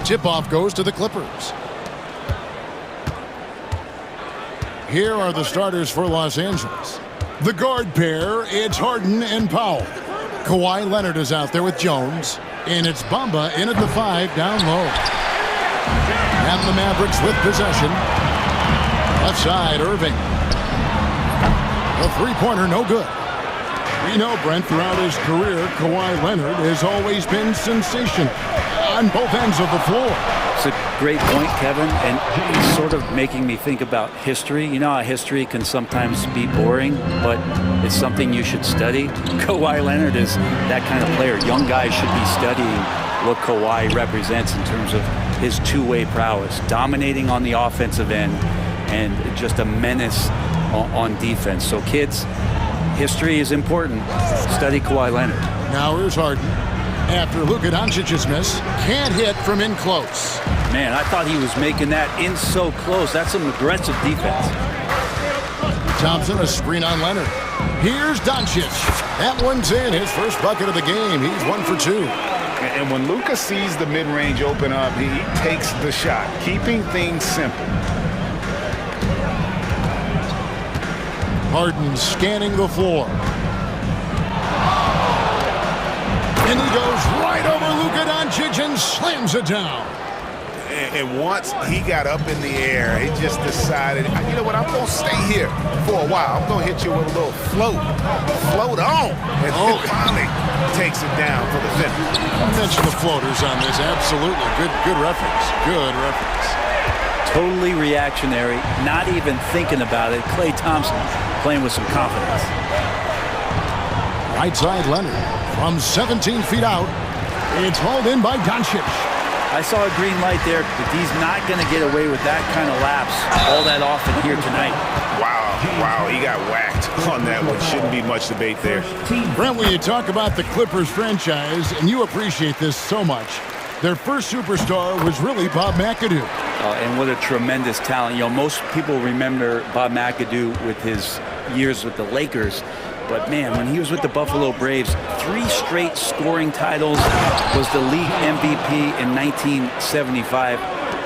Tip-off goes to the Clippers. Here are the starters for Los Angeles. The guard pair, it's Harden and Powell. Kawhi Leonard is out there with Jones. And it's Bamba in at the 5 down low. And the Mavericks with possession. Left side, Irving. The three-pointer, no good. We know, Brent, throughout his career, Kawhi Leonard has always been sensational on both ends of the floor. It's a great point, Kevin, and it's sort of making me think about history. You know how history can sometimes be boring, but it's something you should study. Kawhi Leonard is that kind of player. Young guys should be studying what Kawhi represents in terms of his two-way prowess, dominating on the offensive end, and just a menace on defense. So kids, history is important. Study Kawhi Leonard. Now here's Harden. After Luka Doncic's miss, can't hit from in close. Man, I thought he was making that in so close. That's some aggressive defense. Thompson, a screen on Leonard. Here's Doncic. That one's in, his first bucket of the game. He's 1 for 2. And when Luka sees the mid-range open up, he takes the shot, keeping things simple. Harden scanning the floor. And he goes right over Luka Doncic and slams it down. And once he got up in the air, he just decided, you know what, I'm going to stay here for a while. I'm going to hit you with a little float. Float on. And finally takes it down for the finish. I mentioned the floaters on this. Absolutely. Good reference. Good reference. Totally reactionary, not even thinking about it. Klay Thompson playing with some confidence. Right side Leonard from 17 feet out. It's hauled in by Doncic. I saw a green light there, but he's not going to get away with that kind of lapse all that often here tonight. Wow, he got whacked on that one. Shouldn't be much debate there. Brent, when you talk about the Clippers franchise, and you appreciate this so much, their first superstar was really Bob McAdoo. And what a tremendous talent. You know, most people remember Bob McAdoo with his years with the Lakers. But, man, when he was with the Buffalo Braves, 3 straight scoring titles, was the league MVP in 1975.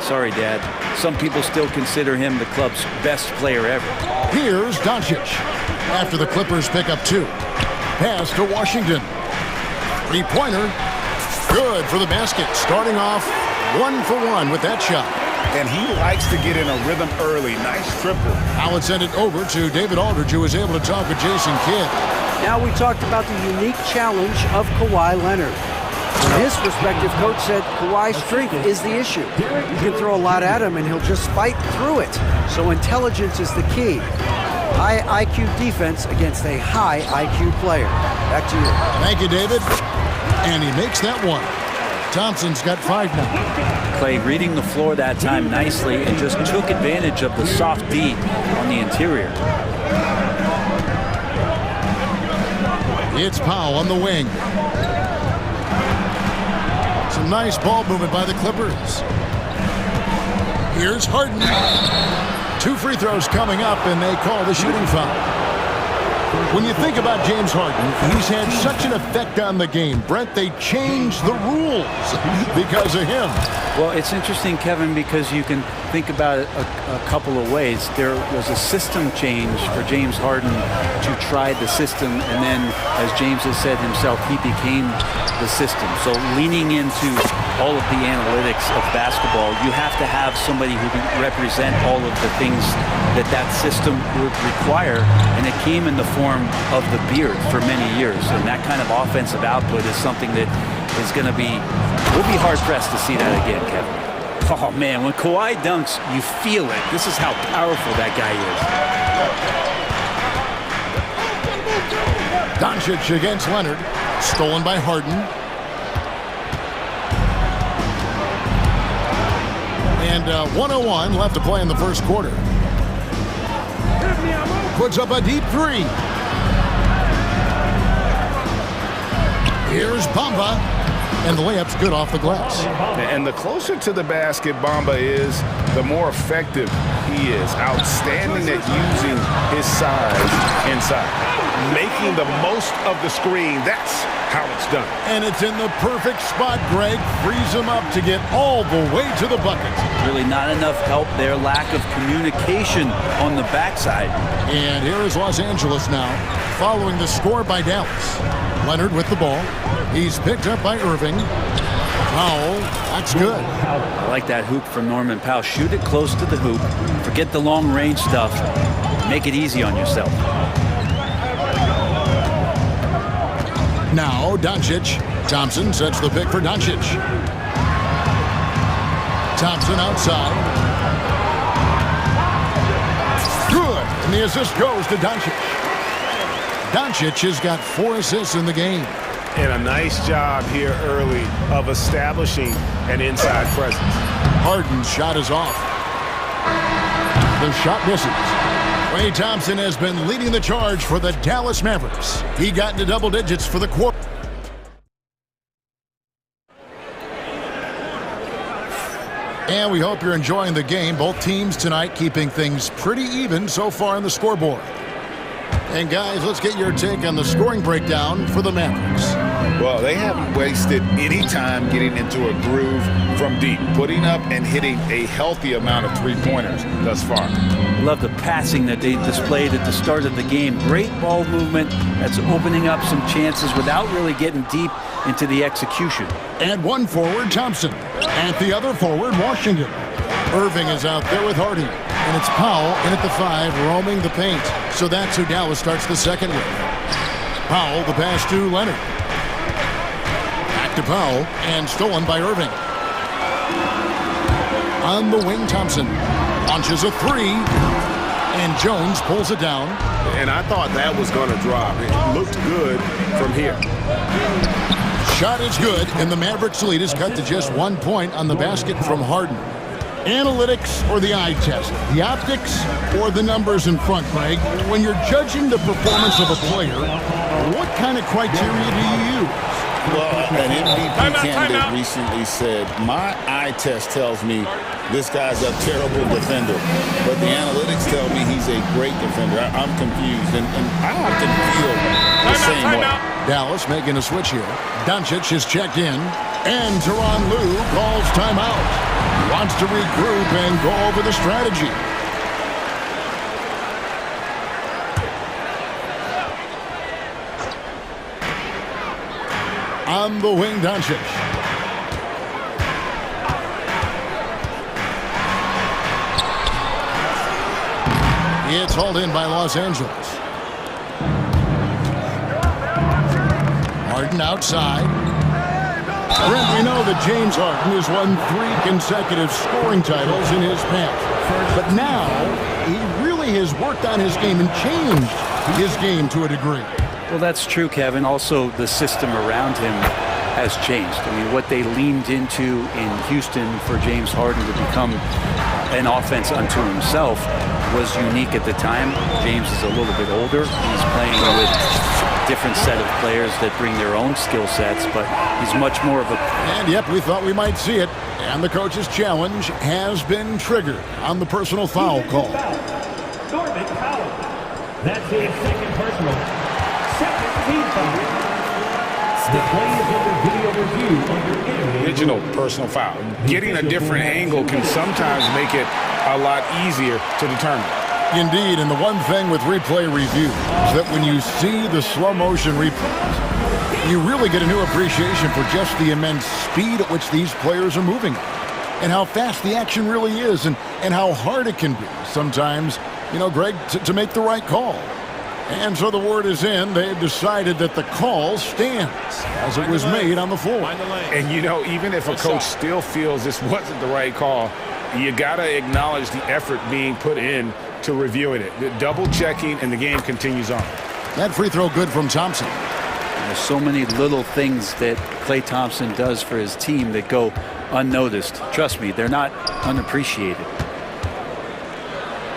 Sorry, Dad. Some people still consider him the club's best player ever. Here's Doncic. After the Clippers pick up 2. Pass to Washington. Three-pointer. Good for the basket. Starting off 1 for 1 with that shot. And he likes to get in a rhythm early. Nice triple. Now let's send it over to David Aldridge, who was able to talk with Jason Kidd. Now we talked about the unique challenge of Kawhi Leonard. From his perspective, coach said Kawhi's strength is the issue. You can throw a lot at him and he'll just fight through it. So intelligence is the key. High IQ defense against a high IQ player. Back to you. Thank you, David. And he makes that one. Thompson's got 5 now. Klay reading the floor that time nicely and just took advantage of the soft D on the interior. It's Powell on the wing. Some nice ball movement by the Clippers. Here's Harden. 2 free throws coming up, and they call the shooting foul. When you think about James Harden, he's had such an effect on the game. Brent, they changed the rules because of him. Well, it's interesting, Kevin, because you can think about it a couple of ways. There was a system change for James Harden to try the system, and then, as James has said himself, he became the system. So leaning into all of the analytics of basketball, you have to have somebody who can represent all of the things that system would require, and it came in the form of the beard for many years. And that kind of offensive output is something that is going to be, we'll be hard-pressed to see that again, Kevin. Oh, man, when Kawhi dunks, you feel it. This is how powerful that guy is. Doncic against Leonard. Stolen by Harden. And 1:01 left to play in the first quarter. Puts up a deep 3. Here's Bamba. And the layup's good off the glass. And the closer to the basket Bamba is, the more effective he is. Outstanding at using his size inside. making the most of the screen. That's how it's done. And it's in the perfect spot, Greg. Frees him up to get all the way to the bucket. Really not enough help there. Lack of communication on the backside. And here is Los Angeles now, following the score by Dallas. Leonard with the ball. He's picked up by Irving. Powell, that's good. I like that hoop from Norman Powell. Shoot it close to the hoop. Forget the long range stuff. Make it easy on yourself. Now Doncic. Thompson sets the pick for Doncic. Thompson outside. Good. And the assist goes to Doncic. Doncic has got 4 assists in the game. And a nice job here early of establishing an inside presence. Harden's shot is off. The shot misses. Klay Thompson has been leading the charge for the Dallas Mavericks. He got into double digits for the quarter. And we hope you're enjoying the game. Both teams tonight keeping things pretty even so far on the scoreboard. And guys, let's get your take on the scoring breakdown for the Mavericks. Well, they haven't wasted any time getting into a groove from deep, putting up and hitting a healthy amount of three-pointers thus far. Love the passing that they displayed at the start of the game. Great ball movement that's opening up some chances without really getting deep into the execution. And one forward, Thompson. At the other forward, Washington. Irving is out there with Hardy. And it's Powell in at the 5, roaming the paint. So that's who Dallas starts the second with. Powell, the pass to Leonard. Back to Powell, and stolen by Irving. On the wing, Thompson launches a 3, and Jones pulls it down. And I thought that was going to drop. It looked good from here. Shot is good, and the Mavericks lead is cut to just 1 point on the basket from Harden. Analytics or the eye test? The optics or the numbers in front, Greg? When you're judging the performance of a player, what kind of criteria do you use? Well, an MVP candidate recently said, my eye test tells me this guy's a terrible defender, but the analytics tell me he's a great defender. I'm confused, and I often feel the same way. Dallas making a switch here. Doncic is checked in, and Tyronn Lue calls timeout. Wants to regroup and go over the strategy. On the wing, Doncic. It's hauled in by Los Angeles. Harden outside. Brent, we know that James Harden has won 3 consecutive scoring titles in his past. But now, he really has worked on his game and changed his game to a degree. Well, that's true, Kevin. Also, the system around him has changed. I mean, what they leaned into in Houston for James Harden to become an offense unto himself was unique at the time. James is a little bit older. He's playing with a different set of players that bring their own skill sets, but he's much more of a... And yep, we thought we might see it. And the coach's challenge has been triggered on the personal foul call. Norman Powell. That's his second personal. Second team foul. The play is under video review under Original personal foul. Getting a different angle can sometimes make it a lot easier to determine. Indeed, and the one thing with replay review is that when you see the slow motion replays, you really get a new appreciation for just the immense speed at which these players are moving and how fast the action really is and how hard it can be sometimes, you know, Greg, to make the right call. And so the word is in. They've decided that the call stands as it was made on the floor. And, you know, even if a coach still feels this wasn't the right call, you got to acknowledge the effort being put in to reviewing it. The double checking, and the game continues on. That free throw good from Thompson. There's so many little things that Klay Thompson does for his team that go unnoticed. Trust me, they're not unappreciated.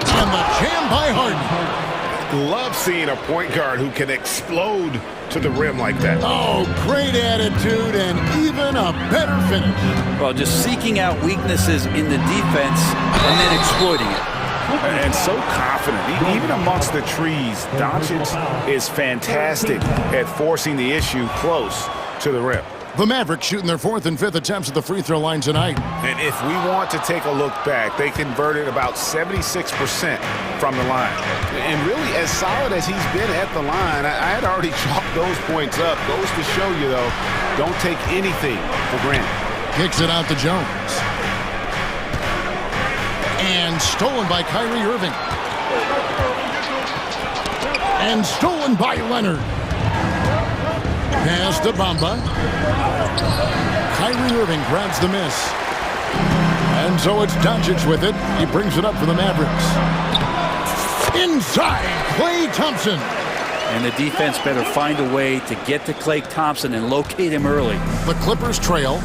And the jam by Harden. Love seeing a point guard who can explode to the rim like that. Oh, great attitude and even a better finish. Well, just seeking out weaknesses in the defense and then exploiting it. And so confident. Even amongst the trees, Doncic is fantastic at forcing the issue close to the rim. The Mavericks shooting their 4th and 5th attempts at the free throw line tonight. And if we want to take a look back, they converted about 76% from the line. And really, as solid as he's been at the line, I had already chalked those points up. Goes to show you, though, don't take anything for granted. Kicks it out to Jones. And stolen by Kyrie Irving. And stolen by Leonard. Pass to Bamba. Kyrie Irving grabs the miss. And so it's Doncic with it. He brings it up for the Mavericks. Inside, Klay Thompson. And the defense better find a way to get to Klay Thompson and locate him early. The Clippers trail.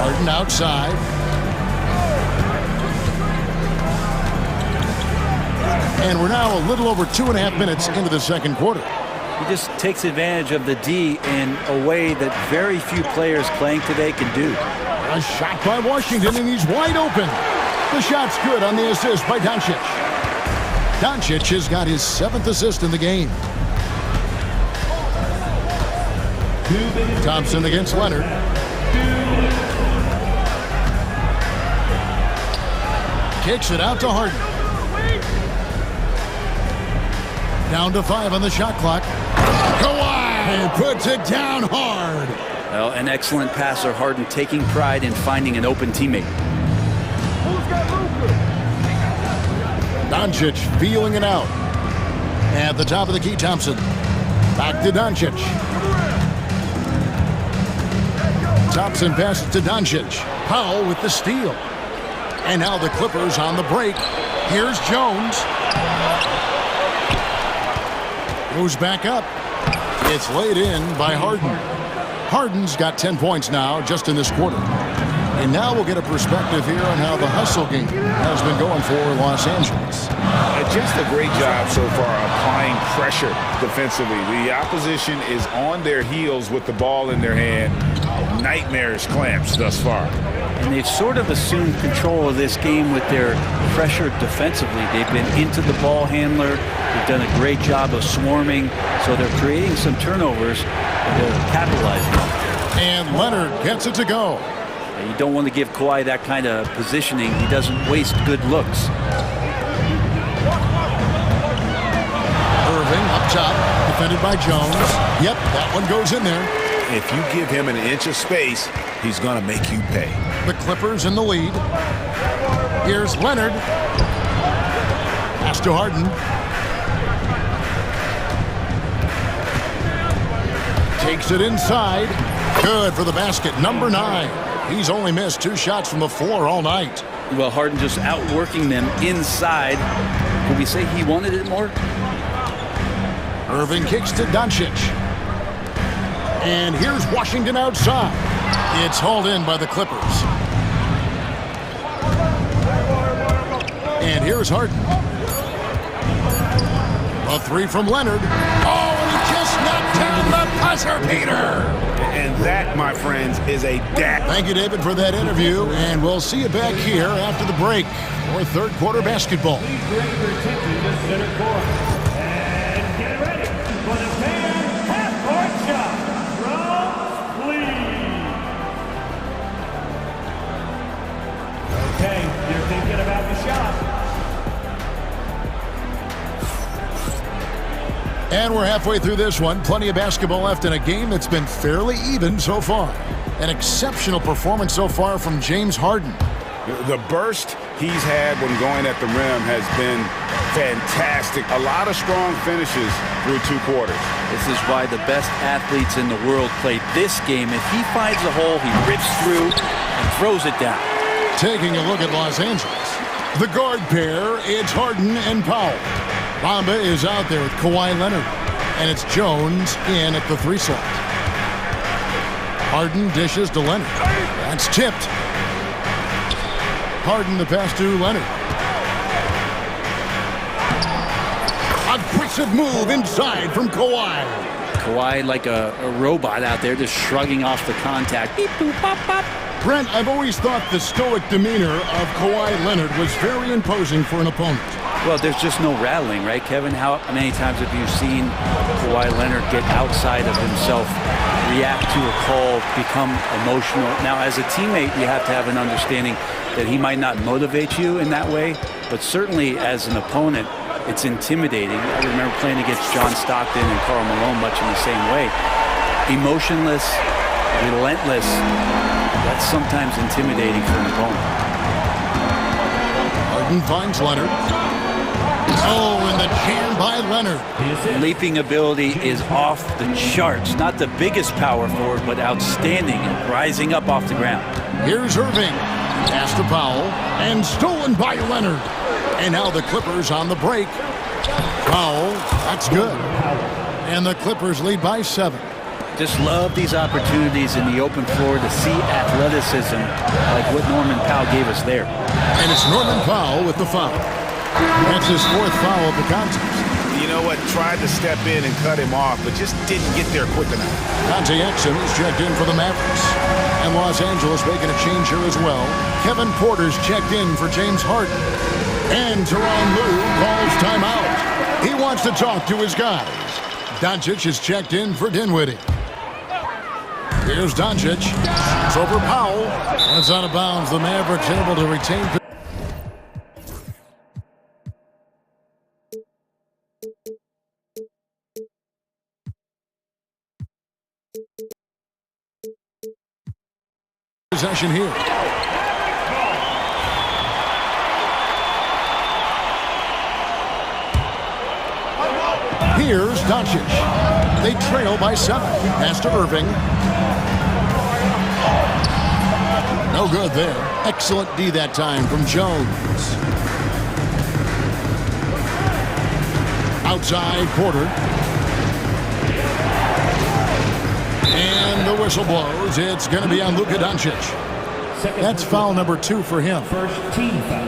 Harden outside. And we're now a little over 2.5 minutes into the second quarter. He just takes advantage of the D in a way that very few players playing today can do. A shot by Washington, and he's wide open. The shot's good on the assist by Doncic. Doncic has got his 7th assist in the game. Thompson against Leonard. Kicks it out to Harden. Down to 5 on the shot clock. Kawhi puts it down hard. Well, an excellent passer, Harden taking pride in finding an open teammate. Doncic feeling it out. At the top of the key, Thompson. Back to Doncic. Thompson passes to Doncic. Powell with the steal. And now the Clippers on the break. Here's Jones. Goes back up. It's laid in by Harden. Harden's got 10 points now just in this quarter. And now we'll get a perspective here on how the hustle game has been going for Los Angeles. Just a great job so far applying pressure defensively. The opposition is on their heels with the ball in their hand. Nightmarish clamps thus far. And they've sort of assumed control of this game with their pressure defensively. They've been into the ball handler. They've done a great job of swarming. So they're creating some turnovers that they're capitalizing on. And Leonard gets it to go. You don't want to give Kawhi that kind of positioning. He doesn't waste good looks. Irving up top, defended by Jones. Yep, that one goes in there. If you give him an inch of space, he's going to make you pay. The Clippers in the lead. Here's Leonard. Pass to Harden. Takes it inside. Good for the basket. Number 9. He's only missed 2 shots from the floor all night. Well, Harden just outworking them inside. Can we say he wanted it more? Irving kicks to Doncic. And here's Washington outside. It's hauled in by the Clippers. And here's Harden. A 3 from Leonard. Oh, and he just knocked down the buzzer beater. And that, my friends, is a dash. Thank you, David, for that interview. And we'll see you back here after the break for third quarter basketball. Please bring your attention to center court. And get ready for the fan half-court shot from Lee. Okay, you're thinking about the shot. And we're halfway through this one. Plenty of basketball left in a game that's been fairly even so far. An exceptional performance so far from James Harden. The burst he's had when going at the rim has been fantastic. A lot of strong finishes through 2 quarters. This is why the best athletes in the world play this game. If he finds a hole, he rips through and throws it down. Taking a look at Los Angeles. The guard pair, it's Harden and Powell. Bamba is out there with Kawhi Leonard. And it's Jones in at the 3 slot. Harden dishes to Leonard. That's tipped. Harden the pass to Leonard. Aggressive move inside from Kawhi. Kawhi like a robot out there just shrugging off the contact. Beep, boop, pop, pop. Brent, I've always thought the stoic demeanor of Kawhi Leonard was very imposing for an opponent. Well, there's just no rattling, right, Kevin? How many times have you seen Kawhi Leonard get outside of himself, react to a call, become emotional? Now, as a teammate, you have to have an understanding that he might not motivate you in that way, but certainly as an opponent, it's intimidating. I remember playing against John Stockton and Karl Malone much in the same way. Emotionless, relentless, that's sometimes intimidating for an opponent. Harden finds Leonard. Oh, and the jam by Leonard. Leaping ability is off the charts. Not the biggest power forward, but outstanding and rising up off the ground. Here's Irving. Pass to Powell. And stolen by Leonard. And now the Clippers on the break. Powell, that's good. And the Clippers lead by 7. Just love these opportunities in the open floor to see athleticism like what Norman Powell gave us there. And it's Norman Powell with the foul. That's his 4th foul of the contest. You know what? Tried to step in and cut him off, but just didn't get there quick enough. Dante Exum is checked in for the Mavericks. And Los Angeles making a change here as well. Kevin Porter's checked in for James Harden. And Tyronn Lue calls timeout. He wants to talk to his guys. Doncic is checked in for Dinwiddie. Here's Doncic. It's over Powell. That's out of bounds. The Mavericks able to retain. Possession here. Here's Doncic. They trail by 7. Pass to Irving. No good there. Excellent D that time from Jones. Outside Porter. And the whistle blows. It's going to be on Luka Doncic. That's foul number 2 for him. First team foul.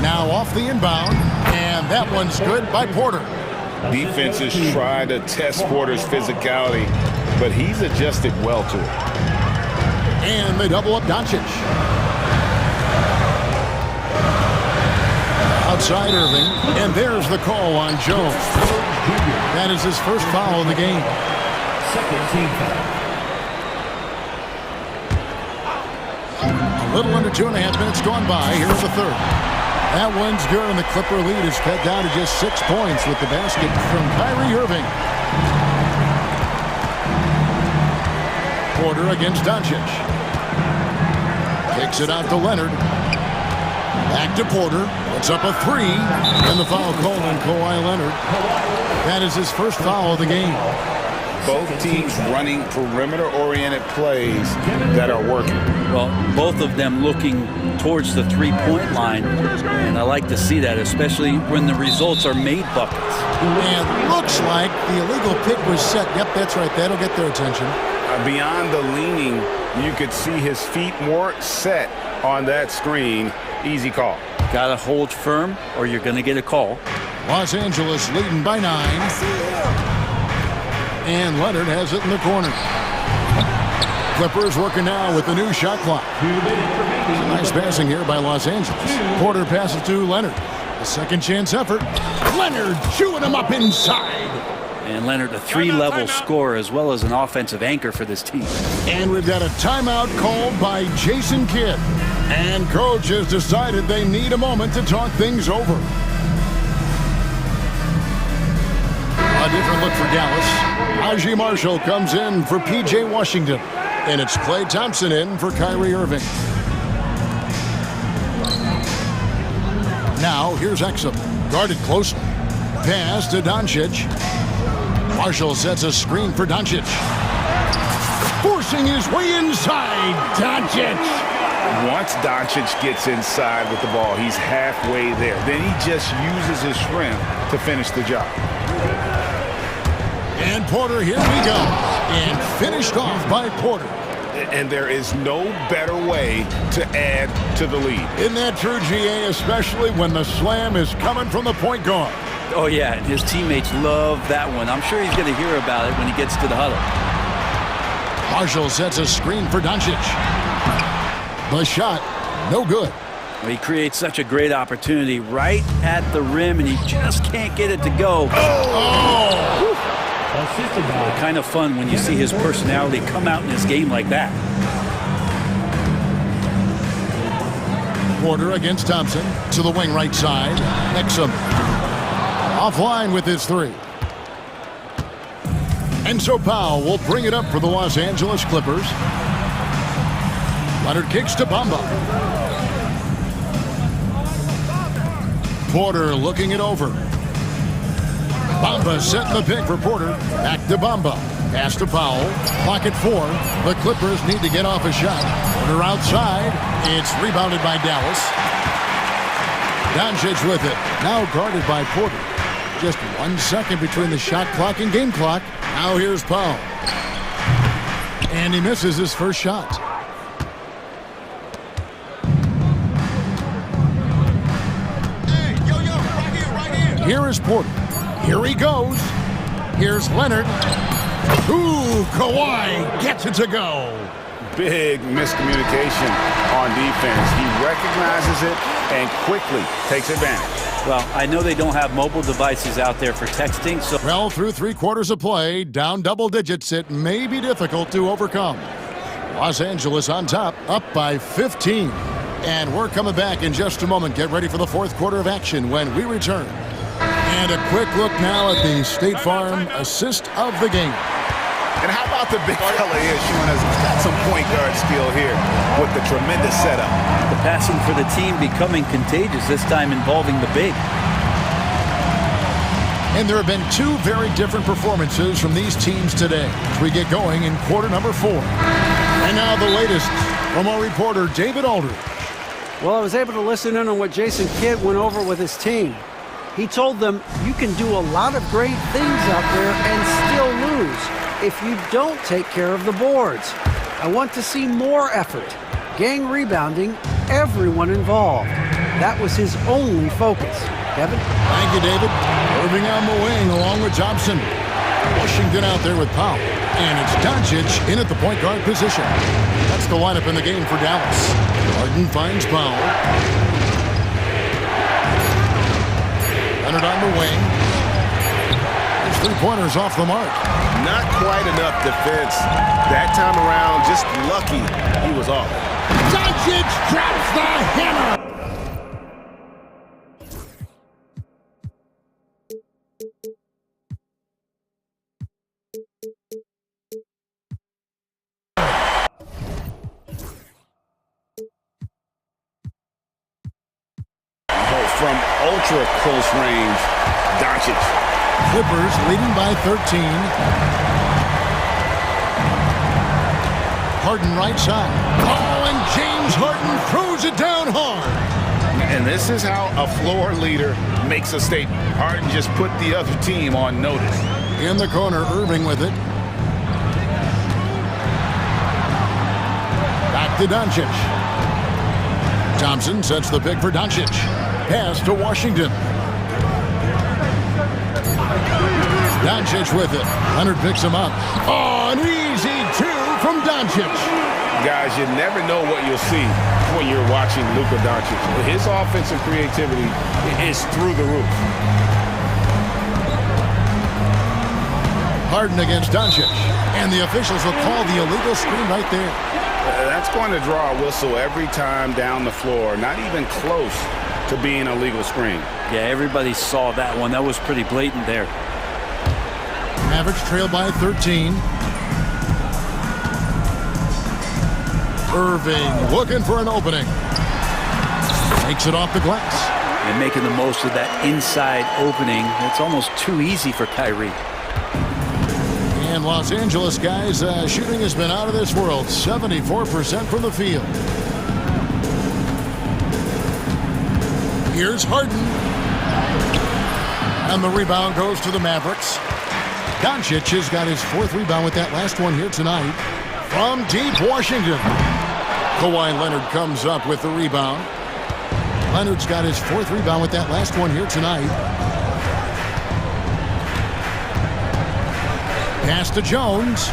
Now off the inbound, and that one's good by Porter. Defenses try to test Porter's physicality, but he's adjusted well to it. And they double up Doncic. Outside Irving, and there's the call on Jones. That is his first foul of the game. Second team foul. A little under 2.5 minutes gone by. Here's the 3rd. That one's good, and the Clipper lead is cut down to just 6 points with the basket from Kyrie Irving. Porter against Doncic. Kicks it out to Leonard. Back to Porter. Puts up a 3. And the foul called on Kawhi Leonard. That is his first foul of the game. Both teams running perimeter-oriented plays that are working. Well, both of them looking towards the three-point line, and I like to see that, especially when the results are made buckets. And looks like the illegal pick was set. Yep, that's right. That'll get their attention. Beyond the leaning, you could see his feet weren't set on that screen. Easy call. Got to hold firm, or you're going to get a call. Los Angeles leading by 9. And Leonard has it in the corner. Clippers working now with the new shot clock. Nice passing here by Los Angeles. Porter passes to Leonard. A second chance effort. Leonard chewing him up inside. And Leonard, a 3-level scorer as well as an offensive anchor for this team. And we've got a timeout called by Jason Kidd. And coach has decided they need a moment to talk things over. A different look for Dallas. Najee Marshall comes in for P.J. Washington. And it's Klay Thompson in for Kyrie Irving. Now here's Exum. Guarded closely. Pass to Doncic. Marshall sets a screen for Doncic. Forcing his way inside. Doncic. Once Doncic gets inside with the ball, he's halfway there. Then he just uses his strength to finish the job. And Porter, here we go. And finished off by Porter. And there is no better way to add to the lead. Isn't that true, GA, especially when the slam is coming from the point guard? Oh, yeah, and his teammates love that one. I'm sure he's going to hear about it when he gets to the huddle. Marshall sets a screen for Doncic. The shot, no good. Well, he creates such a great opportunity right at the rim, and he just can't get it to go. Assisted by Kind of fun when you see his personality come out in his game like that. Porter against Thompson to the wing right side. Exum offline with his three. And so Powell will bring it up for the Los Angeles Clippers. Leonard kicks to Bamba. Porter looking it over. Bamba setting the pick for Porter. Back to Bamba. Pass to Powell. Clock at 4. The Clippers need to get off a shot. Porter outside. It's rebounded by Dallas. Doncic with it. Now guarded by Porter. Just 1 second between the shot clock and game clock. Now here's Powell. And he misses his first shot. Here is Porter. Here he goes. Here's Leonard. Ooh, Kawhi gets it to go. Big miscommunication on defense. He recognizes it and quickly takes advantage. Well, I know they don't have mobile devices out there for texting, so... Well, through 3 quarters of play, down double digits, it may be difficult to overcome. Los Angeles on top, up by 15. And we're coming back in just a moment. Get ready for the 4th quarter of action when we return. And a quick look now at the State Farm assist of the game. And how about the big fella here showing us he's got some point guard skill here with the tremendous setup. The passing for the team becoming contagious, this time involving the big. And there have been 2 very different performances from these teams today as we get going in quarter number 4. And now the latest from our reporter, David Aldridge. Well, I was able to listen in on what Jason Kidd went over with his team. He told them, you can do a lot of great things out there and still lose if you don't take care of the boards. I want to see more effort, gang rebounding, everyone involved. That was his only focus. Kevin? Thank you, David. Irving on the wing along with Thompson. Washington out there with Powell. And it's Doncic in at the point guard position. That's the lineup in the game for Dallas. Harden finds Powell. Leonard on the wing. His 3-pointers off the mark. Not quite enough defense. That time around, just lucky he was off. Doncic drops the hammer. From ultra close range, Doncic. Clippers leading by 13. Harden right side. Oh, and James Harden throws it down hard. And this is how a floor leader makes a statement. Harden just put the other team on notice. In the corner, Irving with it. Back to Doncic. Thompson sets the pick for Doncic. Pass to Washington. Doncic with it. Leonard picks him up. Oh, an easy 2 from Doncic. Guys, you never know what you'll see when you're watching Luka Doncic. His offensive creativity is through the roof. Harden against Doncic. And the officials will call the illegal screen right there. That's going to draw a whistle every time down the floor. Not even close to being a legal screen. Yeah, everybody saw that one. That was pretty blatant there. Mavericks trail by 13. Irving looking for an opening. Takes it off the glass. And making the most of that inside opening. It's almost too easy for Kyrie. And Los Angeles, guys, shooting has been out of this world. 74% from the field. Here's Harden. And the rebound goes to the Mavericks. Doncic has got his 4th rebound with that last one here tonight. From deep Washington. Kawhi Leonard comes up with the rebound. Leonard's got his 4th rebound with that last one here tonight. Pass to Jones.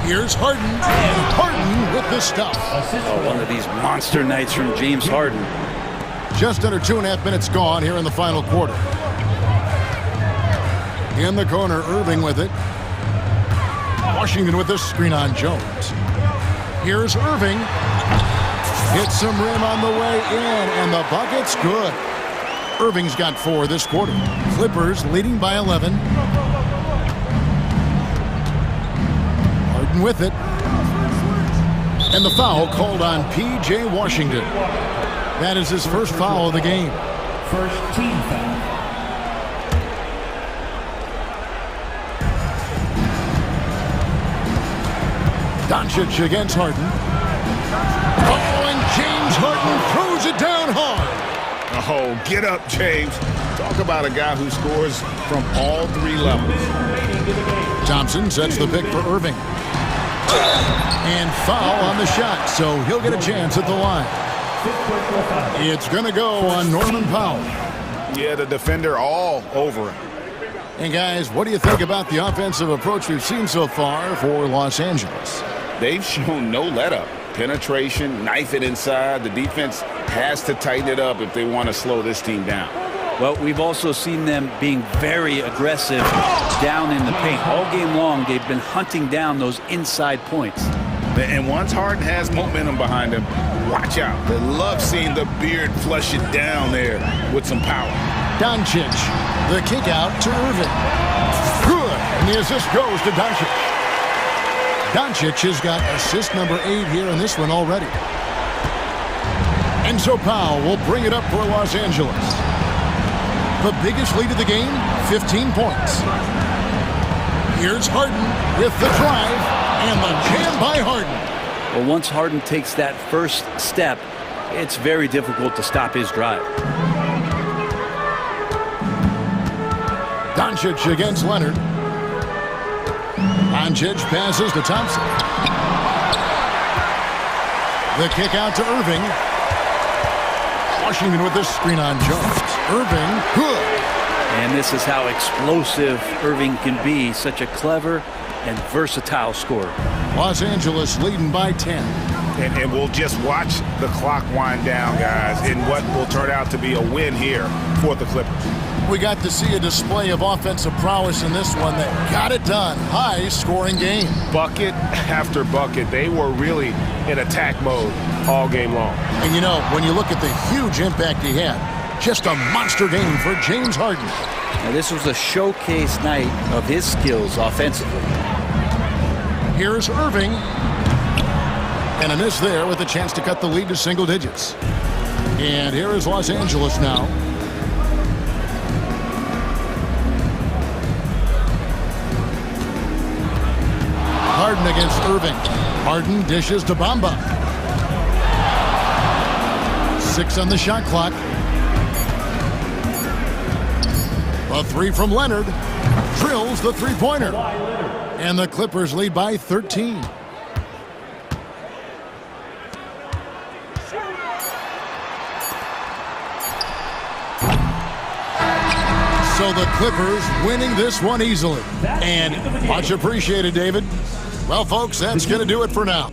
Here's Harden, and Harden with the stuff. Oh, one of these monster nights from James Harden. Just under 2.5 minutes gone here in the final quarter. In the corner, Irving with it. Washington with the screen on Jones. Here's Irving. Hits some rim on the way in, and the bucket's good. Irving's got 4 this quarter. Clippers leading by 11. Harden with it. And the foul called on P.J. Washington. That is his first foul of the game. First team foul. Doncic against Harden. Oh, and James Harden throws it down hard. Oh, get up, James. Talk about a guy who scores from all 3 levels. Thompson sets the pick for Irving. And foul on the shot, so he'll get a chance at the line. It's going to go on Norman Powell. Yeah, the defender all over him. And guys, what do you think about the offensive approach we've seen so far for Los Angeles? They've shown no let-up. Penetration, knife it inside. The defense has to tighten it up if they want to slow this team down. Well, we've also seen them being very aggressive down in the paint. All game long, they've been hunting down those inside points. And once Harden has momentum behind him, watch out. They love seeing the beard flush it down there with some power. Doncic, the kick out to Irving. Good, and the assist goes to Doncic. Doncic has got assist number 8 here in this one already. And so Powell will bring it up for Los Angeles. The biggest lead of the game, 15 points. Here's Harden with the drive and the jam by Harden. Well, once Harden takes that first step, it's very difficult to stop his drive. Doncic against Leonard. Doncic passes to Thompson. The kick out to Irving. Washington with the screen on Jones. Irving, good. And this is how explosive Irving can be. Such a clever and versatile scorer. Los Angeles leading by 10. And we'll just watch the clock wind down, guys, in what will turn out to be a win here for the Clippers. We got to see a display of offensive prowess in this one that got it done. High-scoring game. Bucket after bucket. They were really in attack mode all game long. And you know, when you look at the huge impact he had, just a monster game for James Harden. Now, this was a showcase night of his skills offensively. Here's Irving. And a miss there with a chance to cut the lead to single digits. And here is Los Angeles now. Harden against Irving. Harden dishes to Bamba. 6 on the shot clock. A 3 from Leonard. Drills the three-pointer. And the Clippers lead by 13. So the Clippers winning this one easily. And much appreciated, David. Well, folks, that's going to do it for now.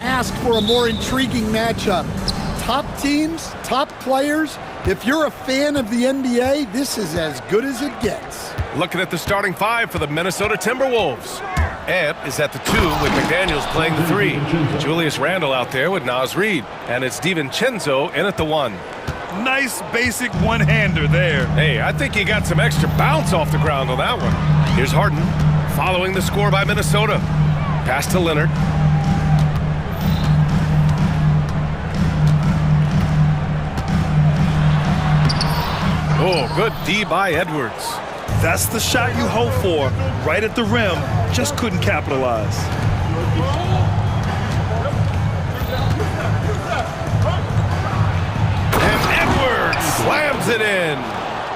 Ask for a more intriguing matchup. Top teams, top players. If you're a fan of the NBA, this is as good as it gets. Looking at the starting five for the Minnesota Timberwolves. Amp is at the 2 with McDaniels playing the 3. Julius Randle out there with Naz Reid. And it's DiVincenzo in at the 1. Nice basic one-hander there. Hey, I think he got some extra bounce off the ground on that one. Here's Harden following the score by Minnesota. Pass to Leonard. Oh, good D by Edwards. That's the shot you hope for. Right at the rim, just couldn't capitalize. And Edwards slams it in.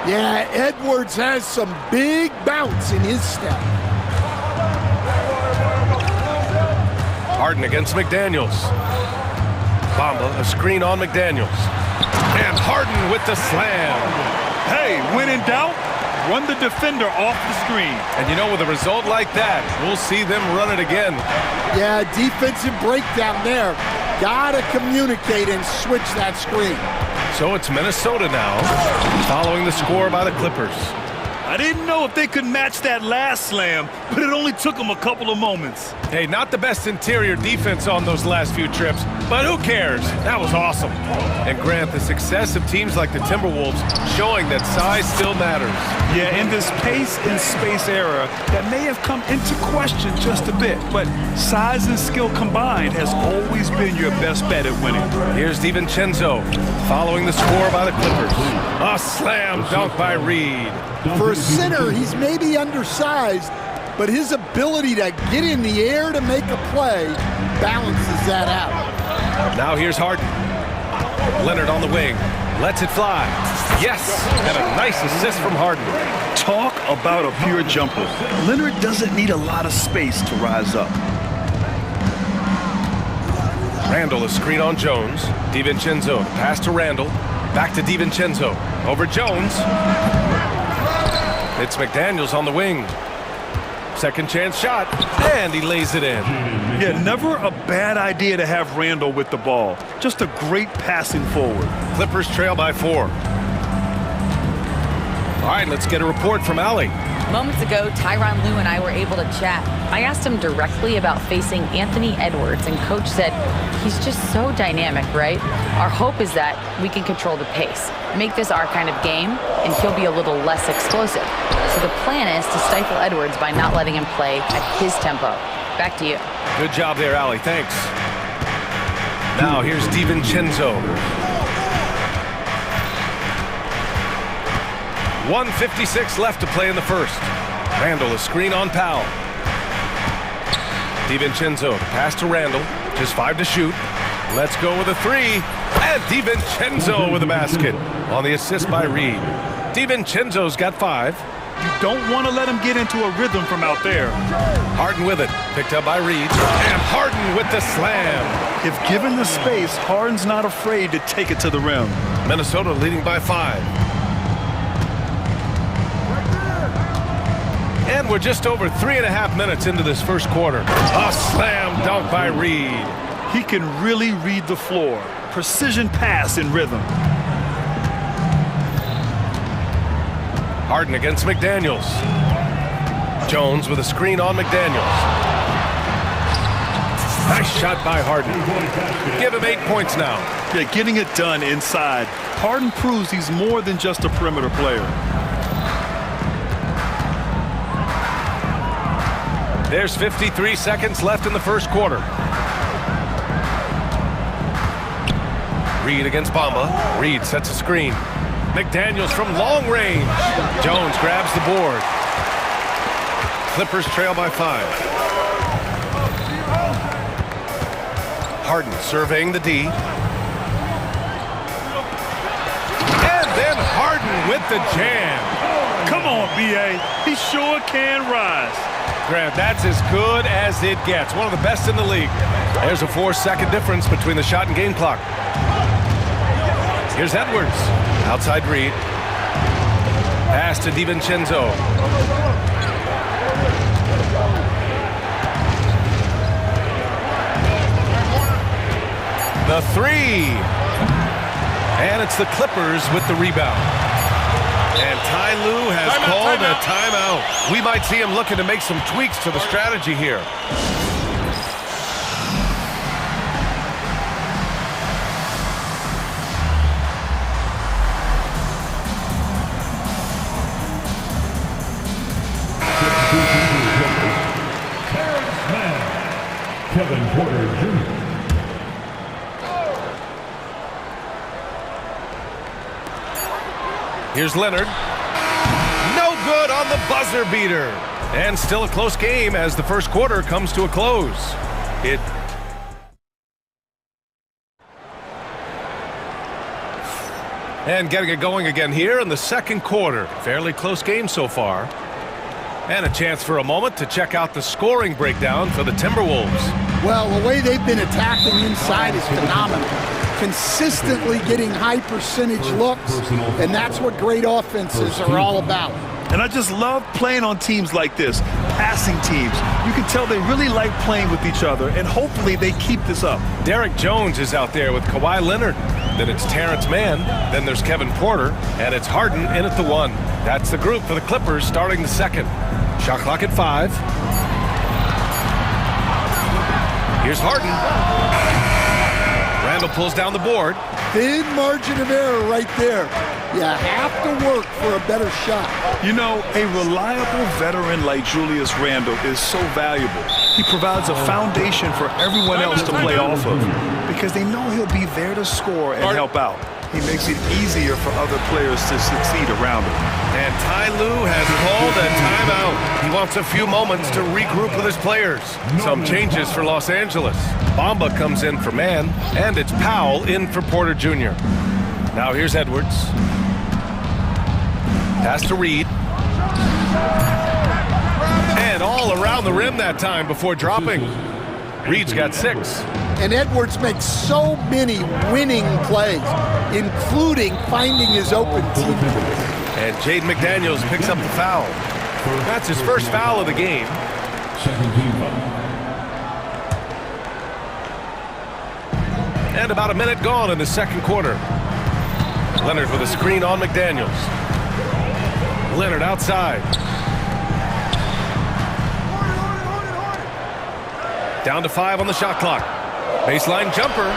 Yeah, Edwards has some big bounce in his step. Harden against McDaniels. Bamba, a screen on McDaniels. And Harden with the slam. Hey, when in doubt, run the defender off the screen. And you know, with a result like that, we'll see them run it again. Yeah, defensive breakdown there. Gotta communicate and switch that screen. So it's Minnesota now, following the score by the Clippers. I didn't know if they could match that last slam, but it only took them a couple of moments. Hey, not the best interior defense on those last few trips, but who cares? That was awesome. And Grant, the success of teams like the Timberwolves showing that size still matters. Yeah, in this pace and space era, that may have come into question just a bit, but size and skill combined has always been your best bet at winning. Here's DiVincenzo following the score by the Clippers. A slam dunk by Reid. For a center, he's maybe undersized, but his ability to get in the air to make a play balances that out. Now here's Harden. Leonard on the wing. Lets it fly. Yes! And a nice assist from Harden. Talk about a pure jumper. Leonard doesn't need a lot of space to rise up. Randle, a screen on Jones. DiVincenzo, pass to Randle. Back to DiVincenzo. Over Jones. It's McDaniels on the wing. Second chance shot, and he lays it in. Yeah, never a bad idea to have Randle with the ball. Just a great passing forward. Clippers trail by 4. All right, let's get a report from Allie. Moments ago, Tyronn Lue and I were able to chat. I asked him directly about facing Anthony Edwards, and Coach said he's just so dynamic, right? Our hope is that we can control the pace, make this our kind of game, and he'll be a little less explosive. So the plan is to stifle Edwards by not letting him play at his tempo. Back to you. Good job there, Allie. Thanks. Now here's DiVincenzo. 1:56 left to play in the first. Randle, a screen on Powell. DiVincenzo, pass to Randle. Just 5 to shoot. Let's go with a 3. And DiVincenzo with a basket on the assist by Reid. DiVincenzo's got 5. You don't want to let him get into a rhythm from out there. Harden with it. Picked up by Reid. And Harden with the slam. If given the space, Harden's not afraid to take it to the rim. Minnesota leading by 5. And we're just over 3.5 minutes into this first quarter. A slam dunk by Reid. He can really read the floor. Precision pass in rhythm. Harden against McDaniels. Jones with a screen on McDaniels. Nice shot by Harden. Give him 8 points now. Yeah, getting it done inside. Harden proves he's more than just a perimeter player. There's 53 seconds left in the first quarter. Reid against Bamba. Reid sets a screen. McDaniels from long range. Jones grabs the board. Clippers trail by 5. Harden surveying the D. And then Harden with the jam. Come on, B.A. He sure can rise. Grant, that's as good as it gets. One of the best in the league. There's a 4-second difference between the shot and game clock. Here's Edwards. Outside Reid. Pass to DiVincenzo. The three. And it's the Clippers with the rebound. And Ty Lue has called a timeout. We might see him looking to make some tweaks to the strategy here. Kevin Porter Jr. Here's Leonard. No good on the buzzer beater. And still a close game as the first quarter comes to a close. And getting it going again here in the second quarter. Fairly close game so far. And a chance for a moment to check out the scoring breakdown for the Timberwolves. Well, the way they've been attacking inside is phenomenal. Consistently getting high percentage looks, and that's what great offenses are all about. And I just love playing on teams like this, passing teams. You can tell they really like playing with each other, and hopefully they keep this up. Derek Jones is out there with Kawhi Leonard. Then it's Terrence Mann. Then there's Kevin Porter. And it's Harden in at the one. That's the group for the Clippers starting the second. Shot clock at 5. Here's Harden. Randall pulls down the board. Thin margin of error right there. You have to work for a better shot. You know, a reliable veteran like Julius Randle is so valuable. He provides a foundation for everyone else to play off of because they know he'll be there to score and help out. He makes it easier for other players to succeed around him. And Ty Lue has called a timeout. He wants a few moments to regroup with his players. Some changes for Los Angeles. Bamba comes in for Mann, and it's Powell in for Porter Jr. Now here's Edwards. Pass to Reed. And all around the rim that time before dropping. Reed's got 6. And Edwards makes so many winning plays, including finding his open teammates. And Jaden McDaniels picks up the foul. That's his first foul of the game. And about a minute gone in the second quarter. Leonard with a screen on McDaniels. Leonard outside. Down to 5 on the shot clock. Baseline jumper.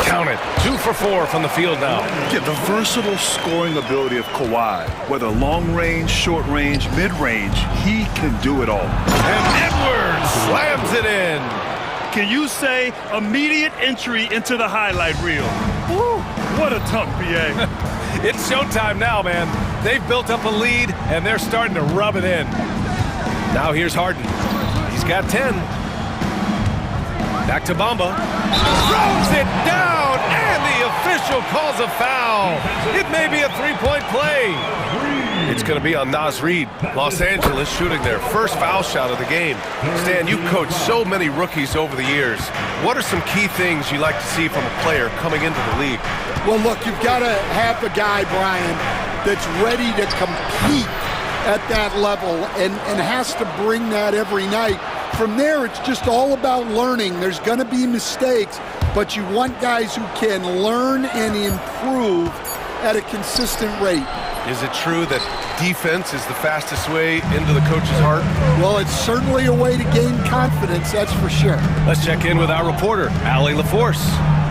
Count it. 2 for 4 from the field now. Yeah, the versatile scoring ability of Kawhi, whether long range, short range, mid range, he can do it all. And Edwards slams it in. Can you say immediate entry into the highlight reel? Woo, what a tough BA. It's showtime now, man. They've built up a lead, and they're starting to rub it in. Now here's Harden. He's got 10. Back to Bamba. Throws it down, and the official calls a foul. It may be a three-point play. It's going to be on Naz Reid. Los Angeles shooting their first foul shot of the game. Stan, you've coached so many rookies over the years. What are some key things you like to see from a player coming into the league? Well, look, you've got to have a guy, Brian, that's ready to compete at that level and has to bring that every night. From there, it's just all about learning. There's going to be mistakes, but you want guys who can learn and improve at a consistent rate. Is it true that defense is the fastest way into the coach's heart? Well, it's certainly a way to gain confidence, that's for sure. Let's check in with our reporter, Allie LaForce.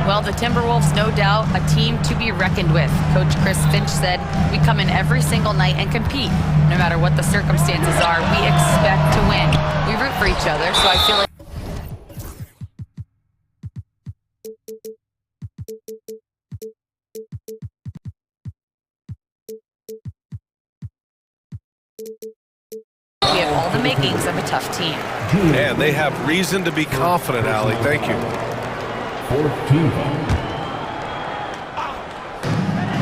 Well, the Timberwolves, no doubt, a team to be reckoned with. Coach Chris Finch said, we come in every single night and compete. No matter what the circumstances are, we expect to win. We root for each other, so I feel like we have all the makings of a tough team. And they have reason to be confident, Allie. Thank you.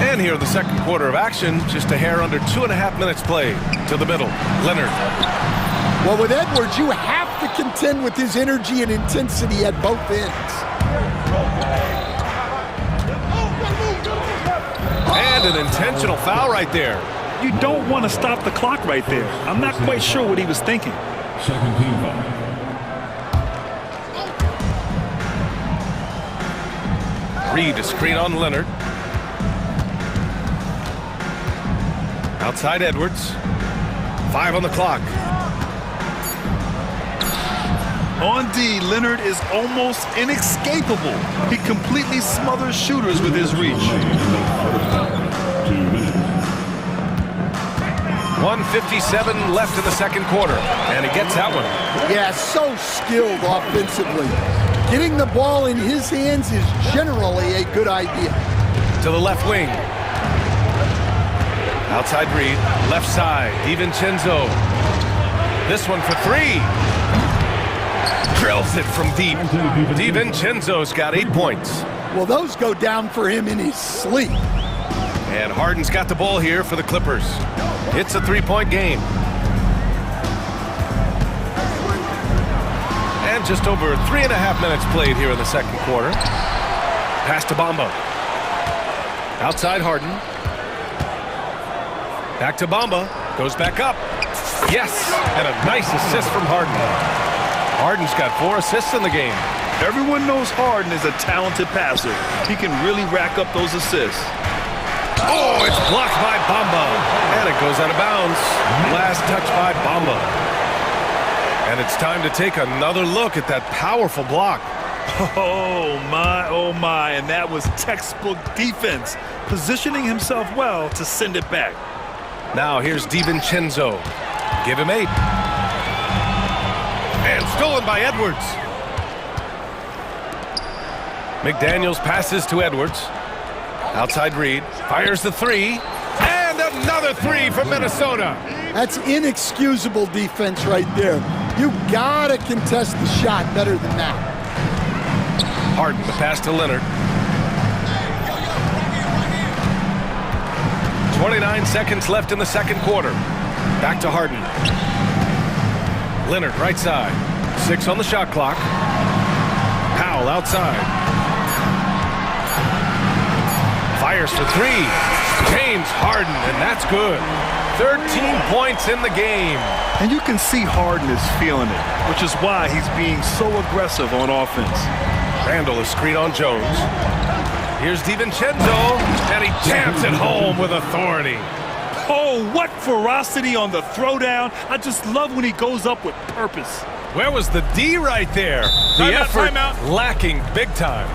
And here in the second quarter of action, just a hair under 2.5 minutes played. To the middle, Leonard. Well, with Edwards, you have to contend with his energy and intensity at both ends. And an intentional foul right there. You don't want to stop the clock right there. I'm not quite sure what he was thinking. Second team foul. Reed to screen on Leonard. Outside Edwards. 5 on the clock. On D, Leonard is almost inescapable. He completely smothers shooters with his reach. 1:57 left in the second quarter, and he gets that one. Yeah, so skilled offensively. Getting the ball in his hands is generally a good idea. To the left wing. Outside Reed, left side, DiVincenzo. This one for 3. Drills it from deep. DiVincenzo's got 8 points. Well, those go down for him in his sleep. And Harden's got the ball here for the Clippers. It's a 3-point game. And just over 3.5 minutes played here in the second quarter. Pass to Bamba. Outside Harden. Back to Bamba. Goes back up. Yes! And a nice assist from Harden. Harden's got 4 assists in the game. Everyone knows Harden is a talented passer. He can really rack up those assists. Oh, it's blocked by Bamba. And it goes out of bounds. Last touch by Bamba. And it's time to take another look at that powerful block. Oh my, and that was textbook defense, positioning himself well to send it back. Now here's DiVincenzo. Give him 8. And stolen by Edwards. McDaniels passes to Edwards. Outside Reed. Fires the 3. And another 3 from Minnesota. That's inexcusable defense right there. You gotta contest the shot better than that. Harden, the pass to Leonard. 29 seconds left in the second quarter. Back to Harden. Leonard, right side. 6 on the shot clock. Powell outside. Fires for 3. James Harden, and that's good. 13 points in the game. And you can see Harden is feeling it, which is why he's being so aggressive on offense. Randall is screen on Jones. Here's DiVincenzo, and he jams it home with authority. Oh, what ferocity on the throwdown. I just love when he goes up with purpose. Where was the D right there? The effort lacking big time.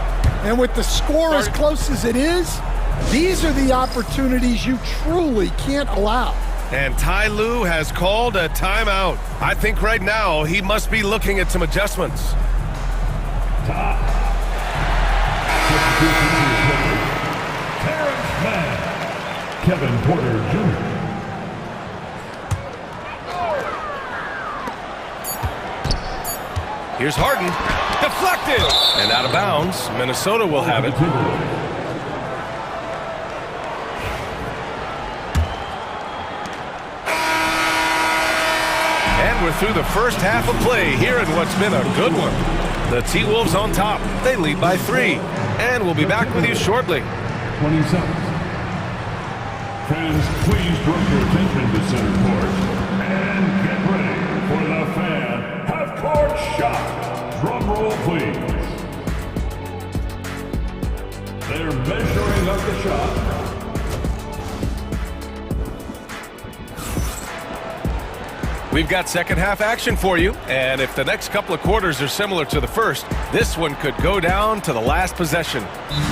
And with the score as close as it is, these are the opportunities you truly can't allow. And Ty Lue has called a timeout. I think right now he must be looking at some adjustments. Kevin Porter Jr. Here's Harden. Deflected! And out of bounds. Minnesota will have it. And we're through the first half of play here in what's been a good one. The T-Wolves on top. They lead by 3. And we'll be back with you shortly. 20 seconds. Fans, please direct your attention to center court and get ready for the fan half-court shot. Drum roll, please. They're measuring up the shot. We've got second half action for you, and if the next couple of quarters are similar to the first, this one could go down to the last possession.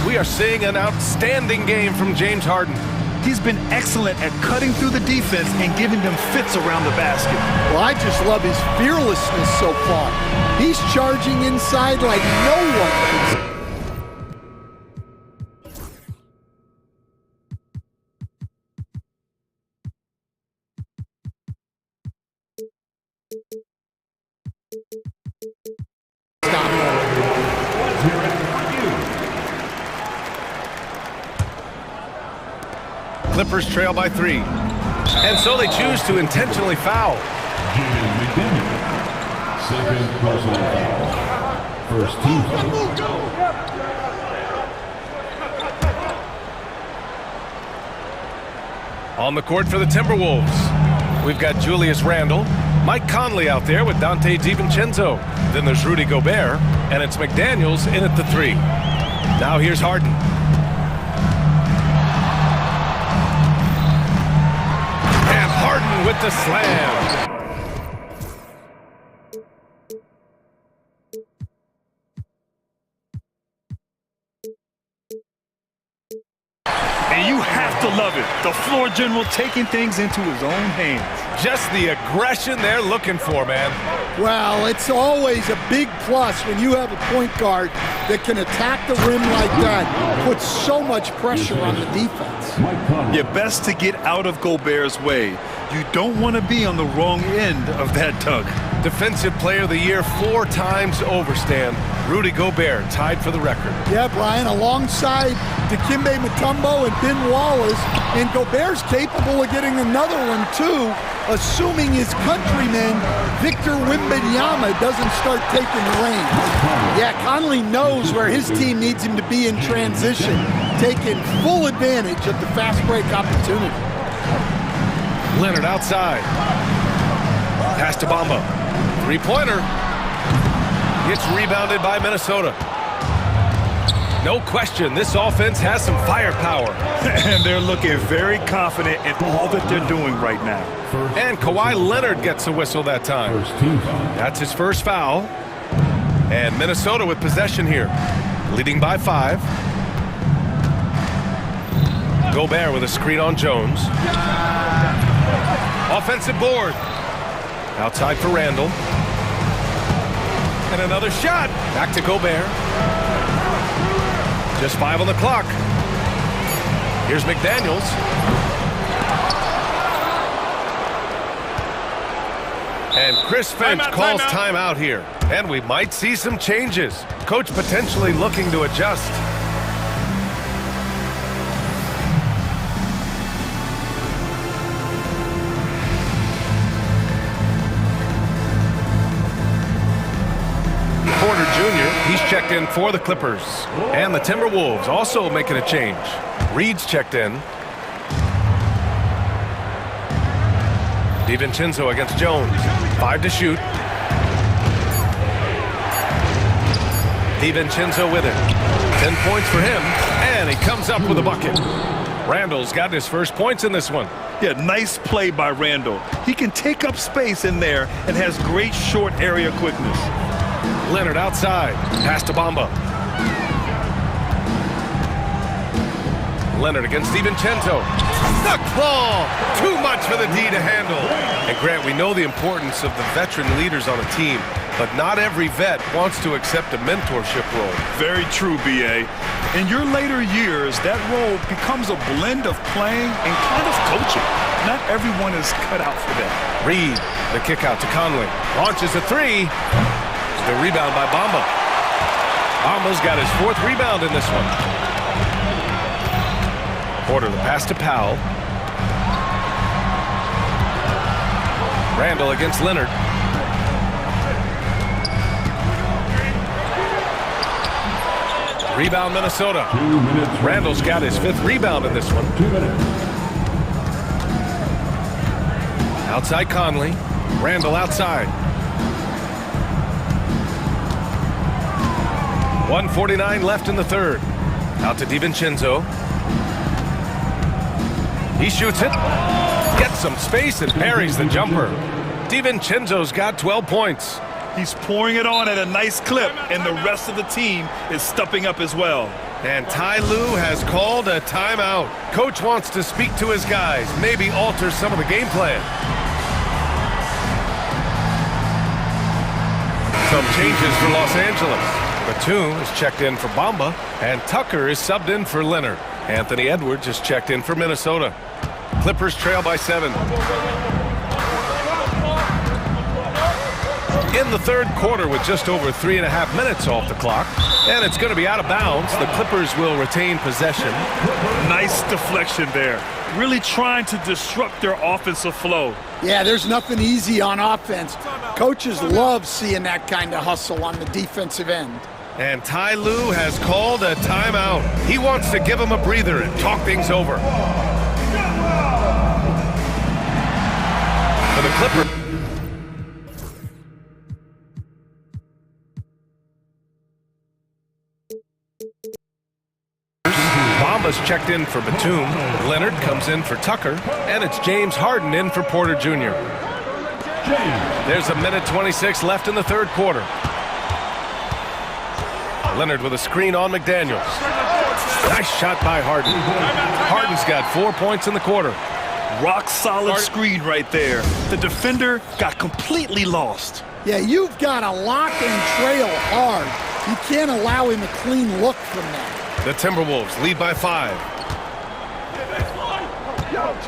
We are seeing an outstanding game from James Harden. He's been excellent at cutting through the defense and giving them fits around the basket. Well, I just love his fearlessness so far. He's charging inside like no one can. Clippers trail by 3. And so they choose to intentionally foul. Second personal foul. First team foul. On the court for the Timberwolves, we've got Julius Randle, Mike Conley out there with Dante DiVincenzo. Then there's Rudy Gobert, and it's McDaniels in at the 3. Now here's Harden. And Harden with the slam. And you have to love it. The floor general taking things into his own hands. Just the aggression they're looking for, man. Well, it's always a big plus when you have a point guard that can attack the rim like that, puts so much pressure on the defense. You're best to get out of Gobert's way. You don't want to be on the wrong end of that tug. Defensive Player of the Year 4 times over, Stan. Rudy Gobert tied for the record. Yeah, Brian, alongside Dikembe Mutombo and Ben Wallace, and Gobert's capable of getting another one too, assuming his countryman Victor Wembanyama doesn't start taking the reins. Yeah, Conley knows where his team needs him to be in transition, taking full advantage of the fast break opportunity. Leonard outside. Pass to Bamba. Three-pointer. Gets rebounded by Minnesota. No question, this offense has some firepower. And they're looking very confident in all that they're doing right now. And Kawhi Leonard gets a whistle that time. That's his first foul. And Minnesota with possession here, leading by 5. Gobert with a screen on Jones. Offensive board. Outside for Randall. And another shot. Back to Gobert. Just 5 on the clock. Here's McDaniels. And Chris Finch calls timeout here. And we might see some changes. Coach potentially looking to adjust. Porter Jr., he's checked in for the Clippers. And the Timberwolves also making a change. Reed's checked in. DiVincenzo against Jones. 5 to shoot. DiVincenzo with it. 10 points for him. And he comes up with a bucket. Randall's got his first points in this one. Yeah, nice play by Randall. He can take up space in there and has great short area quickness. Leonard outside. Pass to Bamba. Leonard against DiVincenzo. The claw! Too much for the D to handle. And Grant, we know the importance of the veteran leaders on a team, but not every vet wants to accept a mentorship role. Very true, B.A. In your later years, that role becomes a blend of playing and kind of coaching. Not everyone is cut out for that. Reed, the kick out to Conley. Launches a 3. The rebound by Bamba. Bamba's got his 4th rebound in this one. Porter, the pass to Powell. Randall against Leonard. Rebound Minnesota. Randall's got his 5th rebound in this one. Outside Conley. Randall outside. 1:49 left in the third. Out to DiVincenzo. He shoots it. Gets some space and parries the jumper. DiVincenzo's got 12 points. He's pouring it on at a nice clip, and the rest of the team is stepping up as well. And Ty Lue has called a timeout. Coach wants to speak to his guys, maybe alter some of the game plan. Some changes for Los Angeles. Batum is checked in for Bamba, and Tucker is subbed in for Leonard. Anthony Edwards is checked in for Minnesota. Clippers trail by 7. In the third quarter with just over 3.5 minutes off the clock, and it's going to be out of bounds. The Clippers will retain possession. Nice deflection there. Really trying to disrupt their offensive flow. Yeah, there's nothing easy on offense. Coaches love seeing that kind of hustle on the defensive end. And Ty Lue has called a timeout. He wants to give him a breather and talk things over. For the Clippers. Bamba's checked in for Batum. Leonard comes in for Tucker. And it's James Harden in for Porter Jr. There's a minute 26 left in the third quarter. Leonard with a screen on McDaniels. Nice shot by Harden. Harden's got 4 points in the quarter. Rock solid screen right there. The defender got completely lost. Yeah, you've got to lock and trail hard. You can't allow him a clean look from that. The Timberwolves lead by 5.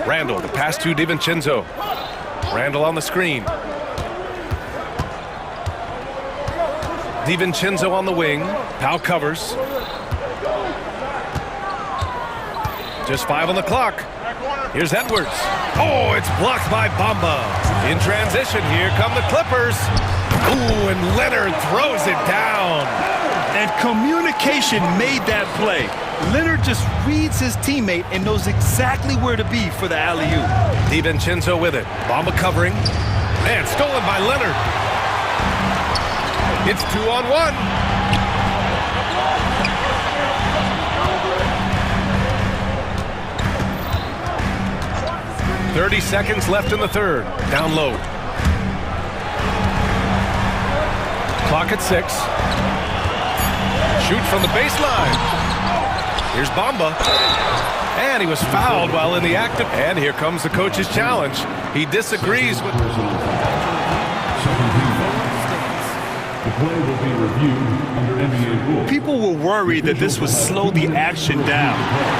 Randall, the pass to DiVincenzo. Randall on the screen. DiVincenzo on the wing. Powell covers. Just 5 on the clock. Here's Edwards. Oh, it's blocked by Bamba. In transition, here come the Clippers. Ooh, and Leonard throws it down. And communication made that play. Leonard just reads his teammate and knows exactly where to be for the alley-oop. DiVincenzo with it. Bamba covering. Man, stolen by Leonard. It's 2-on-1. .30 seconds left in the third. Down low. Clock at 6. Shoot from the baseline. Here's Bamba. And he was fouled while in the act of... And here comes the coach's challenge. He disagrees with... The play will be reviewed under NBA rules. People were worried that this would slow the action down.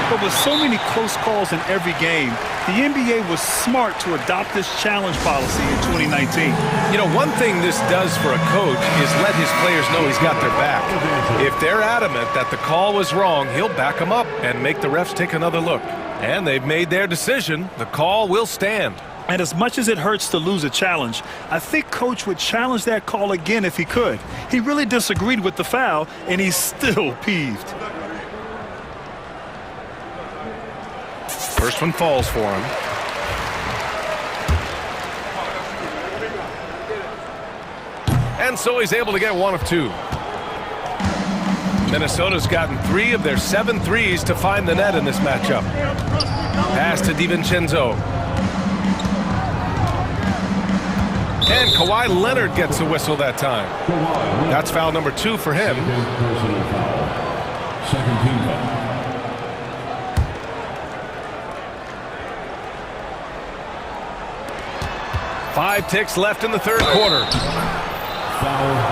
But with so many close calls in every game, the NBA was smart to adopt this challenge policy in 2019. You know, one thing this does for a coach is let his players know he's got their back. If they're adamant that the call was wrong, he'll back them up and make the refs take another look. And they've made their decision. The call will stand. And as much as it hurts to lose a challenge, I think Coach would challenge that call again if he could. He really disagreed with the foul, and he's still peeved. First one falls for him. And so he's able to get 1 of 2. Minnesota's gotten 3 of their 7 threes to find the net in this matchup. Pass to DiVincenzo. And Kawhi Leonard gets a whistle that time. That's foul number 2 for him. Second team foul. 5 ticks left in the third quarter.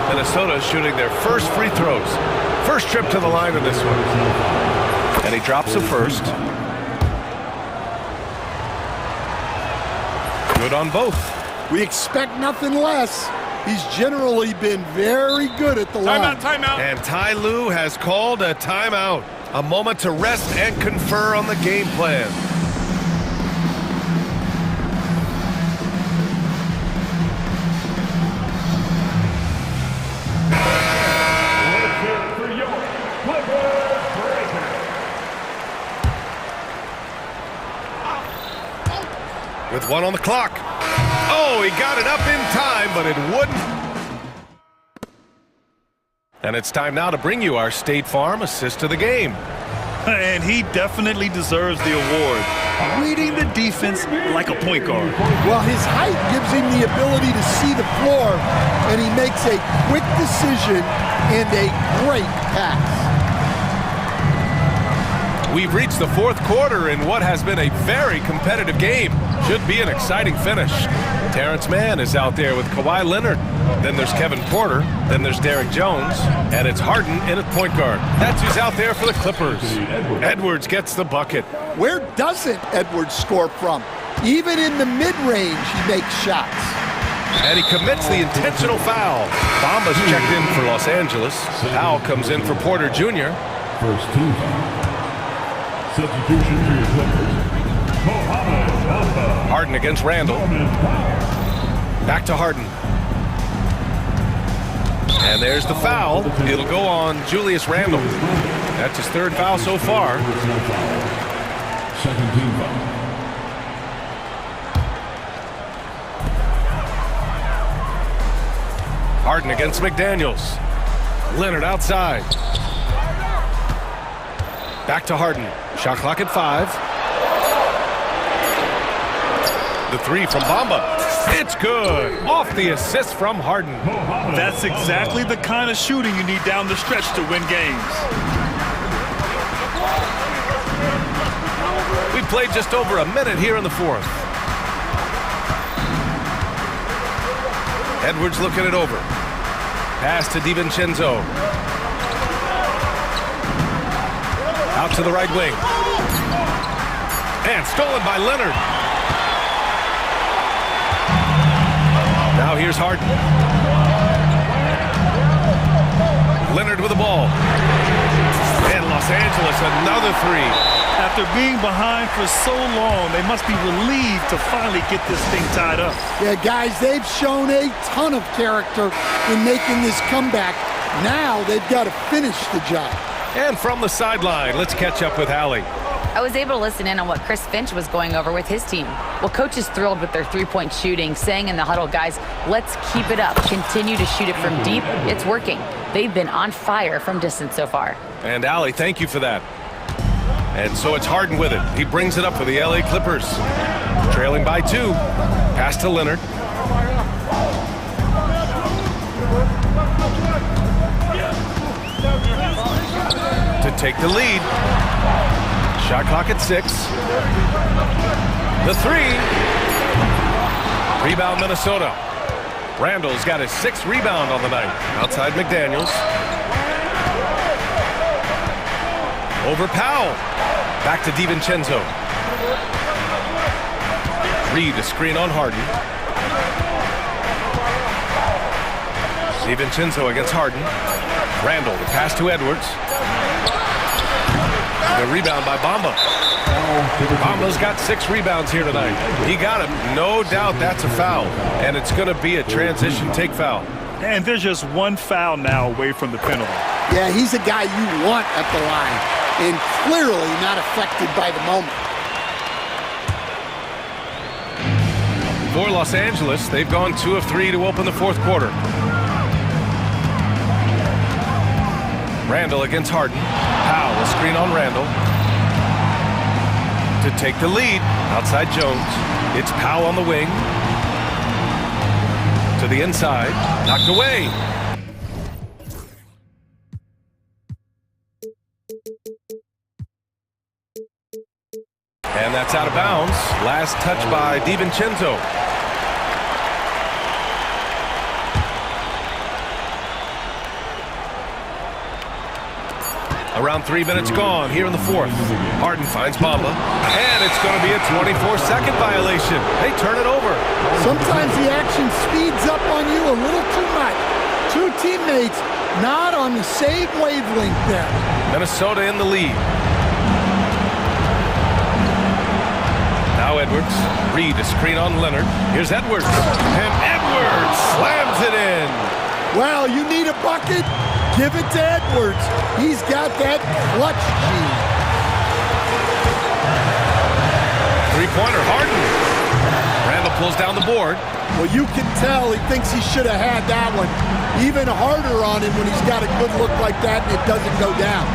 Minnesota shooting their first free throws. First trip to the line of this one. And he drops the first. Good on both. We expect nothing less. He's generally been very good at the line. Timeout. And Ty Lue has called a timeout. A moment to rest and confer on the game plan. With 1 on the clock. Oh, he got it up in time, but it wouldn't. And it's time now to bring you our State Farm assist to the game. And he definitely deserves the award. Reading the defense like a point guard. Well, his height gives him the ability to see the floor, and he makes a quick decision and a great pass. We've reached the fourth quarter in what has been a very competitive game. Should be an exciting finish. Terrence Mann is out there with Kawhi Leonard. Then there's Kevin Porter. Then there's Derek Jones. And it's Harden in at point guard. That's who's out there for the Clippers. Edwards gets the bucket. Where doesn't Edwards score from? Even in the mid-range, he makes shots. And he commits the intentional foul. Bamba's checked in for Los Angeles. Powell comes in for Porter Jr. First team foul. Substitution for your Clippers. Harden against Randall. Back to Harden. And there's the foul. It'll go on Julius Randle. That's his 3rd foul so far. Second team foul. Harden against McDaniels. Leonard outside. Back to Harden. Shot clock at 5. The three from Bamba. It's good. Off the assist from Harden. That's exactly the kind of shooting you need down the stretch to win games. We played just over a minute here in the fourth. Edwards looking it over. Pass to DiVincenzo. Out to the right wing. And stolen by Leonard. Now here's Harden. Leonard with the ball. And Los Angeles, another three. After being behind for so long, they must be relieved to finally get this thing tied up. Yeah, guys, they've shown a ton of character in making this comeback. Now they've got to finish the job. And from the sideline, let's catch up with Allie. I was able to listen in on what Chris Finch was going over with his team. Well, coach is thrilled with their three-point shooting, saying in the huddle, guys, let's keep it up. Continue to shoot it from deep. It's working. They've been on fire from distance so far. And Allie, thank you for that. And so it's Harden with it. He brings it up for the LA Clippers. Trailing by 2. Pass to Leonard. To take the lead. Shot clock at 6. The three. Rebound Minnesota. Randall's got his 6th rebound on the night. Outside McDaniels. Over Powell. Back to DiVincenzo. Reed a screen on Harden. DiVincenzo against Harden. Randall, the pass to Edwards. The rebound by Bamba. Bamba's got 6 rebounds here tonight. He got him. No doubt that's a foul. And it's going to be a transition take foul. And there's just one foul now away from the penalty. Yeah, he's a guy you want at the line, and clearly not affected by the moment. For Los Angeles, they've gone 2 of 3 to open the fourth quarter. Randall against Harden. Powell, a screen on Randall. To take the lead, outside Jones. It's Powell on the wing. To the inside, knocked away. And that's out of bounds. Last touch by DiVincenzo. Around 3 minutes gone here in the fourth. Harden finds Bamba. And it's going to be a 24-second violation. They turn it over. Sometimes the action speeds up on you a little too much. 2 teammates not on the same wavelength there. Minnesota in the lead. Now Edwards. Reed a screen on Leonard. Here's Edwards. And Edwards slams it in. Well, you need a bucket? Give it to Edwards. He's got that clutch gene. Three-pointer, Harden. Randall pulls down the board. Well, you can tell he thinks he should have had that one. Even harder on him when he's got a good look like that and it doesn't go down.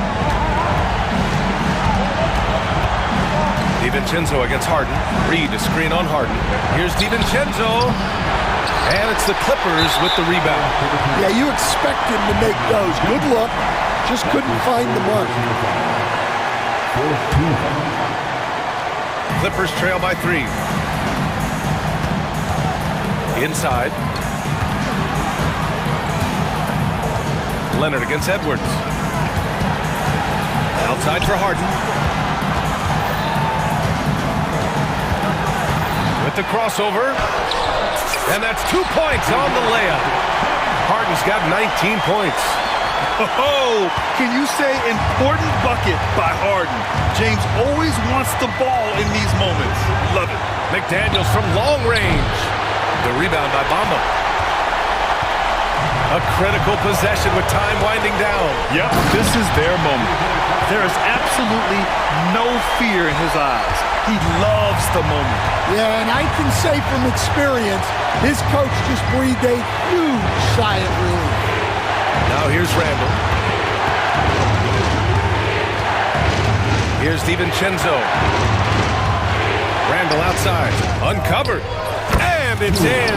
DiVincenzo against Harden. Reed a screen on Harden. Here's DiVincenzo. And it's the Clippers with the rebound. Yeah, you expect him to make those. Good look. Just couldn't find the mark. Clippers trail by 3. Inside. Leonard against Edwards. Outside for Harden. With the crossover. And that's 2 points on the layup. Harden's got 19 points. Oh, can you say important bucket by Harden? James always wants the ball in these moments. Love it. McDaniels from long range. The rebound by Bamba. A critical possession with time winding down. Yep, this is their moment. There is absolutely no fear in his eyes. He loves the moment. Yeah, and I can say from experience, his coach just breathed a huge sigh of relief. Now here's Randall. Here's DiVincenzo. Randall outside. Uncovered. And it's in.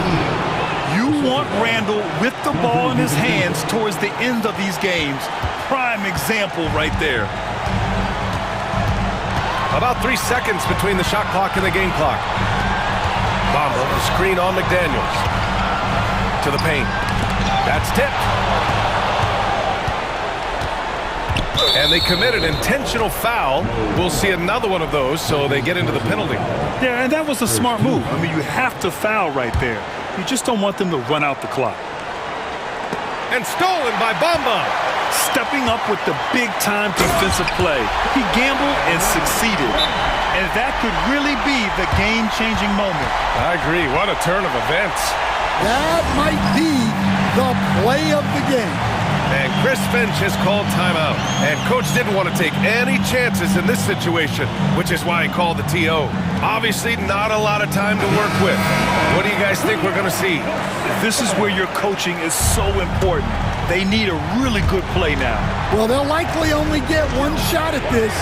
You want Randall with the ball in his hands towards the end of these games. Prime example right there. About 3 seconds between the shot clock and the game clock. Bamba, screen on McDaniels. To the paint. That's tipped. And they commit an intentional foul. We'll see another one of those, so they get into the penalty. Yeah, and that was a smart move. I mean, you have to foul right there. You just don't want them to run out the clock. And stolen by Bamba. Stepping up with the big-time defensive play. He gambled and succeeded. And that could really be the game-changing moment. I agree. What a turn of events. That might be the play of the game. And Chris Finch has called timeout. And Coach didn't want to take any chances in this situation, which is why he called the TO. Obviously, not a lot of time to work with. What do you guys think we're going to see? This is where your coaching is so important. They need a really good play now. Well, they'll likely only get one shot at this.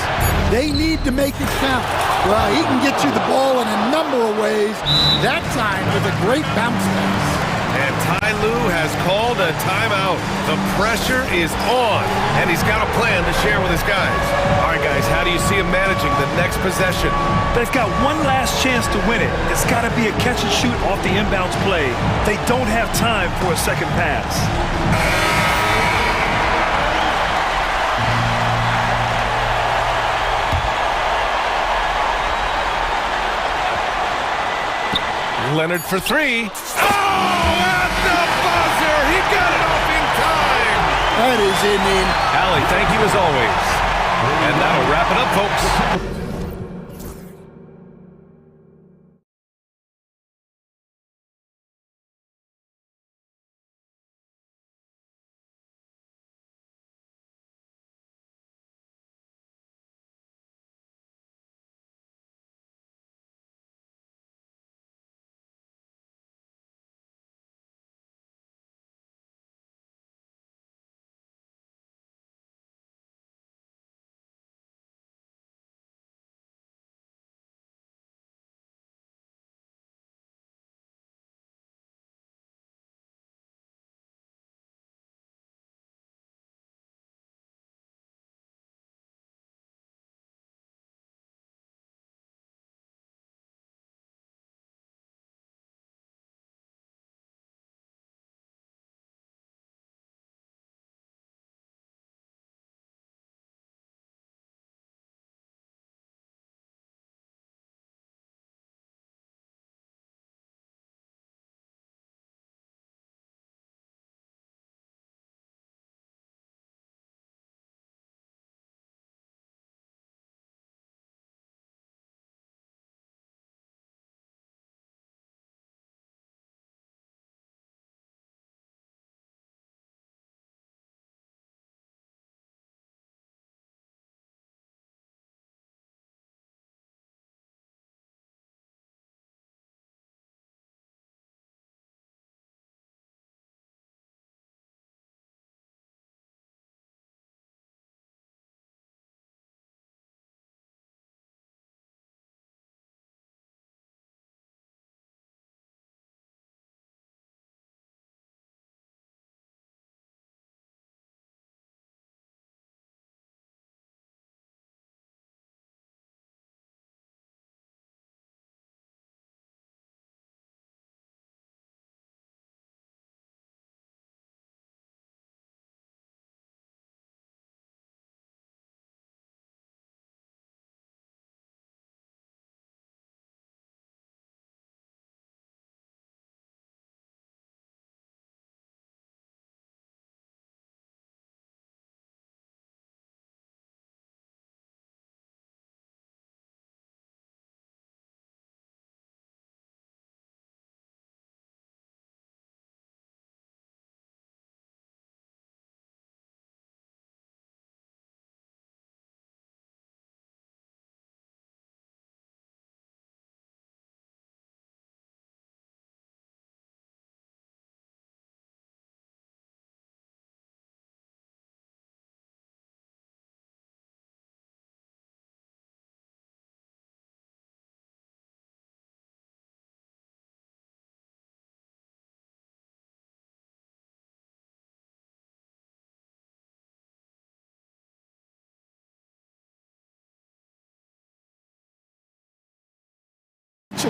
They need to make it count. Well, he can get you the ball in a number of ways, that time with a great bounce pass. And Ty Lue has called a timeout. The pressure is on, and he's got a plan to share with his guys. All right, guys, how do you see him managing the next possession? They've got one last chance to win it. It's got to be a catch and shoot off the inbounds play. They don't have time for a second pass. Leonard for three. Oh, at the buzzer! He got it off in time! That is in. Allie, thank you as always. And that'll wrap it up, folks.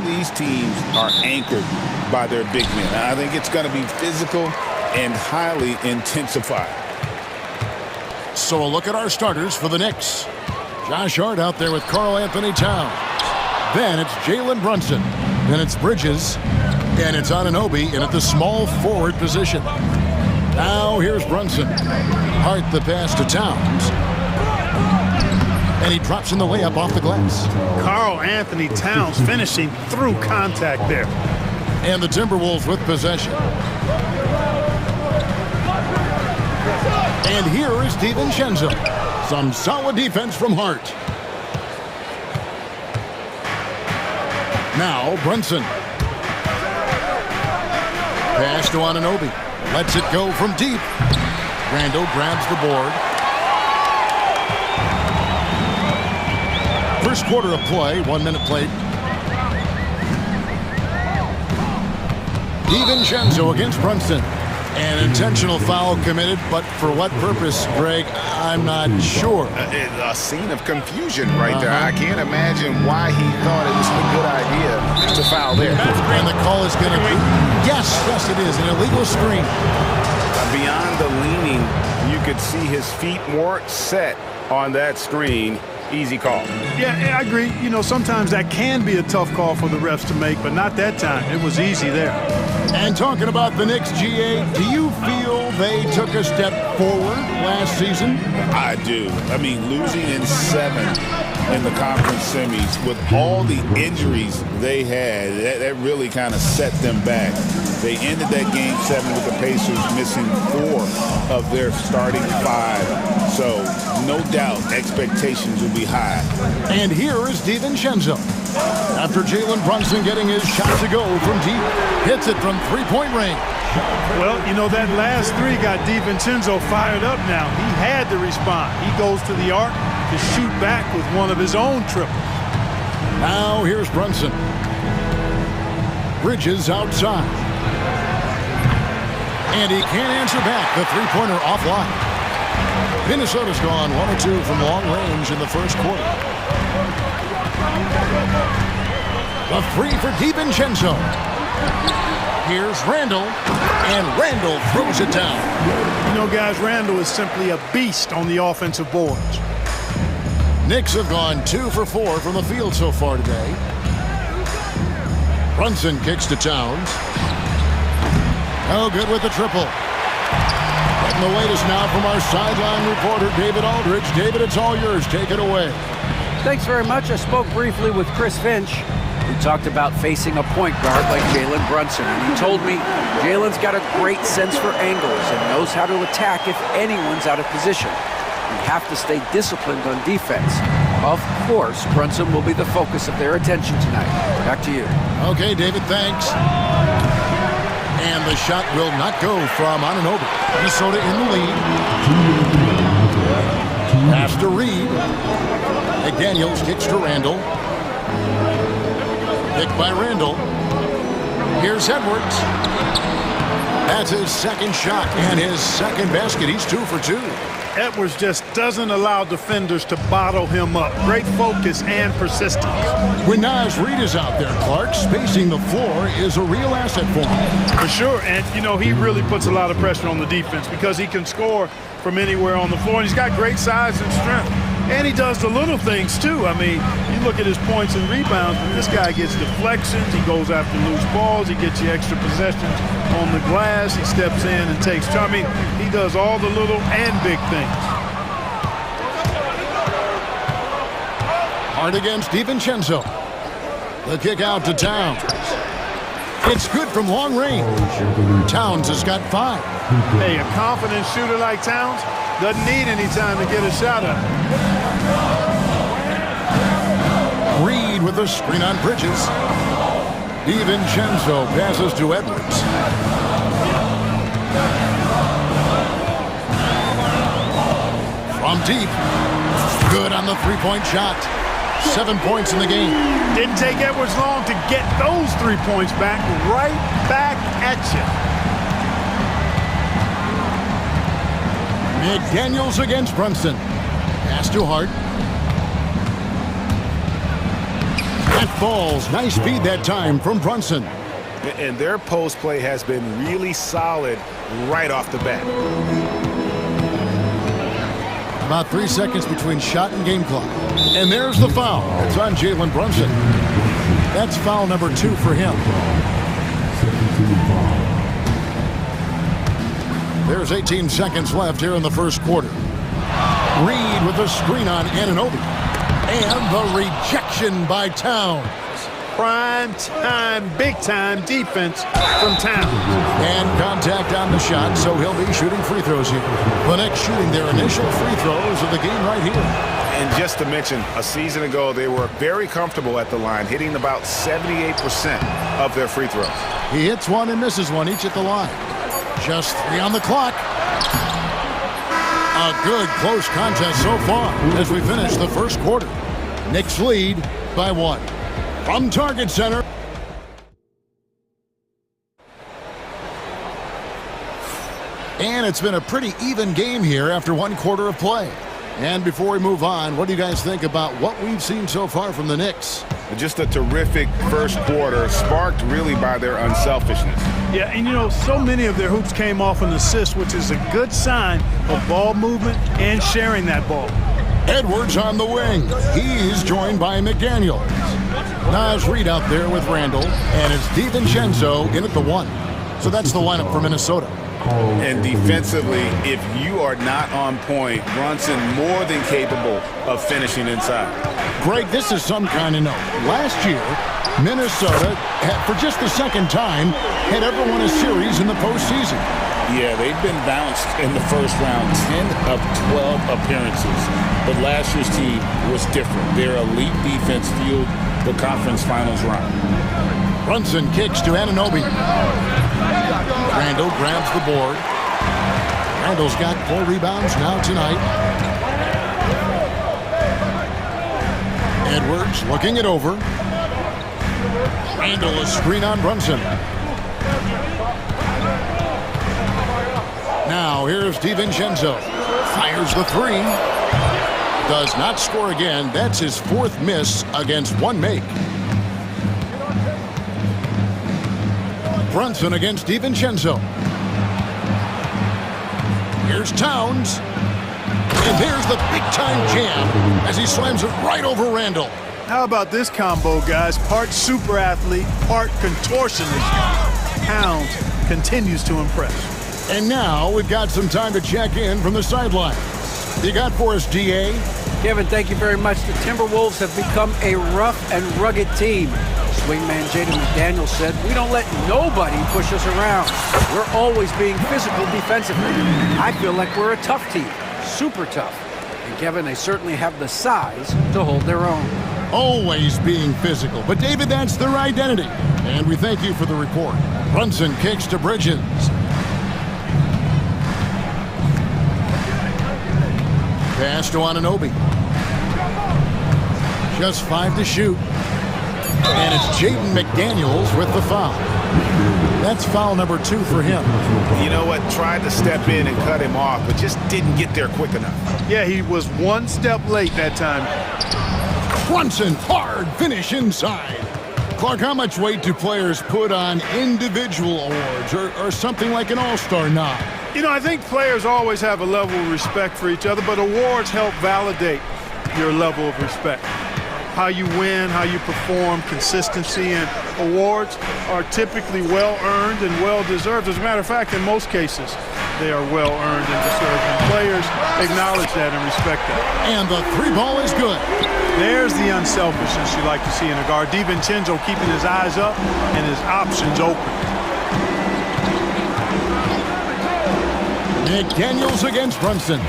of these teams are anchored by their big men. I think it's going to be physical and highly intensified. So a look at our starters for the Knicks. Josh Hart out there with Karl Anthony Towns. Then it's Jalen Brunson. Then it's Bridges. And it's Anunoby in at the small forward position. Now here's Brunson. Hart the pass to Towns. And he drops in the layup off the glass. Karl Anthony Towns finishing through contact there. And the Timberwolves with possession. And here is DiVincenzo. Some solid defense from Hart. Now Brunson. Pass to Anunoby. Lets it go from deep. Randall grabs the board. First quarter of play, 1 minute played. DiVincenzo against Brunson. An intentional foul committed, but for what purpose, Greg, I'm not sure. A scene of confusion right there. I can't imagine why he thought it was a good idea to foul there. And the call is going to be, yes, it is, an illegal screen. Beyond the leaning, you could see his feet weren't set on that screen. Easy call. Yeah, I agree. You know, sometimes that can be a tough call for the refs to make, but not that time. It was easy there. And talking about the Knicks, GA, do you feel they took a step forward last season? I do. I mean, losing in 7 in the conference semis with all the injuries they had, that really kind of set them back. They ended that game 7 with the Pacers missing 4 of their starting 5. So, no doubt, expectations will be high. And here is DiVincenzo. After Jalen Brunson getting his shot to go from deep, hits it from three-point range. Well, you know, that last 3 got DiVincenzo fired up now. He had to respond. He goes to the arc to shoot back with one of his own triples. Now here's Brunson. Bridges outside. And he can't answer back. The three-pointer offline. Minnesota's gone 1 or 2 from long range in the first quarter. The 3 for DiVincenzo. Here's Randall, and Randall throws it down. You know, guys, Randall is simply a beast on the offensive boards. Knicks have gone 2 for 4 from the field so far today. Brunson kicks to Towns. Oh, good with the triple. Getting the latest now from our sideline reporter, David Aldridge. David, it's all yours. Take it away. Thanks very much. I spoke briefly with Chris Finch. We talked about facing a point guard like Jalen Brunson, and he told me Jalen's got a great sense for angles and knows how to attack if anyone's out of position. You have to stay disciplined on defense. Of course, Brunson will be the focus of their attention tonight. Back to you. Okay, David, thanks. And the shot will not go from Anunoby. Minnesota in the lead. Pass to Reed. McDaniels kicks to Randall. Picked by Randall. Here's Edwards. That's his second shot and his second basket. He's 2 for 2. Edwards just doesn't allow defenders to bottle him up. Great focus and persistence. When Nas Reed is out there, Clark, spacing the floor is a real asset for him. For sure, and you know, he really puts a lot of pressure on the defense because he can score from anywhere on the floor, and he's got great size and strength. And he does the little things, too. I mean, you look at his points and rebounds, but this guy gets deflections, he goes after loose balls, he gets you extra possessions on the glass, he steps in and takes charge. I mean, he does all the little and big things. Hard against DiVincenzo. The kick out to Towns. It's good from long range. Towns has got 5. Hey, a confident shooter like Towns doesn't need any time to get a shot up. Reed with the screen on Bridges. DiVincenzo passes to Edwards. From deep. Good on the three-point shot. 7 points in the game. Didn't take Edwards long to get those 3 points back. Right back at you. McDaniels against Brunson. Pass to Hart. That falls. Nice feed that time from Brunson. And their post play has been really solid right off the bat. About 3 seconds between shot and game clock. And there's the foul. It's on Jalen Brunson. That's foul number 2 for him. There's 18 seconds left here in the first quarter. Reed with a screen on Anunoby. And the rejection by Towns. Prime time, big time defense from Towns. And contact on the shot, so he'll be shooting free throws here. The Knicks shooting their initial free throws of the game right here. And just to mention, a season ago, they were very comfortable at the line, hitting about 78% of their free throws. He hits one and misses one each at the line. Just 3 on the clock. A good close contest so far as we finish the first quarter. Knicks lead by 1. From Target Center. And it's been a pretty even game here after 1 quarter of play. And before we move on, what do you guys think about what we've seen so far from the Knicks? Just a terrific first quarter, sparked really by their unselfishness. Yeah, and you know, so many of their hoops came off an assist, which is a good sign of ball movement and sharing that ball. Edwards on the wing. He's joined by McDaniels. Nas Reed out there with Randall, and it's DiVincenzo in at the 1. So that's the lineup for Minnesota. And defensively, if you are not on point, Brunson more than capable of finishing inside. Greg, this is some kind of note. Last year, Minnesota, for just the second time, had ever won a series in the postseason. Yeah, they've been bounced in the first round, 10 of 12 appearances. But last year's team was different. Their elite defense fueled the conference finals run. Brunson kicks to Anunoby. Randall grabs the board. Randall's got 4 rebounds now tonight. Edwards looking it over. Randall a screen on Brunson. Now here's DiVincenzo. Fires the 3. Does not score again. That's his 4th miss against 1 make. Brunson against DiVincenzo. Here's Towns. And there's the big-time jam as he slams it right over Randall. How about this combo, guys? Part super athlete, part contortionist. Towns continues to impress. And now we've got some time to check in from the sideline. You got for us, DA? Kevin, thank you very much. The Timberwolves have become a rough and rugged team. Swingman Jaden McDaniels said, "We don't let nobody push us around. We're always being physical defensively. I feel like we're a tough team, super tough." And Kevin, they certainly have the size to hold their own. Always being physical. But David, that's their identity. And we thank you for the report. Brunson kicks to Bridges. Pass to Anunoby. Just 5 to shoot. And it's Jaden McDaniels with the foul. That's foul number 2 for him. You know what? Tried to step in and cut him off, but just didn't get there quick enough. Yeah, he was 1 step late that time. Brunson, hard finish inside. Clark, how much weight do players put on individual awards or something like an all-star nod? You know, I think players always have a level of respect for each other, but awards help validate your level of respect. How you win, how you perform, consistency, and awards are typically well-earned and well-deserved. As a matter of fact, in most cases, they are well-earned and deserved, and players acknowledge that and respect that. And the 3 ball is good. There's the unselfishness you like to see in a guard. DiVincenzo keeping his eyes up and his options open. McDaniels against Brunson.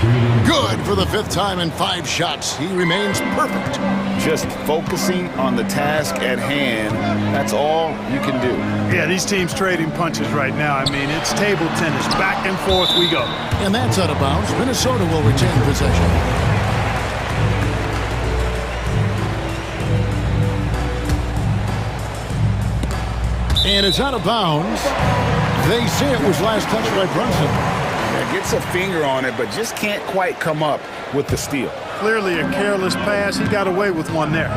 Good for the 5th time in 5 shots. He remains perfect. Just focusing on the task at hand, that's all you can do. Yeah, these teams trading punches right now. I mean, it's table tennis. Back and forth we go. And that's out of bounds. Minnesota will retain possession. And it's out of bounds. They say it was last touched by Brunson. Gets a finger on it, but just can't quite come up with the steal. Clearly a careless pass. He got away with one there.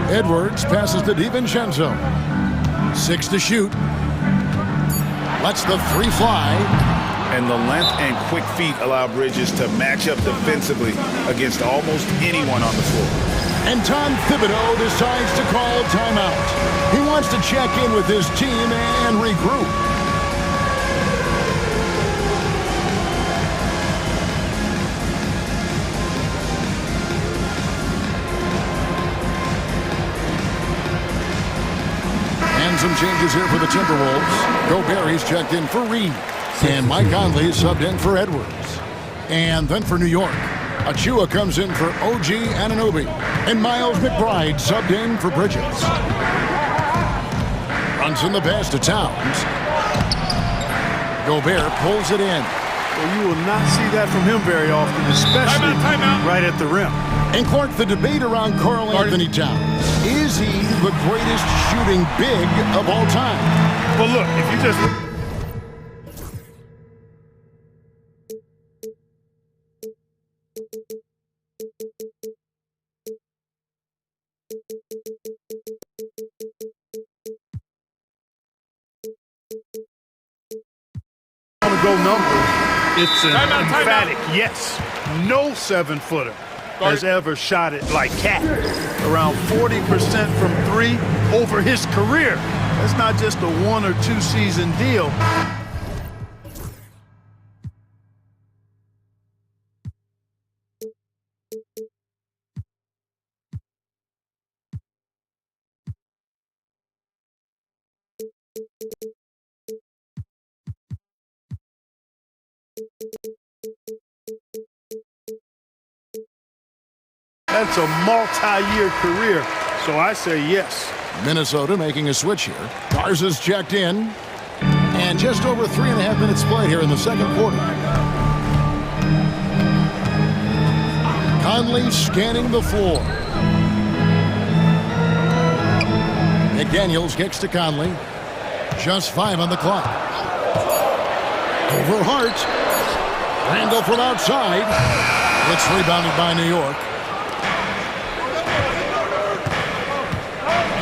Edwards passes to DiVincenzo. 6 to shoot. Lets the 3 fly. And the length and quick feet allow Bridges to match up defensively against almost anyone on the floor. And Tom Thibodeau decides to call timeout. He wants to check in with his team and regroup. And some changes here for the Timberwolves. Gobert checked in for Reed. And Mike Conley subbed in for Edwards. And then for New York, Achua comes in for OG Anunoby. And Miles McBride subbed in for Bridges. Brunson the pass to Towns. Gobert pulls it in. Well, you will not see that from him very often, especially right at the rim. And Clark, the debate around Karl Anthony Towns. Is he the greatest shooting big of all time? Well, look, if you just... go number, it's an emphatic yes. No 7-footer has ever shot it like Cat. Around 40% from 3 over his career. That's not just a 1 or 2 season deal. That's a multi-year career, so I say yes. Minnesota making a switch here. Garza's checked in. And just over 3.5 minutes played here in the second quarter. Conley scanning the floor. McDaniels kicks to Conley. Just 5 on the clock. Over Hart. Randall from outside. It's rebounded by New York.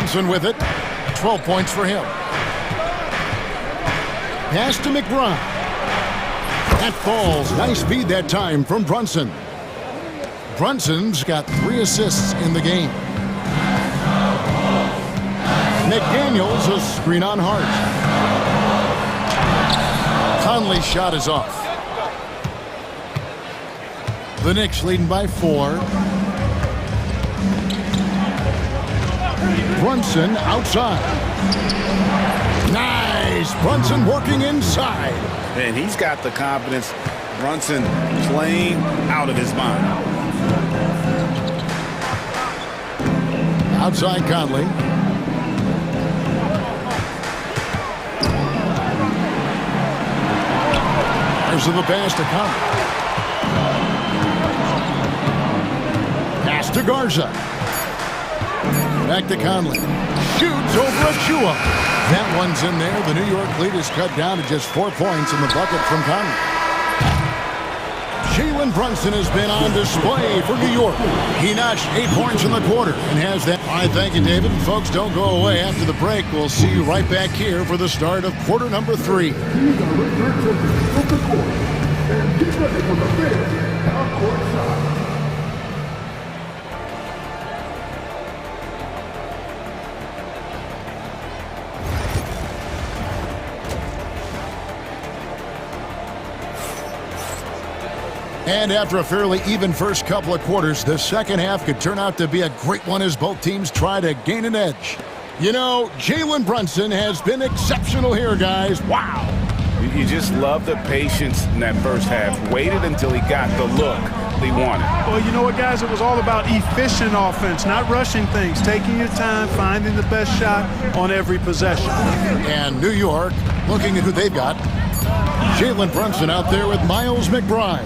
Brunson with it. 12 points for him. Pass to McBride. That falls. Nice feed that time from Brunson. Brunson's got 3 assists in the game. McDaniels a screen on Hart. Conley's shot is off. The Knicks leading by 4. Brunson outside. Nice! Brunson working inside. And he's got the confidence. Brunson playing out of his mind. Outside Conley. There's the pass to Conley. Pass to Garza. Back to Conley. Shoots over Achua. That one's in there. The New York lead is cut down to just 4 points in the bucket from Conley. Jalen Brunson has been on display for New York. He notched 8 points in the quarter and has that. All right, thank you, David. Folks, don't go away. After the break, we'll see you right back here for the start of quarter number 3. And after a fairly even first couple of quarters, the second half could turn out to be a great one as both teams try to gain an edge. You know, Jalen Brunson has been exceptional here, guys. Wow. You just love the patience in that first half. Waited until he got the look he wanted. Well, you know what, guys? It was all about efficient offense, not rushing things, taking your time, finding the best shot on every possession. And New York, looking at who they've got. Jalen Brunson out there with Miles McBride.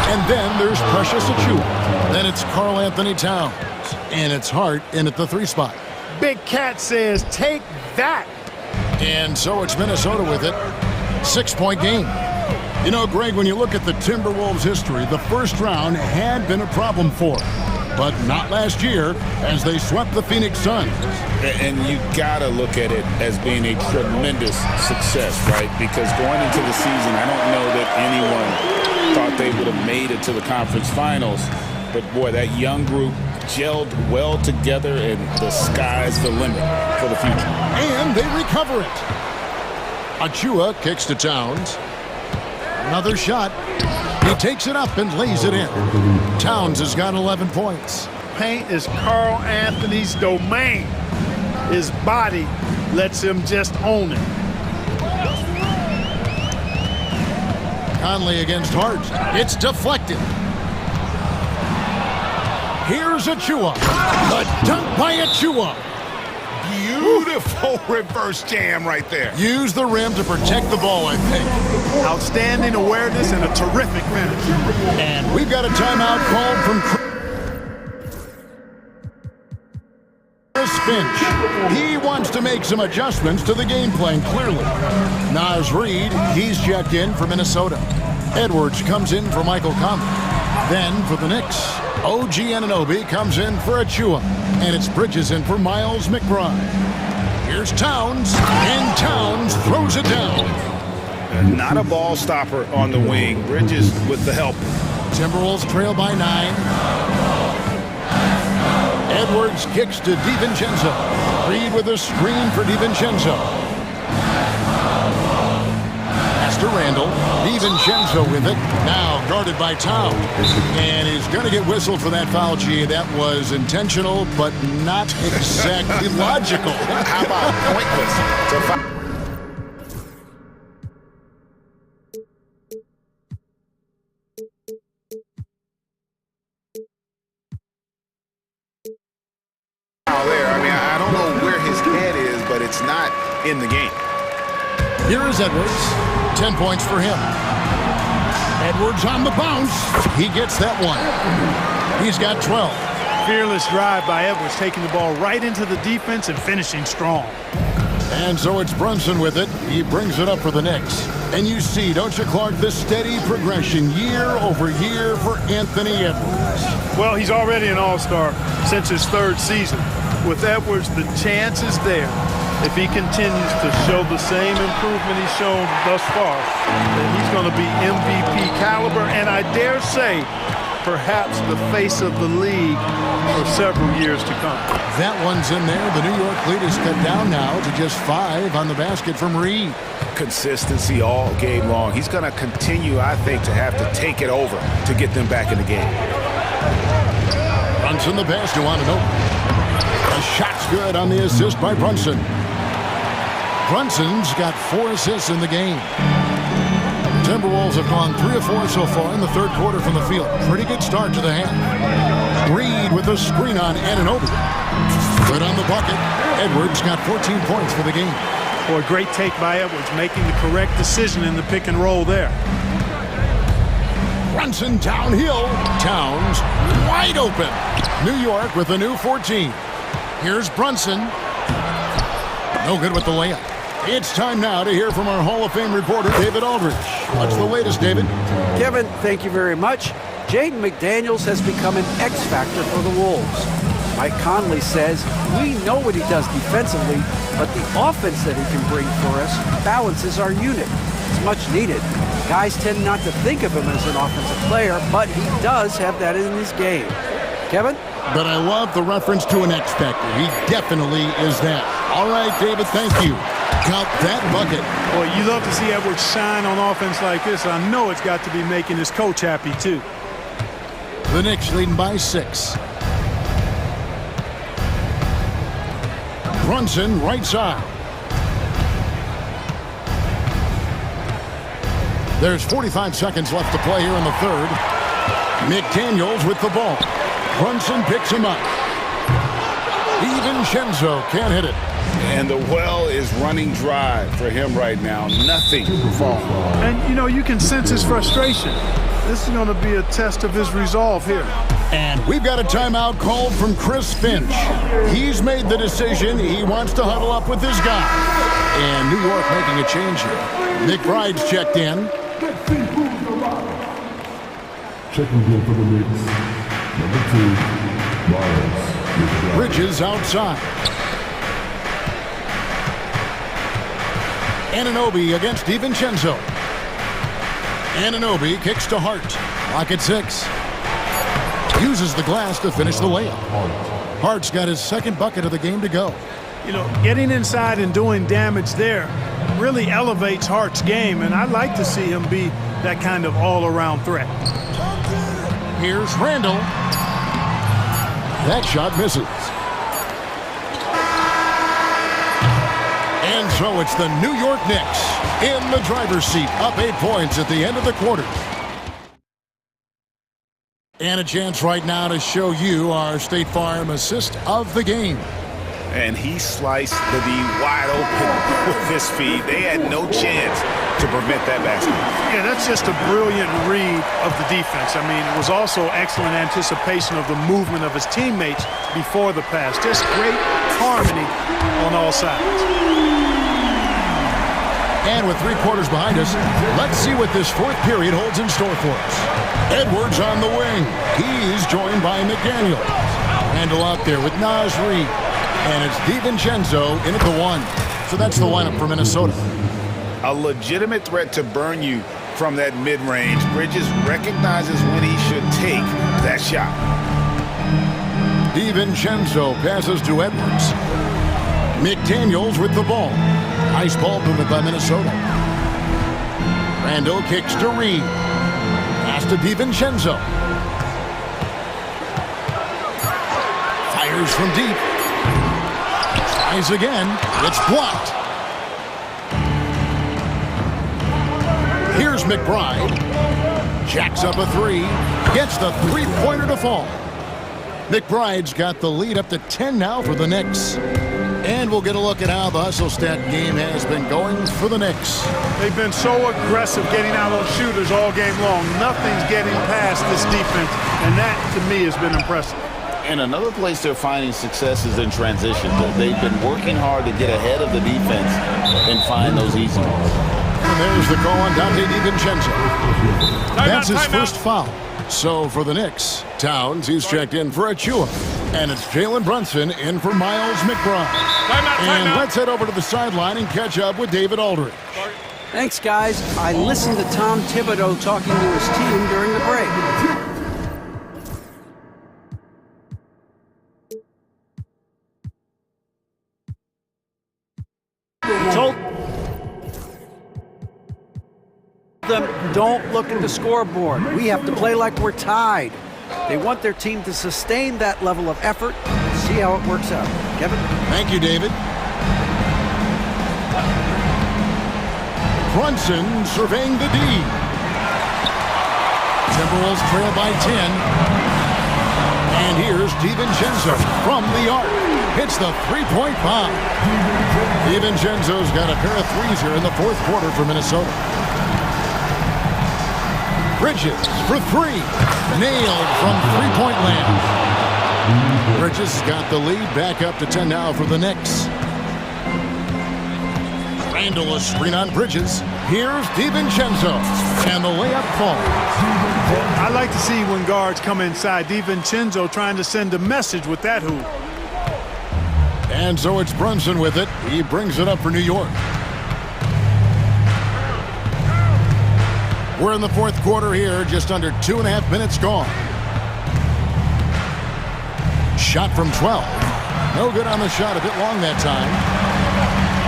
And then there's Precious Achua. Then it's Karl Anthony Towns. And it's Hart in at the 3 spot. Big Cat says, take that. And so it's Minnesota with it. 6-point game. You know, Greg, when you look at the Timberwolves' history, the first round had been a problem for them. but not last year as they swept the Phoenix Suns. And you gotta look at it as being a tremendous success, right? Because going into the season, I don't know that anyone thought they would have made it to the conference finals. But boy, that young group gelled well together, and the sky's the limit for the future. And they recover it. Achua kicks to Towns. Another shot. He takes it up and lays it in. Towns has got 11 points. Paint is Carl Anthony's domain. His body lets him just own it. Conley against Hart. It's deflected. Here's Achua. The dunk by Achua. Beautiful reverse jam right there. Use the rim to protect the ball, I think. Outstanding awareness and a terrific finish. And we've got a timeout called from Chris Finch. He wants to make some adjustments to the game plan, clearly. Naz Reid, he's checked in for Minnesota. Edwards comes in for Michael Conley. Then for the Knicks, OG Anunoby comes in for Achua. And it's Bridges in for Miles McBride. Here's Towns, and Towns throws it down. Not a ball stopper on the wing. Bridges with the help. Timberwolves trail by 9. Edwards kicks to DiVincenzo. Reed with a screen for DiVincenzo. Pass to Randall. DiVincenzo with it. Now guarded by Towns. And he's going to get whistled for that foul, G. That was intentional, but not exactly logical. How about pointless? There. I mean, I don't know where his head is, but it's not in the game. Here is Edwards. 10 points for him. Edwards on the bounce. He gets that one. He's got 12. Fearless drive by Edwards, taking the ball right into the defense and finishing strong. And so it's Brunson with it. He brings it up for the Knicks. And you see, don't you, Clark, this steady progression year over year for Anthony Edwards. Well, he's already an all-star since his 3rd season. With Edwards, the chance is there. If he continues to show the same improvement he's shown thus far, then he's going to be MVP caliber, and I dare say, perhaps the face of the league for several years to come. That one's in there. The New York lead is cut down now to just 5 on the basket from Reed. Consistency all game long. He's going to continue, I think, to have to take it over to get them back in the game. Brunson the pass to Anunoby. The shot's good on the assist by Brunson. Brunson's got 4 assists in the game. Timberwolves have gone 3 of 4 so far in the 3rd quarter from the field. Pretty good start to the half. Reed with a screen on Anunoby. Good on the bucket. Edwards got 14 points for the game. Boy, great take by Edwards, making the correct decision in the pick and roll there. Brunson downhill. Towns wide open. New York with a new 14. Here's Brunson. No good with the layup. It's time now to hear from our Hall of Fame reporter, David Aldridge. What's the latest, David? Kevin, thank you very much. Jaden McDaniels has become an X factor for the Wolves. Mike Conley says, we know what he does defensively, but the offense that he can bring for us balances our unit. It's much needed. Guys tend not to think of him as an offensive player, but he does have that in his game. Kevin? But I love the reference to an X factor. He definitely is that. All right, David, thank you. Count that bucket. Boy, you love to see Edwards shine on offense like this. I know it's got to be making his coach happy, too. The Knicks leading by 6. Brunson, right side. There's 45 seconds left to play here in the 3rd. McDaniels with the ball. Brunson picks him up. DiVincenzo can't hit it. And the well is running dry for him right now. Nothing falling. And, you know, you can sense his frustration. This is going to be a test of his resolve here. And we've got a timeout called from Chris Finch. He's made the decision. He wants to huddle up with his guy. And New York making a change here. McBride's checked in. Checking in for the Knicks. Number 2, Bridges outside. Anunoby against DiVincenzo. Anunoby kicks to Hart. Clock at 6. Uses the glass to finish the layup. Hart's got his second bucket of the game to go. You know, getting inside and doing damage there really elevates Hart's game, and I'd like to see him be that kind of all-around threat. Here's Randall. That shot misses. And so it's the New York Knicks in the driver's seat, up 8 points at the end of the quarter. And a chance right now to show you our State Farm assist of the game. And he sliced the D wide open with his feed. They had no chance to prevent that basket. Yeah, that's just a brilliant read of the defense. I mean, it was also excellent anticipation of the movement of his teammates before the pass. Just great harmony on all sides. And with 3 quarters behind us, let's see what this fourth period holds in store for us. Edwards on the wing. He's joined by McDaniel. Randall out there with Naz Reid. And it's DiVincenzo in at the 1. So that's the lineup for Minnesota. A legitimate threat to burn you from that mid-range. Bridges recognizes when he should take that shot. DiVincenzo passes to Edwards. McDaniels with the ball. Nice ball movement by Minnesota. Randall kicks to Reid. Pass to DiVincenzo. Fires from deep. Tries again. It's blocked. Here's McBride. Jacks up a 3. Gets the three-pointer to fall. McBride's got the lead up to 10 now for the Knicks. And we'll get a look at how the hustle stat game has been going for the Knicks. They've been so aggressive getting out on shooters all game long. Nothing's getting past this defense, and that, to me, has been impressive. And another place they're finding success is in transition. They've been working hard to get ahead of the defense and find those easy ones. And there's the call on Dante DiVincenzo. That's his first foul. So for the Knicks, Towns, he's checked in for Achua. And it's Jalen Brunson in for Miles McBride. And let's head over to the sideline and catch up with David Aldridge. Thanks, guys. I listened to Tom Thibodeau talking to his team during the break. Told them, don't look at the scoreboard. We have to play like we're tied. They want their team to sustain that level of effort. See how it works out. Kevin? Thank you, David. Brunson surveying the D. Timberwolves trail by 10. And here's DiVincenzo from the arc. Hits the three-point bomb. DiVincenzo's got a pair of threes here in the fourth quarter for Minnesota. Bridges for 3. Nailed from three-point land. Bridges got the lead back up to 10 now for the Knicks. Randall a screen on Bridges. Here's DiVincenzo. And the layup falls. I like to see when guards come inside. DiVincenzo trying to send a message with that hoop. And so it's Brunson with it. He brings it up for New York. We're in the fourth quarter here, just under 2.5 minutes gone. Shot from 12. No good on the shot, a bit long that time.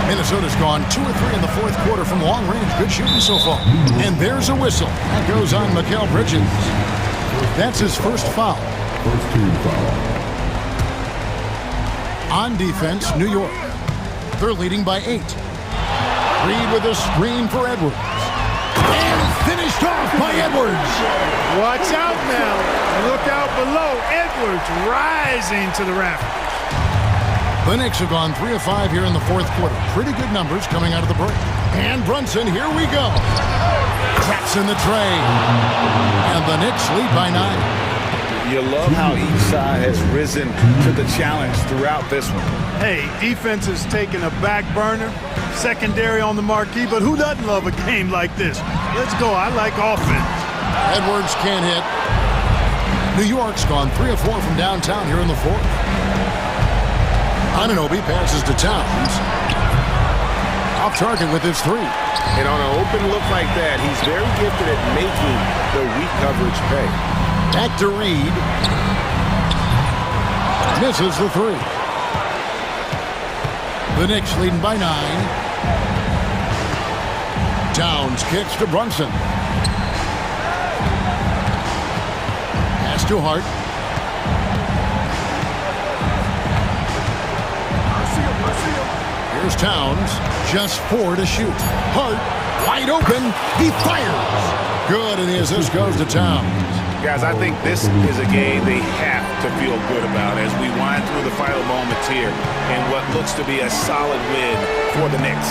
Minnesota's gone 2 or 3 in the fourth quarter from long range. Good shooting so far. And there's a whistle. That goes on Mikal Bridges. That's his first foul. First team foul. On defense, New York. They're leading by 8. Reid with a screen for Edwards. And finished off by Edwards. Watch out now. Look out below. Edwards rising to the rafters. The Knicks have gone 3 of 5 here in the fourth quarter. Pretty good numbers coming out of the break. And Brunson, here we go. Traps in the tray. And the Knicks lead by 9. You love how each side has risen to the challenge throughout this one. Hey, defense is taking a back burner, secondary on the marquee, but who doesn't love a game like this? Let's go. I like offense. Edwards can't hit. New York's gone 3 of 4 from downtown here in the fourth. Anunoby passes to Towns. Off target with his three. And on an open look like that, he's very gifted at making the weak coverage pay. Back to Reed. Misses the three. The Knicks leading by 9. Towns kicks to Brunson. Pass to Hart. Here's Towns. Just 4 to shoot. Hart, wide open. He fires. Good, and the assist goes to Towns. Guys, I think this is a game they have to feel good about as we wind through the final moments here in what looks to be a solid win for the Knicks.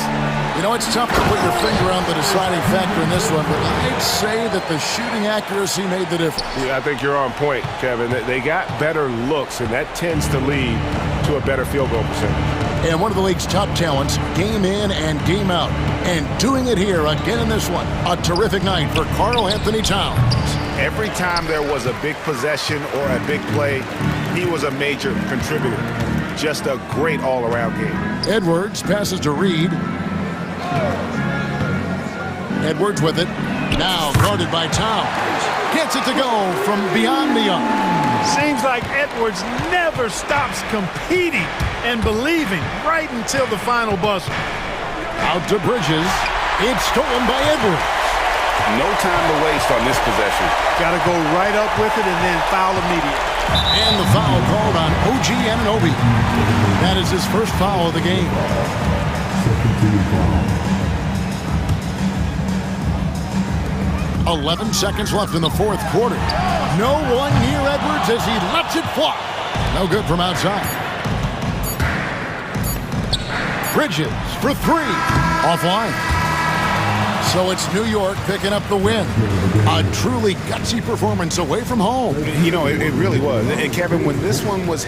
You know, it's tough to put your finger on the deciding factor in this one, but I'd say that the shooting accuracy made the difference. Yeah, I think you're on point, Kevin. They got better looks, and that tends to lead to a better field goal percentage. And one of the league's top talents, game in and game out. And doing it here again in this one. A terrific night for Karl Anthony Towns. Every time there was a big possession or a big play, he was a major contributor. Just a great all-around game. Edwards passes to Reed. Edwards with it. Now guarded by Towns. Gets it to go from beyond the arc. Seems like Edwards never stops competing and believing right until the final buzzer. Out to Bridges. It's stolen by Edwards. No time to waste on this possession. Got to go right up with it and then foul immediately. And the foul called on OG Anunoby. That is his first foul of the game. 11 seconds left in the fourth quarter. No one near Edwards as he lets it fly. No good from outside. Bridges for 3. Offline. So it's New York picking up the win. A truly gutsy performance away from home. You know, it really was. And Kevin, when this one was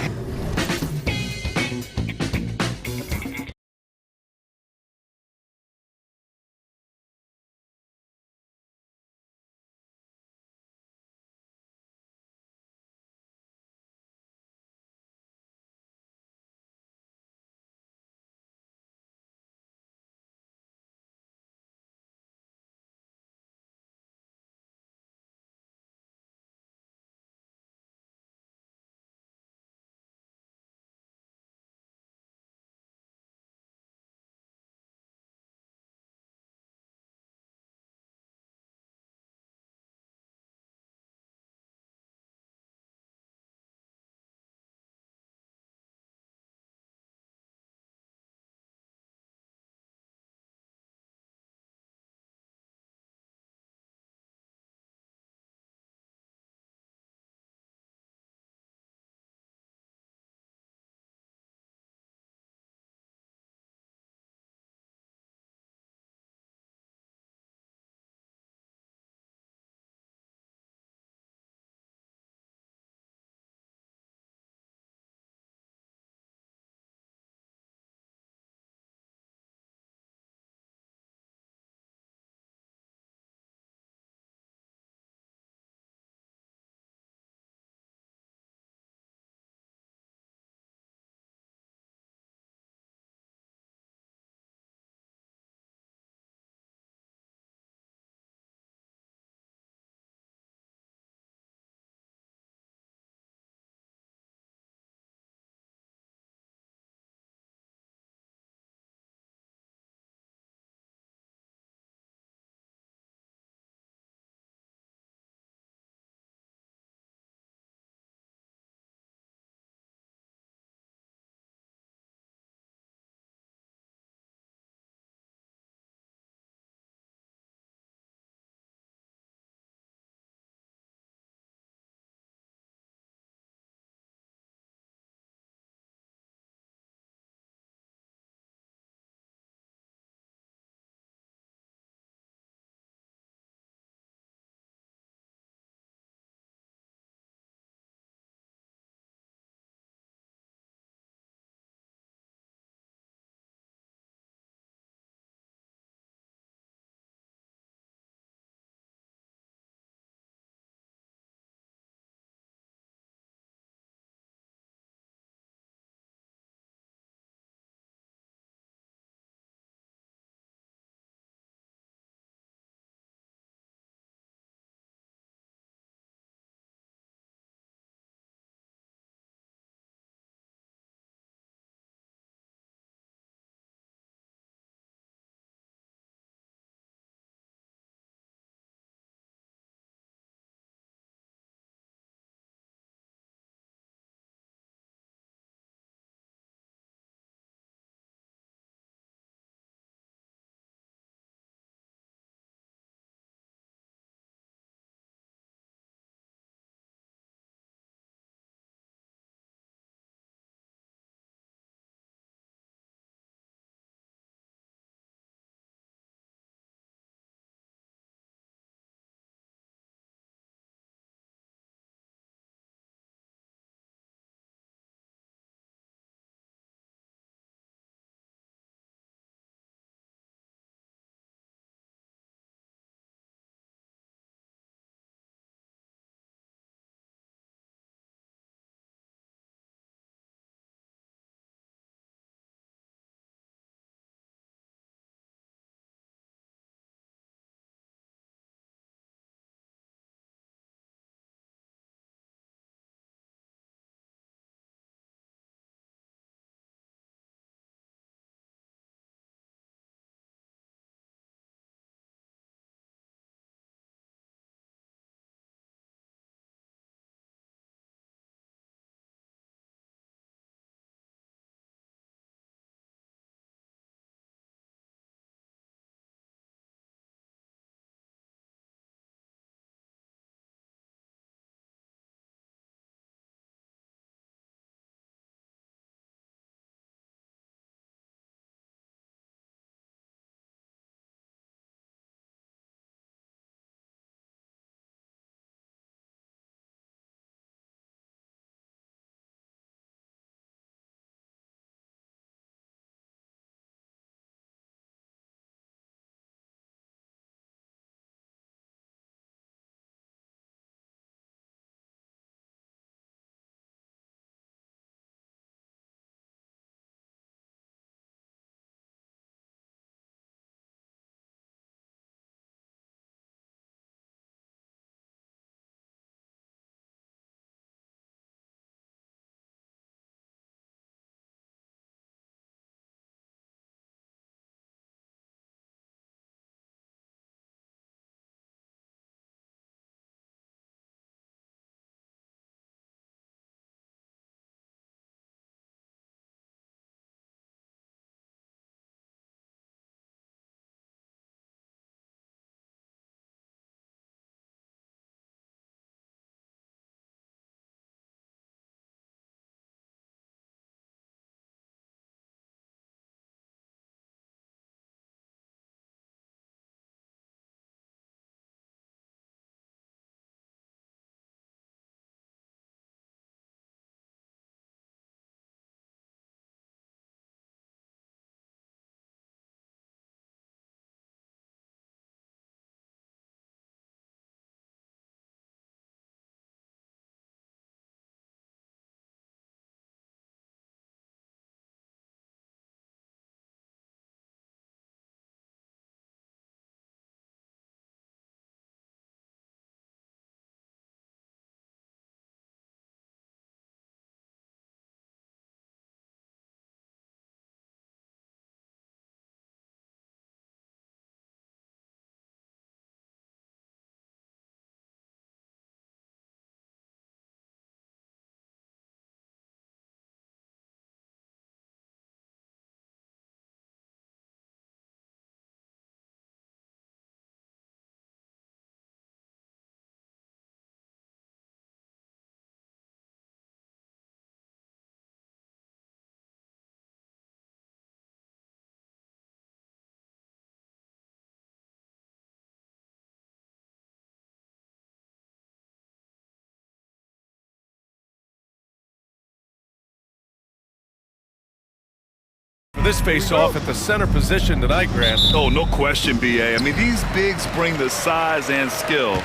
this face-off at the center position tonight, Grant. Oh, no question, B.A. I mean, these bigs bring the size and skill.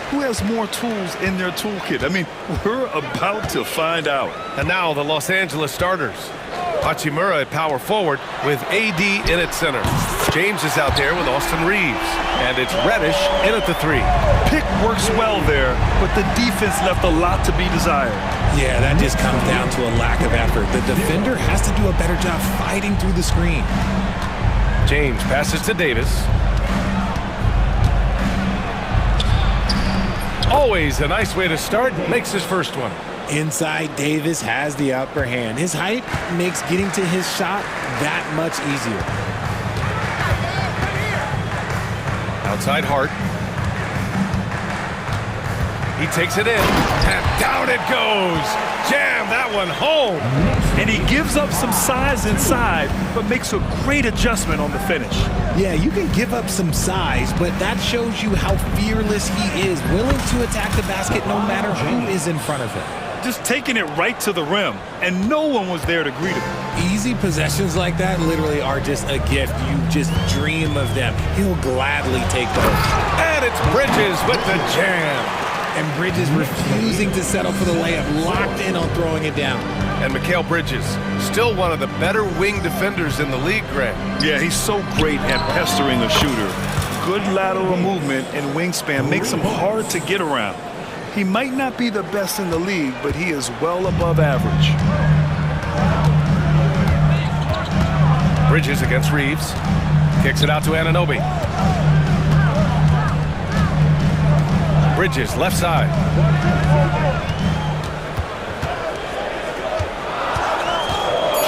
Who has more tools in their toolkit? I mean, we're about to find out. And now the Los Angeles starters. Hachimura at power forward with AD in at center. James is out there with Austin Reeves. And it's Reddish in at the 3. Pick works well there, but the defense left a lot to be desired. Yeah, that just comes down to a lack of effort. The defender has to do a better job fighting through the screen. James passes to Davis. Always a nice way to start. Makes his first one. Inside, Davis has the upper hand. His height makes getting to his shot that much easier. Outside Hart. He takes it in, and down it goes. Jam that one home. And he gives up some size inside, but makes a great adjustment on the finish. Yeah, you can give up some size, but that shows you how fearless he is, willing to attack the basket no matter who is in front of him. Just taking it right to the rim, and no one was there to greet him. Easy possessions like that literally are just a gift. You just dream of them. He'll gladly take those. And it's Bridges with the jam. And Bridges refusing to settle for the layup, locked in on throwing it down. And Mikal Bridges, still one of the better wing defenders in the league, Grant. Yeah, he's so great at pestering a shooter. Good lateral movement and wingspan makes him hard to get around. He might not be the best in the league, but he is well above average. Bridges against Reeves. Kicks it out to Anunoby. Bridges, left side.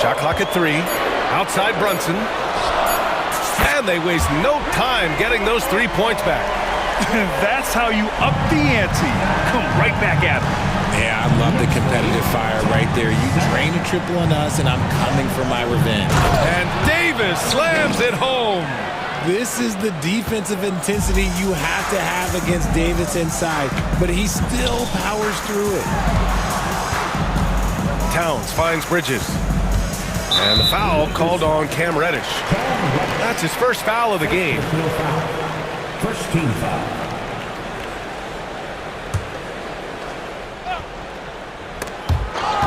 Shot clock at 3. Outside Brunson. And they waste no time getting those 3 points back. That's how you up the ante. Come right back at him. Yeah, I love the competitive fire right there. You drain a triple on us, and I'm coming for my revenge. And Davis slams it home. This is the defensive intensity you have to have against Davis inside, but he still powers through it. Towns finds Bridges. And the foul called on Cam Reddish. That's his first foul of the game. First team foul.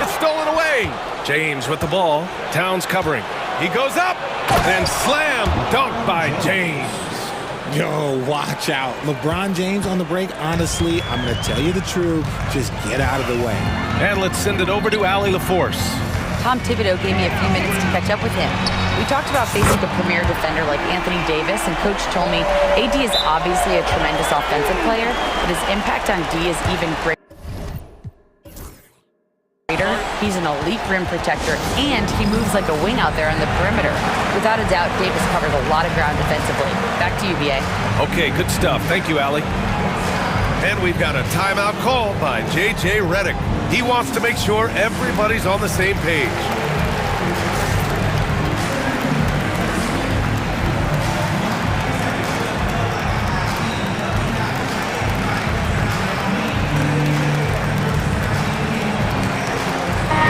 It's stolen away. James with the ball. Towns covering. He goes up and slam dunked by James. Yo, watch out. LeBron James on the break, honestly, I'm going to tell you the truth. Just get out of the way. And let's send it over to Allie LaForce. Tom Thibodeau gave me a few minutes to catch up with him. We talked about facing a premier defender like Anthony Davis, and Coach told me AD is obviously a tremendous offensive player, but his impact on D is even greater. He's an elite rim protector, and he moves like a wing out there on the perimeter. Without a doubt, Davis covered a lot of ground defensively. Back to you, BA. Okay, good stuff. Thank you, Allie. And we've got a timeout called by J.J. Redick. He wants to make sure everybody's on the same page.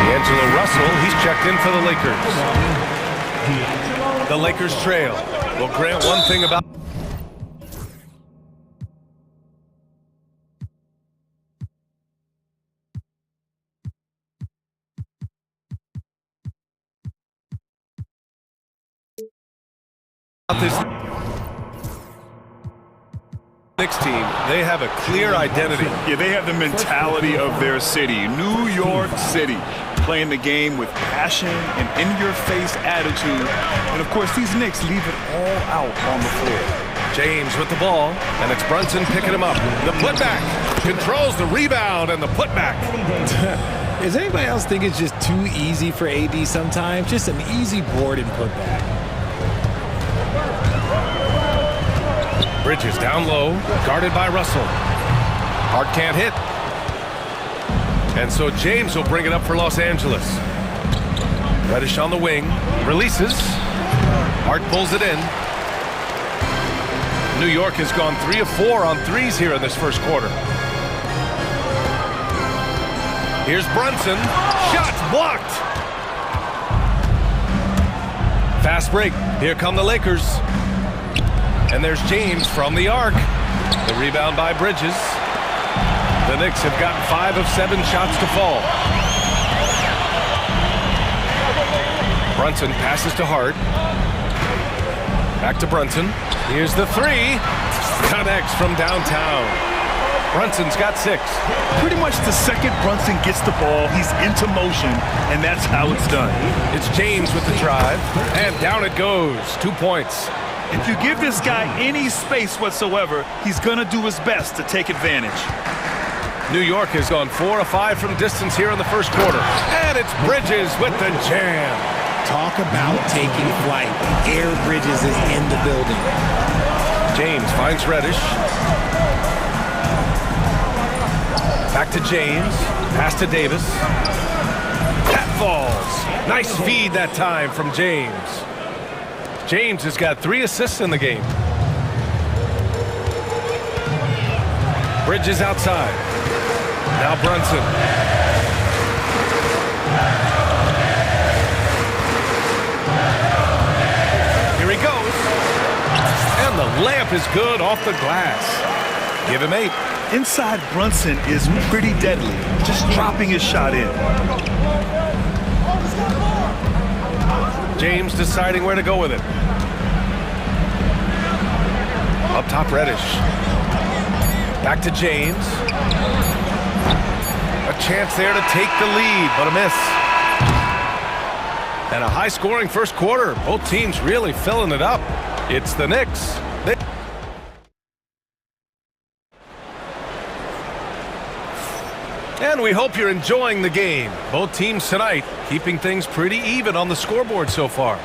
D'Angelo Russell, he's checked in for the Lakers. The Lakers trail. Well, Grant, one thing about this Knicks team, they have a clear identity. Yeah, they have the mentality of their city, New York City, playing the game with passion and in-your-face attitude. And of course, these Knicks leave it all out on the floor. James with the ball, and it's Brunson picking him up. The putback controls the rebound and the putback. Does anybody else think it's just too easy for AD sometimes? Just an easy board and putback. Bridges down low, guarded by Russell. Hart can't hit. And so James will bring it up for Los Angeles. Reddish on the wing, releases. Hart pulls it in. New York has gone 3 of 4 on threes here in this first quarter. Here's Brunson. Shots blocked. Fast break. Here come the Lakers. And there's James from the arc. The rebound by Bridges. The Knicks have gotten 5 of 7 shots to fall. Brunson passes to Hart. Back to Brunson. Here's the 3. Connects from downtown. Brunson's got 6. Pretty much the second Brunson gets the ball, he's into motion, and that's how it's done. It's James with the drive, and down it goes. 2 points. If you give this guy any space whatsoever, he's going to do his best to take advantage. New York has gone 4 of 5 from distance here in the first quarter. And it's Bridges with the jam. Talk about taking flight. Air Bridges is in the building. James finds Reddish. Back to James. Pass to Davis. That falls. Nice feed that time from James. James has got 3 assists in the game. Bridges outside. Now Brunson. Here he goes. And the layup is good off the glass. Give him 8. Inside Brunson is pretty deadly, just dropping his shot in. James deciding where to go with it. Up top, Reddish. Back to James. A chance there to take the lead, but a miss. And a high-scoring first quarter. Both teams really filling it up. It's the Knicks. And we hope you're enjoying the game. Both teams tonight keeping things pretty even on the scoreboard so far.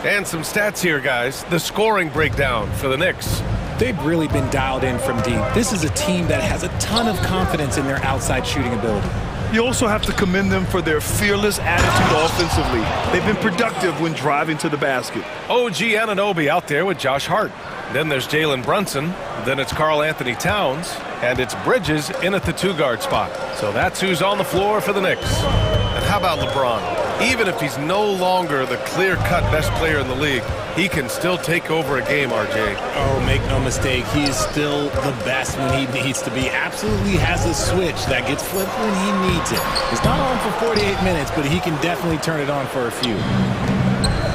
And some stats here, guys. The scoring breakdown for the Knicks. They've really been dialed in from deep. This is a team that has a ton of confidence in their outside shooting ability. You also have to commend them for their fearless attitude offensively. They've been productive when driving to the basket. OG Anunoby out there with Josh Hart. Then there's Jalen Brunson. Then it's Karl Anthony Towns. And it's Bridges in at the 2-guard spot. So that's who's on the floor for the Knicks. And how about LeBron? Even if he's no longer the clear-cut best player in the league, he can still take over a game, RJ. Oh, make no mistake, he is still the best when he needs to be. Absolutely has a switch that gets flipped when he needs it. It's not on for 48 minutes, but he can definitely turn it on for a few.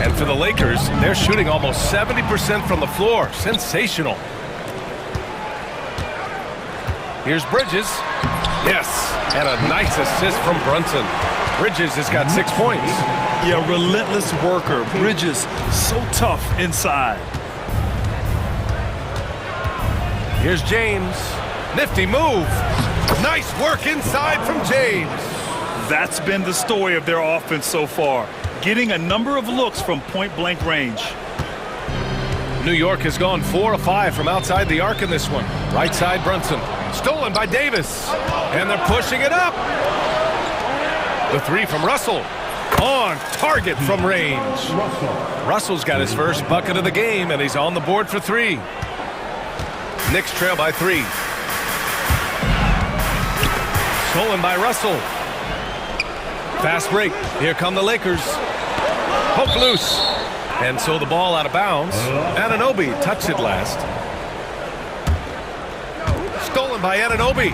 And for the Lakers, they're shooting almost 70% from the floor. Sensational. Here's Bridges. Yes, and a nice assist from Brunson. Bridges has got 6 points. Yeah, relentless worker. Bridges, so tough inside. Here's James. Nifty move. Nice work inside from James. That's been the story of their offense so far. Getting a number of looks from point-blank range. New York has gone 4 of 5 from outside the arc in this one. Right side, Brunson. Stolen by Davis. And they're pushing it up. The 3 from Russell. On target from range. Russell's got his first bucket of the game, and he's on the board for 3. Knicks trail by 3. Stolen by Russell. Fast break. Here come the Lakers. Poke loose. And so the ball out of bounds. Anunoby touched it last. Stolen by Anunoby.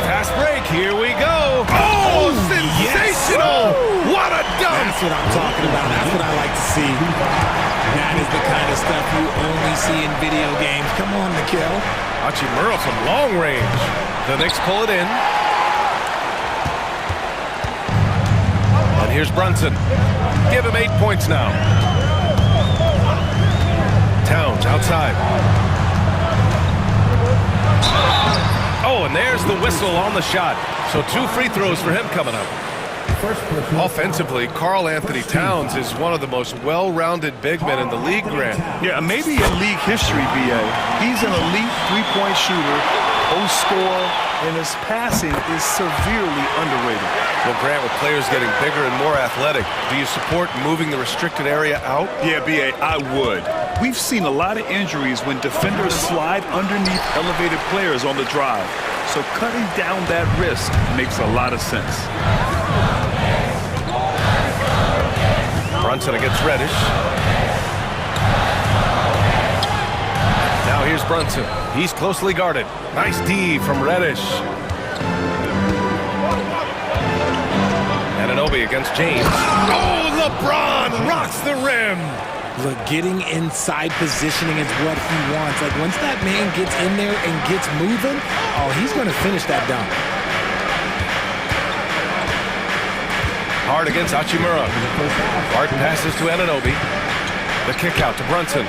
Fast break, here we go. Oh, sensational! Yes. What a dunk! That's what I'm talking about. That's what I like to see. That is the kind of stuff you only see in video games. Come on, Nikhil. Hachimura from long range. The Knicks pull it in. And here's Brunson. Give him 8 points now. Towns outside. Oh, and there's the whistle on the shot. So 2 free throws for him coming up. Offensively, Karl Anthony Towns is one of the most well-rounded big men in the league, Grant. Yeah, maybe in league history, BA. He's an elite three-point shooter, post scorer, and his passing is severely underrated. Well, Grant, with players getting bigger and more athletic, do you support moving the restricted area out? Yeah, BA, I would. We've seen a lot of injuries when defenders slide underneath elevated players on the drive. So cutting down that risk makes a lot of sense. Brunson against Reddish. Now here's Brunson. He's closely guarded. Nice D from Reddish. Anunoby against James. Oh, LeBron rocks the rim. Look, getting inside positioning is what he wants. Like, once that man gets in there and gets moving, oh, he's going to finish that dunk. Hard against Hachimura. Harden passes to Anunoby. The kick out to Brunson.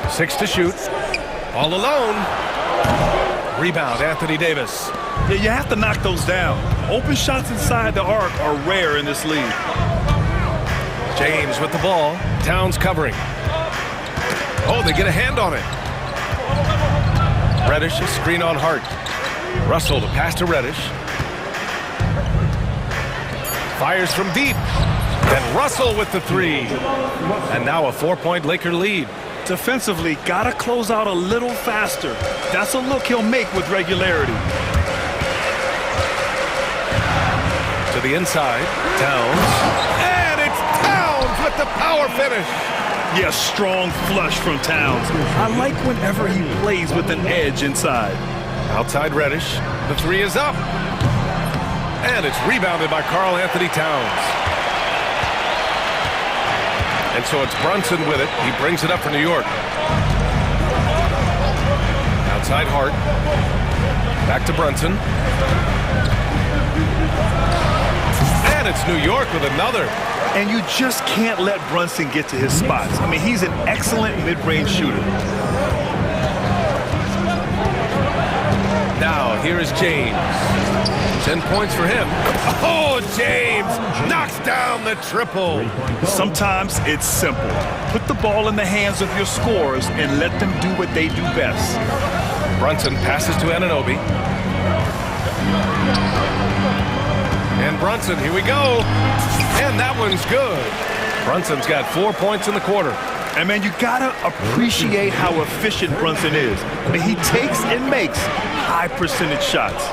6 to shoot. All alone. Rebound, Anthony Davis. Yeah, you have to knock those down. Open shots inside the arc are rare in this league. James with the ball. Towns covering. Oh, they get a hand on it. Reddish, a screen on Hart. Russell to pass to Reddish. Fires from deep. And Russell with the 3. And now a 4-point Laker lead. Defensively, gotta close out a little faster. That's a look he'll make with regularity. To the inside, Towns. And it's Towns with the power finish. Yeah, strong flush from Towns. I like whenever he plays with an edge inside. Outside Reddish, the 3 is up. And it's rebounded by Karl Anthony Towns. And so it's Brunson with it. He brings it up for New York. Outside Hart. Back to Brunson. And it's New York with another. And you just can't let Brunson get to his spots. I mean, he's an excellent mid-range shooter. Now, here is James. 10 points for him. Oh, James knocks down the triple. Sometimes it's simple. Put the ball in the hands of your scorers and let them do what they do best. Brunson passes to Anunoby. And Brunson, here we go. And that one's good. Brunson's got 4 points in the quarter. And, man, you got to appreciate how efficient Brunson is. I mean, he takes and makes high-percentage shots.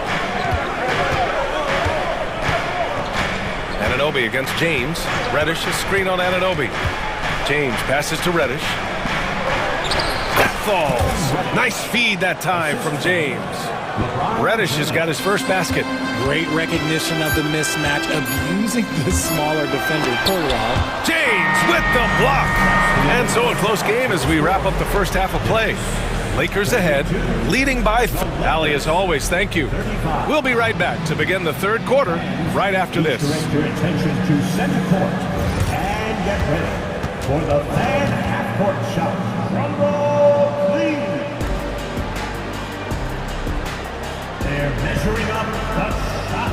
Anunoby against James. Reddish, a screen on Anunoby. James passes to Reddish. That falls. Nice feed that time from James. Reddish has got his first basket. Great recognition of the mismatch, abusing the smaller defender. James with the block. And so a close game as we wrap up the first half of play. Lakers ahead, leading by Ali, as always, thank you. We'll be right back to begin the third quarter right after this. Direct your attention to center court and get ready for the fan half-court shot. Drum roll, please. They're measuring up the shot.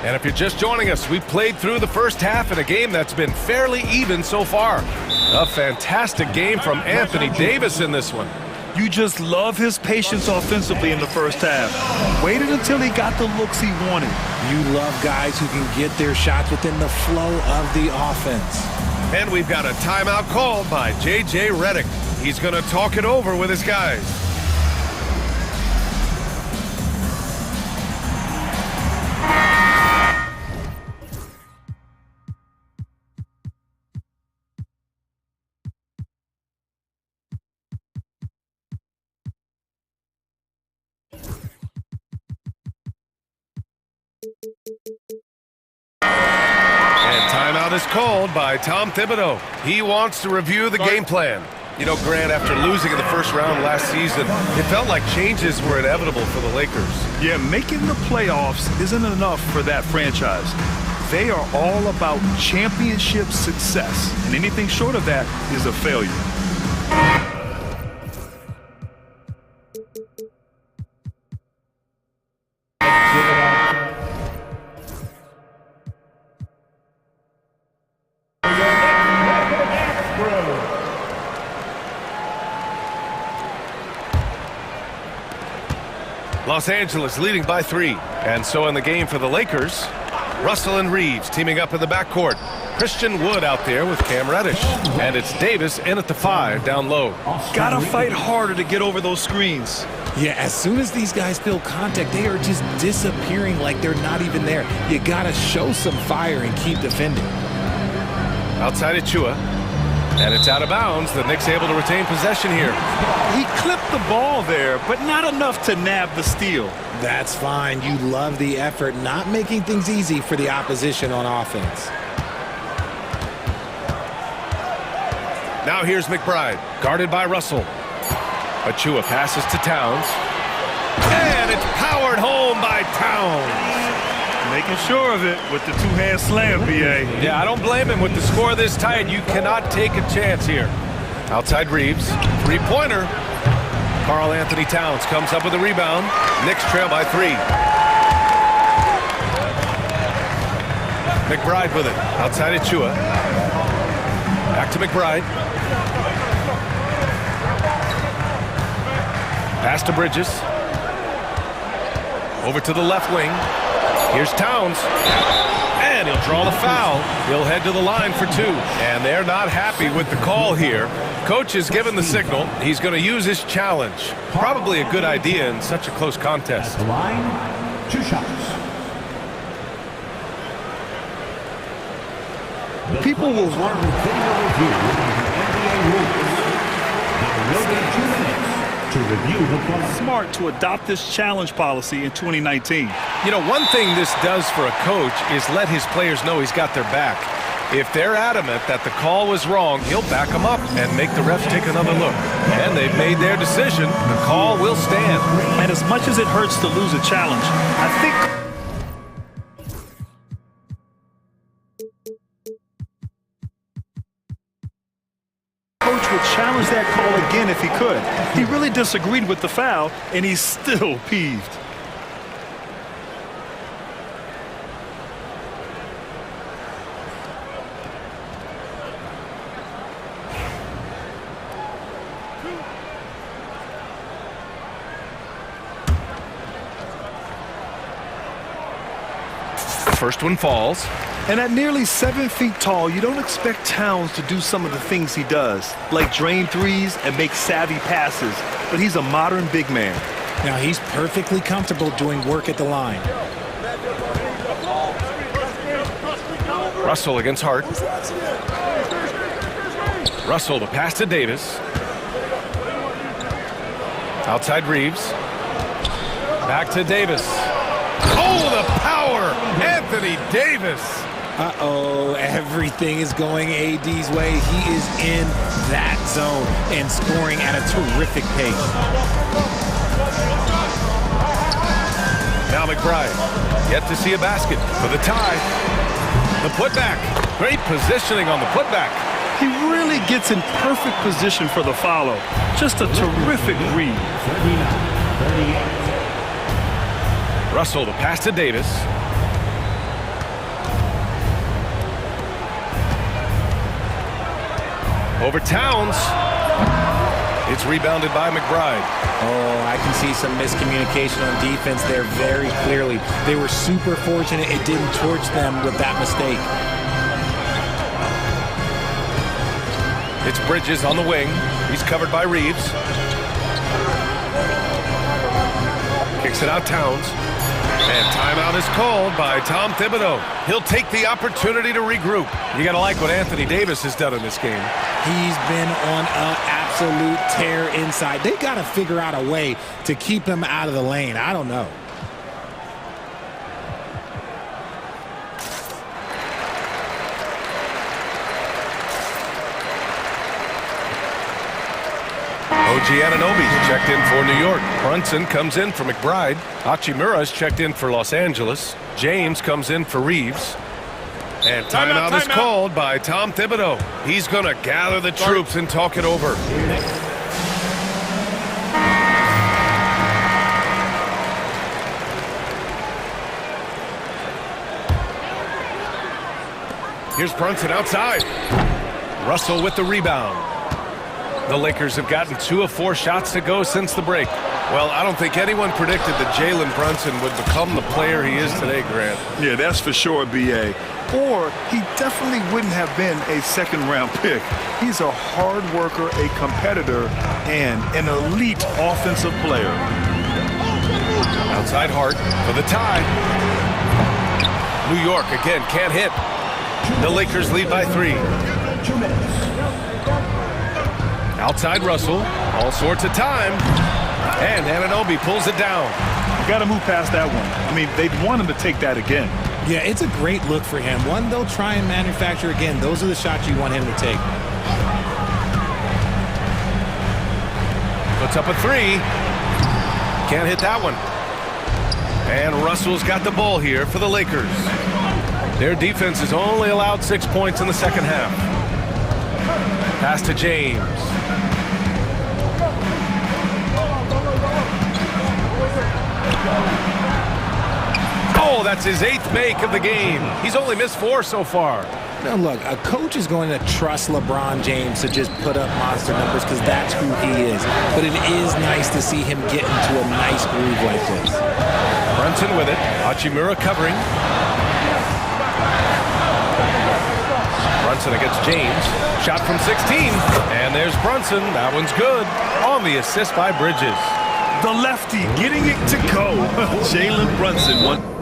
And if you're just joining us, we've played through the first half in a game that's been fairly even so far. A fantastic game from Anthony Davis in this one. You just love his patience offensively in the first half. Waited until he got the looks he wanted. You love guys who can get their shots within the flow of the offense. And we've got a timeout called by J.J. Redick. He's going to talk it over with his guys. And timeout is called by Tom Thibodeau. He wants to review the game plan. You know, Grant, after losing in the first round last season, it felt like changes were inevitable for the Lakers. Yeah, making the playoffs isn't enough for that franchise. They are all about championship success, and anything short of that is a failure. Los Angeles leading by 3. And so in the game for the Lakers, Russell and Reeves teaming up in the backcourt. Christian Wood out there with Cam Reddish. And it's Davis in at the 5, down low. Gotta fight harder to get over those screens. Yeah, as soon as these guys feel contact, they are just disappearing like they're not even there. You gotta show some fire and keep defending. Outside Achua. And it's out of bounds. The Knicks able to retain possession here. He clipped the ball there, but not enough to nab the steal. That's fine. You love the effort, not making things easy for the opposition on offense. Now here's McBride, guarded by Russell. Achua passes to Towns. And it's powered home by Towns. Making sure of it with the two-hand slam, B.A. Yeah, I don't blame him with the score this tight. You cannot take a chance here. Outside Reeves, three-pointer. Karl Anthony Towns comes up with a rebound. Knicks trail by 3. McBride with it. Outside Achua. Back to McBride. Pass to Bridges. Over to the left wing. Here's Towns. And he'll draw the foul. He'll head to the line for 2. And they're not happy with the call here. Coach has given the signal. He's going to use his challenge. Probably a good idea in such a close contest. At the line, 2 shots. People will Start with video review of the NBA rules. There will be 2 minutes to review the play. smart to adopt this challenge policy in 2019. You know, one thing this does for a coach is let his players know he's got their back. If they're adamant that the call was wrong, he'll back them up and make the refs take another look. And they've made their decision. The call will stand. And as much as it hurts to lose a challenge, I think coach would challenge that call again if he could. He really disagreed with the foul, and he's still peeved. First one falls. And at nearly 7 feet tall, you don't expect Towns to do some of the things he does, like drain threes and make savvy passes. But he's a modern big man. Now he's perfectly comfortable doing work at the line. Russell against Hart. Russell to pass to Davis. Outside Reeves. Back to Davis. Oh, the power! Anthony Davis. Uh-oh, everything is going AD's way. He is in that zone and scoring at a terrific pace. Now McBride, yet to see a basket for the tie. The putback, great positioning on the putback. He really gets in perfect position for the follow. Just a terrific read. 39-38. Russell to pass to Davis. Over Towns. It's rebounded by McBride. Oh, I can see some miscommunication on defense there very clearly. They were super fortunate it didn't torch them with that mistake. It's Bridges on the wing. He's covered by Reeves. Kicks it out Towns. And timeout is called by Tom Thibodeau. He'll take the opportunity to regroup. You got to like what Anthony Davis has done in this game. He's been on an absolute tear inside. They got to figure out a way to keep him out of the lane. I don't know. OG Anunoby's checked in for New York. Brunson comes in for McBride. Hachimura's checked in for Los Angeles. James comes in for Reeves. And timeout is called by Tom Thibodeau. He's going to gather the troops and talk it over. Here's Brunson outside. Russell with the rebound. The Lakers have gotten 2 of 4 shots to go since the break. Well, I don't think anyone predicted that Jalen Brunson would become the player he is today, Grant. Yeah, that's for sure, B.A. Or he definitely wouldn't have been a second-round pick. He's a hard worker, a competitor, and an elite offensive player. Outside Hart for the tie. New York, again, can't hit. The Lakers lead by 3. Outside Russell, all sorts of time. And Anunoby pulls it down. You got to move past that one. I mean, they'd want him to take that again. Yeah, it's a great look for him. One they'll try and manufacture again. Those are the shots you want him to take. Puts up a 3. Can't hit that one. And Russell's got the ball here for the Lakers. Their defense has only allowed 6 points in the second half. Pass to James. Oh, that's his 8th make of the game. He's only missed 4 so far. Now look, a coach is going to trust LeBron James to just put up monster numbers because that's who he is. But it is nice to see him get into a nice groove like this. Brunson with it. Hachimura covering. Brunson against James. Shot from 16. And there's Brunson. That one's good. On the assist by Bridges. The lefty getting it to go. Jalen Brunson won.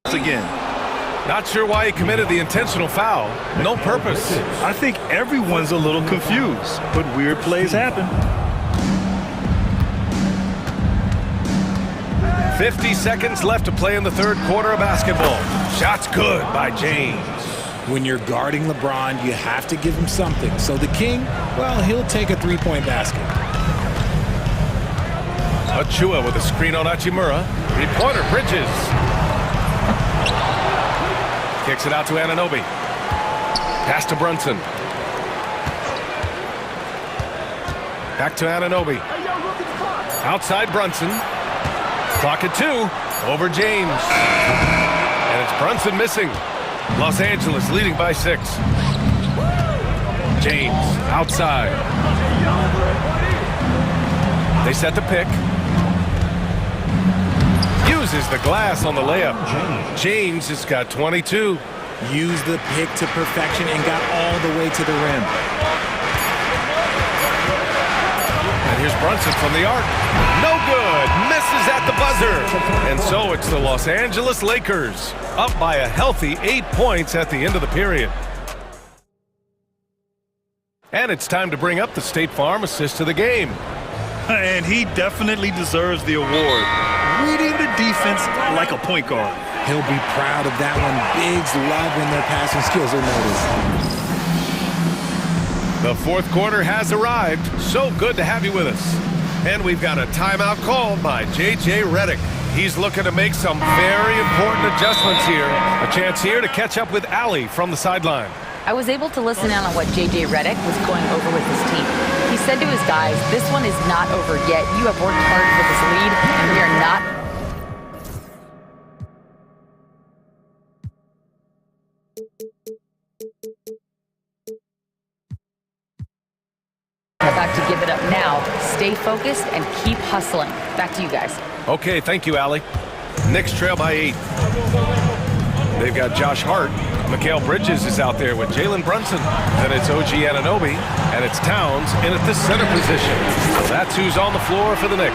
Again. Not sure why he committed the intentional foul. No purpose. I think everyone's a little confused, but weird plays happen. 50 seconds left to play in the third quarter of basketball. Shot's good by James. When you're guarding LeBron, you have to give him something. So the King, well, he'll take a three-point basket. Achua with a screen on Hachimura. Three-pointer, Bridges. Kicks it out to Anunoby. Pass to Brunson. Back to Anunoby. Outside Brunson. Clock at 2. Over James. And it's Brunson missing. Los Angeles leading by 6. James outside. They set the pick. Uses the glass on the layup. James has got 22. Used the pick to perfection and got all the way to the rim. And here's Brunson from the arc. No good. Misses at the buzzer. And so it's the Los Angeles Lakers up by a healthy 8 points at the end of the period. And it's time to bring up the State Farm assist to the game. And he definitely deserves the award. Reading the defense like a point guard. He'll be proud of that one. Bigs love when their passing skills are noticed. The fourth quarter has arrived. So good to have you with us. And we've got a timeout called by J.J. Redick. He's looking to make some very important adjustments here. A chance here to catch up with Allie from the sideline. I was able to listen in on what J.J. Redick was going over with his team. He said to his guys, this one is not over yet. You have worked hard for this lead, and we are not about to give it up now. Stay focused and keep hustling. Back to you guys. Okay, thank you, Allie. Knicks trail by 8. They've got Josh Hart. Mikal Bridges is out there with Jalen Brunson. Then it's OG Anunoby, and it's Towns in at the center position. So that's who's on the floor for the Knicks.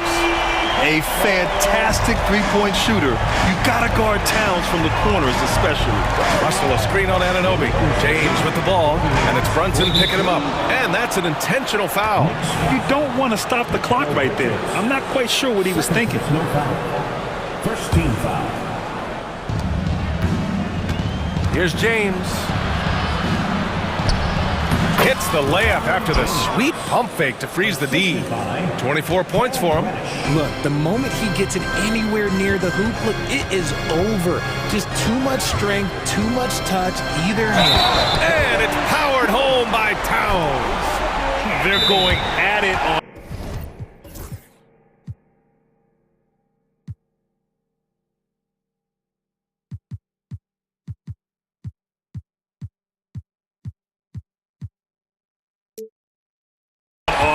A fantastic three-point shooter. You gotta guard Towns from the corners especially. Russell a screen on Anunoby. James with the ball, and it's Brunson picking him up. And that's an intentional foul. You don't want to stop the clock right there. I'm not quite sure what he was thinking. No foul. First team foul. Here's James. Hits the layup after the sweet pump fake to freeze the D. 24 points for him. Look, the moment he gets it anywhere near the hoop, look, it is over. Just too much strength, too much touch, either hand. And it's powered home by Towns. They're going at it on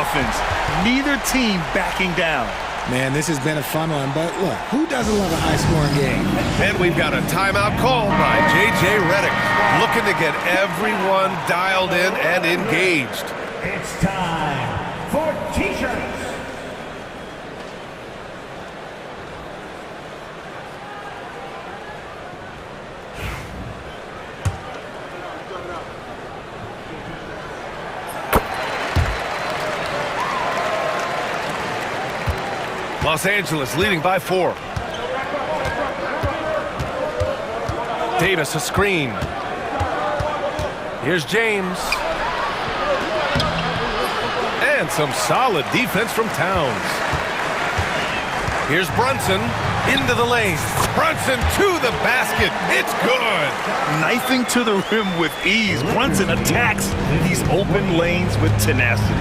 offense. Neither team backing down. Man, this has been a fun one, but look, who doesn't love a high-scoring game? And we've got a timeout called by J.J. Redick, looking to get everyone dialed in and engaged. It's time for T-shirts. Los Angeles leading by 4. Davis a screen. Here's James. And some solid defense from Towns. Here's Brunson into the lane. Brunson to the basket. It's good. Knifing to the rim with ease. Brunson attacks these open lanes with tenacity.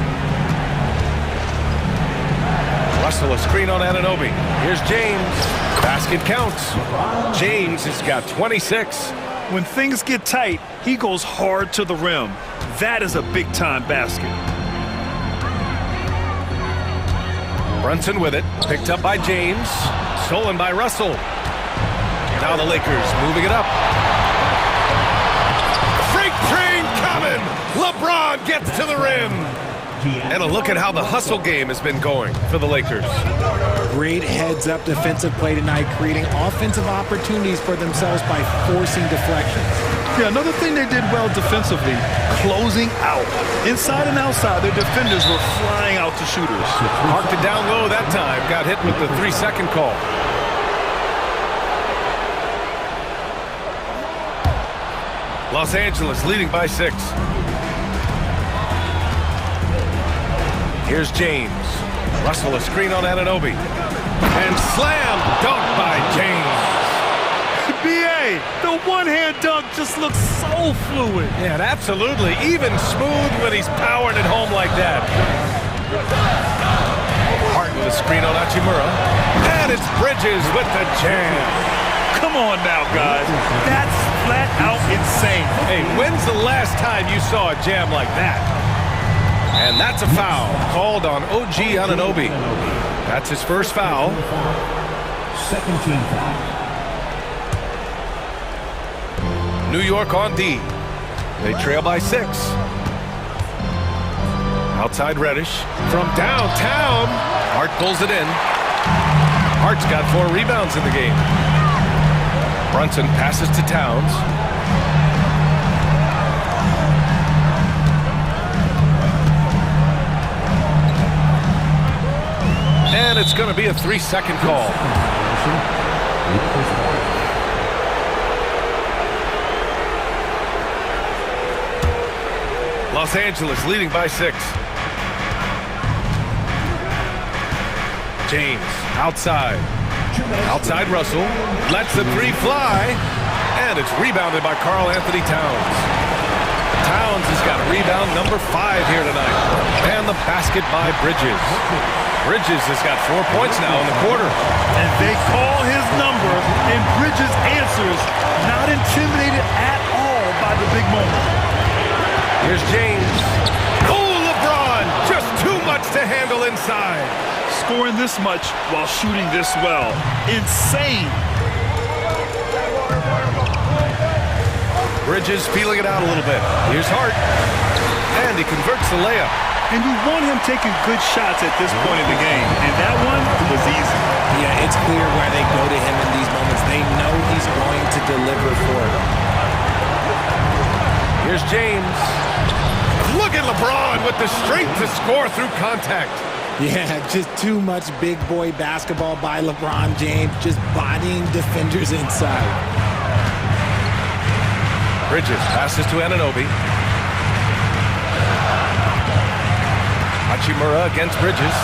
Russell a screen on Anunoby. Here's James. Basket counts. James has got 26. When things get tight, he goes hard to the rim. That is a big-time basket. Brunson with it. Picked up by James. Stolen by Russell. Now the Lakers moving it up. Freight train coming. LeBron gets to the rim. And a look at how the hustle game has been going for the Lakers. Great heads-up defensive play tonight, creating offensive opportunities for themselves by forcing deflections. Yeah, another thing they did well defensively, closing out. Inside and outside, their defenders were flying out to shooters. Marked it down low that time. Got hit with the 3-second call. Los Angeles leading by 6. Here's James. Russell a screen on Anunoby. And slam dunk by James. B.A., the one-hand dunk just looks so fluid. Yeah, absolutely. Even smooth when he's powering it home like that. Hart with a screen on Hachimura. And it's Bridges with the jam. Come on now, guys. That's flat out insane. Hey, when's the last time you saw a jam like that? And that's a foul called on OG Anunoby. That's his first foul. Second team foul. New York on D. They trail by 6. Outside Reddish from downtown. Hart pulls it in. Hart's got 4 rebounds in the game. Brunson passes to Towns. And it's going to be a 3-second call. Los Angeles leading by 6. James outside. Outside Russell. Lets the 3 fly. And it's rebounded by Karl Anthony Towns. Towns has got rebound number 5 here tonight. And the basket by Bridges. Bridges has got 4 points now in the quarter. And they call his number, and Bridges answers, not intimidated at all by the big moment. Here's James. Oh, LeBron! Just too much to handle inside. Scoring this much while shooting this well. Insane. Bridges feeling it out a little bit. Here's Hart. And he converts the layup. And you want him taking good shots at this point in the game. And that one was easy. Yeah, it's clear why they go to him in these moments. They know he's going to deliver for them. Here's James. Look at LeBron with the strength to score through contact. Yeah, just too much big boy basketball by LeBron James, just bodying defenders inside. Bridges passes to Anunoby. Hachimura against Bridges.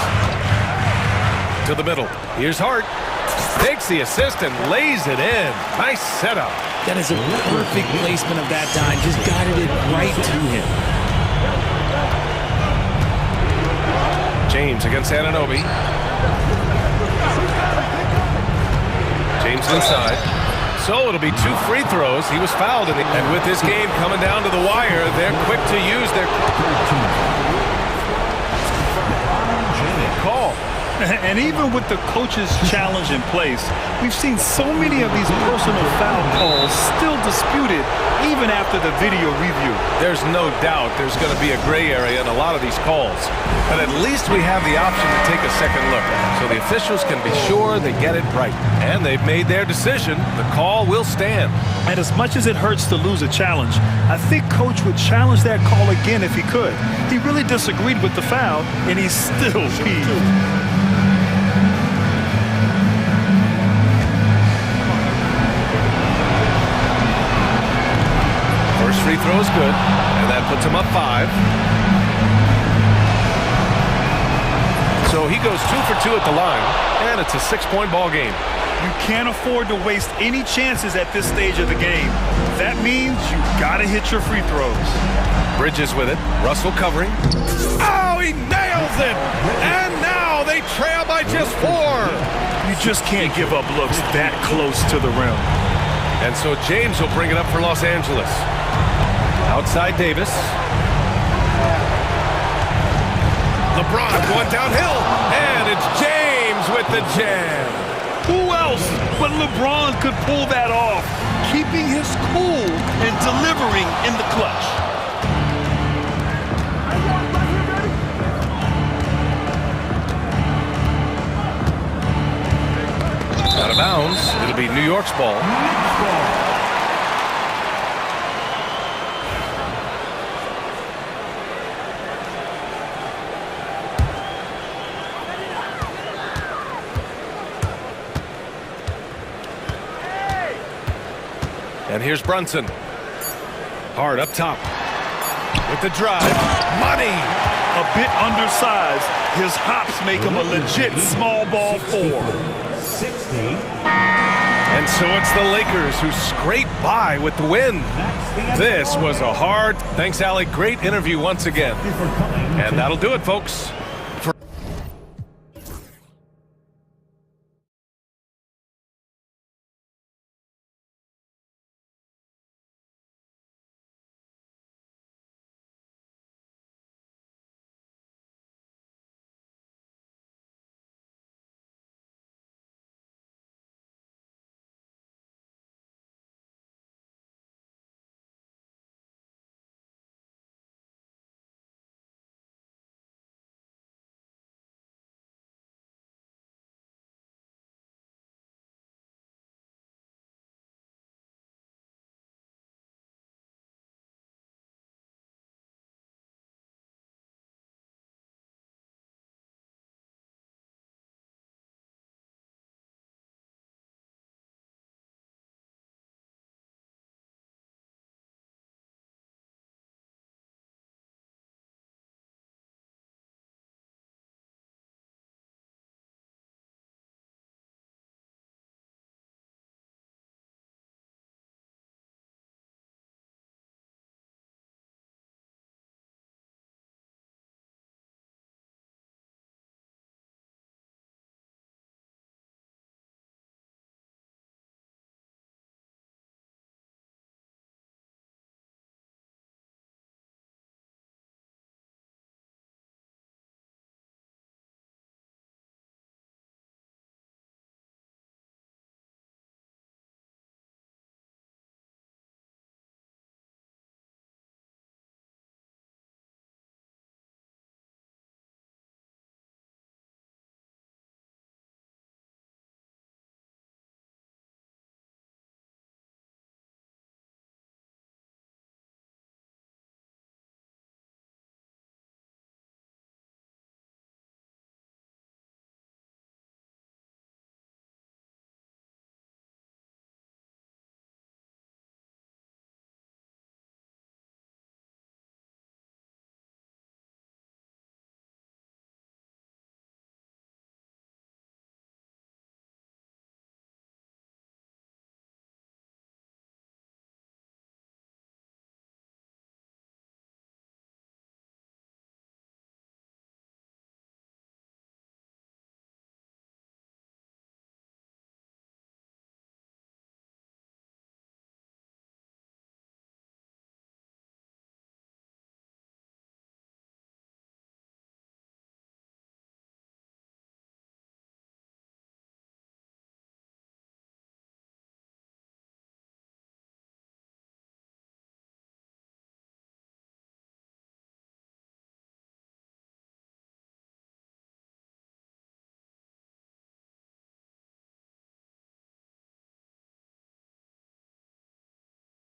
To the middle. Here's Hart. Takes the assist and lays it in. Nice setup. That is a perfect placement of that time. Just guided it right to him. James against Anunoby. James inside. So it'll be 2 free throws. He was fouled. And with this game coming down to the wire, they're quick to use their... call. And even with the coach's challenge in place, we've seen so many of these personal foul calls still disputed even after the video review. There's no doubt there's going to be a gray area in a lot of these calls. But at least we have the option to take a second look, so the officials can be sure they get it right. And they've made their decision. The call will stand. And as much as it hurts to lose a challenge, I think Coach would challenge that call again if he could. He really disagreed with the foul, and he's still peeved. First free throw is good, and that puts him up 5. So he goes 2 for 2 at the line, and it's a 6-point ball game. You can't afford to waste any chances at this stage of the game. That means you gotta hit your free throws. Bridges with it, Russell covering. Oh, he nails it! And now they trail by just 4. You just can't give up looks that close to the rim. And so James will bring it up for Los Angeles. Outside Davis. LeBron going downhill, and it's James with the jam. Who else but LeBron could pull that off, keeping his cool and delivering in the clutch. Out of bounds, it'll be New York's ball. And here's Brunson. Hard up top. With the drive. Money! A bit undersized. His hops make him a legit small ball 4. 60. And so it's the Lakers who scrape by with the win. This was a hard, thanks Allie, great interview once again. And that'll do it, folks.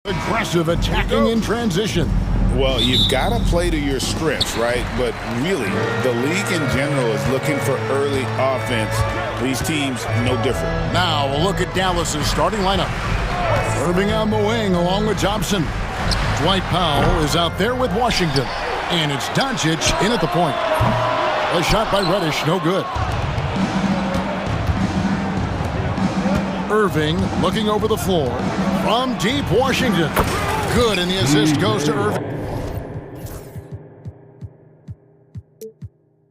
Aggressive attacking in transition. Well, you've got to play to your strengths, right? But really, the league in general is looking for early offense. These teams, no different. Now we'll look at Dallas's starting lineup. Irving on the wing along with Johnson. Dwight Powell is out there with Washington. And it's Doncic in at the point. A shot by Reddish, no good. Irving looking over the floor. From deep, Washington. Good, and the assist goes to Irving.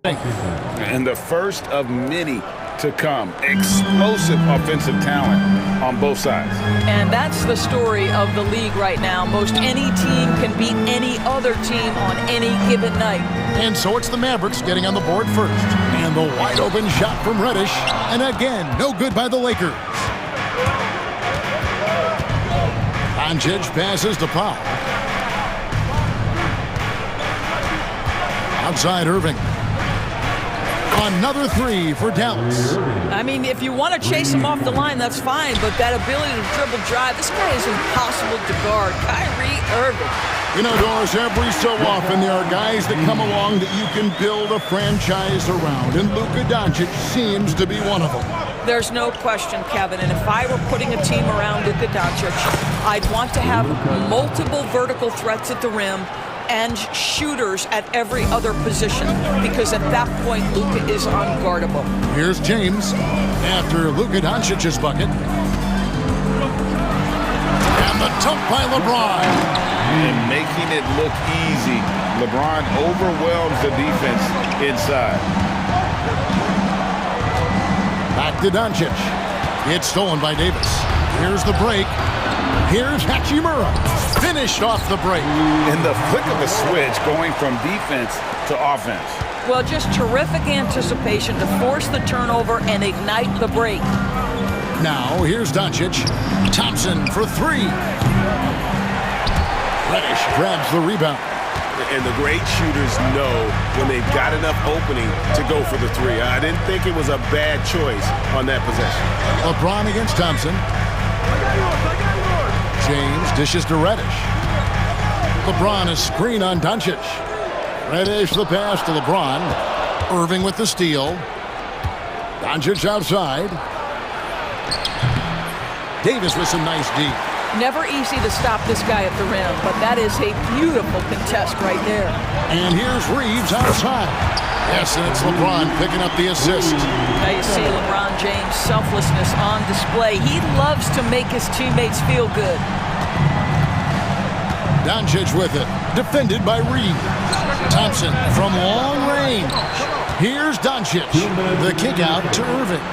And the first of many to come. Explosive offensive talent on both sides. And that's the story of the league right now. Most any team can beat any other team on any given night. And so it's the Mavericks getting on the board first. And the wide open shot from Reddish. And again, no good by the Lakers. Doncic passes to Powell. Outside Irving. Another three for Dallas. I mean, if you want to chase him off the line, that's fine, but that ability to dribble drive, this guy is impossible to guard. Kyrie Irving. You know, Doris, every so often there are guys that come along that you can build a franchise around, and Luka Doncic seems to be one of them. There's no question, Kevin, and if I were putting a team around Luka Doncic, I'd want to have multiple vertical threats at the rim and shooters at every other position, because at that point, Luka is unguardable. Here's James after Luka Doncic's bucket. And the dunk by LeBron. And making it look easy. LeBron overwhelms the defense inside. Back to Doncic. It's stolen by Davis. Here's the break. Here's Hachimura. Finished off the break. In the flick of a switch, going from defense to offense. Well, just terrific anticipation to force the turnover and ignite the break. Now, here's Doncic. Thompson for three. Reddish grabs the rebound. And the great shooters know when they've got enough opening to go for the three. I didn't think it was a bad choice on that possession. LeBron against Thompson. James dishes to Reddish. LeBron is screen on Doncic. Reddish the pass to LeBron. Irving with the steal. Doncic outside. Davis with some nice D. Never easy to stop this guy at the rim, but that is a beautiful contest right there. And here's Reeves outside. Yes, and it's LeBron picking up the assist. Now you see LeBron James' selflessness on display. He loves to make his teammates feel good. Doncic with it. Defended by Reeves. Thompson from long range. Here's Doncic. The kick out to Irving.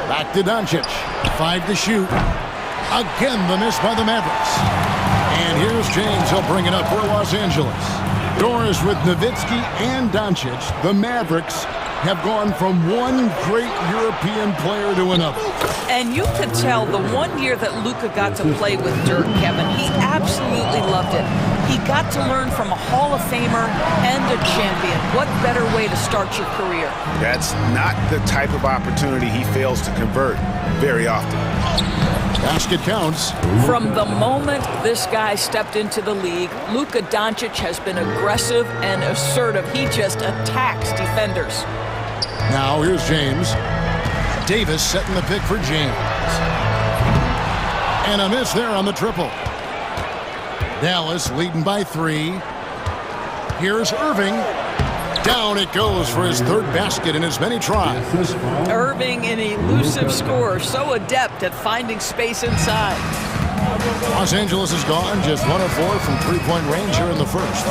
Back to Doncic. 5 to shoot. Again, the miss by the Mavericks. And here's James. He'll bring it up for Los Angeles. Doris with Nowitzki and Doncic. The Mavericks have gone from one great European player to another. And you could tell the 1 year that Luka got to play with Dirk, Kevin, he absolutely loved it. He got to learn from a Hall of Famer and a champion. What better way to start your career? That's not the type of opportunity he fails to convert very often. Basket counts. From the moment this guy stepped into the league, Luka Doncic has been aggressive and assertive. He just attacks defenders. Now here's James. Davis setting the pick for James. And a miss there on the triple. Dallas leading by 3. Here's Irving. Down it goes for his third basket in as many tries. Irving, an elusive scorer, so adept at finding space inside. Los Angeles is gone, just 1 of 4 from three-point range here in the first.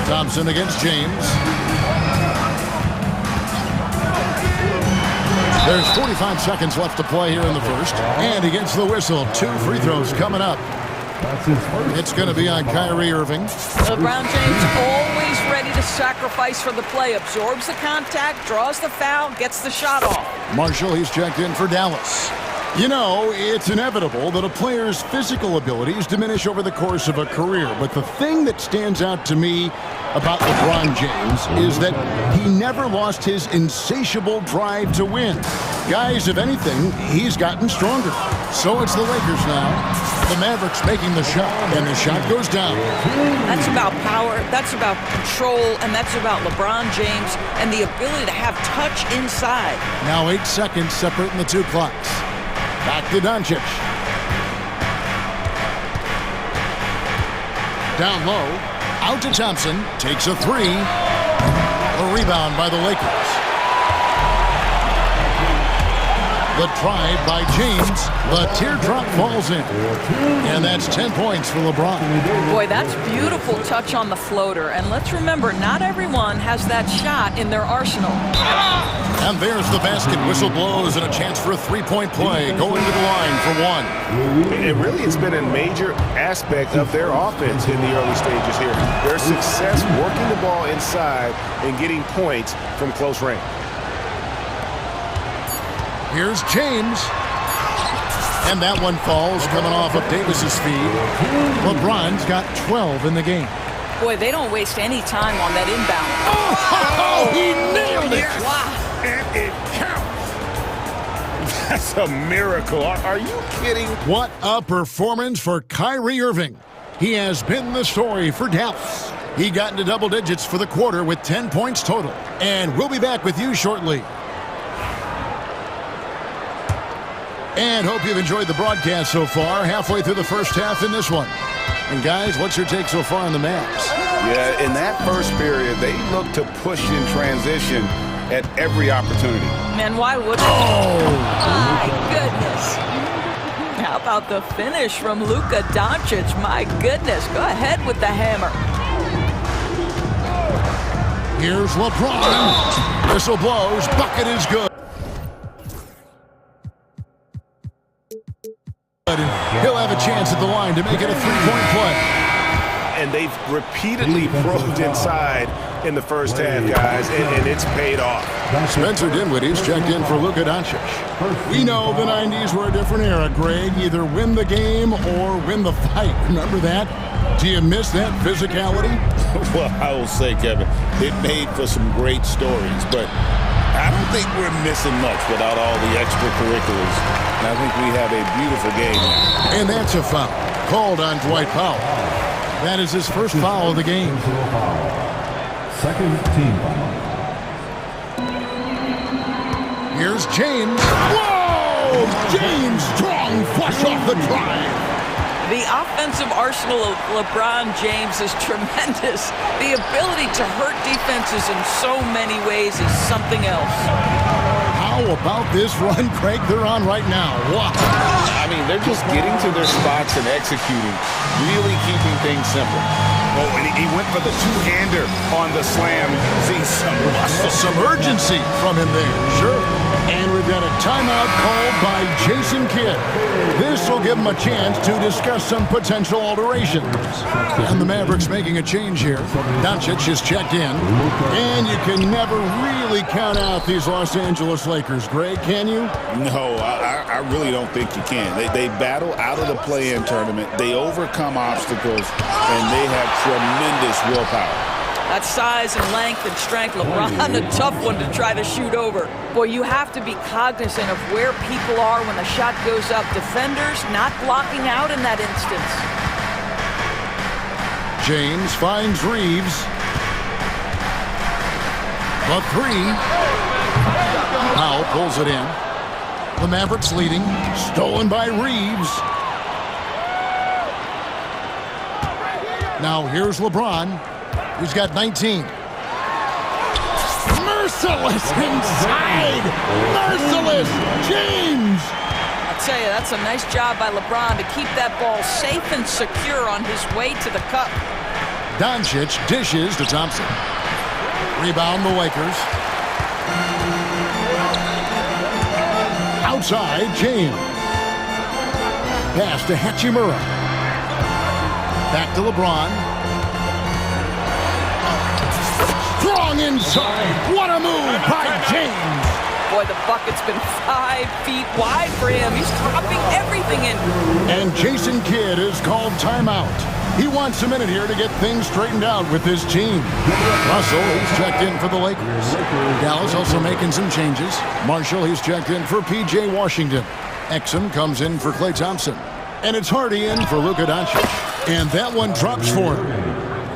Thompson against James. There's 45 seconds left to play here in the first. And he gets the whistle. 2 free throws coming up. It's going to be on Kyrie Irving. LeBron James always ready to sacrifice for the play. Absorbs the contact, draws the foul, gets the shot off. Marshall, he's checked in for Dallas. You know, it's inevitable that a player's physical abilities diminish over the course of a career, but the thing that stands out to me about LeBron James is that he never lost his insatiable drive to win. Guys, if anything, he's gotten stronger. So it's the Lakers now. The Mavericks making the shot, and the shot goes down. That's about power, that's about control, and that's about LeBron James and the ability to have touch inside. Now 8 seconds separating the two clocks. Back to Doncic. Down low, out to Thompson, takes a three. A rebound by the Lakers. The drive by James. The teardrop falls in. And that's 10 points for LeBron. Boy, that's beautiful touch on the floater. And let's remember, not everyone has that shot in their arsenal. And there's the basket. Whistle blows and a chance for a three-point play. Going to the line for one. And really, it's been a major aspect of their offense in the early stages here. Their success working the ball inside and getting points from close range. Here's James. And that one falls coming off of Davis's feed. LeBron's got 12 in the game. Boy, they don't waste any time on that inbound. Oh, he nailed it. Wow. And it counts. That's a miracle. Are you kidding? What a performance for Kyrie Irving. He has been the story for Dallas. He got into double digits for the quarter with 10 points total. And we'll be back with you shortly. And hope you've enjoyed the broadcast so far. Halfway through the first half in this one. And guys, what's your take so far on the Mavs? Yeah, in that first period, they looked to push in transition at every opportunity. Man, why wouldn't they? My goodness. How about the finish from Luka Doncic? My goodness. Go ahead with the hammer. Here's LeBron. Whistle blows. Bucket is good. He'll have a chance at the line to make it a three-point play. And they've repeatedly probed inside in the first half, guys, and it's paid off. Spencer Dinwiddie's checked in for Luka Doncic. We know the 90s were a different era, Greg. Either win the game or win the fight. Remember that? Do you miss that physicality? Well, I will say, Kevin, it made for some great stories, but I don't think we're missing much without all the extracurriculars. And I think we have a beautiful game now. And that's a foul called on Dwight Powell. That is his first foul of the game. Second team foul. Here's James. Whoa! James strong flush off the drive. The offensive arsenal of LeBron James is tremendous. The ability to hurt defenses in so many ways is something else. How about this run, Craig, they're on right now? Wow. I mean, they're just getting to their spots and executing, really keeping things simple. Oh, and he went for the two-hander on the slam. See some urgency from him there. Sure. And we've got a timeout called by Jason Kidd. This will give him a chance to discuss some potential alterations. And the Mavericks making a change here. Doncic is checked in. And you can never really count out these Los Angeles Lakers, Greg, can you? No, I really don't think you can. They battle out of the play-in tournament. They overcome obstacles, and they have tremendous willpower. That size and length and strength, LeBron, a tough one to try to shoot over. Boy, you have to be cognizant of where people are when the shot goes up. Defenders not blocking out in that instance. James finds Reeves. The three. Powell pulls it in. The Mavericks leading. Stolen by Reeves. Now here's LeBron. He's got 19. Merciless inside. Merciless. James. I'll tell you, that's a nice job by LeBron to keep that ball safe and secure on his way to the cup. Doncic dishes to Thompson. Rebound the Lakers. Outside, James. Pass to Hachimura. Back to LeBron. Strong inside. What a move by James. Boy, boy, the bucket's been 5 feet wide for him. He's dropping everything in. And Jason Kidd is called timeout. He wants a minute here to get things straightened out with his team. Russell, he's checked in for the Lakers. Dallas also making some changes. Marshall, he's checked in for P.J. Washington. Exum comes in for Klay Thompson. And it's Hardy in for Luka Doncic. And that one drops for him.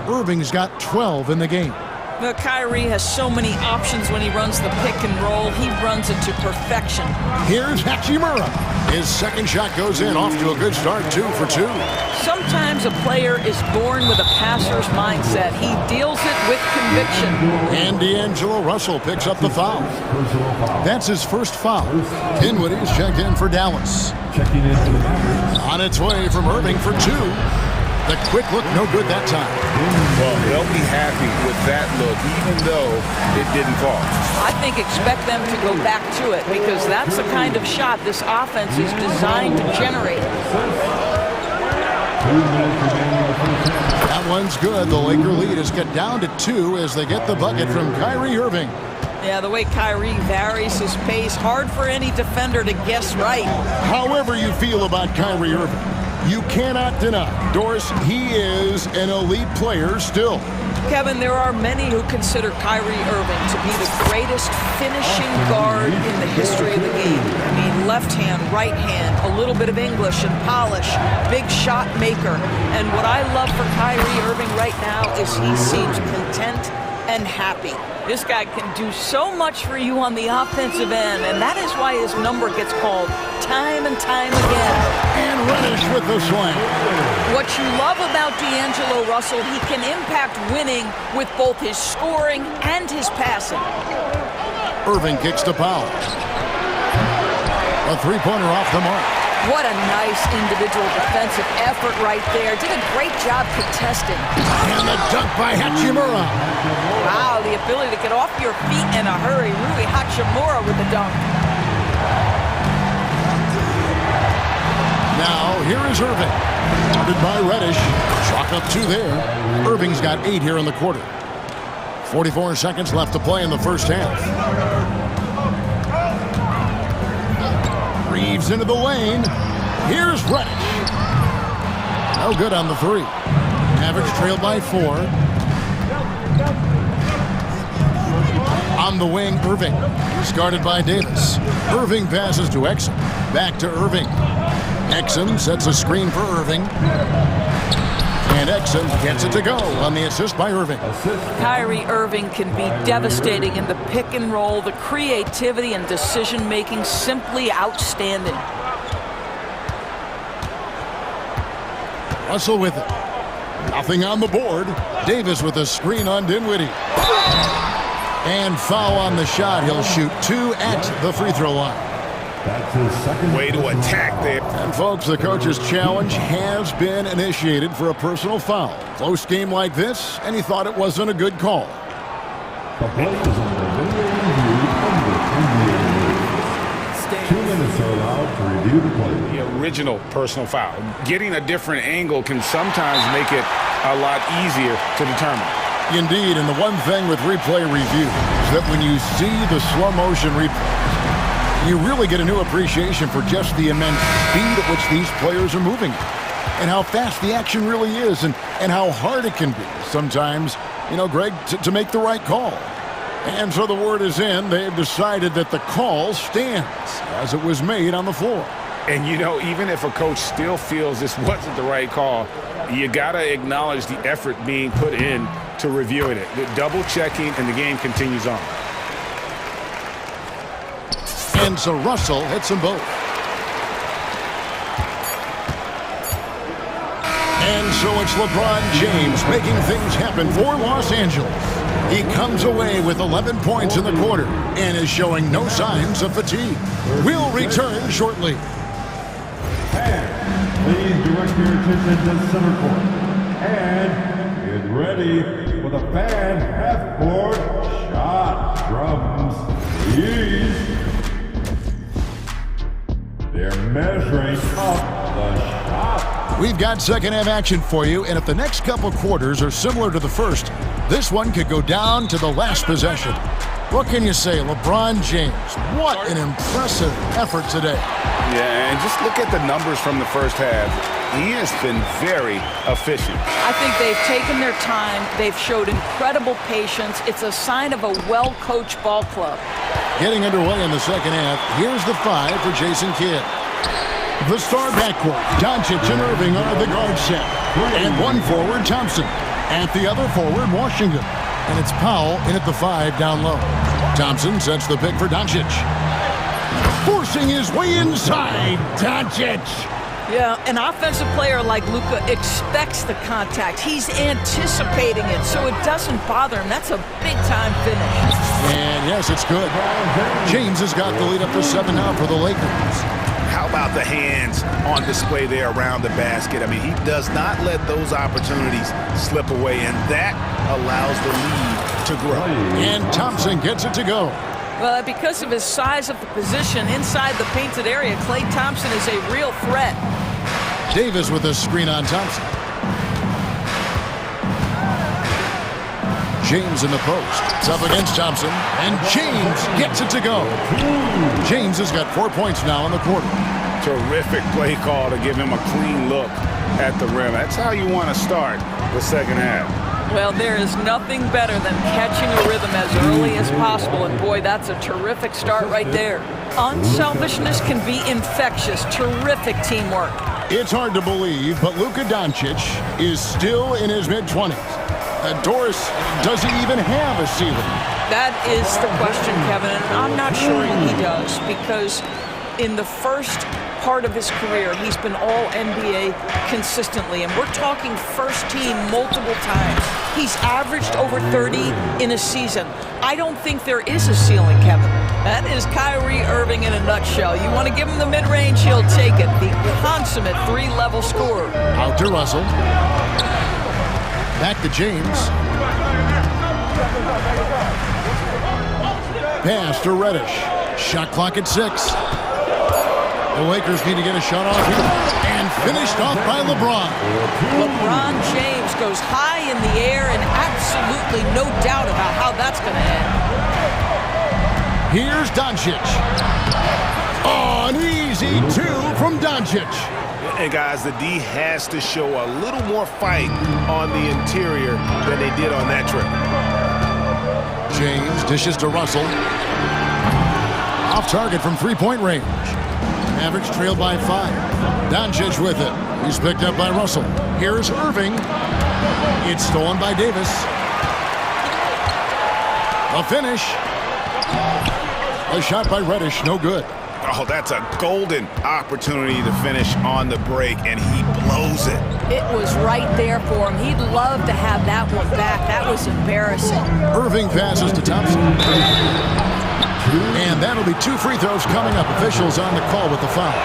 Irving's got 12 in the game. Well, Kyrie has so many options when he runs the pick and roll. He runs it to perfection. Here's Hachimura. His second shot goes in, off to a good start, 2 for 2. Sometimes a player is born with a passer's mindset. He deals it with conviction. And D'Angelo Russell picks up the foul. That's his first foul. Dinwiddie's checked in for Dallas. On its way from Irving for 2. The quick look, no good that time. Well, they'll be happy with that look, even though it didn't fall. I think expect them to go back to it because that's the kind of shot this offense is designed to generate. That one's good. The Laker lead is cut down to 2 as they get the bucket from Kyrie Irving. Yeah, the way Kyrie varies his pace, hard for any defender to guess right. However you feel about Kyrie Irving, you cannot deny, Doris, he is an elite player still. Kevin, there are many who consider Kyrie Irving to be the greatest finishing guard in the history of the game. I mean, left hand, right hand, a little bit of English and polish, big shot maker. And what I love for Kyrie Irving right now is he seems content and happy. This guy can do so much for you on the offensive end, and that is why his number gets called time and time again. And Reddish with the swing. What you love about D'Angelo Russell, he can impact winning with both his scoring and his passing. Irving kicks to Powell. A three-pointer off the mark. What a nice individual defensive effort right there. Did a great job contesting. And the dunk by Hachimura. Wow, the ability to get off your feet in a hurry. Rui Hachimura with the dunk. Now, here is Irving. Guarded by Reddish. Chalk up 2 there. Irving's got 8 here in the quarter. 44 seconds left to play in the first half. Reeves into the lane. Here's Reddish. No good on the 3. Average trailed by 4. On the wing, Irving. He's guarded by Davis. Irving passes to Exum. Back to Irving. Exum sets a screen for Irving. And Exum gets it to go on the assist by Irving. Kyrie Irving can be devastating in the pick and roll. The creativity and decision-making simply outstanding. Russell with it. Nothing on the board. Davis with a screen on Dinwiddie. And foul on the shot. He'll shoot 2 at the free throw line. That's his second way to attack there. And folks, the coach's challenge has been initiated for a personal foul. Close game like this, and he thought it wasn't a good call. The play is under video review under 2 minutes are allowed to review the play. The original personal foul. Getting a different angle can sometimes make it a lot easier to determine. Indeed, and the one thing with replay review is that when you see the slow motion replay, you really get a new appreciation for just the immense speed at which these players are moving and how fast the action really is and how hard it can be sometimes, you know, Greg, to make the right call. And so the word is in. They've decided that the call stands as it was made on the floor. And, you know, even if a coach still feels this wasn't the right call, you got to acknowledge the effort being put in to reviewing it. The double checking, and the game continues on. And so Russell hits them both. And so it's LeBron James making things happen for Los Angeles. He comes away with 11 points in the quarter and is showing no signs of fatigue. We'll return shortly. And please direct your attention to center court. And get ready for the fan half-court shot. Drums, please. They're measuring up the shot. We've got second half action for you, and if the next couple quarters are similar to the first, this one could go down to the last possession. What can you say, LeBron James? What an impressive effort today. Yeah, and just look at the numbers from the first half. He has been very efficient. I think they've taken their time. They've showed incredible patience. It's a sign of a well-coached ball club. Getting underway in the second half, here's the 5 for Jason Kidd. The star backcourt, Doncic and Irving are the guard set. And one forward, Thompson. At the other forward, Washington. And it's Powell in at the 5 down low. Thompson sets the pick for Doncic. Forcing his way inside, Doncic. Yeah, an offensive player like Luka expects the contact. He's anticipating it, so it doesn't bother him. That's a big-time finish. And yes, it's good. James has got the lead up to 7 now for the Lakers. How about the hands on display there around the basket? I mean, he does not let those opportunities slip away, and that allows the lead to grow. And Thompson gets it to go. Well, because of his size of the position inside the painted area, Klay Thompson is a real threat. Davis with a screen on Thompson. James in the post. It's up against Thompson, and James gets it to go. James has got 4 points now in the quarter. Terrific play call to give him a clean look at the rim. That's how you want to start the second half. Well, there is nothing better than catching a rhythm as early as possible, and boy, that's a terrific start right there. Unselfishness can be infectious. Terrific teamwork. It's hard to believe, but Luka Doncic is still in his mid-20s. Doris, does he even have a ceiling? That is the question, Kevin, and I'm not sure he does, because in the first part of his career, he's been all-NBA consistently, and we're talking first team multiple times. He's averaged over 30 in a season. I don't think there is a ceiling, Kevin. That is Kyrie Irving in a nutshell. You want to give him the mid-range, he'll take it. The consummate 3-level scorer. Out to Russell. Back to James. Pass to Reddish. Shot clock at 6. The Lakers need to get a shot off here. And finished off by LeBron. LeBron James goes high in the air, and absolutely no doubt about how that's going to end. Here's Doncic. Oh, an easy 2 from Doncic. And guys, the D has to show a little more fight on the interior than they did on that trip. James dishes to Russell. Off target from 3-point range. Mavericks trail by 5. Doncic with it. He's picked up by Russell. Here's Irving. It's stolen by Davis. A finish. A shot by Reddish, no good. Oh, that's a golden opportunity to finish on the break, and he blows it. It was right there for him. He'd love to have that one back. That was embarrassing. Irving passes to Thompson. And that'll be 2 free throws coming up. Officials on the call with the foul.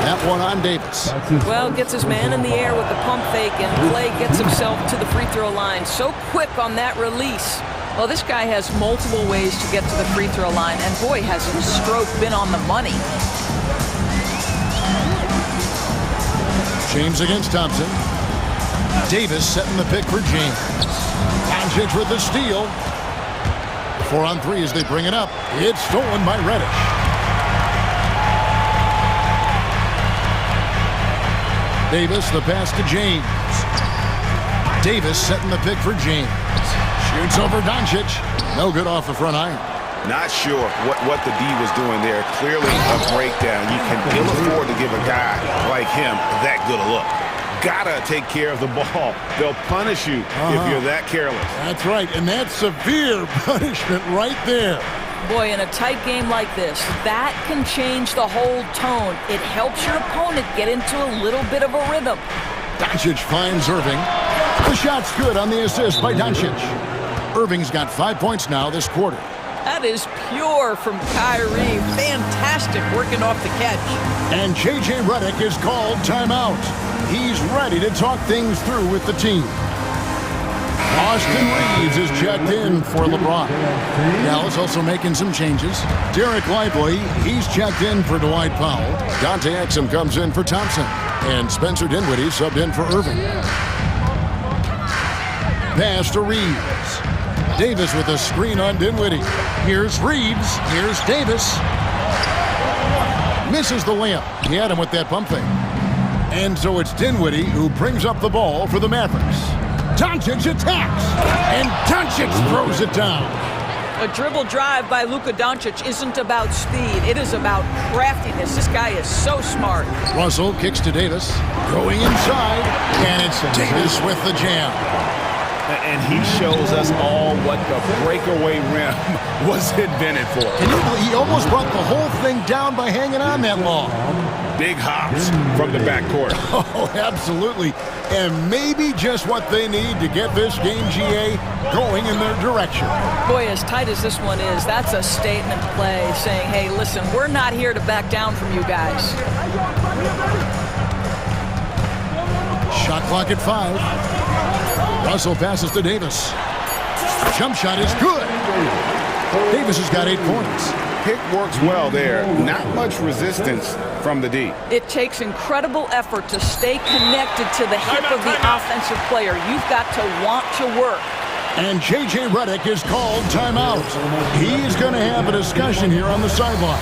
That one on Davis. Well, gets his man in the air with the pump fake, and Klay gets himself to the free throw line. So quick on that release. Well, this guy has multiple ways to get to the free throw line, and boy, has his stroke been on the money. James against Thompson. Davis setting the pick for James. Doncic with the steal. 4 on 3 as they bring it up. It's stolen by Reddish. Davis, the pass to James. Davis setting the pick for James. Shoots over Doncic. No good off the front iron. Not sure what the D was doing there. Clearly a breakdown. You can ill afford to give a guy like him that good a look. Gotta take care of the ball. They'll punish you if you're that careless. That's right, and that's severe punishment right there. Boy, in a tight game like this, that can change the whole tone. It helps your opponent get into a little bit of a rhythm. Doncic finds Irving. The shot's good on the assist by Doncic. Irving's got 5 points now this quarter. That is pure from Kyrie. Fantastic working off the catch. And J.J. Redick is called timeout. He's ready to talk things through with the team. Austin Reeves is checked in for LeBron. Dallas also making some changes. Derek Lively, he's checked in for Dwight Powell. Dante Exum comes in for Thompson. And Spencer Dinwiddie subbed in for Irving. Pass to Reeves. Davis with a screen on Dinwiddie. Here's Reeves. Here's Davis. Misses the layup. He had him with that bump fake. And so it's Dinwiddie who brings up the ball for the Mavericks. Doncic attacks, and Doncic throws it down. A dribble drive by Luka Doncic isn't about speed. It is about craftiness. This guy is so smart. Russell kicks to Davis. Going inside, and it's Davis with the jam. And he shows us all what the breakaway rim was invented for. Can you believe he almost brought the whole thing down by hanging on that long? Big hops from the backcourt. Oh, absolutely. And maybe just what they need to get this game, GA, going in their direction. Boy, as tight as this one is, that's a statement play saying, hey, listen, we're not here to back down from you guys. Shot clock at 5. Russell passes to Davis. Jump shot is good. Davis has got 8 points. Pick works well there. Not much resistance from the D. It takes incredible effort to stay connected to the hip of the offensive player. You've got to want to work. And J.J. Redick is called timeout. He's going to have a discussion here on the sideline.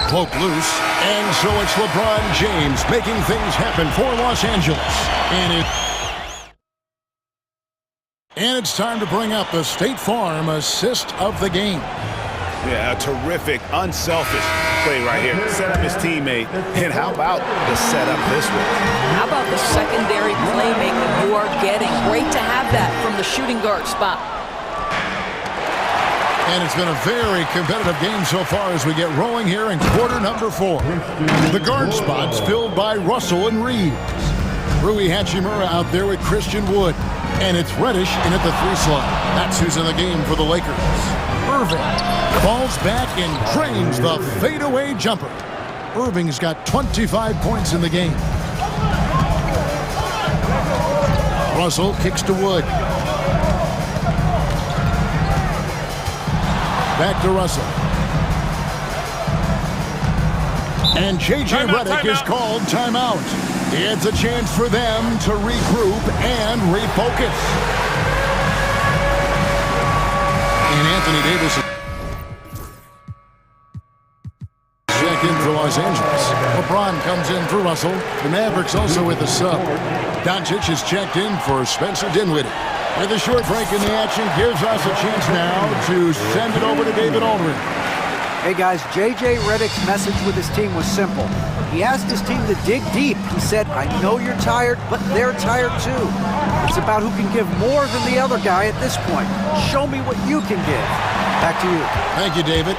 Poke loose, and so it's LeBron James making things happen for Los Angeles. And it's time to bring up the State Farm assist of the game. Yeah, a terrific, unselfish play right here. Set up his teammate, and how about the setup this way? How about the secondary playmaking you are getting? Great to have that from the shooting guard spot. And it's been a very competitive game so far as we get rolling here in quarter number 4. The guard spots filled by Russell and Reeves. Rui Hachimura out there with Christian Wood. And it's Reddish in at the 3 slot. That's who's in the game for the Lakers. Irving falls back and drains the fadeaway jumper. Irving's got 25 points in the game. Russell kicks to Wood. Back to Russell. And J.J. Redick is called timeout. It's a chance for them to regroup and refocus. And Anthony Davis check in for Los Angeles. LeBron comes in for Russell. The Mavericks also with a sub. Doncic is checked in for Spencer Dinwiddie. And the short break in the action gives us a chance now to send it over to David Aldridge. Hey guys, J.J. Redick's message with his team was simple. He asked his team to dig deep. He said, I know you're tired, but they're tired too. It's about who can give more than the other guy at this point. Show me what you can give. Back to you. Thank you, David.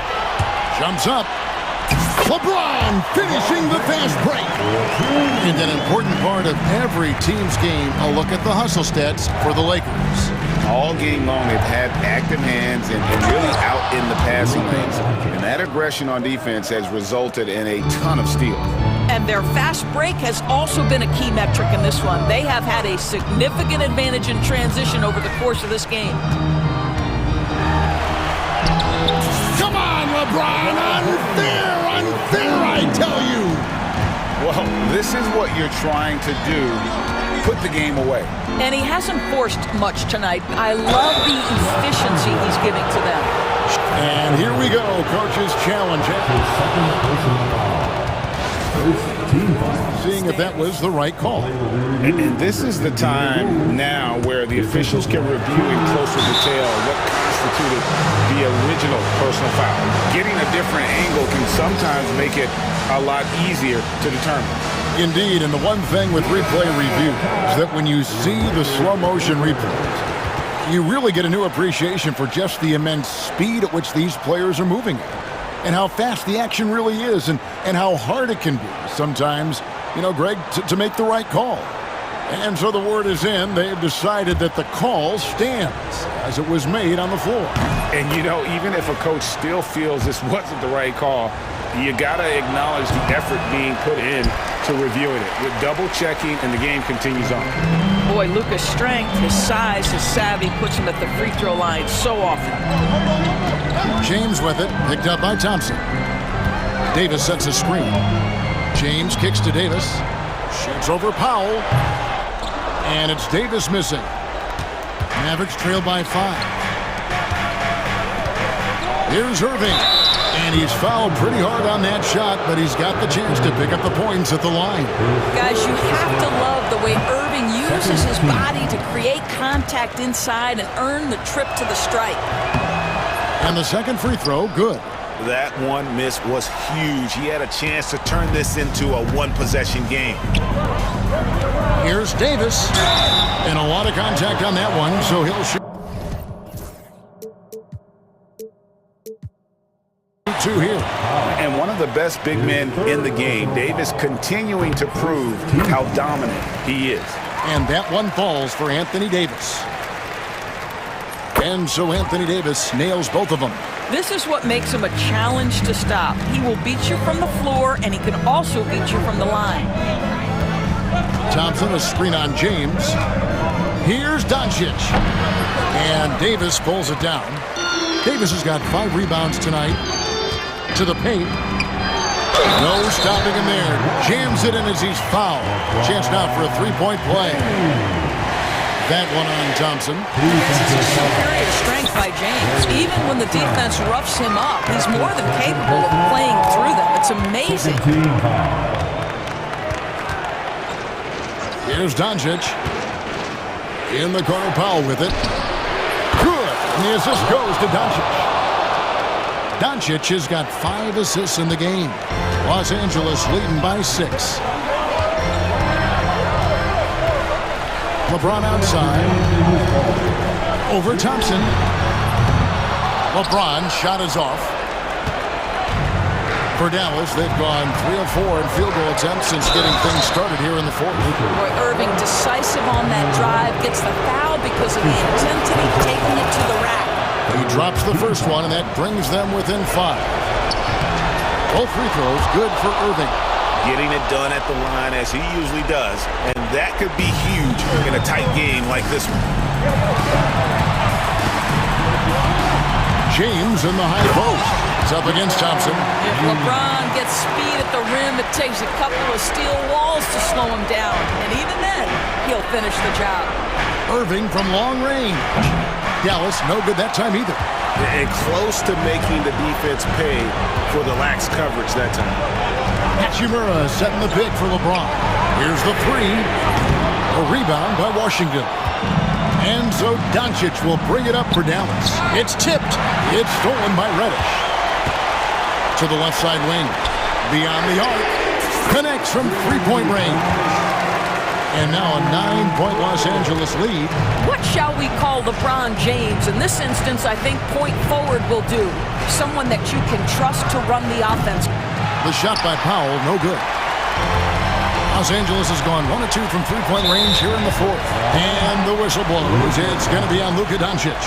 Jumps up. LeBron finishing the fast break. And an important part of every team's game, a look at the hustle stats for the Lakers. All game long, they've had active hands and really out in the passing lanes. And that aggression on defense has resulted in a ton of steals. And their fast break has also been a key metric in this one. They have had a significant advantage in transition over the course of this game. Come on, LeBron! Unfair! Unfair, I tell you! Well, this is what you're trying to do. Put the game away. And he hasn't forced much tonight. I love the efficiency he's giving to them. And here we go, coach's challenge. Seeing if that was the right call. And this is the time now where the officials can review in closer detail what constituted the original personal foul. Getting a different angle can sometimes make it a lot easier to determine. Indeed, and the one thing with replay review is that when you see the slow motion replays, you really get a new appreciation for just the immense speed at which these players are moving at, and how fast the action really is, and how hard it can be sometimes, you know, Greg, to make the right call. And so the word is in. They've decided that the call stands as it was made on the floor. And, you know, even if a coach still feels this wasn't the right call, you got to acknowledge the effort being put in to reviewing it, with double checking, and the game continues on. Boy, Luka's strength, his size, his savvy puts him at the free throw line so often. James with it, picked up by Thompson. Davis sets a screen. James kicks to Davis. Shoots over Powell. And it's Davis missing. Mavericks trail by 5. Here's Irving. And he's fouled pretty hard on that shot, but he's got the chance to pick up the points at the line. Guys, you have to love the way Irving uses his body to create contact inside and earn the trip to the stripe. And the second free throw, good. That one miss was huge. He had a chance to turn this into a one-possession game. Here's Davis. And a lot of contact on that one, so he'll shoot. 2 here. And one of the best big men in the game, Davis, continuing to prove how dominant he is. And that one falls for Anthony Davis. And so Anthony Davis nails both of them. This is what makes him a challenge to stop. He will beat you from the floor, and he can also beat you from the line. Thompson, a screen on James. Here's Doncic. And Davis pulls it down. Davis has got 5 rebounds tonight. To the paint. No stopping him there. Jams it in as he's fouled. Chance now for a 3-point play. That one on Thompson. This is a superior strength by James. Even when the defense roughs him up, he's more than capable of playing through them. It's amazing. Here's Doncic. In the corner, Powell with it. Good. And the assist goes to Doncic. Doncic has got 5 assists in the game. Los Angeles leading by 6. LeBron outside. Over Thompson. LeBron shot is off. For Dallas, they've gone 3 of 4 in field goal attempts since getting things started here in the 4th. Boy, Irving decisive on that drive, gets the foul because of the intensity, taking it to the rack. He drops the first one, and that brings them within 5. Both free throws good for Irving. Getting it done at the line as he usually does, and that could be huge in a tight game like this one. James in the high post. It's up against Thompson. If LeBron gets speed at the rim, it takes a couple of steel walls to slow him down, and even then, he'll finish the job. Irving from long range. Dallas, no good that time either. And close to making the defense pay for the lax coverage that time. Hachimura setting the pick for LeBron. Here's the 3. A rebound by Washington. And so Doncic will bring it up for Dallas. It's tipped. It's stolen by Reddish. To the left side wing. Beyond the arc. Connects from 3-point range. And now a 9-point Los Angeles lead. What shall we call LeBron James? In this instance, I think point forward will do. Someone that you can trust to run the offense. The shot by Powell, no good. Los Angeles has gone 1 of 2 from 3-point range here in the 4th. And the whistle blows. It's going to be on Luka Doncic.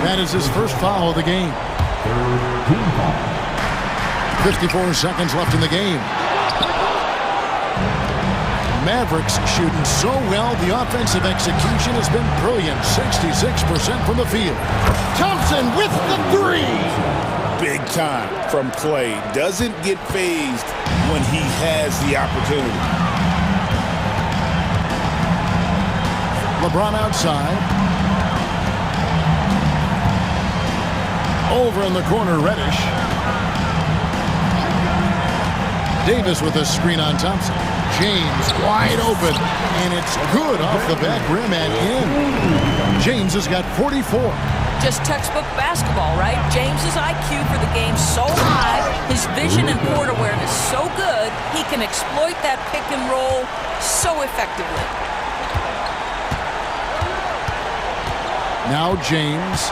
That is his first foul of the game. 54 seconds left in the game. Mavericks shooting so well, the offensive execution has been brilliant. 66% from the field. Thompson with the 3. Big time from Clay. Doesn't get phased when he has the opportunity. LeBron outside. Over in the corner, Reddish. Davis with a screen on Thompson. James wide open, and it's good off the back rim and in. James has got 44. Just textbook basketball, right? James's IQ for the game so high, his vision and court awareness so good, he can exploit that pick and roll so effectively. Now James.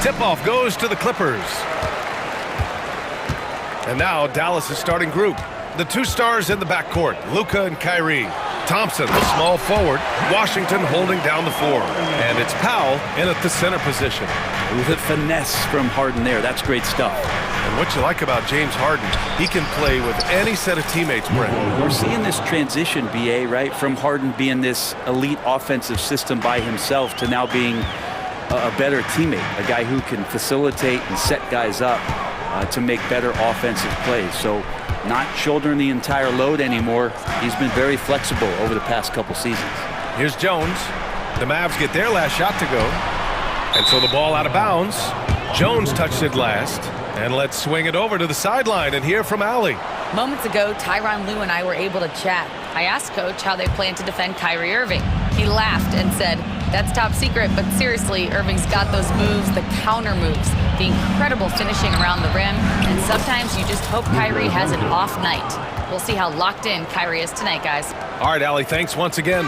Tip-off goes to the Clippers. And now Dallas' starting group. The two stars in the backcourt, Luka and Kyrie. Thompson, the small forward. Washington holding down the floor. And it's Powell in at the center position. The finesse from Harden there. That's great stuff. And what you like about James Harden, he can play with any set of teammates, Brent. We're seeing this transition, BA, right? From Harden being this elite offensive system by himself to now being a better teammate, a guy who can facilitate and set guys up to make better offensive plays. So not shouldering the entire load anymore. He's been very flexible over the past couple seasons. Here's Jones. The Mavs get their last shot to go. And so the ball out of bounds. Jones touched it last. And let's swing it over to the sideline and hear from Allie. Moments ago, Tyronn Lue and I were able to chat. I asked Coach how they plan to defend Kyrie Irving. He laughed and said, "That's top secret, but seriously, Irving's got those moves, the counter moves, the incredible finishing around the rim, and sometimes you just hope Kyrie has an off night." We'll see how locked in Kyrie is tonight, guys. All right, Allie, thanks once again.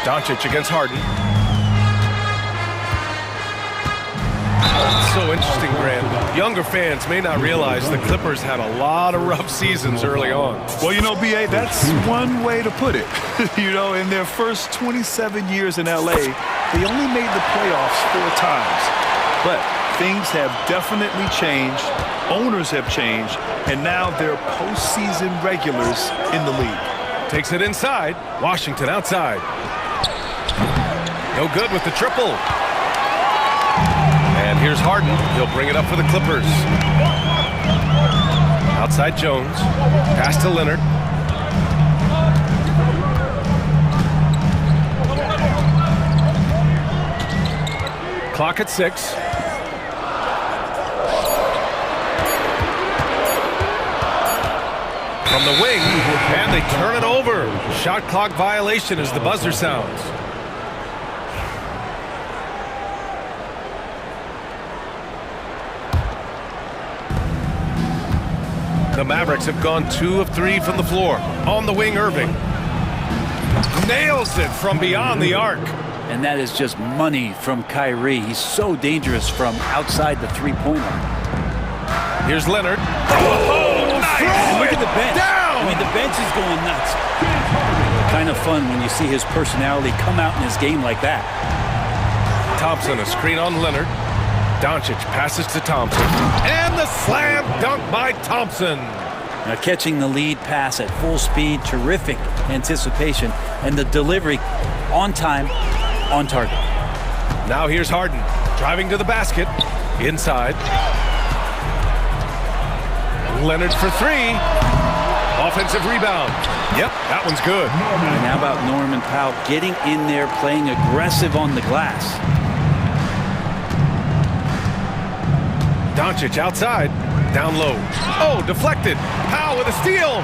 Doncic against Harden. So interesting, Grant. Younger fans may not realize the Clippers had a lot of rough seasons early on. Well, you know, BA, that's one way to put it. You know, in their first 27 years in LA, they only made the playoffs 4 times. But things have definitely changed. Owners have changed. And now they're postseason regulars in the league. Takes it inside. Washington outside. No good with the triple. And here's Harden. He'll bring it up for the Clippers. Outside Jones. Pass to Leonard. Clock at 6. From the wing, and they turn it over. Shot clock violation as the buzzer sounds. The Mavericks have gone 2 of 3 from the floor. On the wing, Irving. Nails it from beyond the arc. And that is just money from Kyrie. He's so dangerous from outside the three-point arc. Here's Leonard. Oh, nice. Look at the bench. Down. I mean, the bench is going nuts. Kind of fun when you see his personality come out in his game like that. Thompson, a screen on Leonard. Doncic passes to Thompson. And the slam dunk by Thompson. Now catching the lead pass at full speed, terrific anticipation, and the delivery on time, on target. Now here's Harden, driving to the basket, inside. Leonard for 3. Offensive rebound. Yep, that one's good. And how about Norman Powell getting in there, playing aggressive on the glass. Doncic outside, down low. Oh, deflected. Powell with a steal.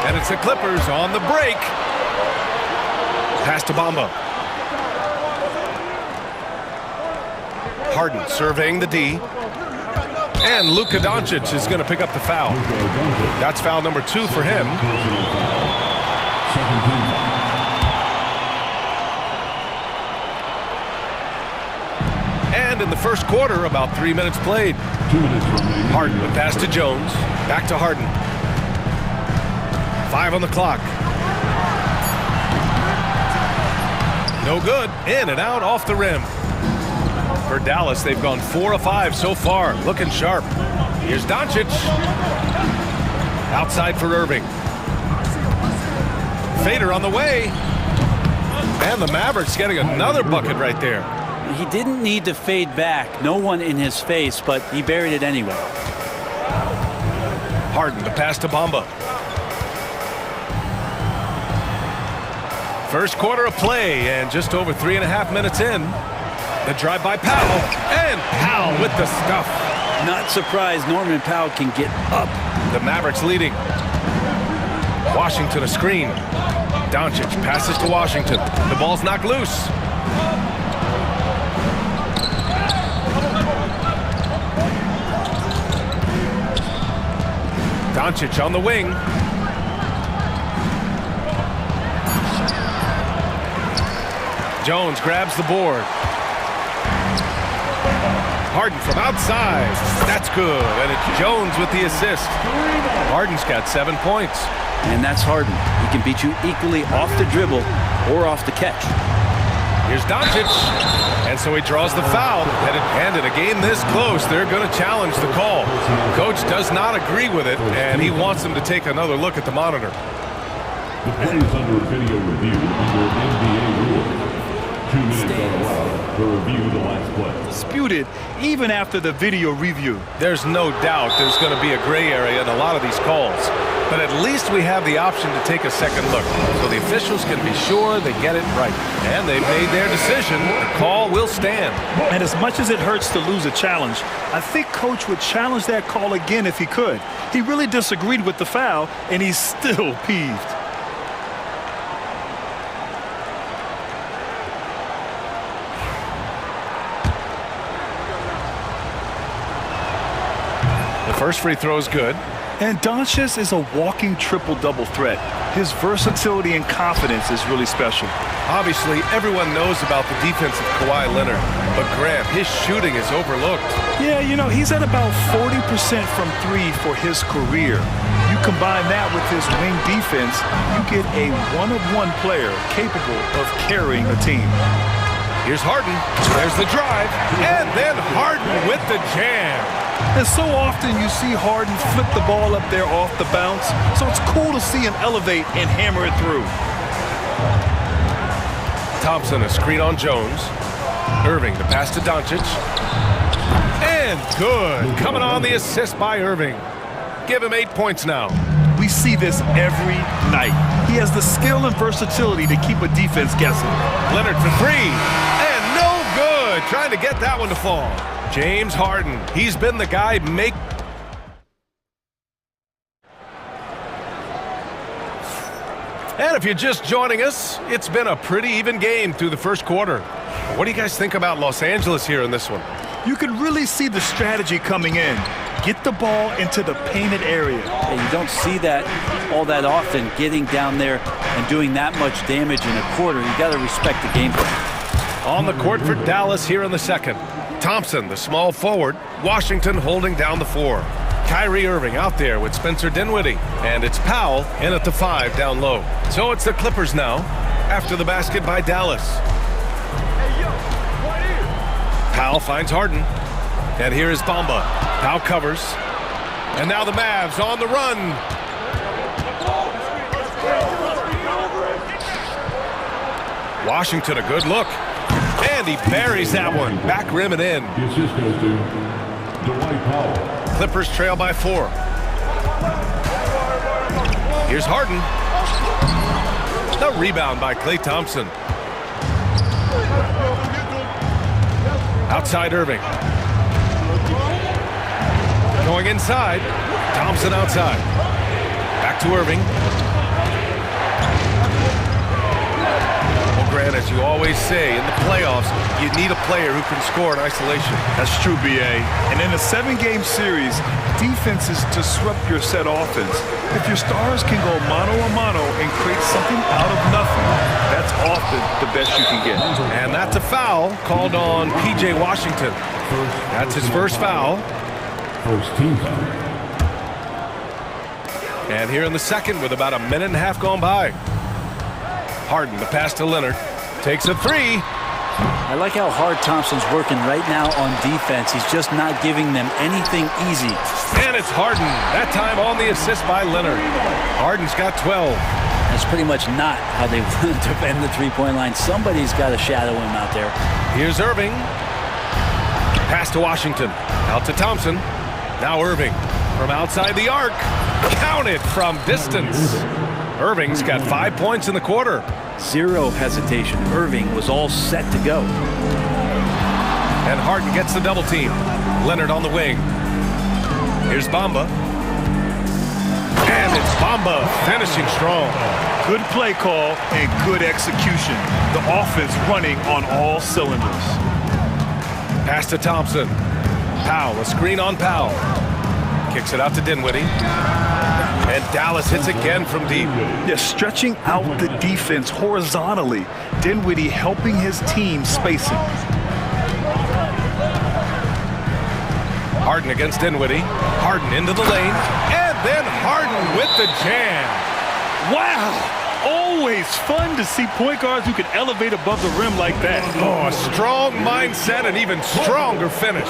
And it's the Clippers on the break. Pass to Bamba. Harden surveying the D. And Luka Doncic is going to pick up the foul. That's foul number 2 for him. And in the first quarter, about 3 minutes played. Harden, the pass to Jones. Back to Harden. 5 on the clock. No good. In and out off the rim. For Dallas, they've gone 4 of 5 so far. Looking sharp. Here's Doncic. Outside for Irving. Fader on the way. And the Mavericks getting another bucket right there. He didn't need to fade back. No one in his face, but he buried it anyway. Harden, the pass to Bamba. First quarter of play, and just over 3.5 minutes in. The drive by Powell, and Powell with the stuff. Not surprised Norman Powell can get up. The Mavericks leading. Washington a screen. Doncic passes to Washington. The ball's knocked loose. Doncic on the wing. Jones grabs the board. Harden from outside. That's good. And it's Jones with the assist. Harden's got 7 points. And that's Harden. He can beat you equally off the dribble or off the catch. Here's Doncic. And so he draws the foul. And in a game this close, they're going to challenge the call. Coach does not agree with it, and he wants them to take another look at the monitor. The play is under video review under NBA rules. 2 minutes are allowed to review the last play. Disputed even after the video review. There's no doubt there's going to be a gray area in a lot of these calls. But at least we have the option to take a second look, so the officials can be sure they get it right. And they've made their decision. The call will stand. And as much as it hurts to lose a challenge, I think Coach would challenge that call again if he could. He really disagreed with the foul, and he's still peeved. The first free throw is good. And Doncic is a walking triple-double threat. His versatility and confidence is really special. Obviously, everyone knows about the defense of Kawhi Leonard, but Grant, his shooting is overlooked. Yeah, you know, he's at about 40% from 3 for his career. You combine that with his wing defense, you get a one-of-one player capable of carrying a team. Here's Harden. There's the drive. And then Harden with the jam. And so often you see Harden flip the ball up there off the bounce, so it's cool to see him elevate and hammer it through. Thompson, a screen on Jones. Irving, the pass to Doncic. And good. Coming on the assist by Irving. Give him 8 points now. We see this every night. He has the skill and versatility to keep a defense guessing. Leonard for 3. And no good. Trying to get that one to fall. James Harden, he's been the guy make... And if you're just joining us, it's been a pretty even game through the first quarter. What do you guys think about Los Angeles here in this one? You can really see the strategy coming in. Get the ball into the painted area. And you don't see that all that often, getting down there and doing that much damage in a quarter. You got to respect the game plan. On the court for Dallas here in the second. Thompson, the small forward. Washington holding down the 4. Kyrie Irving out there with Spencer Dinwiddie. And it's Powell in at the 5 down low. So it's the Clippers now after the basket by Dallas. Powell finds Harden. And here is Bamba. Powell covers. And now the Mavs on the run. Washington, a good look. And he buries that one. Back rim and in. The assist goes to Dwight Powell. Clippers trail by 4. Here's Harden. The rebound by Klay Thompson. Outside Irving. Going inside. Thompson outside. Back to Irving. Grant, as you always say, in the playoffs, you need a player who can score in isolation. That's true, B.A. And in a 7-game series, defense is disrupt your set offense. If your stars can go mano-a-mano and create something out of nothing, that's often the best you can get. And that's a foul called on P.J. Washington. That's his first foul. First team foul. And here in the second with about a minute and a half gone by. Harden, the pass to Leonard. Takes a 3. I like how hard Thompson's working right now on defense. He's just not giving them anything easy. And it's Harden. That time on the assist by Leonard. Harden's got 12. That's pretty much not how they want to defend the three-point line. Somebody's got to shadow him out there. Here's Irving. Pass to Washington. Out to Thompson. Now Irving from outside the arc. Counted from distance. Irving's got 5 points in the quarter. Zero hesitation. Irving was all set to go. And Harden gets the double team. Leonard on the wing. Here's Bamba. And it's Bamba finishing strong. Good play call and good execution. The offense running on all cylinders. Pass to Thompson. Powell, a screen on Powell. Kicks it out to Dinwiddie. And Dallas hits again from deep. Yeah, stretching out the defense horizontally. Dinwiddie helping his team spacing. Harden against Dinwiddie. Harden into the lane. And then Harden with the jam. Wow! Always fun to see point guards who can elevate above the rim like that. Oh, a strong mindset and even stronger finish.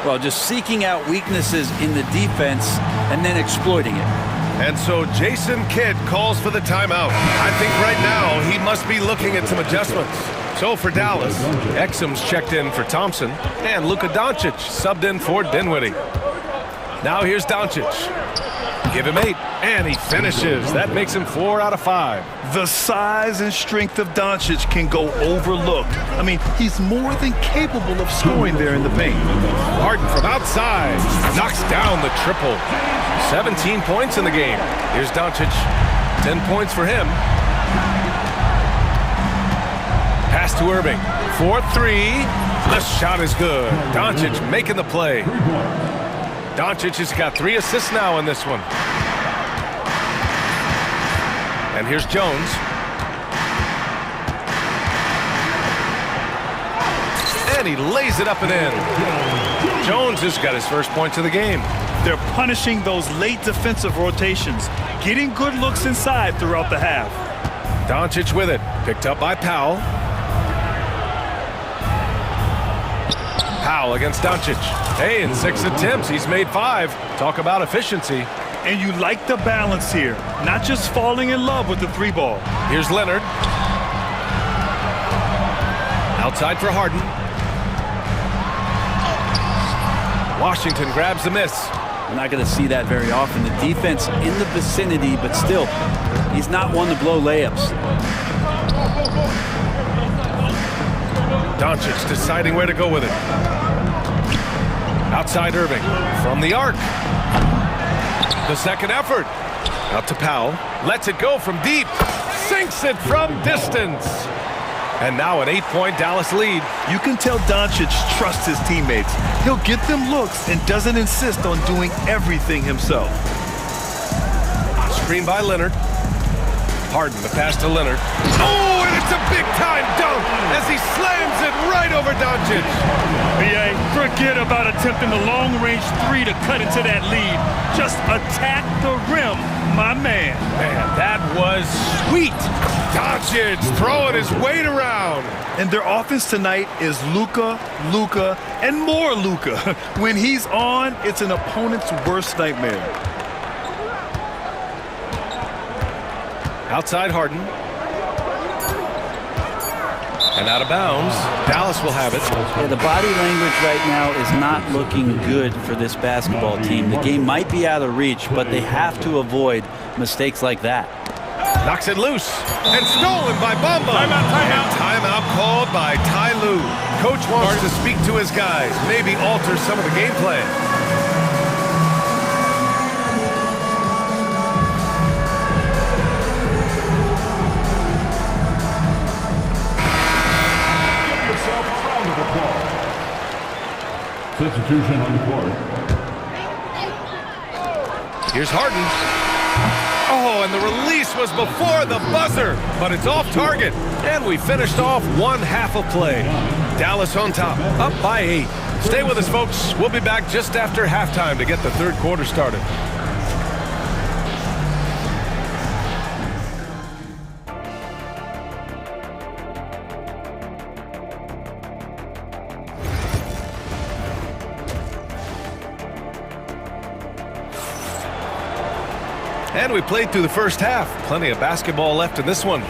Well, just seeking out weaknesses in the defense and then exploiting it. And so Jason Kidd calls for the timeout. I think right now he must be looking at some adjustments. So for Dallas, Exum's checked in for Thompson, and Luka Doncic subbed in for Dinwiddie. Now here's Doncic. Give him 8, and he finishes. That makes him 4 out of 5. The size and strength of Doncic can go overlooked. I mean, he's more than capable of scoring there in the paint. Harden from outside knocks down the triple. 17 points in the game. Here's Doncic. 10 points for him. Pass to Irving. 4-3. The shot is good. Doncic making the play. Doncic has got 3 assists now in this one. And here's Jones. And he lays it up and in. Jones has got his first points of the game. They're punishing those late defensive rotations, getting good looks inside throughout the half. Doncic with it. Picked up by Powell. Powell against Doncic. Hey, in 6 attempts, he's made 5. Talk about efficiency. And you like the balance here, not just falling in love with the 3-ball. Here's Leonard. Outside for Harden. Washington grabs the miss. We're not going to see that very often. The defense in the vicinity, but still, he's not one to blow layups. Doncic deciding where to go with it. Outside Irving. From the arc. The second effort. Out to Powell. Lets it go from deep. Sinks it from distance. And now an 8-point Dallas lead. You can tell Doncic trusts his teammates. He'll get them looks and doesn't insist on doing everything himself. Screen by Leonard. Harden, the pass to Leonard. Oh, and it's a big-time dunk as he slams it right over Doncic. B.A., forget about attempting the long-range 3 to cut into that lead. Just attack the rim, my man. Man, that was sweet. Doncic throwing his weight around. And their offense tonight is Luka, and more Luka. When he's on, it's an opponent's worst nightmare. Outside Harden. And out of bounds. Dallas will have it. Yeah, the body language right now is not looking good for this basketball team. The game might be out of reach, but they have to avoid mistakes like that. Knocks it loose. And stolen by Bamba. And timeout called by Ty Lue. Coach wants to speak to his guys. Maybe alter some of the game plan. Substitution on the court. Here's Harden. Oh, and the release was before the buzzer, but it's off target. And we finished off one half of play. Dallas on top, up by 8. Stay with us, folks. We'll be back just after halftime to get the third quarter started. And we played through the first half. Plenty of basketball left in this one.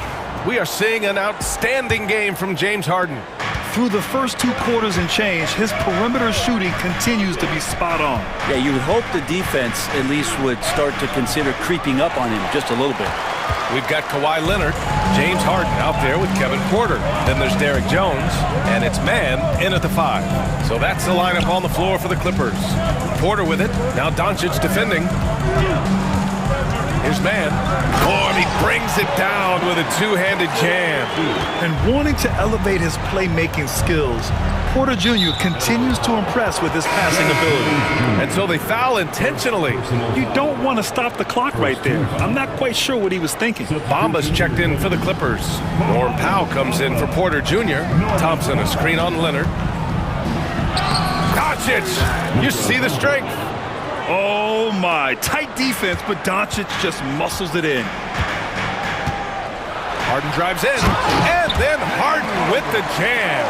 We are seeing an outstanding game from James Harden. Through the first 2 quarters and change, his perimeter shooting continues to be spot on. Yeah, you would hope the defense at least would start to consider creeping up on him just a little bit. We've got Kawhi Leonard, James Harden out there with Kevin Porter. Then there's Derek Jones, and it's Man in at the 5. So that's the lineup on the floor for the Clippers. Porter with it. Now Doncic defending. Here's man. Oh, and he brings it down with a two-handed jam. And wanting to elevate his playmaking skills, Porter Jr. continues to impress with his passing ability. And so they foul intentionally. You don't want to stop the clock right there. I'm not quite sure what he was thinking. Bamba's checked in for the Clippers. Norm Powell comes in for Porter Jr. Thompson a screen on Leonard. Doncic, you see the strength. Oh my, tight defense, but Doncic just muscles it in. Harden drives in, and then Harden with the jam.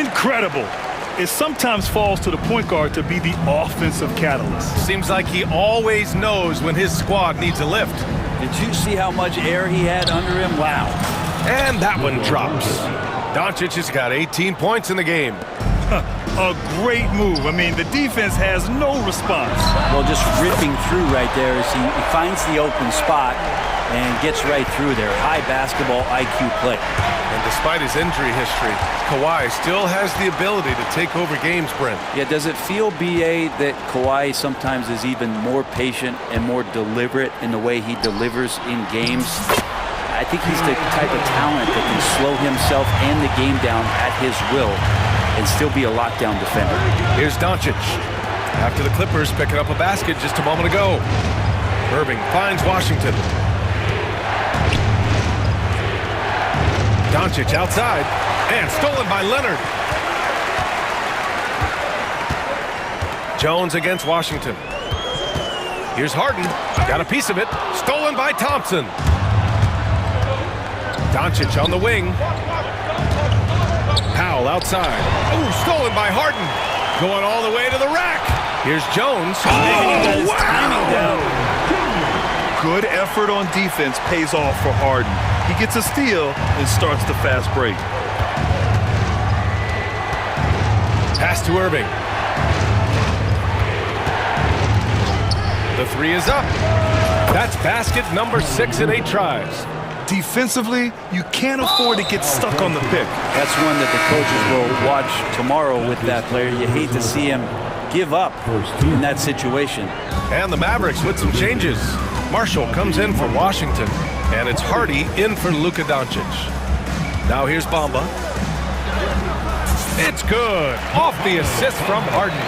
Incredible. It sometimes falls to the point guard to be the offensive catalyst. Seems like he always knows when his squad needs a lift. Did you see how much air he had under him? Wow. And that one drops. Doncic has got 18 points in the game. A great move. I mean, the defense has no response. Well, just ripping through right there as he finds the open spot and gets right through there. High basketball IQ play. And despite his injury history, Kawhi still has the ability to take over games, Brent. Yeah, does it feel, BA, that Kawhi sometimes is even more patient and more deliberate in the way he delivers in games? I think he's the type of talent that can slow himself and the game down at his will and still be a lockdown defender. Here's Doncic. After the Clippers picking up a basket just a moment ago. Irving finds Washington. Doncic outside and stolen by Leonard. Jones against Washington. Here's Harden. Got a piece of it. Stolen by Thompson. Doncic on the wing. Powell outside. Ooh, stolen by Harden. Going all the way to the rack. Here's Jones. Oh, wow! Good effort on defense pays off for Harden. He gets a steal and starts the fast break. Pass to Irving. The three is up. That's basket number 6 in 8 tries. Defensively, you can't afford to get stuck on the pick. That's one that the coaches will watch tomorrow with that player. You hate to see him give up in that situation. And the Mavericks with some changes. Marshall comes in for Washington, and it's Hardy in for Luka Doncic. Now here's Bamba. It's good. Off the assist from Harden.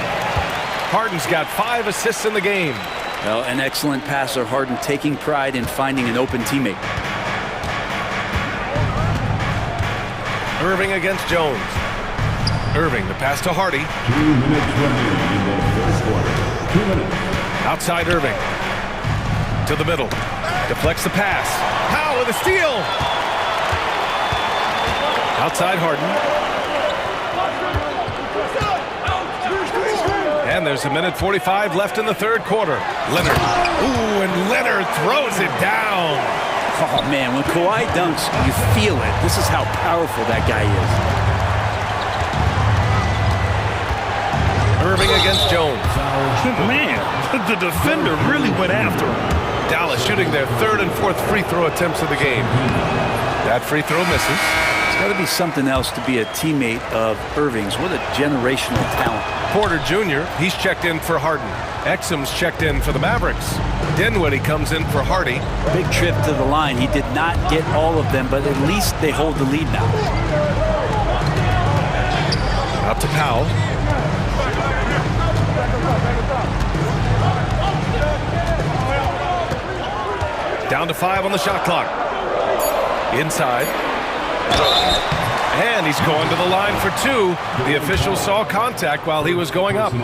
Harden's got 5 assists in the game. Well, an excellent passer. Harden taking pride in finding an open teammate. Irving against Jones. Irving, the pass to Hardy. 2 minutes remaining in the first quarter. 2 minutes. Outside Irving. To the middle. Deflects the pass. Powell with a steal. Outside Harden. And there's a minute 45 left in the third quarter. Leonard. Ooh, and Leonard throws it down. Oh, man, when Kawhi dunks, you feel it. This is how powerful that guy is. Irving against Jones. Man, the defender really went after him. Dallas shooting their 3rd and 4th free throw attempts of the game. That free throw misses. It's got to be something else to be a teammate of Irving's. What a generational talent. Porter Jr., he's checked in for Harden. Exum's checked in for the Mavericks. Dinwiddie comes in for Hardy. Big trip to the line. He did not get all of them, but at least they hold the lead now. Out to Powell. Down to 5 on the shot clock. Inside. And he's going to the line for 2. The official saw contact while he was going up.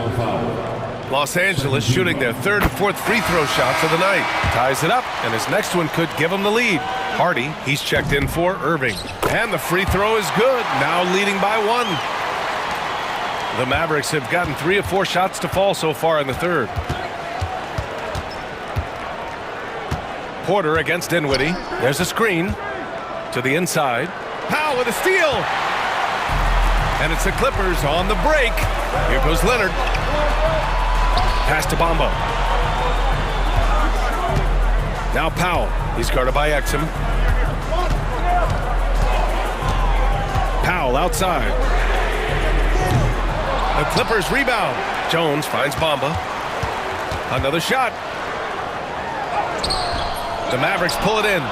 Los Angeles shooting their 3rd and 4th free throw shots of the night. Ties it up, and his next one could give him the lead. Hardy, he's checked in for Irving. And the free throw is good, now leading by 1. The Mavericks have gotten 3 of 4 shots to fall so far in the third. Porter against Dinwiddie. There's a screen to the inside. Powell with a steal. And it's the Clippers on the break. Here goes Leonard. Pass to Bamba. Now Powell. He's guarded by Exum. Powell outside. The Clippers rebound. Jones finds Bamba. Another shot. The Mavericks pull it in.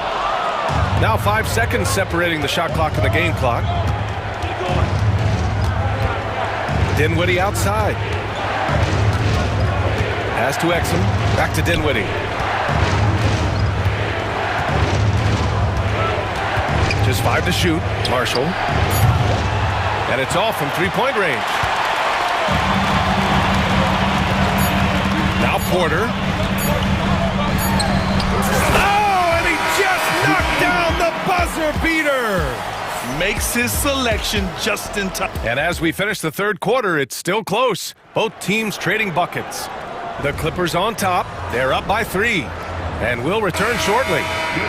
Now 5 seconds separating the shot clock and the game clock. Dinwiddie outside. Pass to Exum. Back to Dinwiddie. Just 5 to shoot. Marshall. And it's off from three-point range. Now Porter. Oh, and he just knocked down the buzzer beater. Makes his selection just in time. And as we finish the third quarter, it's still close. Both teams trading buckets. The Clippers on top. They're up by 3. And we'll return shortly.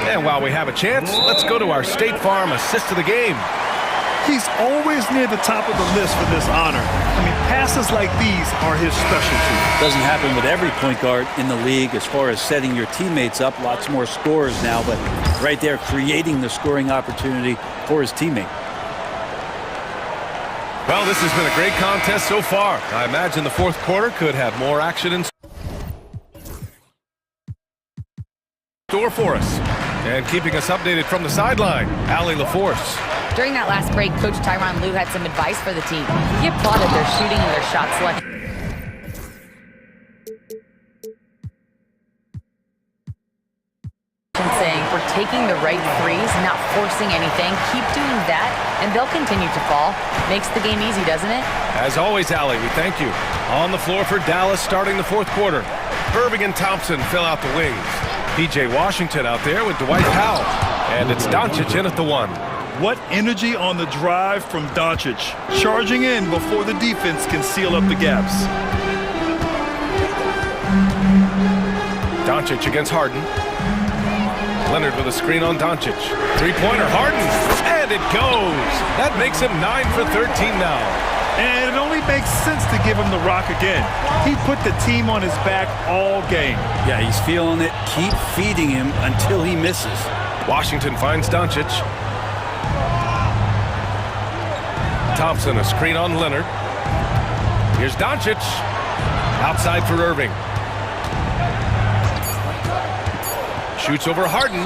And while we have a chance, let's go to our State Farm assist of the game. He's always near the top of the list for this honor. I mean, passes like these are his specialty. Doesn't happen with every point guard in the league as far as setting your teammates up. Lots more scorers now, but right there creating the scoring opportunity for his teammate. Well, this has been a great contest so far. I imagine the fourth quarter could have more action in store for us. And keeping us updated from the sideline, Allie LaForce. During that last break, Coach Tyronn Lue had some advice for the team. He applauded their shooting and their shot selection. Saying, we're taking the right threes, not forcing anything. Keep doing that, and they'll continue to fall. Makes the game easy, doesn't it? As always, Allie, we thank you. On the floor for Dallas starting the fourth quarter. Irving and Thompson fill out the wings. P.J. Washington out there with Dwight Powell. And it's Doncic in at the 1. What energy on the drive from Doncic. Charging in before the defense can seal up the gaps. Doncic against Harden. Leonard with a screen on Doncic. Three-pointer, Harden. And it goes. That makes him 9 for 13 now. And it only makes sense to give him the rock again. He put the team on his back all game. Yeah, he's feeling it. Keep feeding him until he misses. Washington finds Doncic. Thompson, a screen on Leonard. Here's Doncic. Outside for Irving. Shoots over Harden.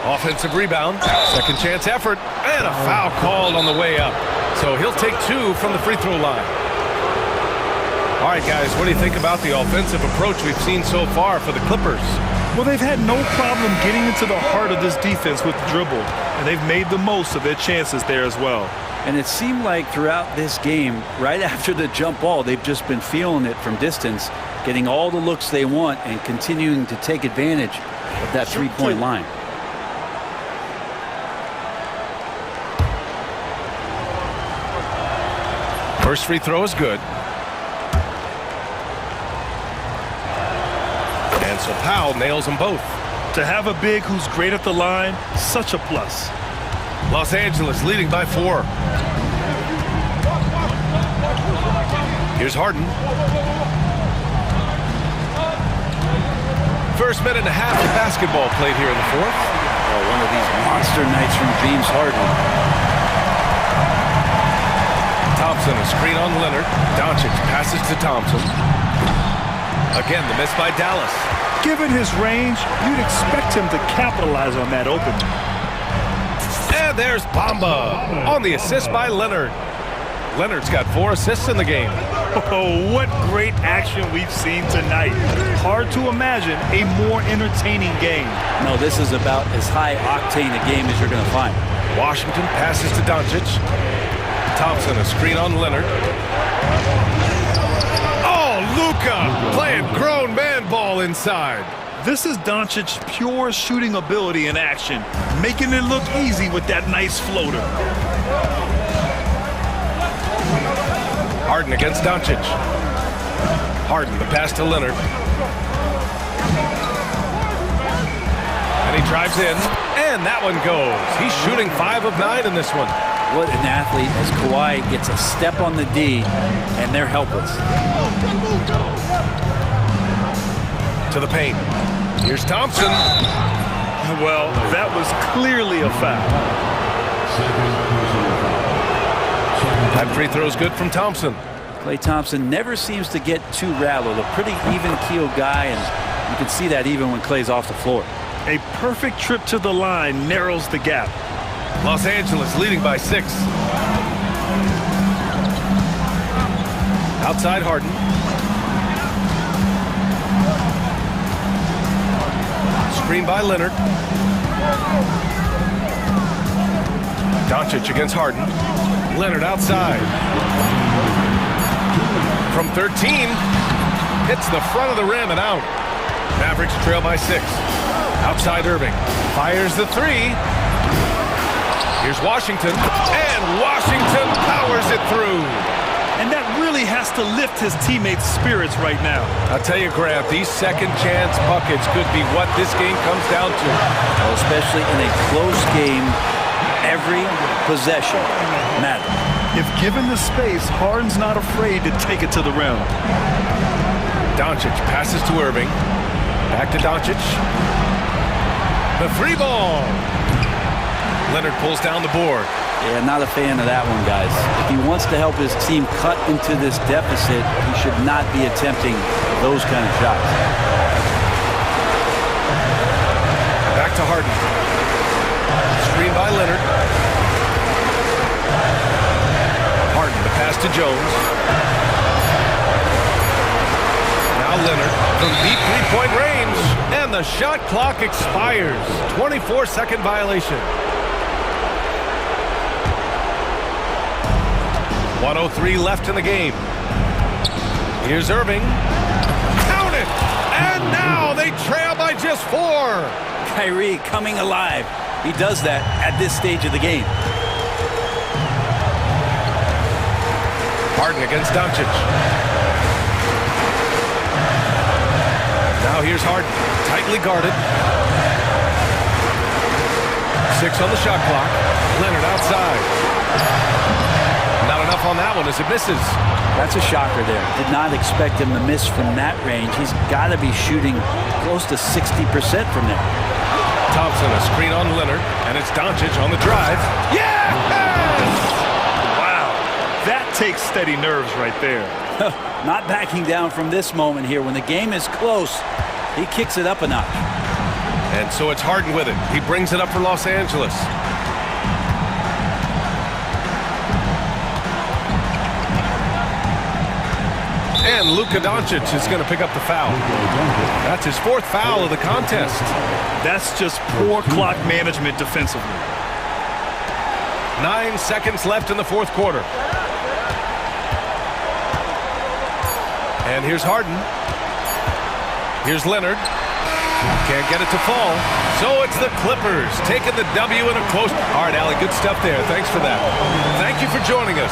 Offensive rebound. Second chance effort. And a foul called on the way up. So he'll take 2 from the free throw line. All right, guys, what do you think about the offensive approach we've seen so far for the Clippers? Well, they've had no problem getting into the heart of this defense with the dribble, and they've made the most of their chances there as well. And it seemed like throughout this game, right after the jump ball, they've just been feeling it from distance, getting all the looks they want and continuing to take advantage of that three-point line. First free throw is good. And so Powell nails them both. To have a big who's great at the line, such a plus. Los Angeles leading by 4. Here's Harden. First minute and a half of basketball played here in the fourth. Oh, one of these monster nights from James Harden. Thompson, a screen on Leonard. Doncic passes to Thompson. Again, the miss by Dallas. Given his range, you'd expect him to capitalize on that opening. And there's Bamba on the assist by Leonard. Leonard's got 4 assists in the game. Oh, what great action we've seen tonight. Hard to imagine a more entertaining game. No, this is about as high-octane a game as you're going to find. Washington passes to Doncic. Thompson, a screen on Leonard. Oh, Luka playing grown man ball inside. This is Doncic's pure shooting ability in action, making it look easy with that nice floater. Harden against Doncic. Harden, the pass to Leonard. And he drives in, and that one goes. He's shooting 5 of 9 in this one. What an athlete as Kawhi gets a step on the D, and they're helpless. To the paint. Here's Thompson. Well, that was clearly a foul. That free throw's good from Thompson. Klay Thompson never seems to get too rattled. A pretty even-keeled guy, and You can see that even when Clay's off the floor. A perfect trip to the line narrows the gap. Los Angeles leading by 6. Outside Harden. Screen by Leonard. Doncic against Harden. Leonard outside. From 13. Hits the front of the rim and out. Mavericks trail by 6. Outside Irving. Fires the 3. Here's Washington. And Washington powers it through. And that really has to lift his teammates' spirits right now. I'll tell you, Grant, these second chance buckets could be what this game comes down to. Well, especially in a close game, every possession matters. If given the space, Harden's not afraid to take it to the rim. Doncic passes to Irving. Back to Doncic. The 3 ball. Leonard pulls down the board. Yeah, not a fan of that one, guys. If he wants to help his team cut into this deficit, he should not be attempting those kind of shots. Back to Harden. Screen by Leonard. Harden, the pass to Jones. Now Leonard from deep three-point range. And the shot clock expires. 24-second violation. 1:03 left in the game. Here's Irving. Count it! And now they trail by just 4. Kyrie coming alive. He does that at this stage of the game. Harden against Doncic. Now here's Harden. Tightly guarded. 6 on the shot clock. Leonard outside. Not enough on that one as it misses. That's a shocker there. Did not expect him to miss from that range. He's got to be shooting close to 60% from there. Thompson, a screen on Leonard, and it's Doncic on the drive. Yes! Wow, that takes steady nerves right there. Not backing down from this moment here. When the game is close, he kicks it up a notch. And so it's Harden with it. He brings it up for Los Angeles. And Luka Doncic is going to pick up the foul. That's his 4th foul of the contest. That's just poor clock management defensively. 9 seconds left in the 4th quarter. And here's Harden. Here's Leonard. Can't get it to fall. So it's the Clippers taking the W in a close. All right, Allie, good stuff there. Thanks for that. Thank you for joining us.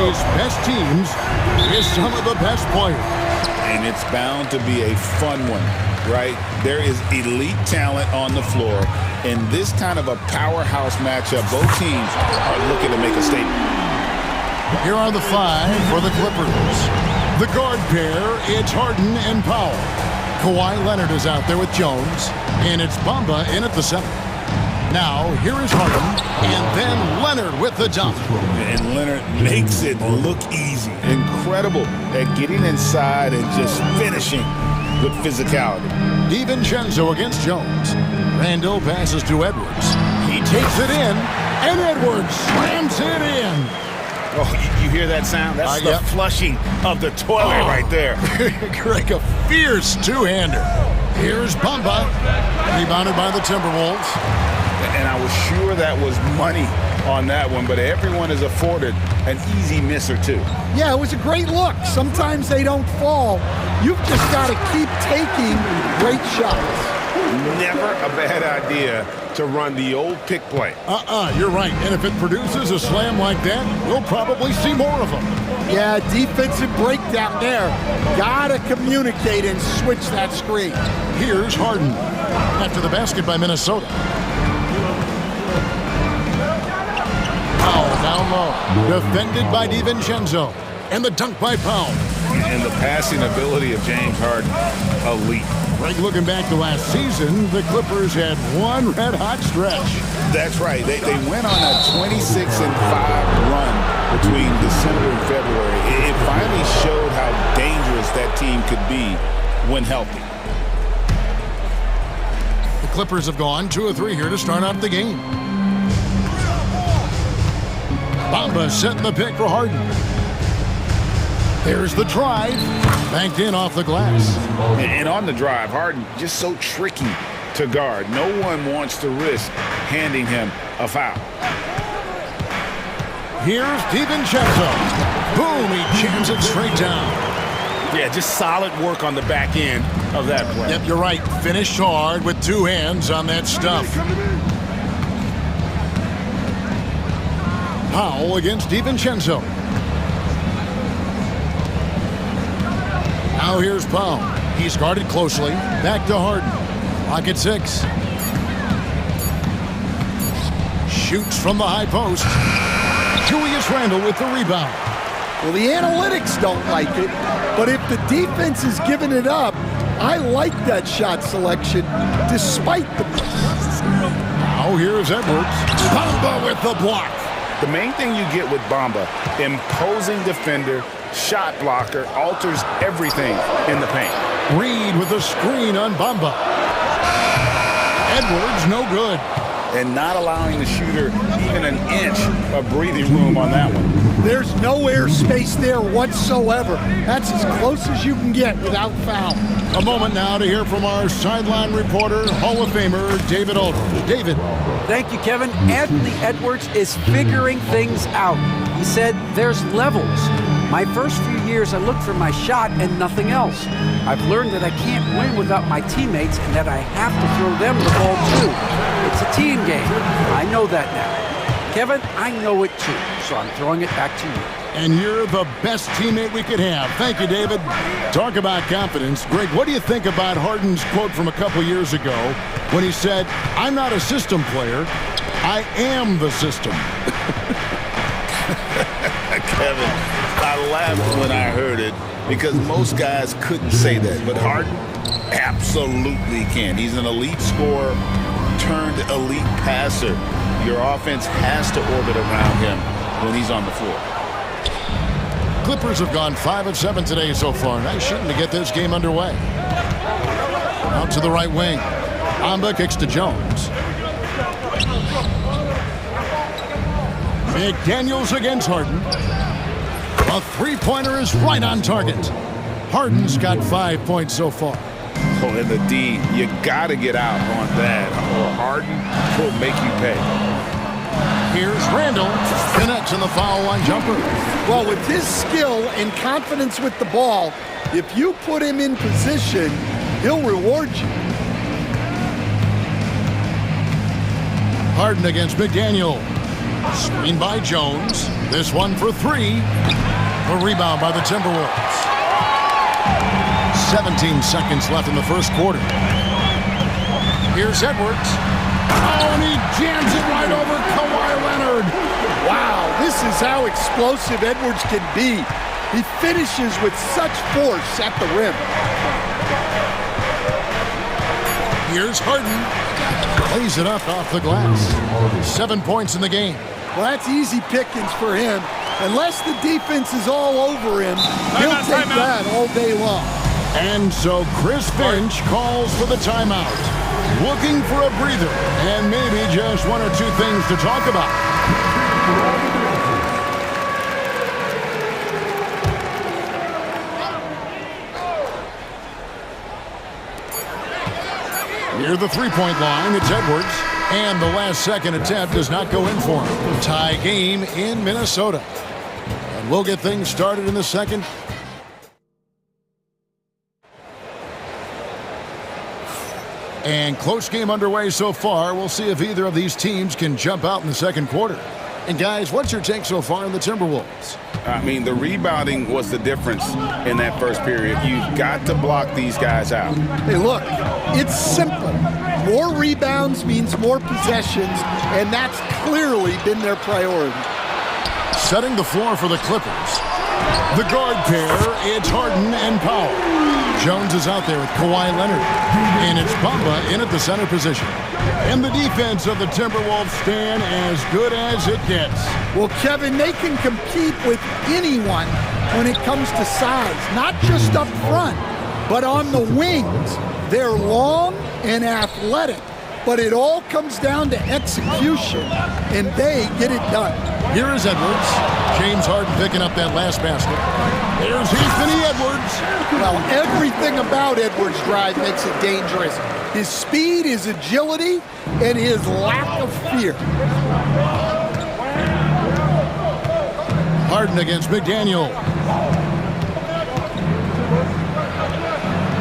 NBA's best teams with some of the best players. And it's bound to be a fun one, right? There is elite talent on the floor. In this kind of a powerhouse matchup, both teams are looking to make a statement. Here are the 5 for the Clippers. The guard pair, it's Harden and Powell. Kawhi Leonard is out there with Jones, and it's Bamba in at the 7. Now, here is Harden, and then Leonard with the dunk. And Leonard makes it look easy. Incredible at getting inside and just finishing with physicality. DiVincenzo against Jones. Randall passes to Edwards. He takes it in, and Edwards slams it in. Oh, you hear that sound? That's the flushing of the toilet right there. Greg, a fierce two-hander. Here's Bamba, rebounded by the Timberwolves. And I was sure that was money on that one, but everyone is afforded an easy miss or two. Yeah, it was a great look. Sometimes they don't fall. You've just got to keep taking great shots. Never a bad idea to run the old pick play. You're right. And if it produces a slam like that, we'll probably see more of them. Yeah, defensive breakdown there. Gotta communicate and switch that screen. Here's Harden. After the basket by Minnesota. Powell down low. Defended by DiVincenzo. And the dunk by Powell. And the passing ability of James Harden, elite. Right, looking back to last season, the Clippers had one red-hot stretch. That's right. They went on a 26-5 run between December and February. It finally showed how dangerous that team could be when healthy. The Clippers have gone 2 of 3 here to start out the game. Bamba setting the pick for Harden. There's the drive. Banked in off the glass. And on the drive, Harden just so tricky to guard. No one wants to risk handing him a foul. Here's DiVincenzo. Boom, he jams it straight down. Yeah, just solid work on the back end of that play. Yep, you're right. Finished hard with 2 hands on that stuff. Powell against DiVincenzo. Now here's Powell. He's guarded closely. Back to Harden. Pocket 6. Shoots from the high post. Julius Randle with the rebound. Well, the analytics don't like it, but if the defense is giving it up, I like that shot selection despite the... Now here's Edwards. Bamba with the block. The main thing you get with Bamba, imposing defender, shot blocker, alters everything in the paint. Reed with the screen on Bamba. Edwards, no good. And not allowing the shooter even an inch of breathing room on that one. There's no airspace there whatsoever. That's as close as you can get without foul. A moment now to hear from our sideline reporter, Hall of Famer, David Aldridge. David. Thank you, Kevin. Anthony Edwards is figuring things out. He said there's levels. My first few years, I looked for my shot and nothing else. I've learned that I can't win without my teammates and that I have to throw them the ball too. It's a team game. I know that now. Kevin, I know it too, so I'm throwing it back to you. And you're the best teammate we could have. Thank you, David. Talk about confidence. Greg, what do you think about Harden's quote from a couple years ago when he said, "I'm not a system player, I am the system"? Kevin, I laughed when I heard it because most guys couldn't say that, but Harden absolutely can. He's an elite scorer turned elite passer. Your offense has to orbit around him when he's on the floor. Clippers have gone 5 of 7 today so far. Nice shooting to get this game underway. Out to the right wing. Bamba kicks to Jones. McDaniels against Harden. A three-pointer is right on target. Harden's got 5 points so far. Oh, and the D, you got to get out on that, or Harden will make you pay. Here's Randall. Connects in the foul line jumper. Well, with his skill and confidence with the ball, if you put him in position, he'll reward you. Harden against McDaniel. Screen by Jones. This one for three. The rebound by the Timberwolves. 17 seconds left in the first quarter. Here's Edwards. Oh, and he jams it right over Kawhi Leonard. Wow, this is how explosive Edwards can be. He finishes with such force at the rim. Here's Harden. Plays it up off the glass. 7 points in the game. Well, that's easy pickings for him. Unless the defense is all over him, he'll take that all day long. And so Chris Finch calls for the timeout. Looking for a breather and maybe just one or two things to talk about. Near the three-point line, it's Edwards. And the last second attempt does not go in for him. Tie game in Minnesota. And we'll get things started in the second. And close game underway so far. We'll see if either of these teams can jump out in the second quarter. And guys, what's your take so far on the Timberwolves? I mean, the rebounding was the difference in that first period. You've got to block these guys out. Hey, look, it's simple. More rebounds means more possessions, and that's clearly been their priority. Setting the floor for the Clippers. The guard pair, it's Harden and Powell. Jones is out there with Kawhi Leonard. And it's Bamba in at the center position. And the defense of the Timberwolves stand as good as it gets. Well, Kevin, they can compete with anyone when it comes to size, not just up front, but on the wings. They're long and athletic, but it all comes down to execution, and they get it done. Here is Edwards. James Harden picking up that last basket. There's Anthony Edwards. Well, everything about Edwards' drive makes it dangerous. His speed, his agility, and his lack of fear. Harden against McDaniel.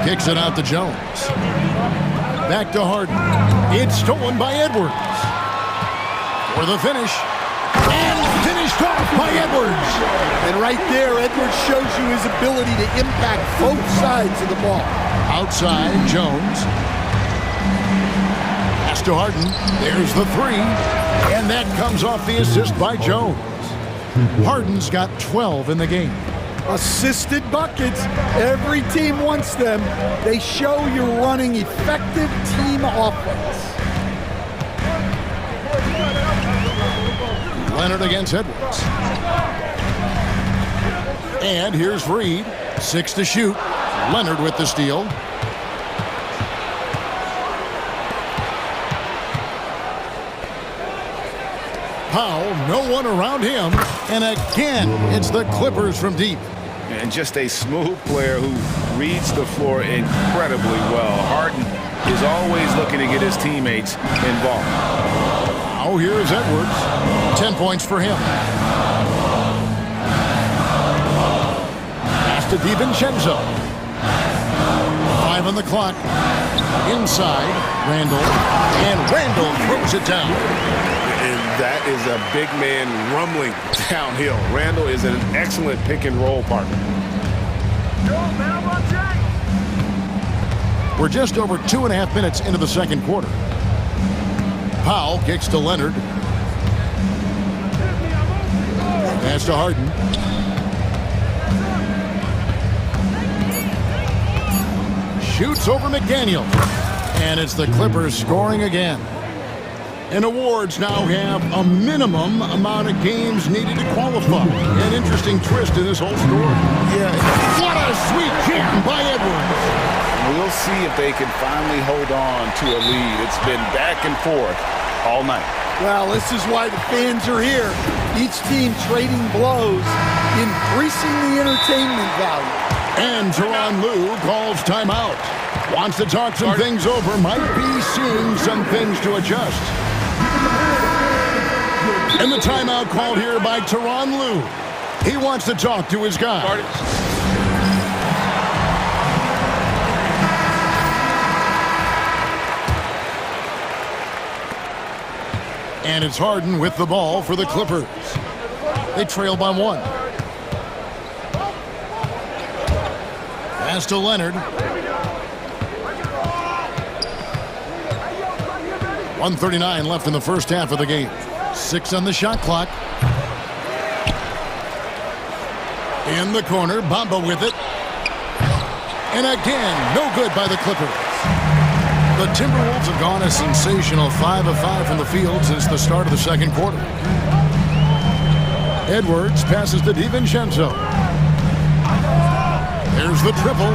Kicks it out to Jones. Back to Harden. It's stolen by Edwards. For the finish. And finished off by Edwards. And right there, Edwards shows you his ability to impact both sides of the ball. Outside, Jones. Pass to Harden. There's the three. And that comes off the assist by Jones. Harden's got 12 in the game. Assisted buckets. Every team wants them. They show you're running effective team offense. Leonard against Edwards. And here's Reed. 6 to shoot. Leonard with the steal. Powell, no one around him. And again, it's the Clippers from deep. And just a smooth player who reads the floor incredibly well. Harden is always looking to get his teammates involved. Now here's Edwards. 10 points for him. Pass to DiVincenzo. 5 on the clock. Inside, Randall. And Randall throws it down. And that is a big man rumbling downhill. Randall is an excellent pick and roll partner. We're just over 2.5 minutes into the second quarter. Powell kicks to Leonard. Pass to Harden. Shoots over McDaniel. And it's the Clippers scoring again. And awards now have a minimum amount of games needed to qualify. An interesting twist in this whole story. Yeah. What a sweet jam by Edwards. We'll see if they can finally hold on to a lead. It's been back and forth all night. Well, this is why the fans are here. Each team trading blows, increasing the entertainment value. And Tyronn Lue calls timeout. Wants to talk some things over. Might be seeing some things to adjust. And the timeout called here by Tyronn Lue. He wants to talk to his guys. And it's Harden with the ball for the Clippers. They trail by 1. Pass to Leonard. 1:39 left in the first half of the game. 6 on the shot clock. In the corner, Bamba with it. And again, no good by the Clippers. The Timberwolves have gone a sensational 5 of 5 from the field since the start of the second quarter. Edwards passes to DiVincenzo. There's the triple.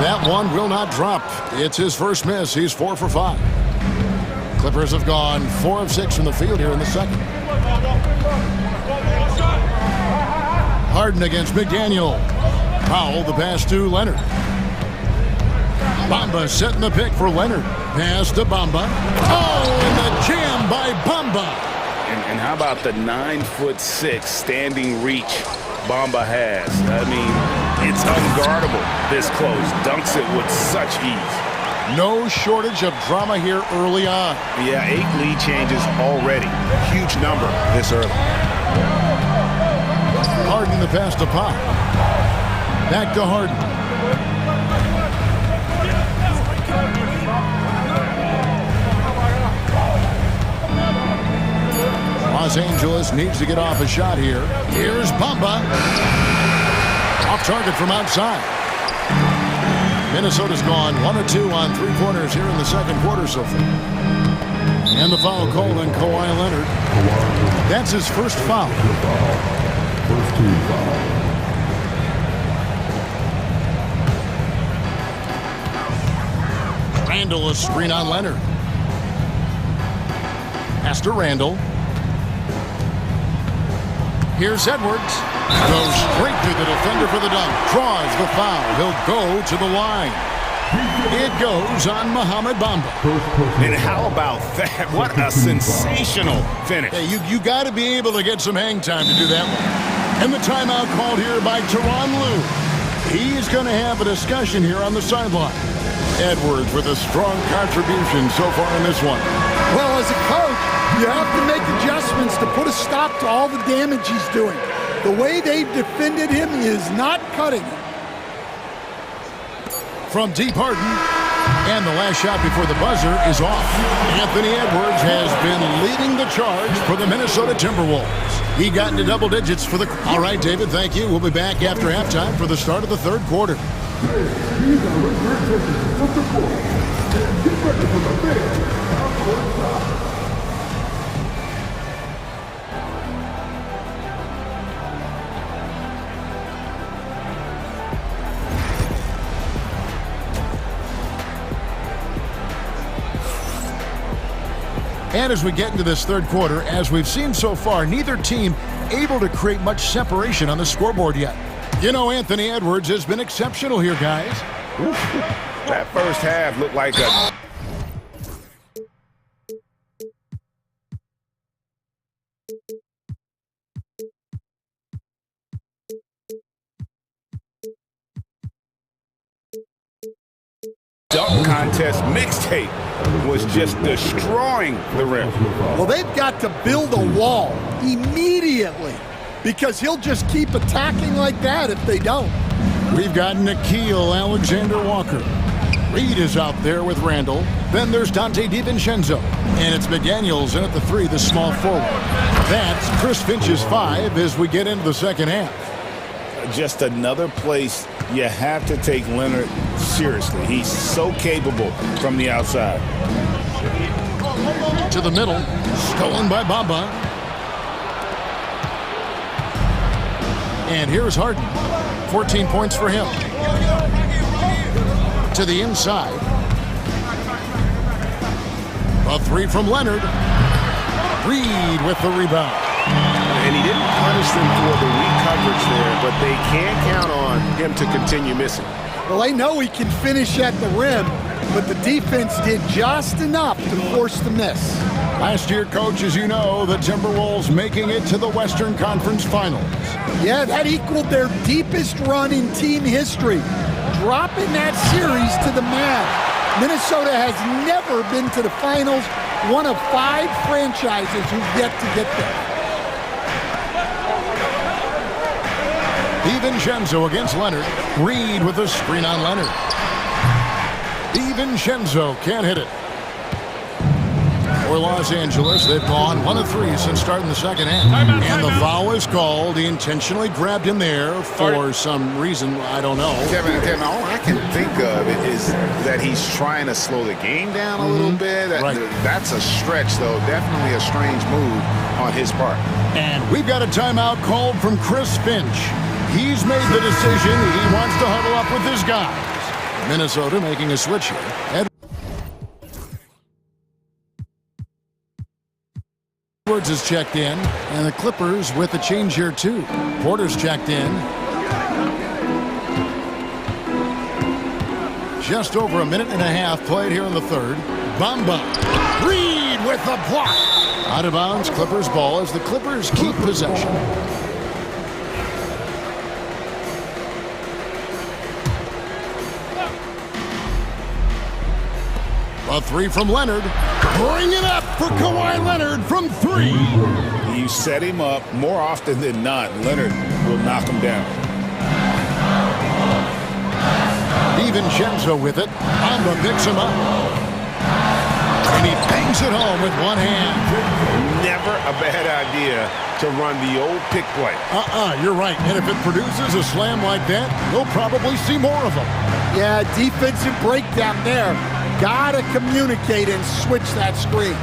That one will not drop. It's his first miss. He's 4 for 5. Clippers have gone 4 of 6 from the field here in the second. Harden against McDaniel. Powell the pass to Leonard. Bamba setting the pick for Leonard. Pass to Bamba. Oh, and the jam by Bamba. And how about the 9'6" standing reach Bamba has? I mean, it's unguardable this close. Dunks it with such ease. No shortage of drama here early on. Yeah, 8 lead changes already. Huge number this early. Harden the pass to Pop. Back to Harden. Los Angeles needs to get off a shot here. Here's Bamba. Off target from outside. Minnesota's gone 1 of 2 on 3-pointers here in the second quarter so far. And the foul called on Kawhi Leonard. That's his first foul. First team foul. Randall, a screen on Leonard. Pass to Randall. Here's Edwards. Goes straight to the defender for the dunk. Draws the foul. He'll go to the line. It goes on Mohamed Bamba. And how about that? What a sensational finish. Hey, you got to be able to get some hang time to do that one. And the timeout called here by Tyronn Lue. He's going to have a discussion here on the sideline. Edwards with a strong contribution so far in this one. Well, as a coach, you have to make adjustments to put a stop to all the damage he's doing. The way they've defended him is not cutting it. From deep, Harden. And the last shot before the buzzer is off. Anthony Edwards has been leading the charge for the Minnesota Timberwolves. He got into double digits for the... All right, David, thank you. We'll be back after halftime for the start of the third quarter. And as we get into this third quarter, as we've seen so far, neither team able to create much separation on the scoreboard yet. You know, Anthony Edwards has been exceptional here, guys. That first half looked like a... dunk contest mixtape was just destroying the rim. Well, they've got to build a wall immediately because he'll just keep attacking like that if they don't. We've got Nickeil Alexander-Walker. Reed is out there with Randall. Then there's Dante DiVincenzo. And it's McDaniels in at the 3, the small forward. That's Chris Finch's 5 as we get into the second half. Just another place you have to take Leonard seriously. He's so capable from the outside. To the middle, stolen by Bamba. And here's Harden. 14 points for him. To the inside. A 3 from Leonard. Reed with the rebound. And he didn't punish them for the weak coverage there, but they can't count on him to continue missing. Well, they know he can finish at the rim, but the defense did just enough to force the miss. Last year, Coach, as you know, the Timberwolves making it to the Western Conference Finals. Yeah, that equaled their deepest run in team history, dropping that series to the Mavs. Minnesota has never been to the finals, one of 5 franchises who've yet to get there. DiVincenzo against Leonard. Reed with a screen on Leonard. DiVincenzo can't hit it. For Los Angeles, they've gone 1 of 3 since starting the second half. And the foul is called. He intentionally grabbed him there for some reason, I don't know. Kevin, all I can think of is that he's trying to slow the game down a little bit. That's a stretch, though. Definitely a strange move on his part. And we've got a timeout called from Chris Finch. He's made the decision. He wants to huddle up with his guys. Minnesota making a switch here. Edwards is checked in, and the Clippers with a change here too. Porter's checked in. Just over a minute and a half played here in the third. Bamba. Reed with the block. Out of bounds, Clippers ball as the Clippers keep possession. A 3 from Leonard. Bring it up for Kawhi Leonard from 3. You set him up more often than not. Leonard will knock him down. DiVincenzo with it. Bamba picks him up. And he bangs it home with one hand. Never a bad idea to run the old pick play. You're right. And if it produces a slam like that, you'll probably see more of them. Yeah, defensive breakdown there. Gotta communicate and switch that screen.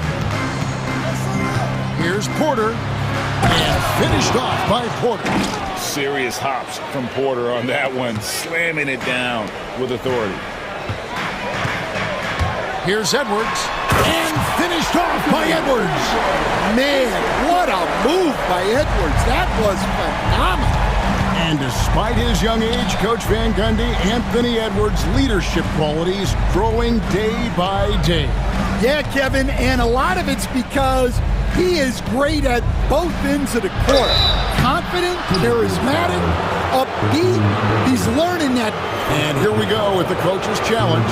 Here's Porter. And finished off by Porter. Serious hops from Porter on that one. Slamming it down with authority. Here's Edwards. And finished off by Edwards. Man, what a move by Edwards. That was phenomenal. And despite his young age, Coach Van Gundy, Anthony Edwards' leadership qualities growing day by day. Yeah, Kevin, and a lot of it's because he is great at both ends of the court. Confident, charismatic, upbeat. He's learning that. And here we go with the coach's challenge.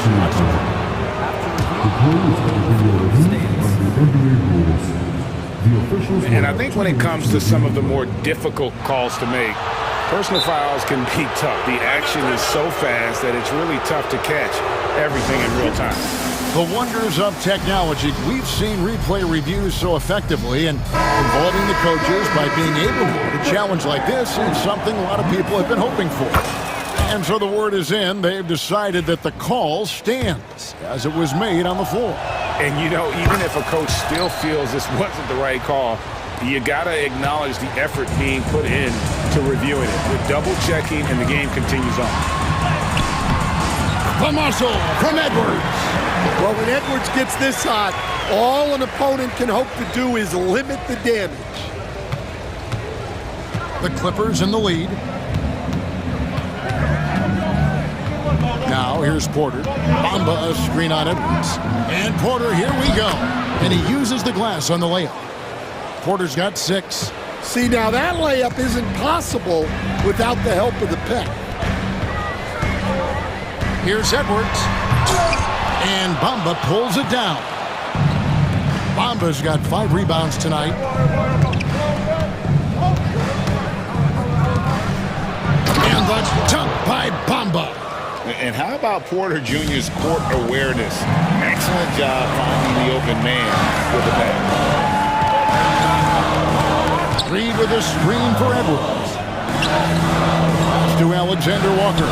And I think when it comes to some of the more difficult calls to make, personal fouls can be tough. The action is so fast that it's really tough to catch everything in real time. The wonders of technology. We've seen replay reviews so effectively, and involving the coaches by being able to challenge like this is something a lot of people have been hoping for. And so the word is in. They've decided that the call stands as it was made on the floor. And, you know, even if a coach still feels this wasn't the right call, you got to acknowledge the effort being put in to reviewing it. With double-checking, and the game continues on. The muscle from Edwards. Well, when Edwards gets this hot, all an opponent can hope to do is limit the damage. The Clippers in the lead. Now, here's Porter. Bamba a screen on Edwards. And Porter, here we go. And he uses the glass on the layup. Porter's got 6. See, now that layup isn't possible without the help of the pick. Here's Edwards. And Bamba pulls it down. Bamba's got 5 rebounds tonight. And the dunk by Bamba. And how about Porter Jr.'s court awareness? Excellent job finding the open man with the pass. Reed with a screen for Edwards. To Alexander Walker.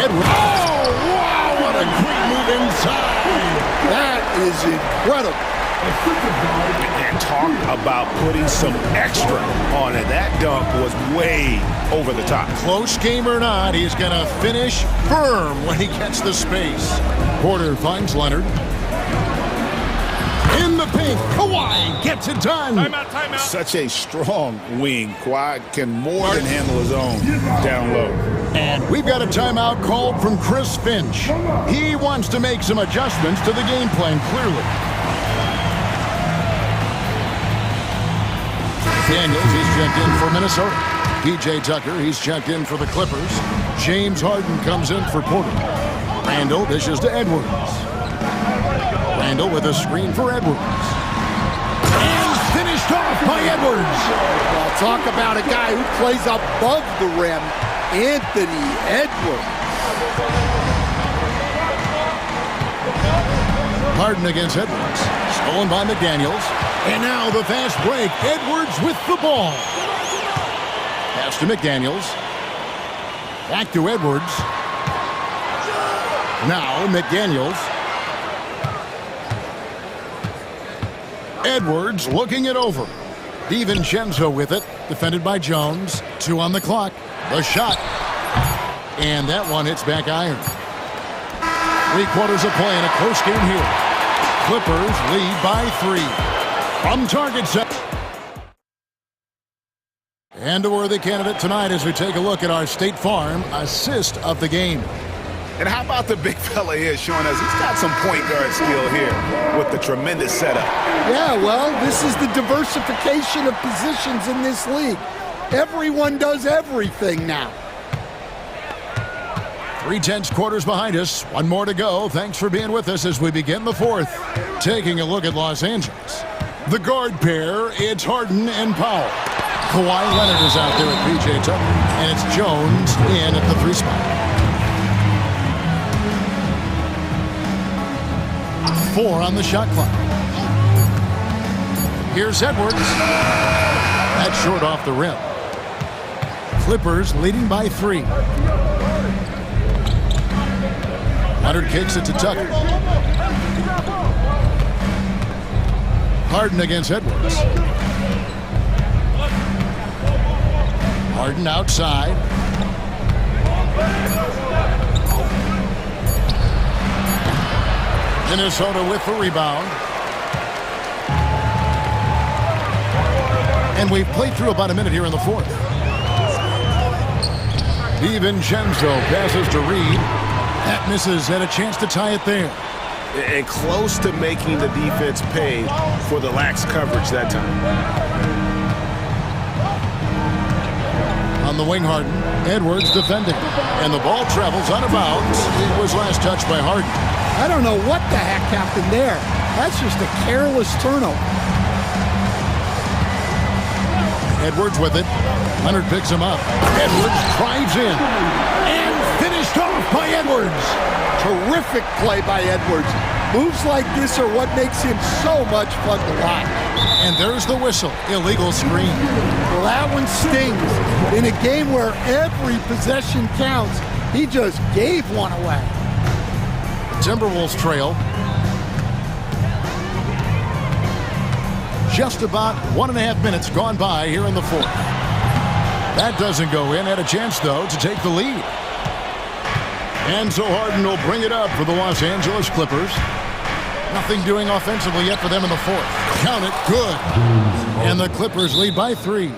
Edwards. Oh, wow, what a great move inside. That is incredible. And talk about putting some extra on it. That dunk was way over the top. Close game or not, he's going to finish firm when he gets the space. Porter finds Leonard. In the paint, Kawhi gets it done. Timeout. Such a strong wing. Kawhi can more than handle his own down low. And we've got a timeout called from Chris Finch. He wants to make some adjustments to the game plan, clearly. Daniels, he's checked in for Minnesota. PJ Tucker, he's checked in for the Clippers. James Harden comes in for Porter. Randall dishes to Edwards. Randall with a screen for Edwards. And finished off by Edwards. Well, talk about a guy who plays above the rim, Anthony Edwards. Harden against Edwards. Stolen by McDaniels. And now the fast break. Edwards with the ball. Pass to McDaniels. Back to Edwards. Now McDaniels. Edwards looking it over. DiVincenzo with it. Defended by Jones. 2 on the clock. The shot. And that one hits back iron. 3/4 of play in a close game here. Clippers lead by 3. From target set. And a worthy candidate tonight as we take a look at our State Farm assist of the game. And how about the big fella here showing us he's got some point guard skill here with the tremendous setup. Yeah, well, this is the diversification of positions in this league. Everyone does everything now. 3/10 quarters behind us. One more to go. Thanks for being with us as we begin the fourth. Taking a look at Los Angeles. The guard pair, it's Harden and Powell. Kawhi Leonard is out there at PJ Tucker. And it's Jones in at the 3 spot. 4 on the shot clock. Here's Edwards. That's short off the rim. Clippers leading by 3. Leonard kicks it to Tucker. Harden against Edwards. Harden outside. Minnesota with the rebound. And we've played through about a minute here in the fourth. DiVincenzo passes to Reed. That misses, and a chance to tie it there. And close to making the defense pay for the lax coverage that time. On the wing, Harden. Edwards defending. And the ball travels out of bounds. It was last touched by Harden. I don't know what the heck happened there. That's just a careless turnover. Edwards with it. Leonard picks him up. Edwards drives in. And finished off by Edwards. Terrific play by Edwards. Moves like this are what makes him so much fun to watch. And there's the whistle. Illegal screen. Well, that one stings. In a game where every possession counts, he just gave one away. Timberwolves trail. Just about 1.5 minutes gone by here in the fourth. That doesn't go in. Had a chance, though, to take the lead. And so Harden will bring it up for the Los Angeles Clippers. Nothing doing offensively yet for them in the fourth. Count it. Good. And the Clippers lead by 3.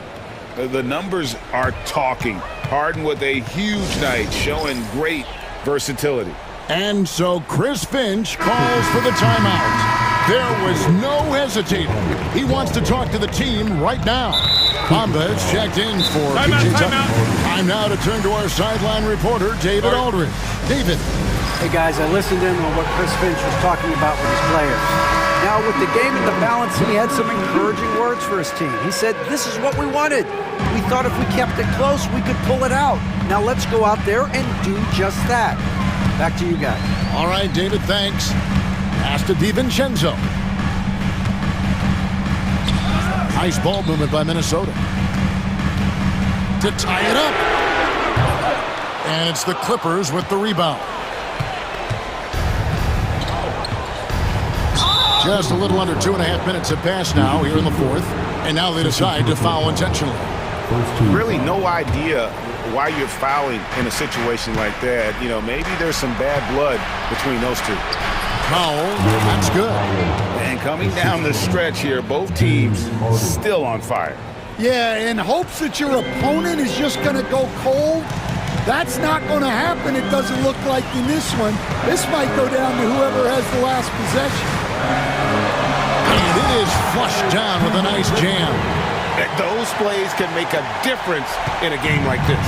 The numbers are talking. Harden with a huge night, showing great versatility. And so Chris Finch calls for the timeout. There was no hesitating. He wants to talk to the team right now. Bamba is checked in for PJ Tucker. Time now to turn to our sideline reporter, David Aldridge. David. Hey, guys, I listened in on what Chris Finch was talking about with his players. Now, with the game in the balance, he had some encouraging words for his team. He said, this is what we wanted. We thought if we kept it close, we could pull it out. Now let's go out there and do just that. Back to you guys. All right, David, thanks. Pass to DiVincenzo. Nice ball movement by Minnesota. To tie it up. And it's the Clippers with the rebound. Just a little under 2.5 minutes have passed now here in the fourth. And now they decide to foul intentionally. Really no idea why you're fouling in a situation like that. You know, maybe there's some bad blood between those two. Foul, that's good. And coming down the stretch here, both teams still on fire. Yeah, in hopes that your opponent is just going to go cold. That's not going to happen, it doesn't look like in this one. This might go down to whoever has the last possession. And it is flushed down with a nice jam. Those plays can make a difference in a game like this.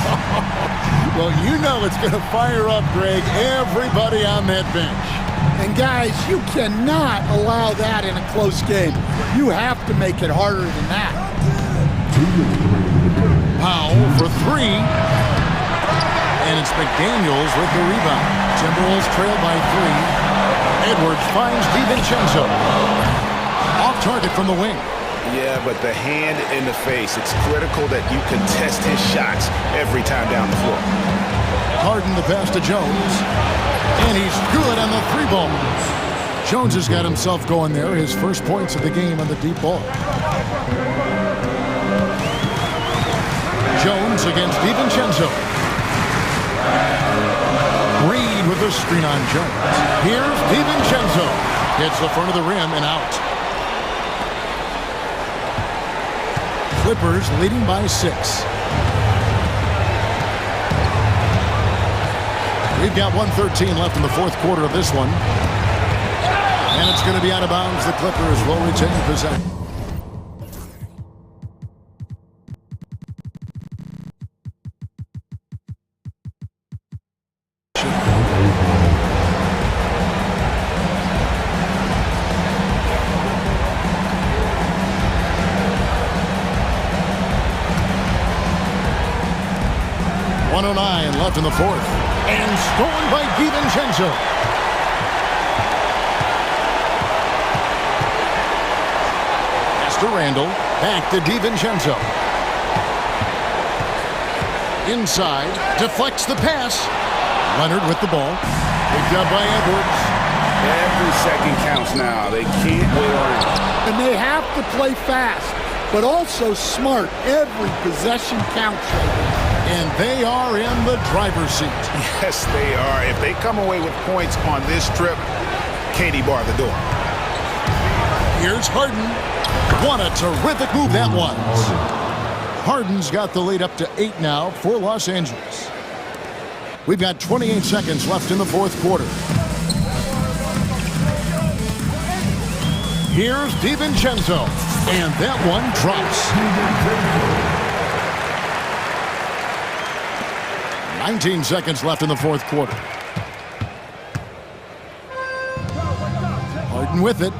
Well, you know it's going to fire up, Greg, everybody on that bench. And guys, you cannot allow that in a close game. You have to make it harder than that. Powell for three. And it's McDaniels with the rebound. Timberwolves trail by 3. Edwards finds DiVincenzo. Off target from the wing. Yeah, but the hand in the face, it's critical that you contest his shots every time down the floor. Harden the pass to Jones. And he's good on the 3-ball. Jones has got himself going there. His first points of the game on the deep ball. Jones against DiVincenzo. Reed with the screen on Jones. Here's DiVincenzo. Hits the front of the rim and out. Clippers leading by 6. We've got 1:13 left in the fourth quarter of this one. And it's going to be out of bounds. The Clippers will retain possession. Left in the fourth. And stolen by DiVincenzo. Pass to Randall. Back to DiVincenzo. Inside. Deflects the pass. Leonard with the ball. Picked up by Edwards. Every second counts now. They can't wait around. And they have to play fast, but also smart. Every possession counts right now. And they are in the driver's seat. Yes, they are. If they come away with points on this trip, Katie bar the door. Here's Harden. What a terrific move that was. Harden's got the lead up to 8 now for Los Angeles. We've got 28 seconds left in the fourth quarter. Here's DiVincenzo. And that one drops. 19 seconds left in the fourth quarter. Harden with it.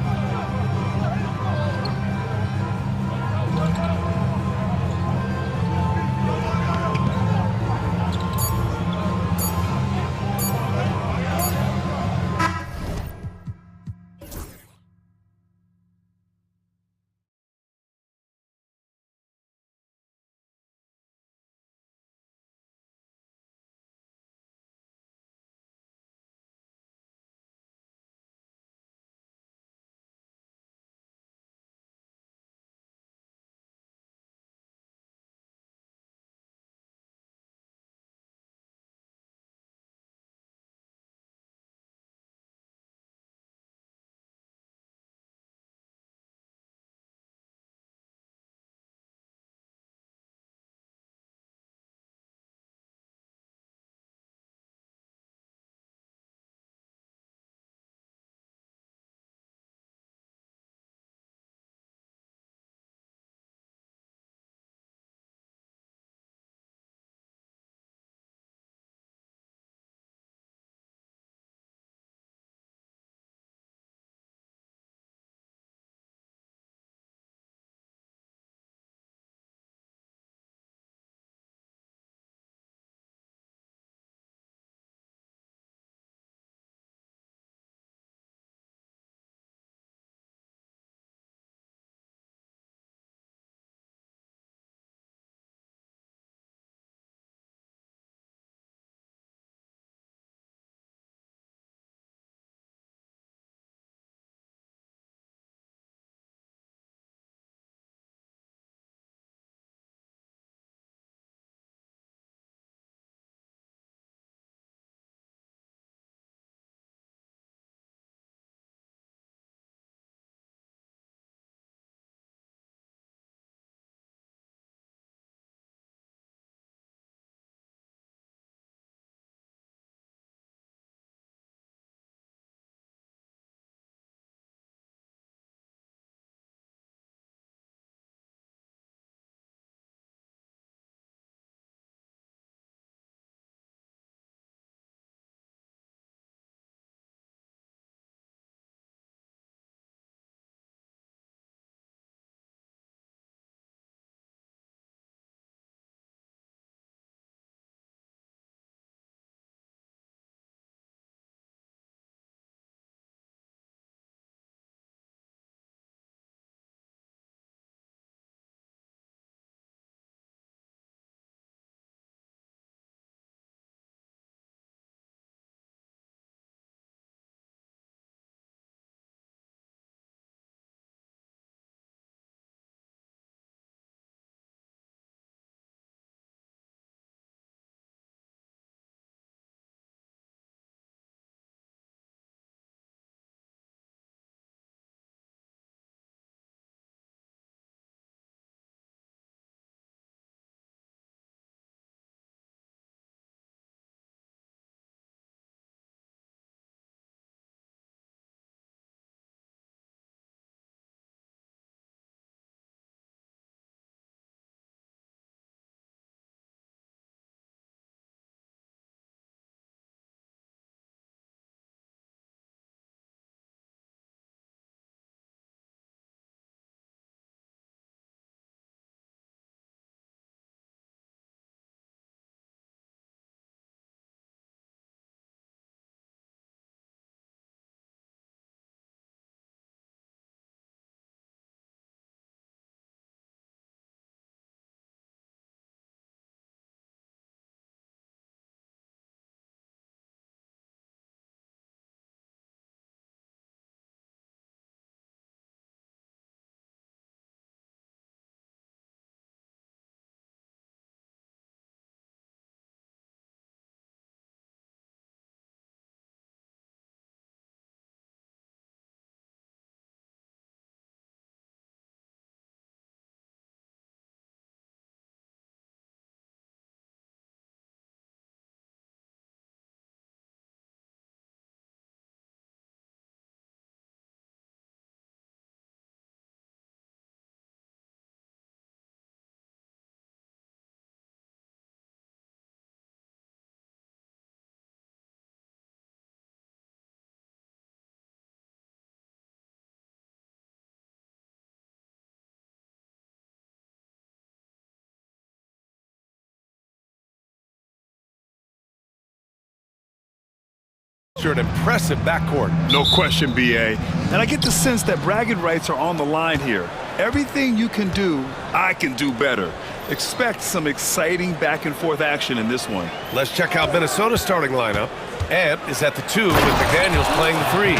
An impressive backcourt. No question, B.A. And I get the sense that bragging rights are on the line here. Everything you can do, I can do better. Expect some exciting back-and-forth action in this one. Let's check out Minnesota's starting lineup. Ant is at the 2 with McDaniels playing the 3.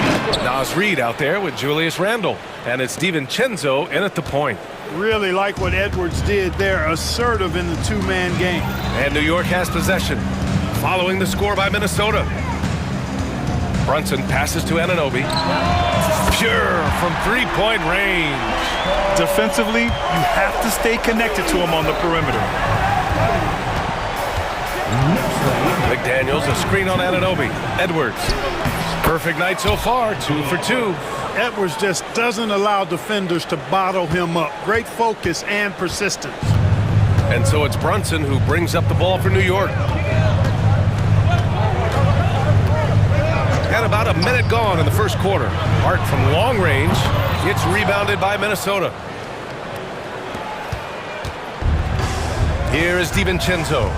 Naz Reid out there with Julius Randle. And it's DiVincenzo in at the point. Really like what Edwards did there, assertive in the two-man game. And New York has possession. Following the score by Minnesota. Brunson passes to Anunoby. Pure from three-point range. Defensively, you have to stay connected to him on the perimeter. McDaniels, a screen on Anunoby. Edwards. Perfect night so far, 2 for 2. Edwards just doesn't allow defenders to bottle him up. Great focus and persistence. And so it's Brunson who brings up the ball for New York. And about a minute gone in the first quarter. Hart from long range gets rebounded by Minnesota. Here is DiVincenzo.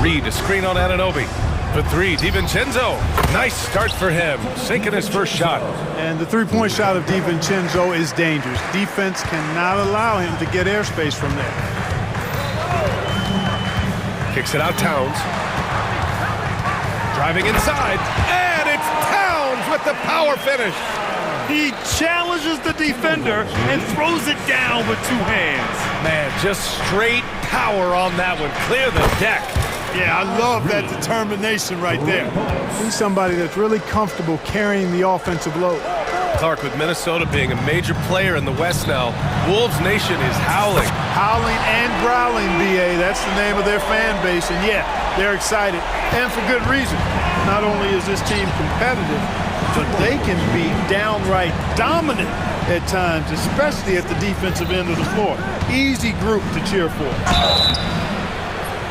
Reid, a screen on Anunoby. For 3, DiVincenzo. Nice start for him, sinking his first shot. And the three-point shot of DiVincenzo is dangerous. Defense cannot allow him to get airspace from there. Kicks it out, Towns. Driving inside, and it's Towns with the power finish. He challenges the defender and throws it down with 2 hands. Man, just straight power on that one. Clear the deck. Yeah, I love that determination right there. He's somebody that's really comfortable carrying the offensive load. Clark, with Minnesota being a major player in the West now, Wolves Nation is howling. Howling and growling, B.A. That's the name of their fan base. And yeah, they're excited. And for good reason. Not only is this team competitive, but they can be downright dominant at times, especially at the defensive end of the floor. Easy group to cheer for.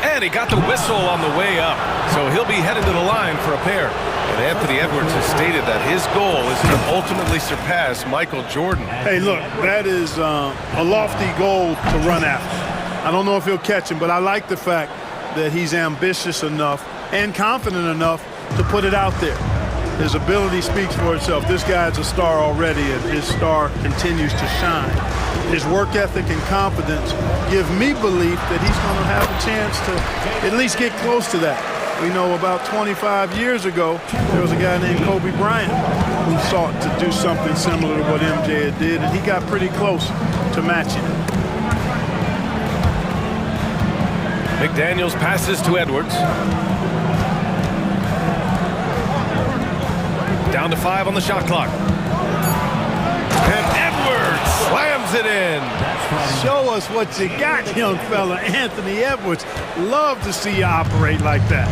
And he got the whistle on the way up, so he'll be headed to the line for a pair. And Anthony Edwards has stated that his goal is to ultimately surpass Michael Jordan. Hey, look, that is a lofty goal to run after. I don't know if he'll catch him, but I like the fact that he's ambitious enough and confident enough to put it out there. His ability speaks for itself. This guy's a star already, and his star continues to shine. His work ethic and confidence give me belief that he's going to have a chance to at least get close to that. We know about 25 years ago, there was a guy named Kobe Bryant who sought to do something similar to what MJ did, and he got pretty close to matching it. McDaniels passes to Edwards. Down to 5 on the shot clock. And Edwards slams it in. Show us what you got, young fella. Anthony Edwards. Love to see you operate like that.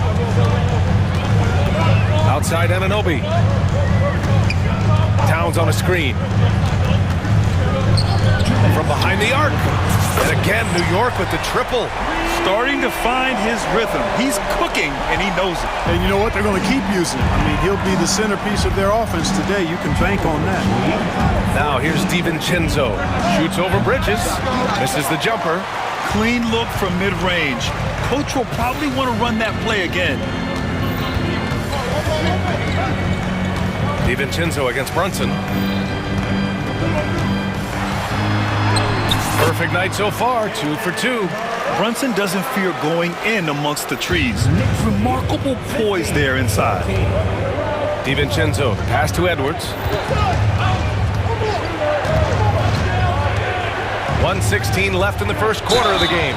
Outside Anunoby. Towns on a screen. From behind the arc. And again, New York with the triple. Starting to find his rhythm. He's cooking, and he knows it. And you know what? They're going to keep using him. I mean, he'll be the centerpiece of their offense today. You can bank on that. Now here's DiVincenzo. Shoots over Bridges. Misses the jumper. Clean look from mid-range. Coach will probably want to run that play again. DiVincenzo against Brunson. Perfect night so far, 2 for 2. Brunson doesn't fear going in amongst the trees. Remarkable poise there inside. DiVincenzo, pass to Edwards. 1:16 left in the first quarter of the game.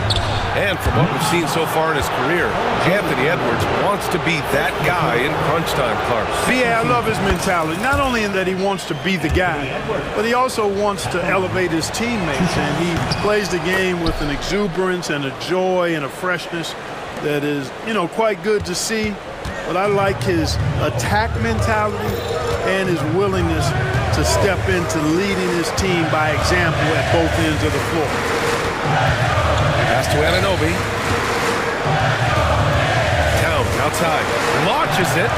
And from what we've seen so far in his career, Anthony Edwards wants to be that guy in crunch time, Clark. Yeah, I love his mentality. Not only in that he wants to be the guy, but he also wants to elevate his teammates. And he plays the game with an exuberance and a joy and a freshness that is, you know, quite good to see. But I like his attack mentality and his willingness to step into leading his team by example at both ends of the floor. Pass to Anunoby. Towns outside. Launches it.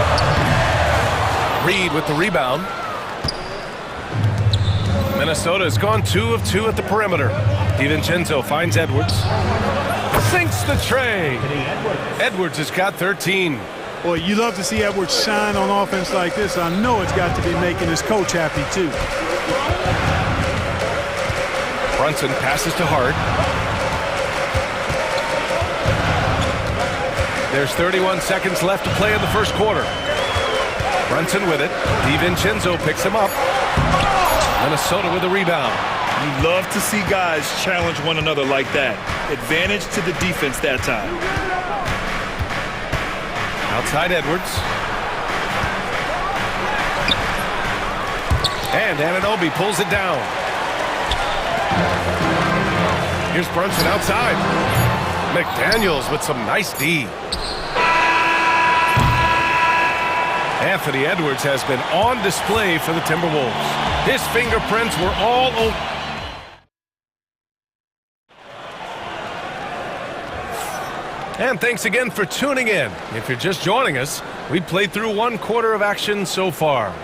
Reid with the rebound. Minnesota has gone 2 of 2 at the perimeter. DiVincenzo finds Edwards. Sinks the tray. Edwards has got 13. Boy, you love to see Edwards shine on offense like this. I know it's got to be making his coach happy, too. Brunson passes to Hart. There's 31 seconds left to play in the first quarter. Brunson with it. DiVincenzo picks him up. Minnesota with a rebound. You love to see guys challenge one another like that. Advantage to the defense that time. Outside Edwards. And Anunoby pulls it down. Here's Brunson outside. McDaniels with some nice D. Anthony Edwards has been on display for the Timberwolves. His fingerprints were all over. And thanks again for tuning in. If you're just joining us, we've played through one quarter of action so far.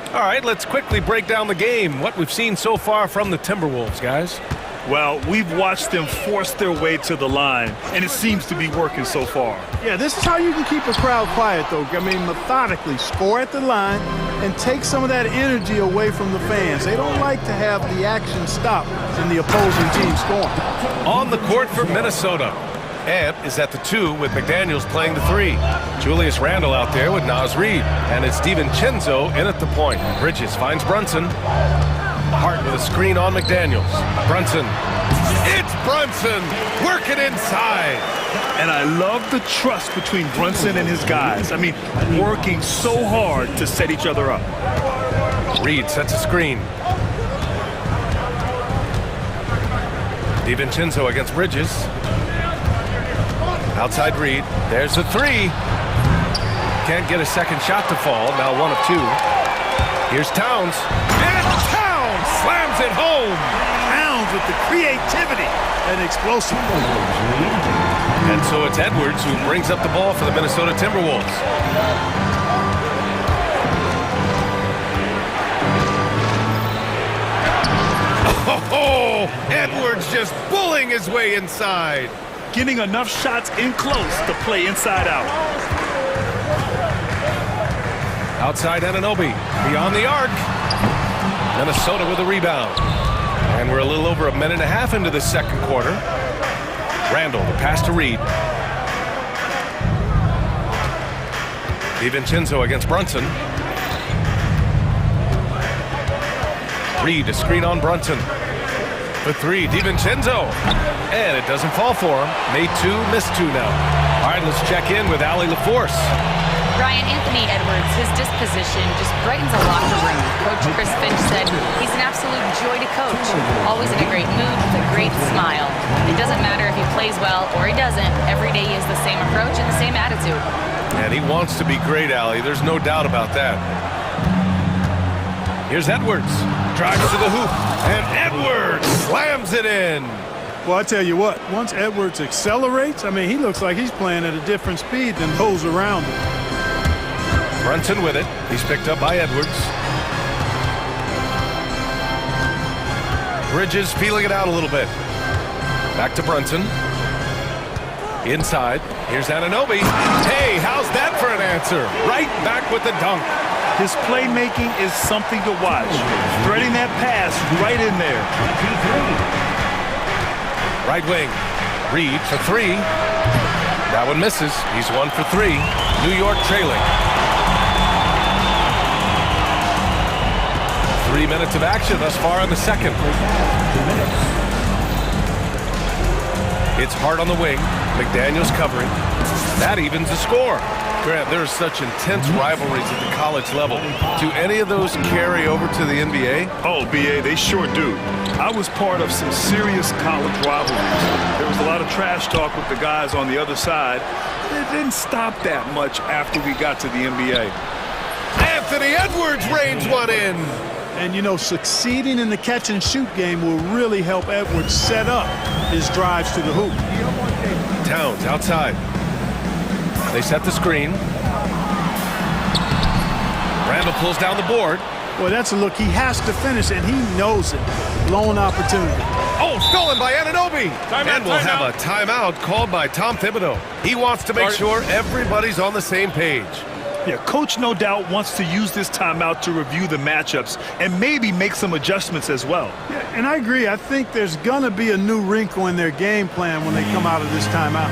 All right, let's quickly break down the game, what we've seen so far from the Timberwolves, guys. Well, we've watched them force their way to the line, and it seems to be working so far. Yeah, this is how you can keep a crowd quiet, though. I mean, methodically score at the line and take some of that energy away from the fans. They don't like to have the action stop in the opposing team scoring. On the court for Minnesota. Ant is at the 2 with McDaniels playing the 3. Julius Randle out there with Naz Reid. And it's DiVincenzo in at the point. Bridges finds Brunson. Hart with a screen on McDaniels. Brunson. It's Brunson working inside. And I love the trust between Brunson and his guys. I mean, working so hard to set each other up. Reid sets a screen. DiVincenzo against Bridges. Outside Reid. There's a 3. Can't get a second shot to fall. Now 1 of 2. Here's Towns. And Towns slams it home. Towns with the creativity and explosive. And so it's Edwards who brings up the ball for the Minnesota Timberwolves. Oh, Edwards just bullying his way inside. Getting enough shots in close to play inside out. Outside Anunoby, beyond the arc. Minnesota with a rebound. And we're a little over a minute and a half into the second quarter. Randle, the pass to Reid. DiVincenzo against Brunson. Reid, a screen on Brunson. The 3, DiVincenzo. And it doesn't fall for him. Made 2, missed 2 now. All right, let's check in with Allie LaForce. Brian, Anthony Edwards, his disposition just brightens a locker room. Coach Chris Finch said he's an absolute joy to coach. Always in a great mood with a great smile. It doesn't matter if he plays well or he doesn't. Every day he has the same approach and the same attitude. And he wants to be great, Allie. There's no doubt about that. Here's Edwards. Drives to the hoop. And Edwards slams it in. Well, I tell you what, once Edwards accelerates, I mean, he looks like he's playing at a different speed than those around him. Brunson with it. He's picked up by Edwards. Bridges feeling it out a little bit. Back to Brunson. Inside. Here's Anunoby. Hey, how's that for an answer? Right back with the dunk. His playmaking is something to watch. Threading that pass right in there. Right wing. Reid for 3. That one misses. He's 1 for 3. New York trailing. 3 minutes of action thus far in the second. It's Hart on the wing. McDaniels covering. That evens the score. Grant, there's such intense rivalries at the college level. Do any of those carry over to the NBA? Oh, BA, they sure do. I was part of some serious college rivalries. There was a lot of trash talk with the guys on the other side. It didn't stop that much after we got to the NBA. Anthony Edwards reigns one in. And, you know, succeeding in the catch-and-shoot game will really help Edwards set up his drives to the hoop. Towns outside. They set the screen. Randle pulls down the board. Well, that's a look he has to finish, and he knows it. Lone opportunity. Oh, stolen by Anunoby. And we'll have a timeout called by Tom Thibodeau. He wants to make sure everybody's on the same page. Yeah, coach no doubt wants to use this timeout to review the matchups and maybe make some adjustments as well. Yeah, and I agree. I think there's going to be a new wrinkle in their game plan when they come out of this timeout.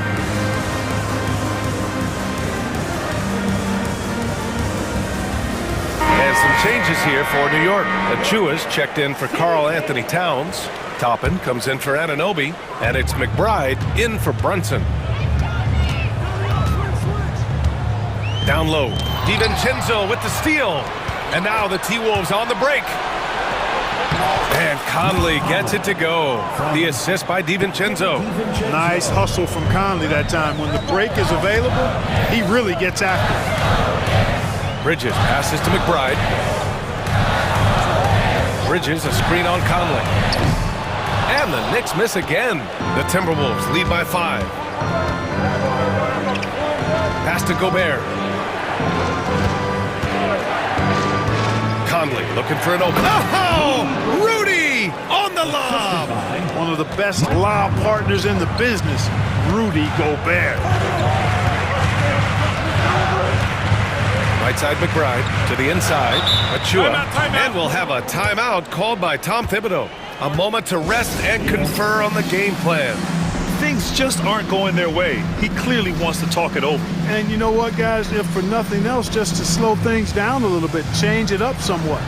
And some changes here for New York. Achua's checked in for Karl Anthony Towns. Toppin comes in for Anunoby. And it's McBride in for Brunson. Down low, DiVincenzo with the steal. And now the T-Wolves on the break. And Conley gets it to go. The assist by DiVincenzo. Nice hustle from Conley that time. When the break is available, he really gets after it. Bridges passes to McBride. Bridges, a screen on Conley. And the Knicks miss again. The Timberwolves lead by 5. Pass to Gobert. Conley looking for an open. Oh! Rudy on the lob! One of the best lob partners in the business, Rudy Gobert. Right side McBride to the inside. Achua. And we'll have a timeout called by Tom Thibodeau. A moment to rest and confer on the game plan. Things just aren't going their way. He clearly wants to talk it over. And you know what, guys? If for nothing else, just to slow things down a little bit, change it up somewhat.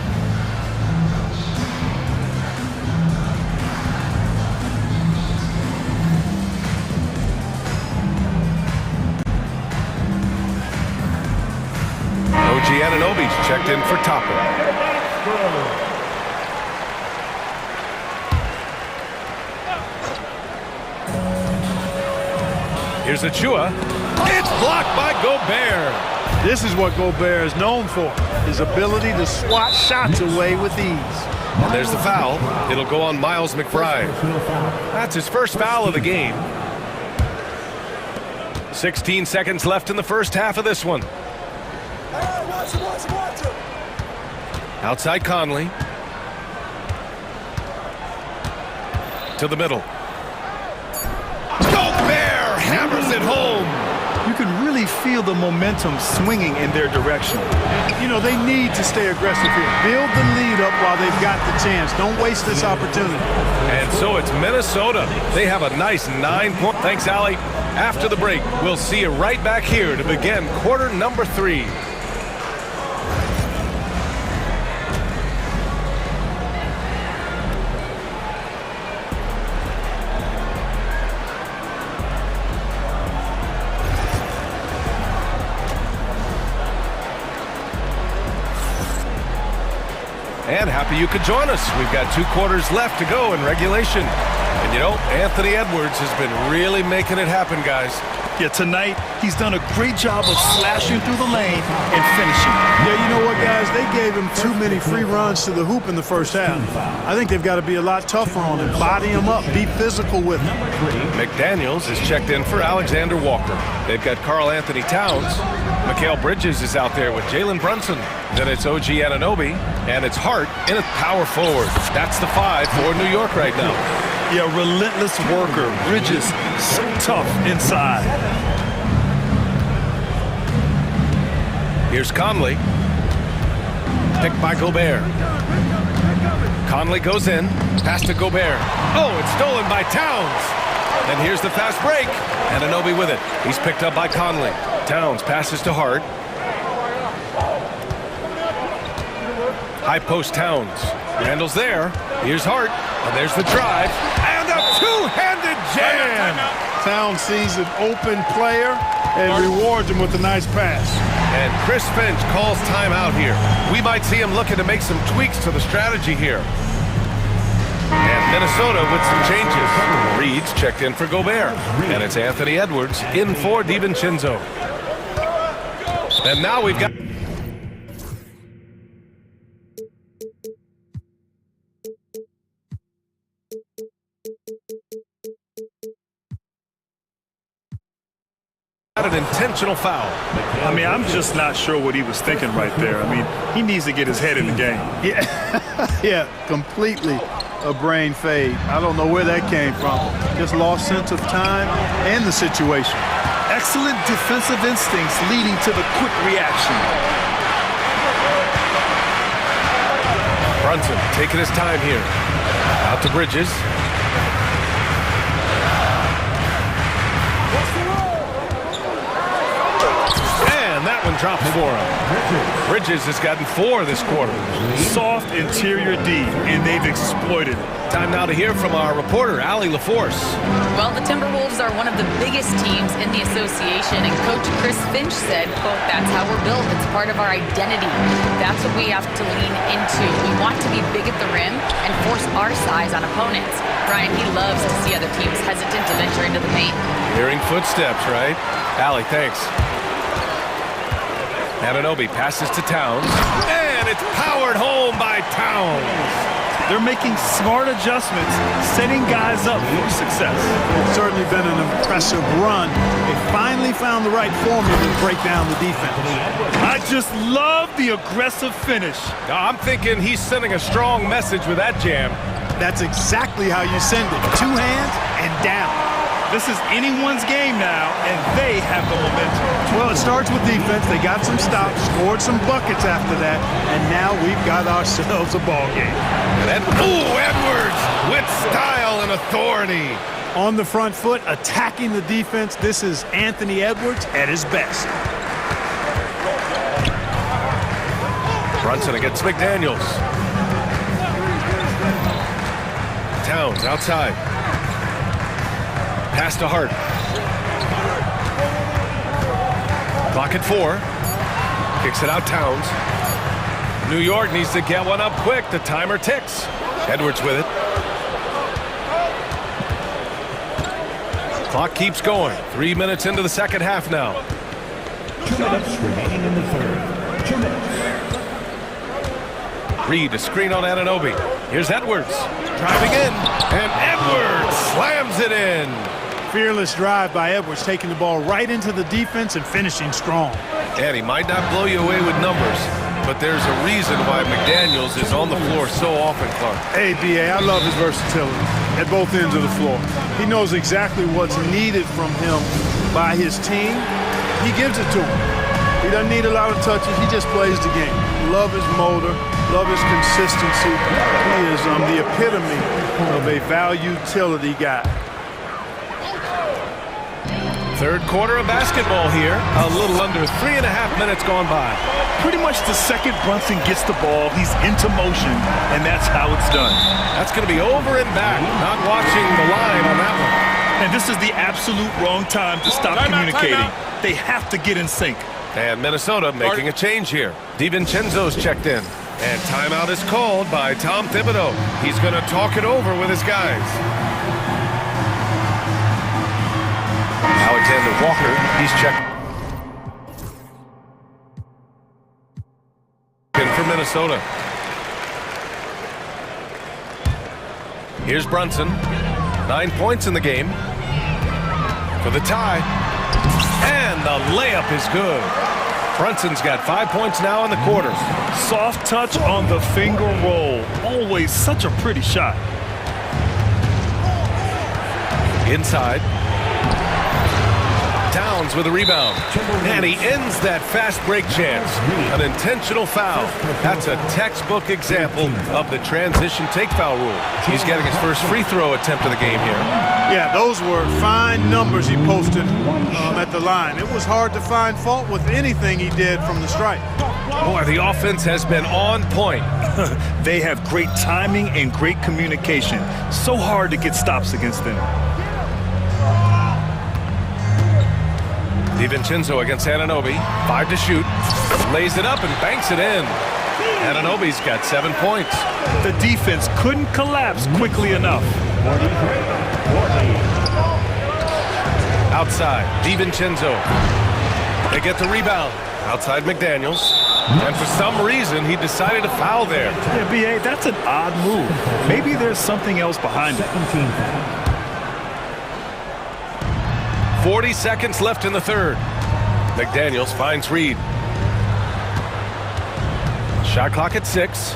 OG Anunoby's checked in for Toppin. Here's Achua. It's blocked by Gobert. This is what Gobert is known for, his ability to swat shots away with ease. And there's the foul. It'll go on Miles McBride. That's his first foul of the game. 16 seconds left in the first half of this one. Outside Conley. To the middle. Gobert hammers it home. You can really feel the momentum swinging in their direction. You know, they need to stay aggressive here. Build the lead up while they've got the chance. Don't waste this opportunity. And so it's Minnesota. They have a nice 9-point. Thanks, Allie. After the break, we'll see you right back here to begin quarter number 3. And happy you could join us. We've got 2 quarters left to go in regulation. And you know, Anthony Edwards has been really making it happen, guys. Yeah, tonight, he's done a great job of slashing through the lane and finishing. Yeah, you know what, guys? They gave him too many free runs to the hoop in the first half. I think they've got to be a lot tougher on him, body him up, be physical with him. McDaniels is checked in for Alexander Walker. They've got Karl Anthony Towns. Mikal Bridges is out there with Jalen Brunson. Then it's OG Anunoby, and it's Hart in a power forward. That's the 5 for New York right now. Yeah, relentless worker. Bridges, so tough inside. Here's Conley. Picked by Gobert. Conley goes in. Pass to Gobert. Oh, it's stolen by Towns. And here's the fast break. Anunoby with it. He's picked up by Conley. Towns passes to Hart. High post Towns. Randall's there. Here's Hart. And there's the drive. And a two-handed jam. Towns sees an open player and rewards him with a nice pass. And Chris Finch calls timeout here. We might see him looking to make some tweaks to the strategy here. And Minnesota with some changes. Reed's checked in for Gobert. And it's Anthony Edwards in for DiVincenzo. And now we've got... an intentional foul. I mean, I'm just not sure what he was thinking right there. I mean, he needs to get his head in the game. Yeah, completely a brain fade. I don't know where that came from. Just lost sense of time and the situation. Excellent defensive instincts leading to the quick reaction. Brunson taking his time here. Out to Bridges. And that one drops for him. Bridges has gotten 4 this quarter. Soft interior D, and they've exploited it. Time now to hear from our reporter, Allie LaForce. Well, the Timberwolves are one of the biggest teams in the association, and Coach Chris Finch said, quote, "That's how we're built. It's part of our identity. That's what we have to lean into. We want to be big at the rim and force our size on opponents." Brian, he loves to see other teams hesitant to venture into the paint. Hearing footsteps, right? Allie, thanks. Anunoby passes to Towns, and it's powered home by Towns. They're making smart adjustments, setting guys up for success. It's certainly been an impressive run. They finally found the right formula to break down the defense. I just love the aggressive finish. I'm thinking he's sending a strong message with that jam. That's exactly how you send it. 2 hands and down. This is anyone's game now, and they have the momentum. Well, it starts with defense. They got some stops, scored some buckets after that, and now we've got ourselves a ball game. Edwards with style and authority. On the front foot, attacking the defense. This is Anthony Edwards at his best. Brunson against McDaniels. Towns outside. Pass to Hart. Clock at 4. Kicks it out Towns. New York needs to get one up quick. The timer ticks. Edwards with it. Clock keeps going. 3 minutes into the second half now. 2 minutes remaining in the third. 2 minutes. Reed, a screen on Anunoby. Here's Edwards. Driving in. And Edwards slams it in. Fearless drive by Edwards, taking the ball right into the defense and finishing strong. And he might not blow you away with numbers, but there's a reason why McDaniels is on the floor so often, Clark. Hey, B.A., I love his versatility at both ends of the floor. He knows exactly what's needed from him by his team. He gives it to him. He doesn't need a lot of touches. He just plays the game. Love his motor, love his consistency. He is the epitome of a value-utility guy. Third quarter of basketball here. A little under 3.5 minutes gone by. Pretty much the second Brunson gets the ball, he's into motion, and that's how it's done. That's going to be over and back. Not watching the line on that one. And this is the absolute wrong time to stop communicating. They have to get in sync. And Minnesota making a change here. DiVincenzo's checked in. And timeout is called by Tom Thibodeau. He's going to talk it over with his guys. Alexander Walker, he's checked in for Minnesota. Here's Brunson. 9 points in the game for the tie. And the layup is good. Brunson's got 5 points now in the quarter. Soft touch on the finger roll. Always such a pretty shot. Inside. Towns with a rebound. And he ends that fast break chance. An intentional foul. That's a textbook example of the transition take foul rule. He's getting his first free throw attempt of the game here. Yeah, those were fine numbers he posted at the line. It was hard to find fault with anything he did from the stripe. Boy, the offense has been on point. They have great timing and great communication. So hard to get stops against them. DiVincenzo against Anunoby. 5 to shoot. Lays it up and banks it in. Anunoby's got 7 points. The defense couldn't collapse quickly enough. Outside, DiVincenzo. They get the rebound. Outside McDaniels. And for some reason, he decided to foul there. Yeah, B.A., that's an odd move. Maybe there's something else behind it. 40 seconds left in the third. McDaniels finds Reed. Shot clock at 6.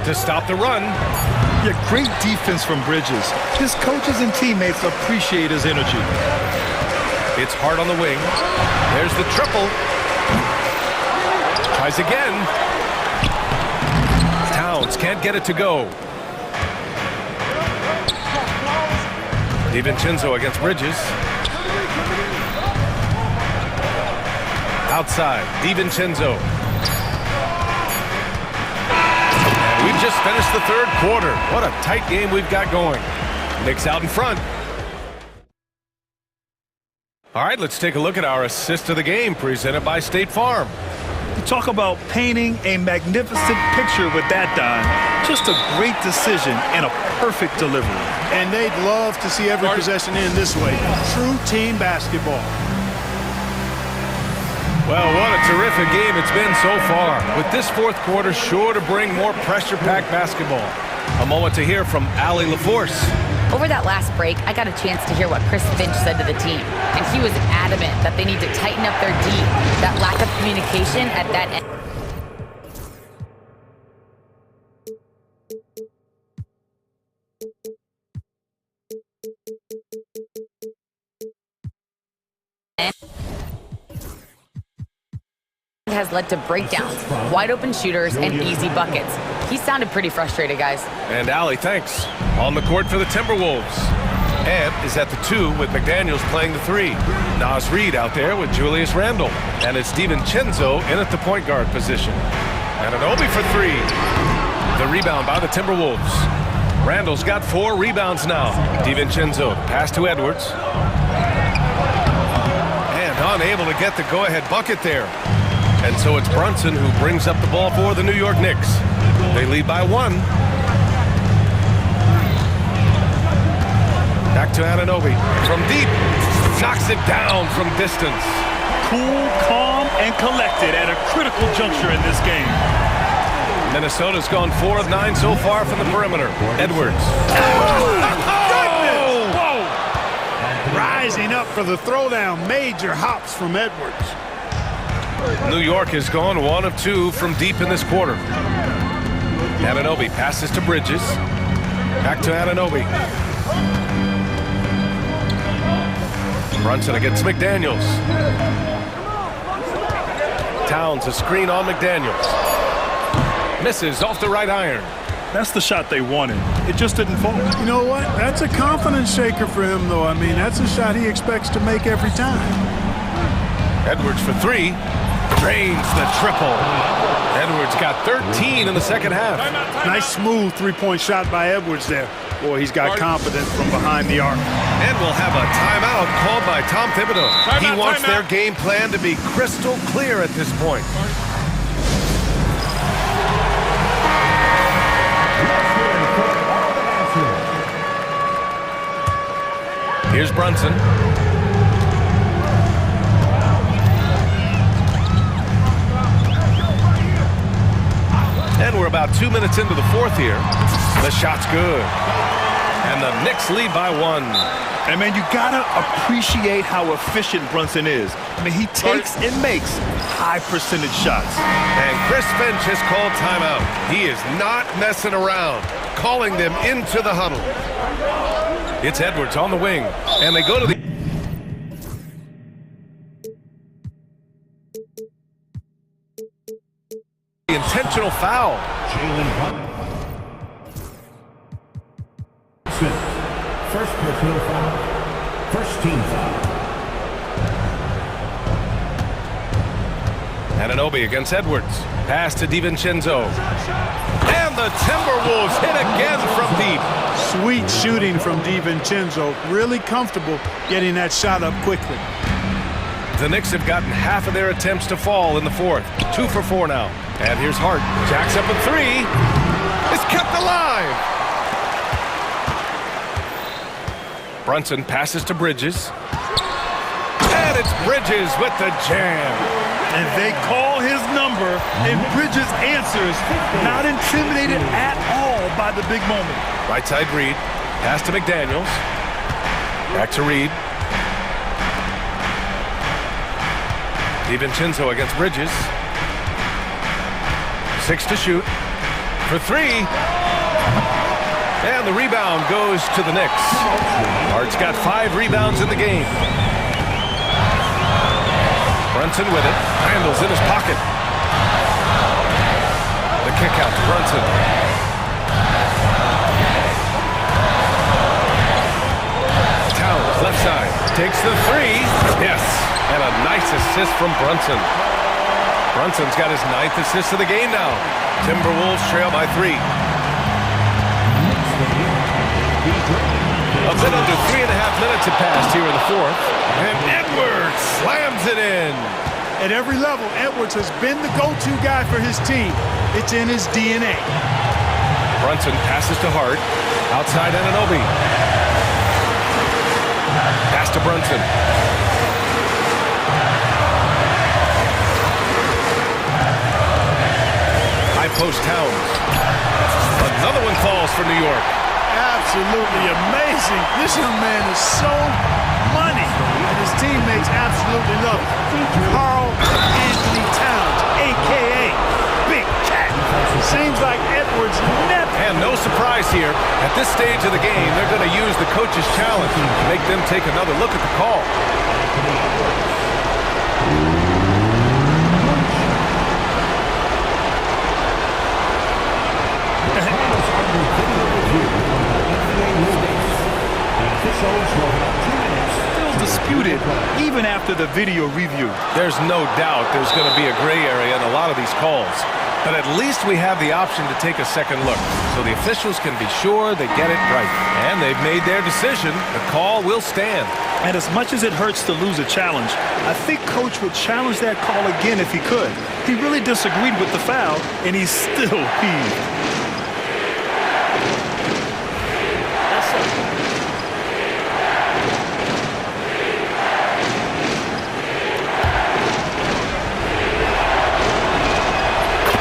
To stop the run. Yeah, great defense from Bridges. His coaches and teammates appreciate his energy. It's Hart on the wing. There's the triple. Tries again. Towns can't get it to go. DiVincenzo against Bridges. Outside, DiVincenzo. And we've just finished the third quarter. What a tight game we've got going. Knicks out in front. All right, let's take a look at our assist of the game presented by State Farm. You talk about painting a magnificent picture with that, Don. Just a great decision and a perfect delivery. And they'd love to see every possession in this way. True team basketball. Well, what a terrific game it's been so far. With this fourth quarter sure to bring more pressure-packed basketball. A moment to hear from Allie LaForce. Over that last break, I got a chance to hear what Chris Finch said to the team. And he was adamant that they need to tighten up their D. That lack of communication at that end. Has led to breakdowns, wide open shooters, and easy buckets. He sounded pretty frustrated, guys. And Allie, thanks. On the court for the Timberwolves. Ed is at the 2 with McDaniels playing the 3. Naz Reid out there with Julius Randle. And it's DiVincenzo in at the point guard position. And Anunoby for 3. The rebound by the Timberwolves. Randle's got 4 rebounds now. DiVincenzo, pass to Edwards. And unable to get the go-ahead bucket there. And so it's Brunson who brings up the ball for the New York Knicks. They lead by 1. Back to Anunoby. From deep. Knocks it down from distance. Cool, calm, and collected at a critical juncture in this game. Minnesota's gone 4 of 9 so far from the perimeter. Edwards. Whoa! Rising up for the throwdown. Major hops from Edwards. New York has gone 1 of 2 from deep in this quarter. Anunoby passes to Bridges. Back to Anunoby. Brunson against McDaniels. Towns a screen on McDaniels. Misses off the right iron. That's the shot they wanted. It just didn't fall. You know what? That's a confidence shaker for him, though. I mean, that's a shot he expects to make every time. Edwards for 3. Drains the triple. Edwards got 13 in the second half. Nice smooth three-point shot by Edwards there. Boy, he's got confidence from behind the arc. And we'll have a timeout called by Tom Thibodeau. He wants their game plan to be crystal clear at this point. Here's Brunson. And we're about 2 minutes into the fourth here. The shot's good. And the Knicks lead by 1. And, man, you got to appreciate how efficient Brunson is. I mean, he takes and makes high-percentage shots. And Chris Finch has called timeout. He is not messing around, calling them into the huddle. It's Edwards on the wing. And they go to the... intentional foul. First personal foul. First team foul. Anunoby against Edwards. Pass to DiVincenzo. And the Timberwolves hit again from deep. Sweet shooting from DiVincenzo. Really comfortable getting that shot up quickly. The Knicks have gotten half of their attempts to fall in the fourth. 2 for 4 now. And here's Hart. Jacks up a 3. It's kept alive. Brunson passes to Bridges. And it's Bridges with the jam. And they call his number, and Bridges answers, not intimidated at all by the big moment. Right side Reed. Pass to McDaniels. Back to Reed. DiVincenzo against Bridges. 6 to shoot. For 3. And the rebound goes to the Knicks. Hart's got 5 rebounds in the game. Brunson with it. Randall's in his pocket. The kick out to Brunson. Towns, left side. Takes the 3. Yes. And a nice assist from Brunson. Brunson's got his 9th assist of the game now. Timberwolves trail by 3. A bit under 3.5 minutes have passed here in the 4th. And Edwards slams it in. At every level, Edwards has been the go-to guy for his team. It's in his DNA. Brunson passes to Hart. Outside Anunoby. Pass to Brunson. High post Towns. Another one falls for New York. Absolutely amazing. This young man is so money, and his teammates absolutely love it. Karl Anthony Towns, a.k.a. Big Cat. Seems like Edwards never... And no surprise here. At this stage of the game, they're going to use the coach's challenge to make them take another look at the call. Still disputed even after the video review. There's no doubt there's going to be a gray area in a lot of these calls. But at least we have the option to take a second look, so the officials can be sure they get it right. And they've made their decision. The call will stand. And as much as it hurts to lose a challenge, I think Coach would challenge that call again if he could. He really disagreed with the foul, and he's still heaved.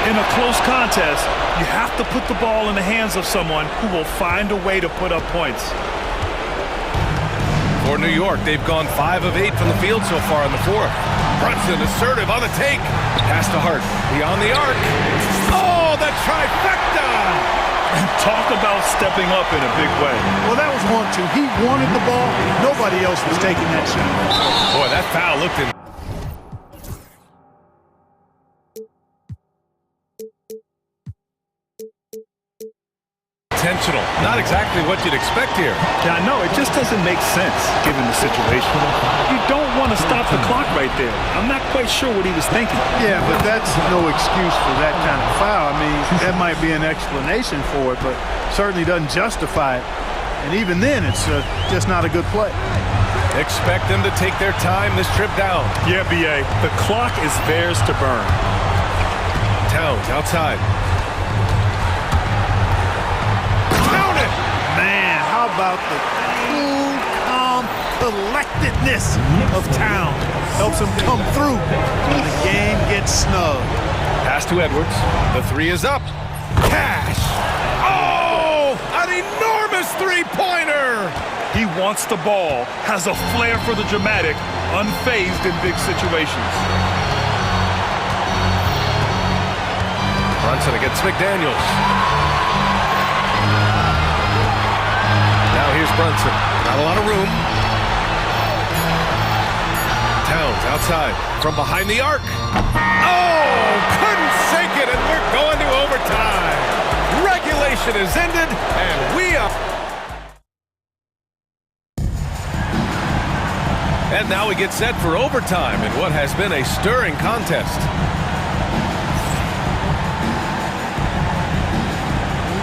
In a close contest, you have to put the ball in the hands of someone who will find a way to put up points. For New York, they've gone 5 of 8 from the field so far in the 4th. Brunson assertive on the take. Pass to Hart. Beyond the arc. Oh, the trifecta! And talk about stepping up in a big way. Well, that was 1-2. He wanted the ball. Nobody else was taking that shot. Boy, that foul looked in. Intentional. Not exactly what you'd expect here. Yeah, I know. It just doesn't make sense, given the situation. You don't want to stop the clock right there. I'm not quite sure what he was thinking. Yeah, but that's no excuse for that kind of foul. I mean, that might be an explanation for it, but certainly doesn't justify it. And even then, it's just not a good play. Expect them to take their time this trip down. Yeah, B.A. The clock is theirs to burn. Towns outside. Man, how about the cool, calm collectedness of Towns? Helps him come through when the game gets snug. Pass to Edwards. The 3 is up. Cash! Oh! An enormous three-pointer! He wants the ball, has a flair for the dramatic, unfazed in big situations. Brunson against McDaniels. Here's Brunson. Not a lot of room. Towns outside from behind the arc. Oh, couldn't sink it, and we're going to overtime. Regulation is ended, and we are. And now we get set for overtime in what has been a stirring contest.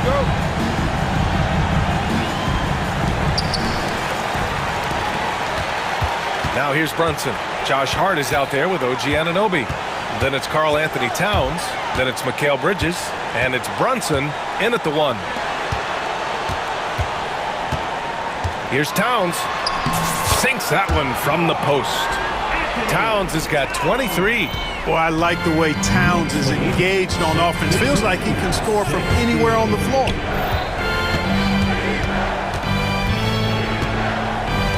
Here we go. Now here's Brunson. Josh Hart is out there with OG Anunoby. Then it's Karl Anthony Towns. Then it's Mikal Bridges. And it's Brunson in at the 1. Here's Towns. Sinks that one from the post. Towns has got 23. Boy, I like the way Towns is engaged on offense. Feels like he can score from anywhere on the floor.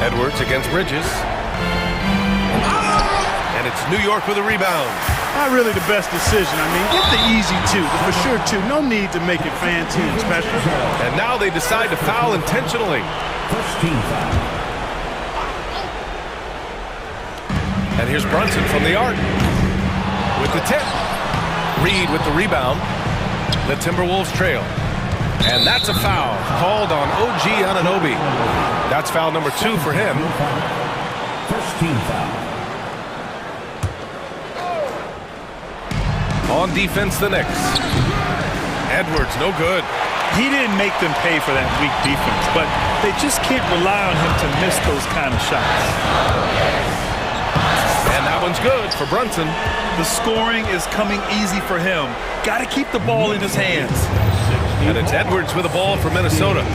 Edwards against Bridges. And it's New York with a rebound. Not really the best decision. I mean, get the easy two, the for sure two. No need to make it fancy and special. And now they decide to foul intentionally. First team foul. And here's Brunson from the arc with the tip. Reed with the rebound. The Timberwolves trail. And that's a foul called on OG Anunoby. That's foul number 2 for him. First team foul. On defense, the Knicks. Edwards, no good. He didn't make them pay for that weak defense, but they just can't rely on him to miss those kind of shots. And that one's good for Brunson. The scoring is coming easy for him. Got to keep the ball in his hands. And it's Edwards with the ball for Minnesota.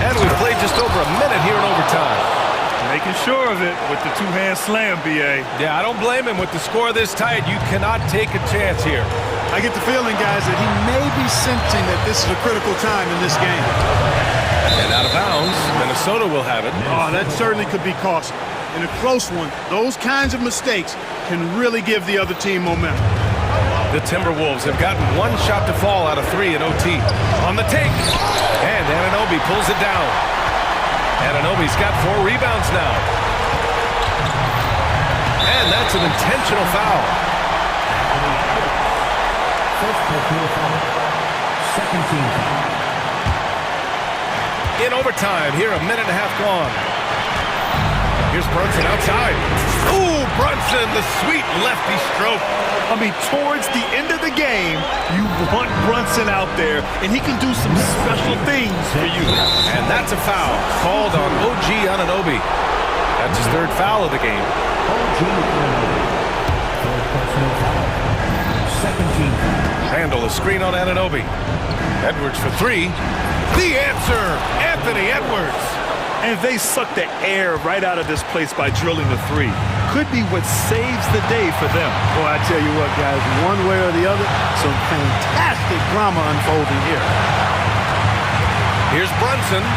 And we've played just over a minute here in overtime. Making sure of it with the two-hand slam, B.A. Yeah, I don't blame him. With the score this tight, you cannot take a chance here. I get the feeling, guys, that he may be sensing that this is a critical time in this game. And out of bounds, Minnesota will have it. Oh, that certainly could be costly. In a close one, those kinds of mistakes can really give the other team momentum. The Timberwolves have gotten one shot to fall out of 3 in OT. On the take, and Anunoby pulls it down. Anunoby's got 4 rebounds now. And that's an intentional foul. First personal foul. Second team foul. In overtime, here a minute and a half gone. Here's Brunson outside. Ooh, Brunson, the sweet lefty stroke. I mean, towards the end of the game, you want Brunson out there, and he can do some special things for you. And that's a foul called on OG Anunoby. That's his 3rd foul of the game. OG Anunoby. Third personal foul. Second team foul. Randall, a screen on Anunoby. Edwards for 3. The answer, Anthony Edwards. And they suck the air right out of this place by drilling the 3. Could be what saves the day for them. Boy, I tell you what, guys, one way or the other, some fantastic drama unfolding here. Here's Brunson.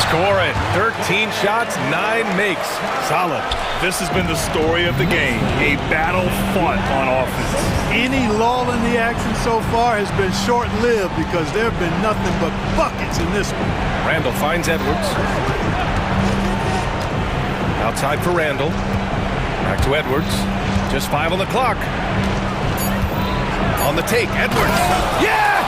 Score it. 13 shots, 9 makes. Solid. This has been the story of the game. A battle fought on offense. Any lull in the action so far has been short-lived because there have been nothing but buckets in this one. Randall finds Edwards. Outside for Randall. Back to Edwards. Just 5 on the clock. On the take, Edwards. Yes!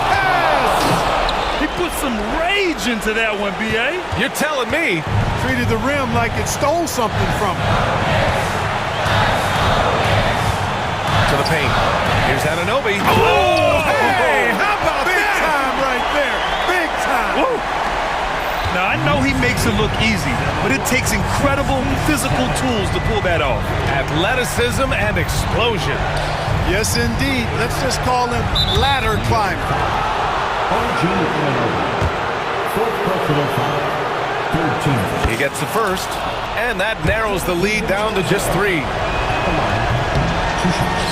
He put some rage into that one, B.A. You're telling me. Treated the rim like it stole something from him. To the paint. Here's Anunoby. Oh, hey! How about Big that? time right there. Big time. Woo. Now, I know he makes it look easy, but it takes incredible physical tools to pull that off. Athleticism and explosion. Yes, indeed. Let's just call him ladder climber. OG Anunoby. Fourth personal foul. Third team foul. He gets the first, and that narrows the lead down to just 3.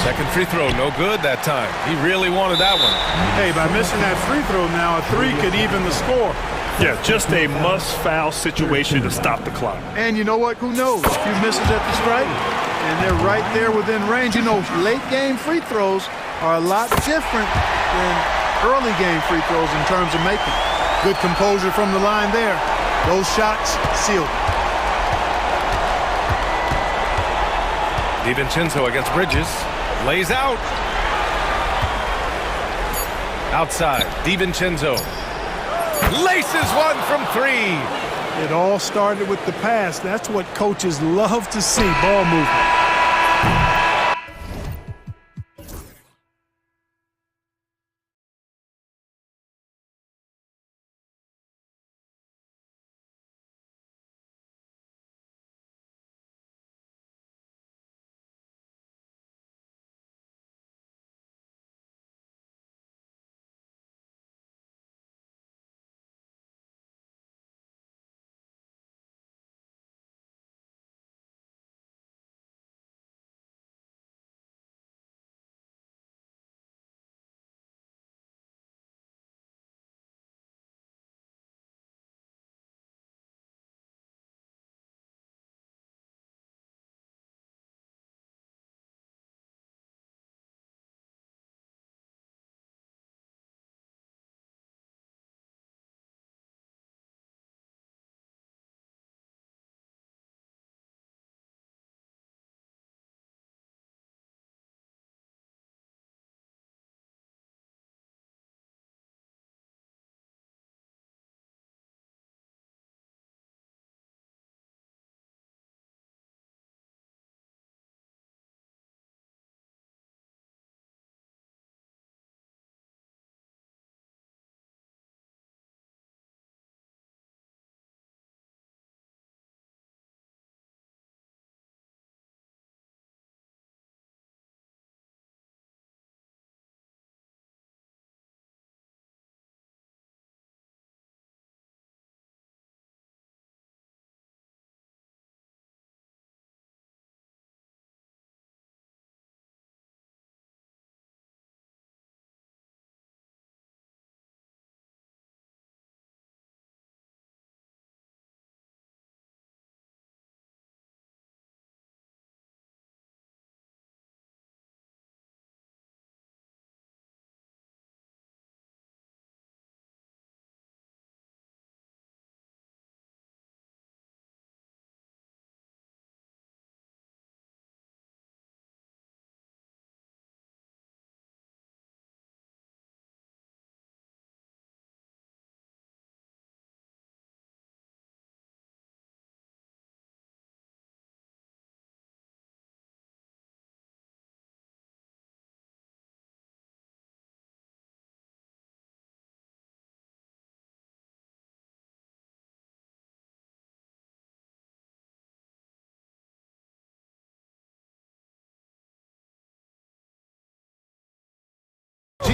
Second free throw, no good that time. He really wanted that one. Hey, by missing that free throw now, a 3 could even the score. Yeah, just a must-foul situation to stop the clock. And you know what? Who knows? A few misses at the strike, and they're right there within range. You know, late-game free throws are a lot different than early-game free throws in terms of making. Good composure from the line there. Those shots sealed. DiVincenzo against Bridges. Lays out. Outside, DiVincenzo. Laces one from 3. It all started with the pass. That's what coaches love to see, ball movement.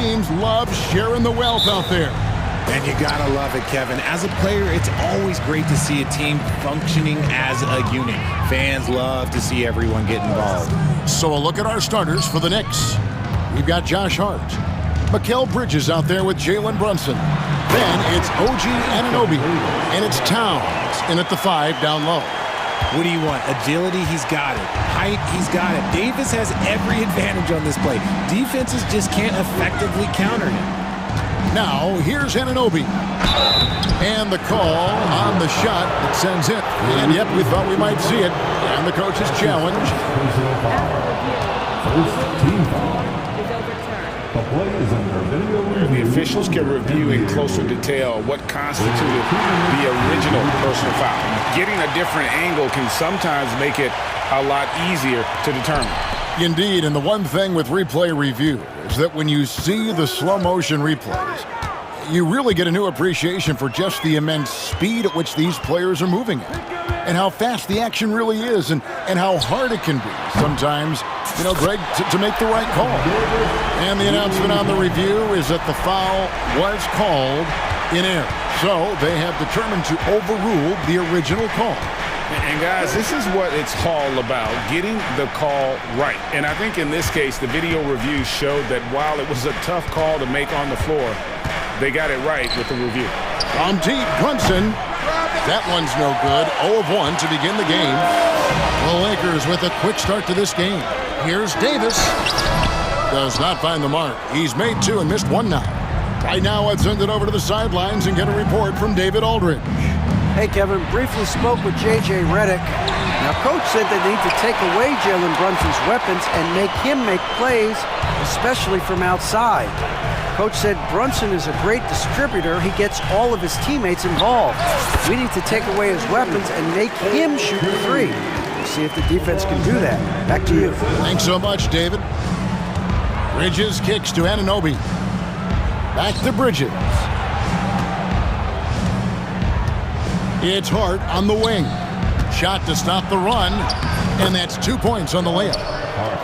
teams love sharing the wealth out there. And you gotta love it, Kevin. As a player, it's always great to see a team functioning as a unit. Fans love to see everyone get involved. So a look at our starters for the Knicks. We've got Josh Hart. Mikal Bridges out there with Jalen Brunson. Then it's OG Anunoby. And it's Towns in at the 5 down low. What do you want? Agility, he's got it. Height, he's got it. Davis has every advantage on this play. Defenses just can't effectively counter him. Now, here's Anunoby. And the call on the shot that sends it. And yep, we thought we might see it. And the coach's challenge. The officials can review in closer detail what constituted the original personal foul. Getting a different angle can sometimes make it a lot easier to determine. Indeed, and the one thing with replay review is that when you see the slow motion replays, you really get a new appreciation for just the immense speed at which these players are moving at, and how fast the action really is, and how hard it can be sometimes, Greg, to make the right call. And the announcement on the review is that the foul was called in error. So they have determined to overrule the original call. And guys, this is what it's all about, getting the call right. And I think in this case, the video review showed that while it was a tough call to make on the floor, they got it right with the review. From deep, Brunson. That one's no good. 0 of 1 to begin the game. The Lakers with a quick start to this game. Here's Davis. Does not find the mark. He's made 2 and missed 1 now. Right now, let's send it over to the sidelines and get a report from David Aldridge. Hey, Kevin, briefly spoke with J.J. Redick. Now, Coach said they need to take away Jalen Brunson's weapons and make him make plays, especially from outside. Coach said Brunson is a great distributor. He gets all of his teammates involved. We need to take away his weapons and make him shoot the 3. We'll see if the defense can do that. Back to you. Thanks so much, David. Bridges kicks to Anunoby. Back to Bridges. It's Hart on the wing. Shot to stop the run, and that's 2 points on the layup.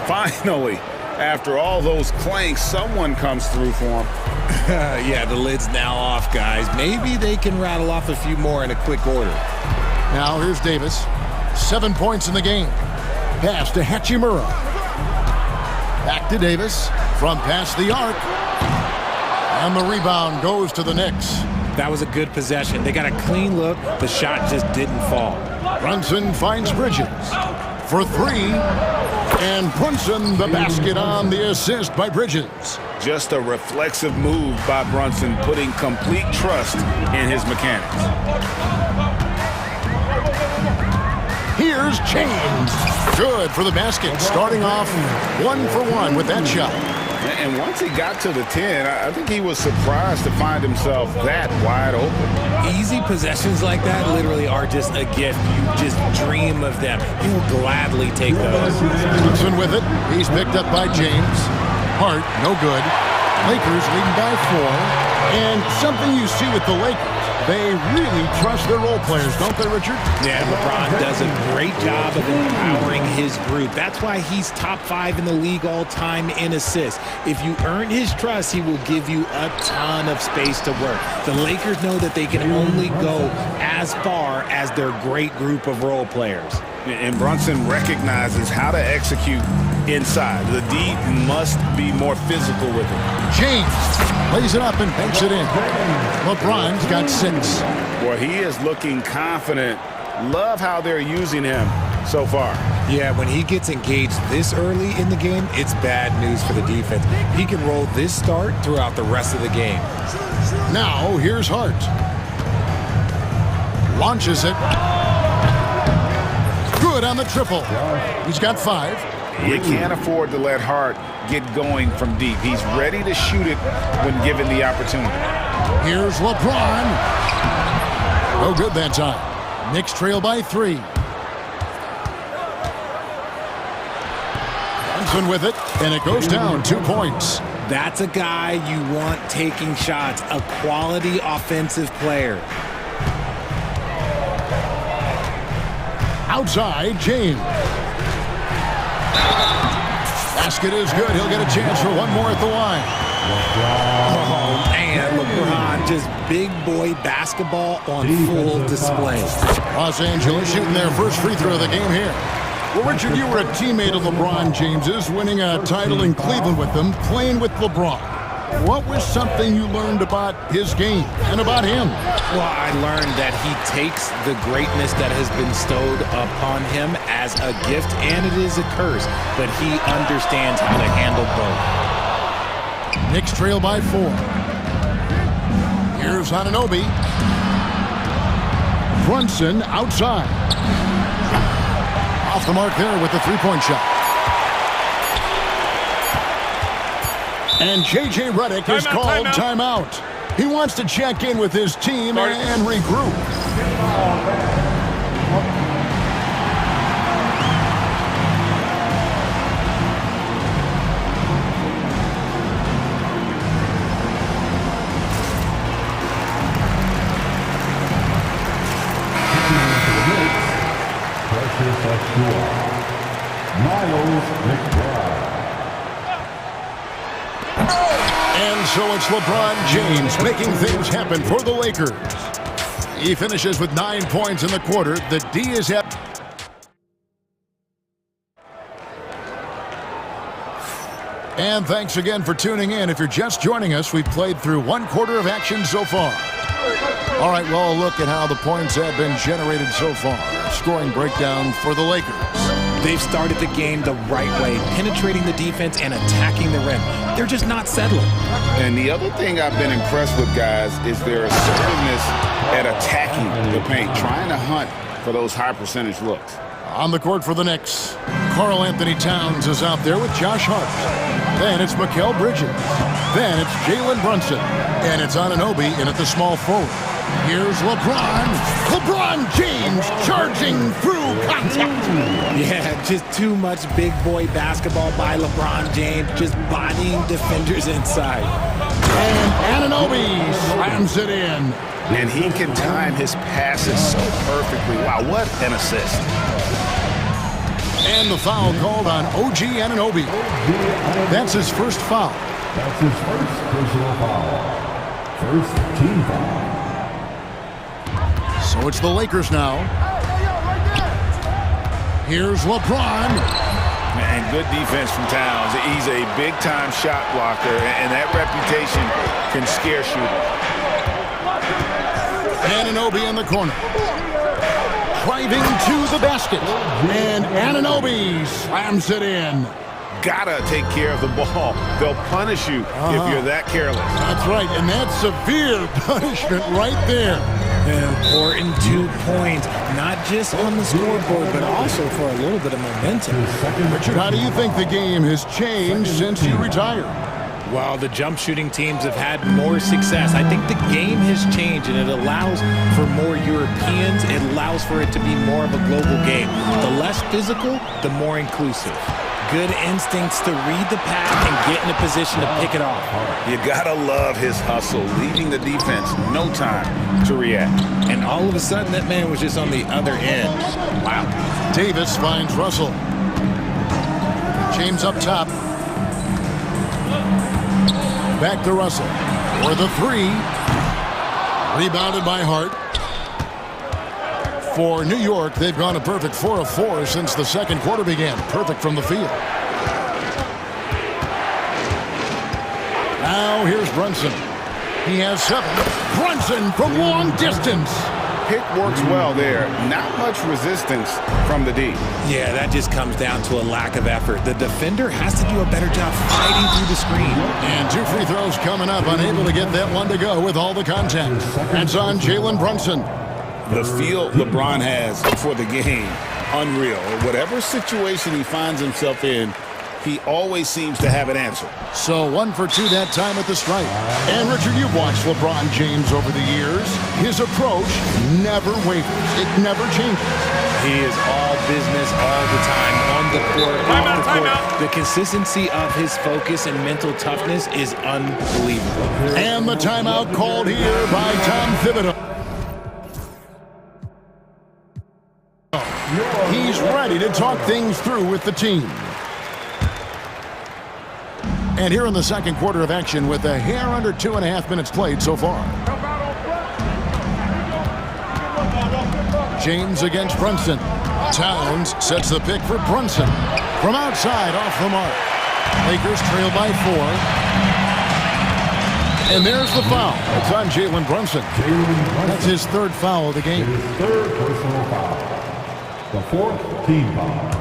Finally, after all those clanks, someone comes through for him. Yeah, the lid's now off, guys. Maybe they can rattle off a few more in a quick order. Now here's Davis. 7 points in the game. Pass to Hachimura. Back to Davis from past the arc. And the rebound goes to the Knicks. That was a good possession. They got a clean look. The shot just didn't fall. Brunson finds Bridges for 3. And Brunson the basket on the assist by Bridges. Just a reflexive move by Brunson, putting complete trust in his mechanics. Here's James. Good for the basket. Starting off 1 for 1 with that shot. And once he got to the 10, I think he was surprised to find himself that wide open. Easy possessions like that literally are just a gift. You just dream of them. You will gladly take those. Brunson with it. He's picked up by James. Hart, no good. Lakers leading by 4. And something you see with the Lakers, they really trust their role players, don't they, Richard? Yeah, LeBron does a great job of empowering his group. That's why he's top 5 in the league all time in assists. If you earn his trust, he will give you a ton of space to work. The Lakers know that they can only go as far as their great group of role players. And Brunson recognizes how to execute inside. The D must be more physical with it. James lays it up and banks it in. LeBron's got 6. Well, he is looking confident. Love how they're using him so far. Yeah, when he gets engaged this early in the game, it's bad news for the defense. He can roll this start throughout the rest of the game. Now, here's Hart. Launches it. Good on the triple. He's got 5. You can't afford to let Hart get going from deep. He's ready to shoot it when given the opportunity. Here's LeBron. No good that time. Knicks trail by 3. Brunson with it, and it goes down 2 points. That's a guy you want taking shots, a quality offensive player. Outside, James. Basket is good. He'll get a chance for one more at the line. Oh, man, LeBron, just big boy basketball on full display. Los Angeles shooting their first free throw of the game here. Well, Richard, you were a teammate of LeBron James's, winning a title in Cleveland with them, playing with LeBron. What was something you learned about his game and about him? Well, I learned that he takes the greatness that has been bestowed upon him as a gift, and it is a curse, but he understands how to handle both. Knicks trail by 4. Here's Anunoby. Brunson outside. Off the mark there with the three-point shot. And J.J. Redick is called timeout. He wants to check in with his team and regroup. And so it's LeBron James making things happen for the Lakers. He finishes with 9 points in the quarter. The D is at. And thanks again for tuning in. If you're just joining us, we've played through 1 quarter of action so far. All right, well, a look at how the points have been generated so far. Scoring breakdown for the Lakers. They've started the game the right way, penetrating the defense and attacking the rim. They're just not settling. And the other thing I've been impressed with, guys, is their assertiveness at attacking the paint, trying to hunt for those high percentage looks. On the court for the Knicks, Karl Anthony Towns is out there with Josh Hart. Then it's Mikal Bridges. Then it's Jalen Brunson. And it's Anunoby in at the small forward. Here's LeBron. LeBron James charging through contact. Yeah, just too much big boy basketball by LeBron James, just bodying defenders inside. And Anunoby slams it in. And he can time his passes so perfectly. Wow, what an assist. And the foul called on OG Anunoby. That's his first foul. That's his first personal foul. First team foul. So it's the Lakers now. Here's LeBron. And good defense from Towns. He's a big-time shot blocker, and that reputation can scare shooters. Anunoby in the corner. Driving to the basket. And Anunoby slams it in. Gotta take care of the ball. They'll punish you if you're that careless. That's right, and that's severe punishment right there. An important 2 points, not just on the scoreboard, but also for a little bit of momentum. Richard, how do you think the game has changed since you retired? While the jump shooting teams have had more success, I think the game has changed, and it allows for more Europeans. It allows for it to be more of a global game. The less physical, the more inclusive. Good instincts to read the path and get in a position to pick it off. You gotta love his hustle, leaving the defense no time to react. And all of a sudden, that man was just on the other end. Wow. Davis finds Russell. James up top. Back to Russell for the 3. Rebounded by Hart. For New York, they've gone a perfect 4 of 4 since the second quarter began. Perfect from the field. Now here's Brunson. He has 7. Brunson from long distance. Pick works well there. Not much resistance from the D. Yeah, that just comes down to a lack of effort. The defender has to do a better job fighting through the screen. And 2 free throws coming up. Unable to get that one to go with all the contact. That's on Jalen Brunson. The feel LeBron has for the game, unreal. Whatever situation he finds himself in, he always seems to have an answer. So 1 for 2 that time at the stripe. And Richard, you've watched LeBron James over the years. His approach never wavers. It never changes. He is all business all the time, on the court, off the court. The consistency of his focus and mental toughness is unbelievable. And the timeout called here by Tom Thibodeau. He's ready to talk things through with the team. And here in the second quarter of action with a hair under 2.5 minutes played so far. James against Brunson. Towns sets the pick for Brunson. From outside, off the mark. Lakers trail by 4. And there's the foul. It's on Jalen Brunson. That's his third foul of the game. His third personal foul. The fourth team foul.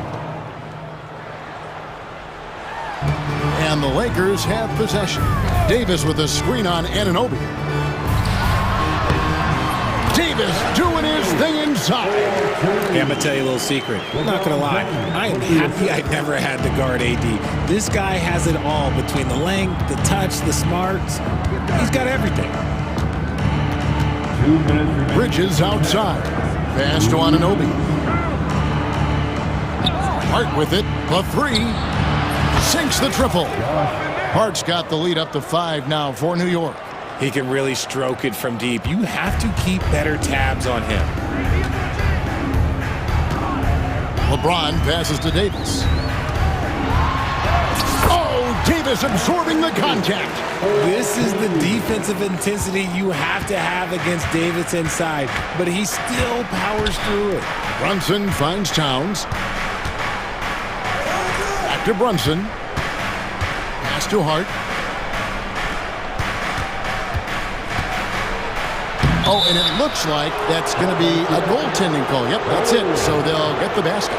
And the Lakers have possession. Davis with a screen on Anunoby. Davis doing his thing inside. Yeah, I'm going to tell you a little secret. I'm not going to lie. I am happy I never had to guard AD. This guy has it all between the length, the touch, the smarts. He's got everything. 2 minutes remaining. Bridges outside. Pass to Anunoby. Hart with it. The three. Sinks the triple. Hart's got the lead up to 5 now for New York. He can really stroke it from deep. You have to keep better tabs on him. LeBron passes to Davis. Oh, Davis absorbing the contact. This is the defensive intensity you have to have against Davis inside, but he still powers through it. Brunson finds Towns. Back to Brunson. Pass to Hart. Oh, and it looks like that's going to be a goaltending call. Yep, that's it. So they'll get the basket.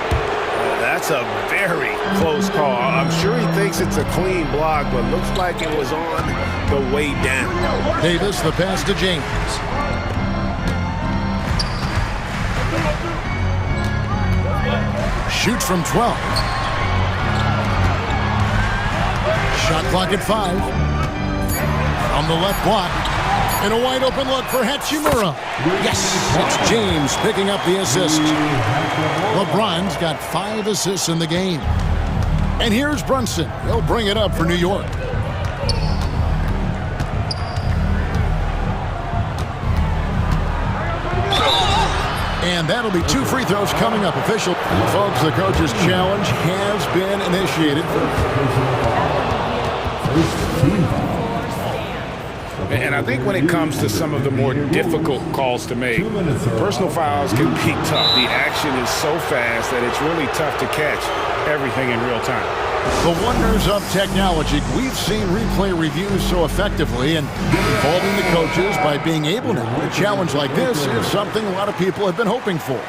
That's a very close call. I'm sure he thinks it's a clean block, but looks like it was on the way down. Davis, the pass to James. Shoots from 12. Shot clock at 5. On the left block. And a wide open look for Hachimura. Yes, it's James picking up the assist. LeBron's got 5 assists in the game. And here's Brunson. He'll bring it up for New York. And that'll be 2 free throws coming up. Official. Folks, the coach's challenge has been initiated. And I think when it comes to some of the more difficult calls to make, personal fouls can be tough. The action is so fast that it's really tough to catch everything in real time. The wonders of technology. We've seen replay reviews so effectively, and involving the coaches by being able to a challenge like this is something a lot of people have been hoping for.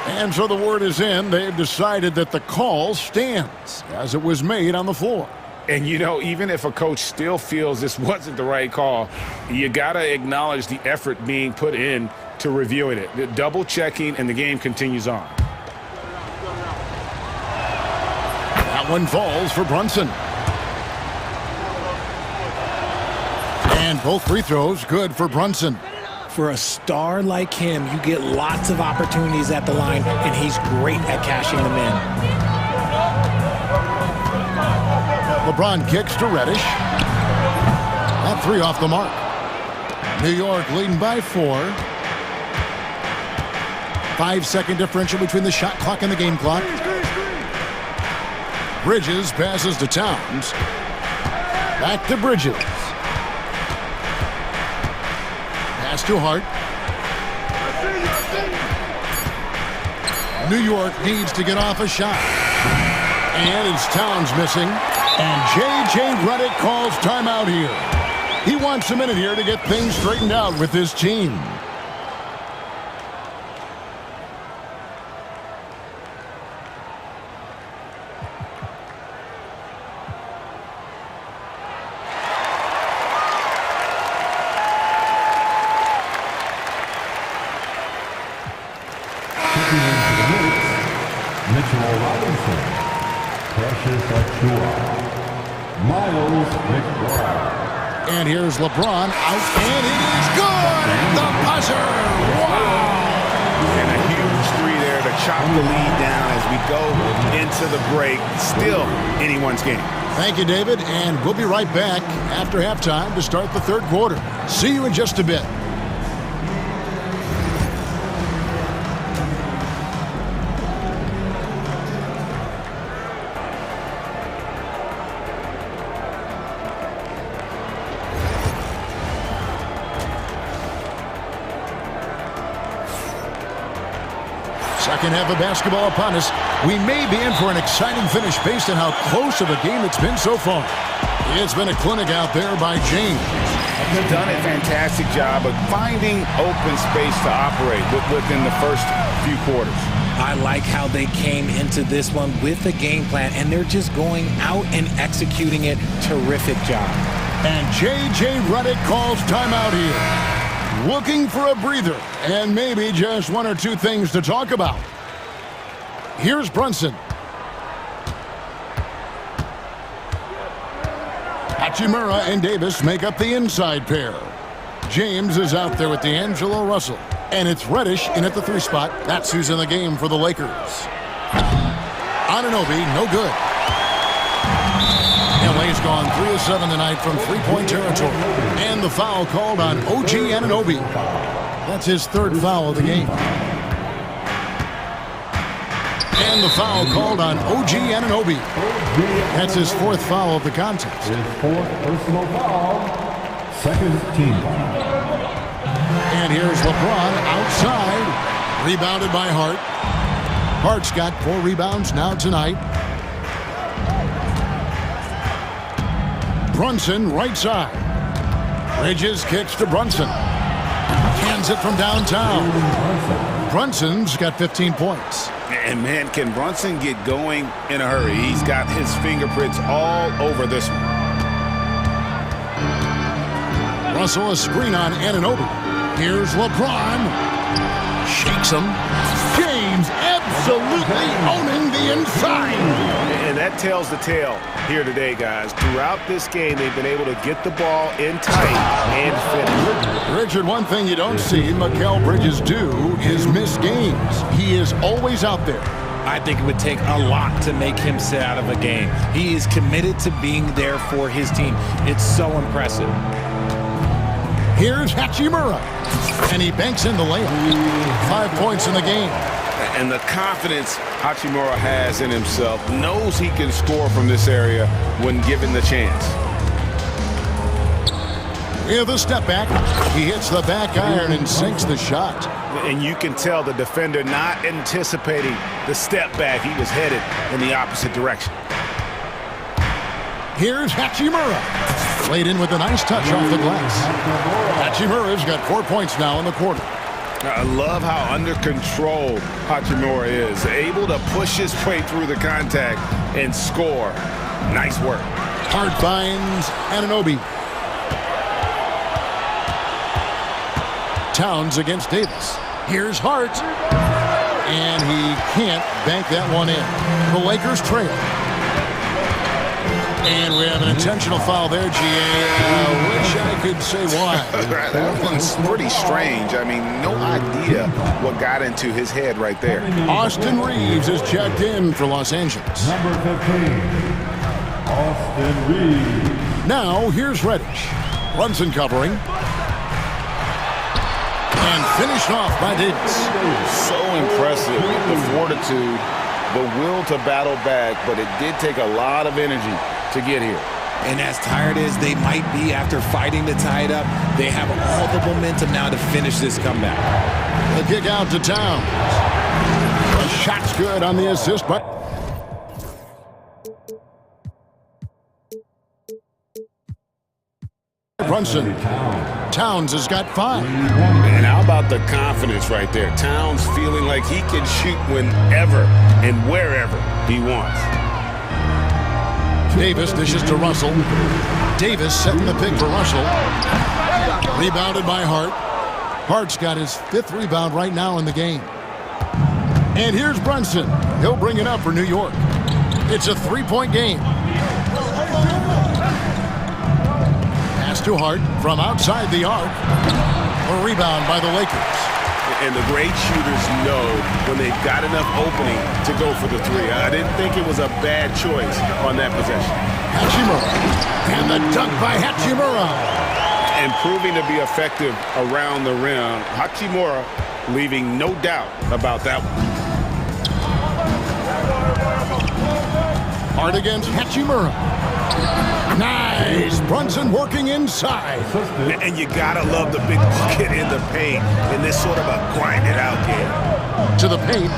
And so the word is in. They've decided that the call stands as it was made on the floor. And, you know, even if a coach still feels this wasn't the right call, you got to acknowledge the effort being put in to reviewing it. The double checking, and the game continues on. That one falls for Brunson. And both free throws good for Brunson. For a star like him, you get lots of opportunities at the line, and he's great at cashing them in. LeBron kicks to Reddish. That 3 off the mark. New York leading by 4. 5-second differential between the shot clock and the game clock. Bridges passes to Towns. Back to Bridges. Pass to Hart. New York needs to get off a shot. And it's Towns missing. And J.J. Redick calls timeout here. He wants a minute here to get things straightened out with his team. And here's LeBron out, and it is good! The buzzer! Wow! And a huge 3 there to chop the lead down as we go into the break. Still anyone's game. Thank you, David, and we'll be right back after halftime to start the third quarter. See you in just a bit. Second half of basketball upon us. We may be in for an exciting finish based on how close of a game it's been so far. It's been a clinic out there by James. He's done a fantastic job of finding open space to operate within the first few quarters. I like how they came into this one with a game plan, and they're just going out and executing it. Terrific job. And J.J. Redick calls timeout here. Looking for a breather and maybe just one or two things to talk about. Here's Brunson. Hachimura and Davis make up the inside pair. James is out there with D'Angelo Russell. And it's Reddish in at the 3 spot. That's who's in the game for the Lakers. Anunoby, no good. LA's gone 3 of 7 tonight from three-point territory. And the foul called on OG Anunoby. That's his 3rd foul of the game. And the foul called on OG Anunoby. That's his 4th foul of the contest. His 4th personal foul, 2nd team foul. And here's LeBron outside. Rebounded by Hart. Hart's got 4 rebounds now tonight. Brunson right side. Bridges kicks to Brunson. Hands it from downtown. Brunson's got 15 points. And man, can Brunson get going in a hurry? He's got his fingerprints all over this one. Russell a screen on Anunoby. Here's LeBron. Shakes him. James absolutely owning the inside. And that tells the tale here today, guys. Throughout this game, they've been able to get the ball in tight and finish. Richard, one thing you don't see Mikal Bridges do is miss games. He is always out there. I think it would take a lot to make him sit out of a game. He is committed to being there for his team. It's so impressive. Here's Hachimura, and he banks in the layup. 5 points in the game. And the confidence Hachimura has in himself, knows he can score from this area when given the chance. With a step back, he hits the back iron and sinks the shot. And you can tell the defender not anticipating the step back. He was headed in the opposite direction. Here's Hachimura. Played in with a nice touch off the glass. Hachimura's got 4 points now in the quarter. I love how under control Hachimura is. Able to push his way through the contact and score. Nice work. Hart finds Anunoby. Towns against Davis. Here's Hart. And he can't bank that one in. The Lakers trail. And we have an intentional foul there, G.A. Wish I could say why. That one's pretty strange. I mean, no idea what got into his head right there. Austin Reeves is checked in for Los Angeles. Number 15, Austin Reeves. Now, here's Reddish. Brunson covering. And finished off by Davis. So impressive, the fortitude, the will to battle back, but it did take a lot of energy to get here. And as tired as they might be after fighting to tie it up, they have all the momentum now to finish this comeback. The kick out to Towns. The shot's good on the assist, but Brunson. Towns has got 5. And how about the confidence right there? Towns feeling like he can shoot whenever and wherever he wants. Davis dishes to Russell. Davis setting the pick for Russell. Rebounded by Hart. Hart's got his 5th rebound right now in the game. And here's Brunson. He'll bring it up for New York. It's a 3-point game. Pass to Hart from outside the arc. A rebound by the Lakers. And the great shooters know when they've got enough opening to go for the 3. I didn't think it was a bad choice on that possession. Hachimura. And the dunk by Hachimura. And proving to be effective around the rim. Hachimura leaving no doubt about that one. Hart against Hachimura. Nice. Brunson working inside. And you gotta love the big bucket in the paint in this sort of a grind-it-out game. To the paint.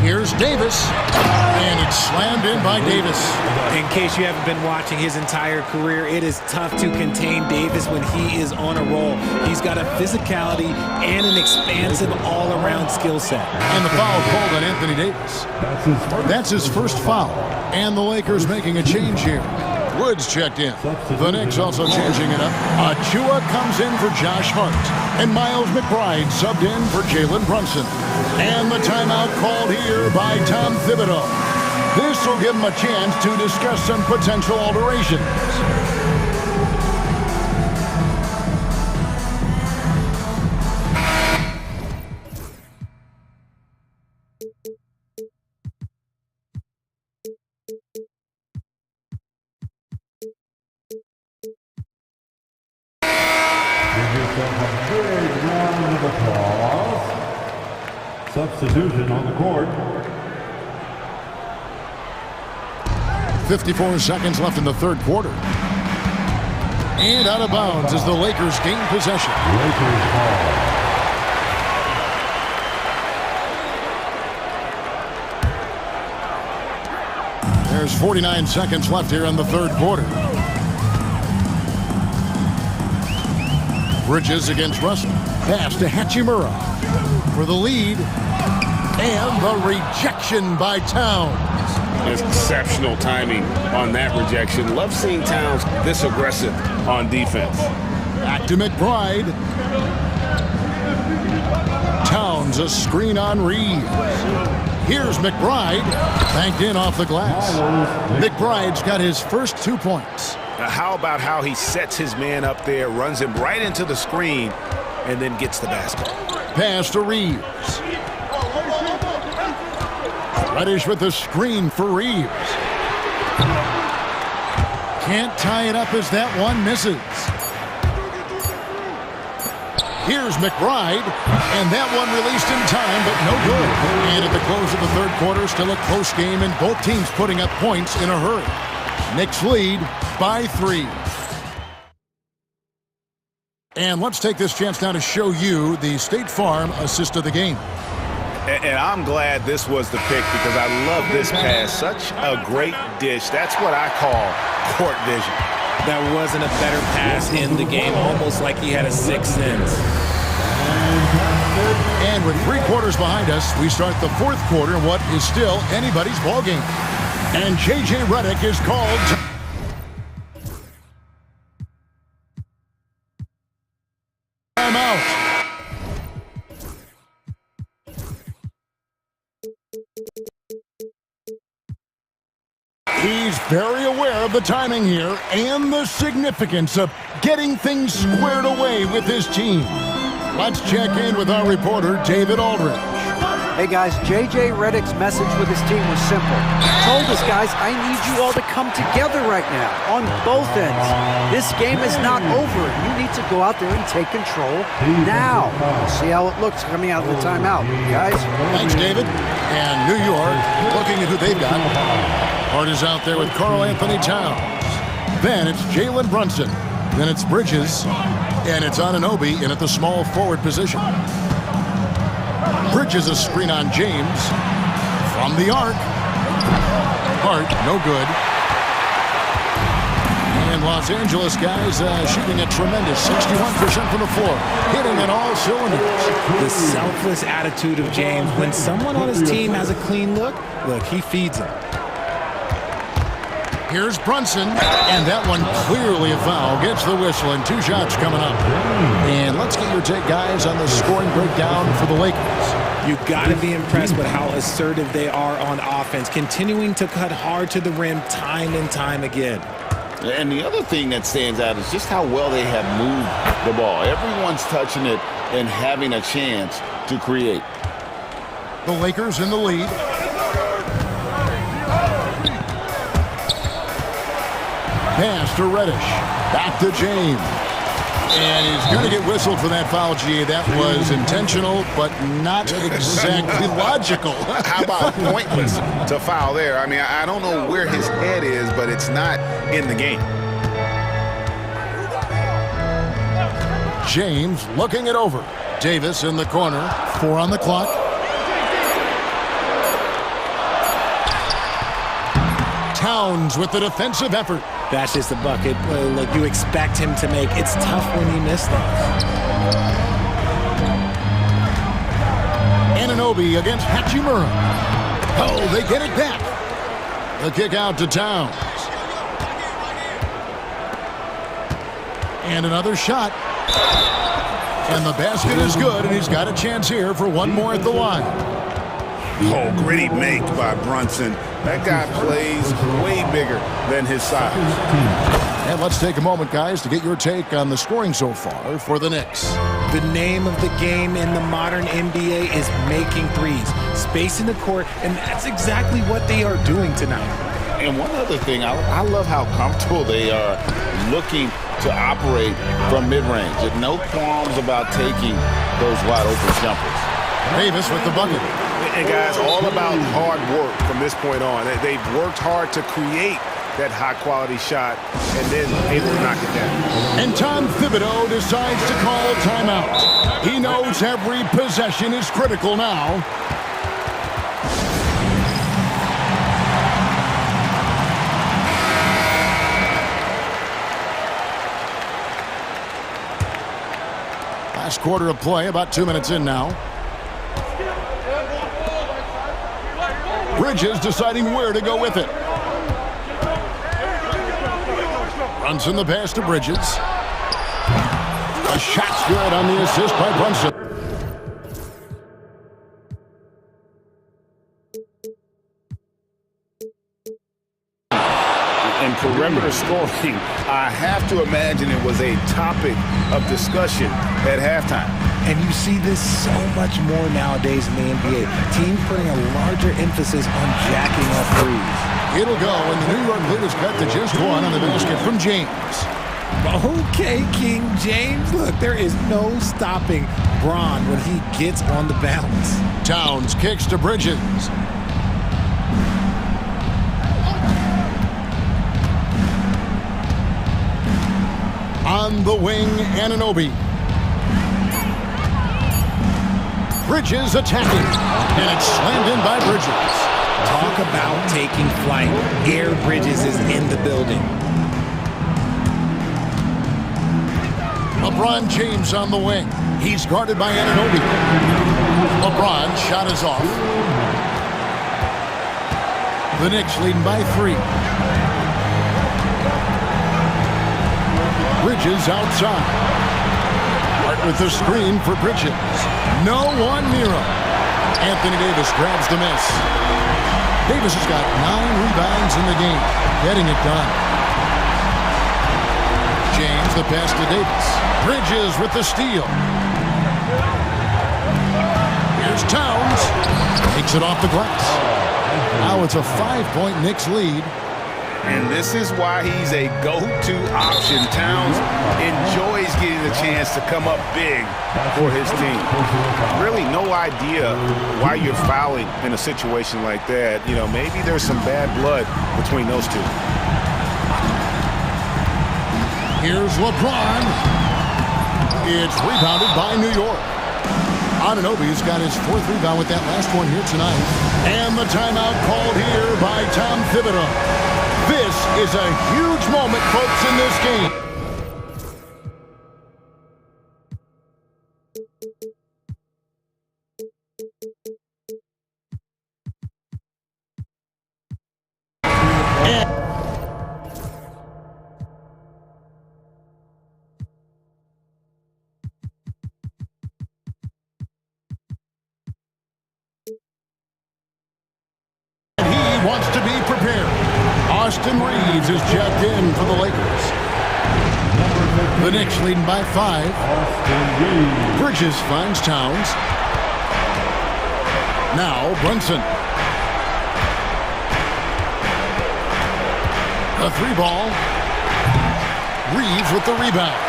Here's Davis, and it's slammed in by Davis. In case you haven't been watching his entire career, it is tough to contain Davis when he is on a roll. He's got a physicality and an expansive all-around skill set. And the foul called on Anthony Davis. That's his first foul. And the Lakers making a change here. Woods checked in. The Knicks also changing it up. Achua comes in for Josh Hart. And Miles McBride subbed in for Jalen Brunson. And the timeout called here by Tom Thibodeau. This will give him a chance to discuss some potential alterations. Substitution on the court. 54 seconds left in the third quarter. And out of bounds as the Lakers gain possession. Lakers ball. There's 49 seconds left here in the third quarter. Bridges against Russell. Pass to Hachimura for the lead. And the rejection by Towns. Exceptional timing on that rejection. Love seeing Towns this aggressive on defense. Back to McBride. Towns a screen on Reeves. Here's McBride. Banked in off the glass. McBride's got his first 2 points. Now how about how he sets his man up there, runs him right into the screen, and then gets the basket. Pass to Reeves. Reddish with the screen for Reeves. Can't tie it up as that one misses. Here's McBride, and that one released in time, but no good. And at the close of the third quarter, still a close game, and both teams putting up points in a hurry. Knicks lead by 3. And let's take this chance now to show you the State Farm assist of the game. And I'm glad this was the pick because I love this pass. Such a great dish. That's what I call court vision. That wasn't a better pass in the game, almost like he had a sixth sense. And with 3 quarters behind us, we start the fourth quarter in what is still anybody's ball game. And J.J. Redick is called timeout. He's very aware of the timing here and the significance of getting things squared away with his team. Let's check in with our reporter, David Aldridge. Hey guys, J.J. Redick's message with his team was simple. He told us, guys, I need you all to come together right now on both ends. This game is not over. You need to go out there and take control now. We'll see how it looks coming out of the timeout, guys. Thanks, David. And New York, looking at who they've got. Hart is out there with Karl Anthony Towns. Then it's Jalen Brunson. Then it's Bridges. And it's Anunoby in at the small forward position. Bridges a screen on James. From the arc. Hart, no good. And Los Angeles guys shooting a tremendous 61% from the floor. Hitting on all cylinders. The selfless attitude of James. When someone on his team has a clean look, he feeds him. Here's Brunson, and that one clearly a foul. Gets the whistle, and 2 shots coming up. And let's get your take, guys, on the scoring breakdown for the Lakers. You've got to be impressed with how assertive they are on offense, continuing to cut hard to the rim time and time again. And the other thing that stands out is just how well they have moved the ball. Everyone's touching it and having a chance to create. The Lakers in the lead. Pass to Reddish. Back to James. And he's going to get whistled for that foul, G. That was intentional, but not exactly logical. How about pointless to foul there? I mean, I don't know where his head is, but it's not in the game. James looking it over. Davis in the corner. 4 on the clock. Towns with the defensive effort. That's just a bucket like you expect him to make. It's tough when you miss those. Anunoby against Hachimura. Oh, they get it back. The kick out to Towns. And another shot. And the basket is good, and he's got a chance here for one more at the line. Oh, gritty make by Brunson. That guy plays way bigger than his size. And let's take a moment, guys, to get your take on the scoring so far for the Knicks. The name of the game in the modern NBA is making threes, spacing the court, and that's exactly what they are doing tonight. And one other thing, I love how comfortable they are looking to operate from mid-range. And no qualms about taking those wide-open jumpers. Davis with the bucket. And guys, all about hard work from this point on. They've worked hard to create that high-quality shot and then able to knock it down. And Tom Thibodeau decides to call timeout. He knows every possession is critical now. Last quarter of play, about 2 minutes in now. Bridges deciding where to go with it. Brunson the pass to Bridges. A shot's good on the assist by Brunson. And perimeter scoring, I have to imagine it was a topic of discussion at halftime. And you see this so much more nowadays in the NBA. Teams putting a larger emphasis on jacking up threes. It'll go, and the New York lead is cut to just 1 on the basket from James. Okay, King James. Look, there is no stopping Bron when he gets on the bounce. Towns kicks to Bridges. On the wing, Anunoby. Bridges attacking, and it's slammed in by Bridges. Talk about taking flight. Air Bridges is in the building. LeBron James on the wing. He's guarded by Anunoby. LeBron's shot is off. The Knicks leading by 3. Bridges outside. Hart with the screen for Bridges. No one near him. Anthony Davis grabs the miss. Davis has got 9 rebounds in the game, getting it done. James the pass to Davis. Bridges with the steal. Here's Towns. Takes it off the glass. Now it's a 5-point Knicks lead. And this is why he's a go-to option. Towns enjoys getting the chance to come up big for his team. Really no idea why you're fouling in a situation like that. You know, maybe there's some bad blood between those two. Here's LeBron. It's rebounded by New York. Anunoby's got his 4th rebound with that last one here tonight. And the timeout called here by Tom Thibodeau. This is a huge moment, folks, in this game. He wants to be prepared. Austin Reeves is checked in for the Lakers. The Knicks leading by 5. Bridges finds Towns. Now Brunson. A 3-ball. Reeves with the rebound.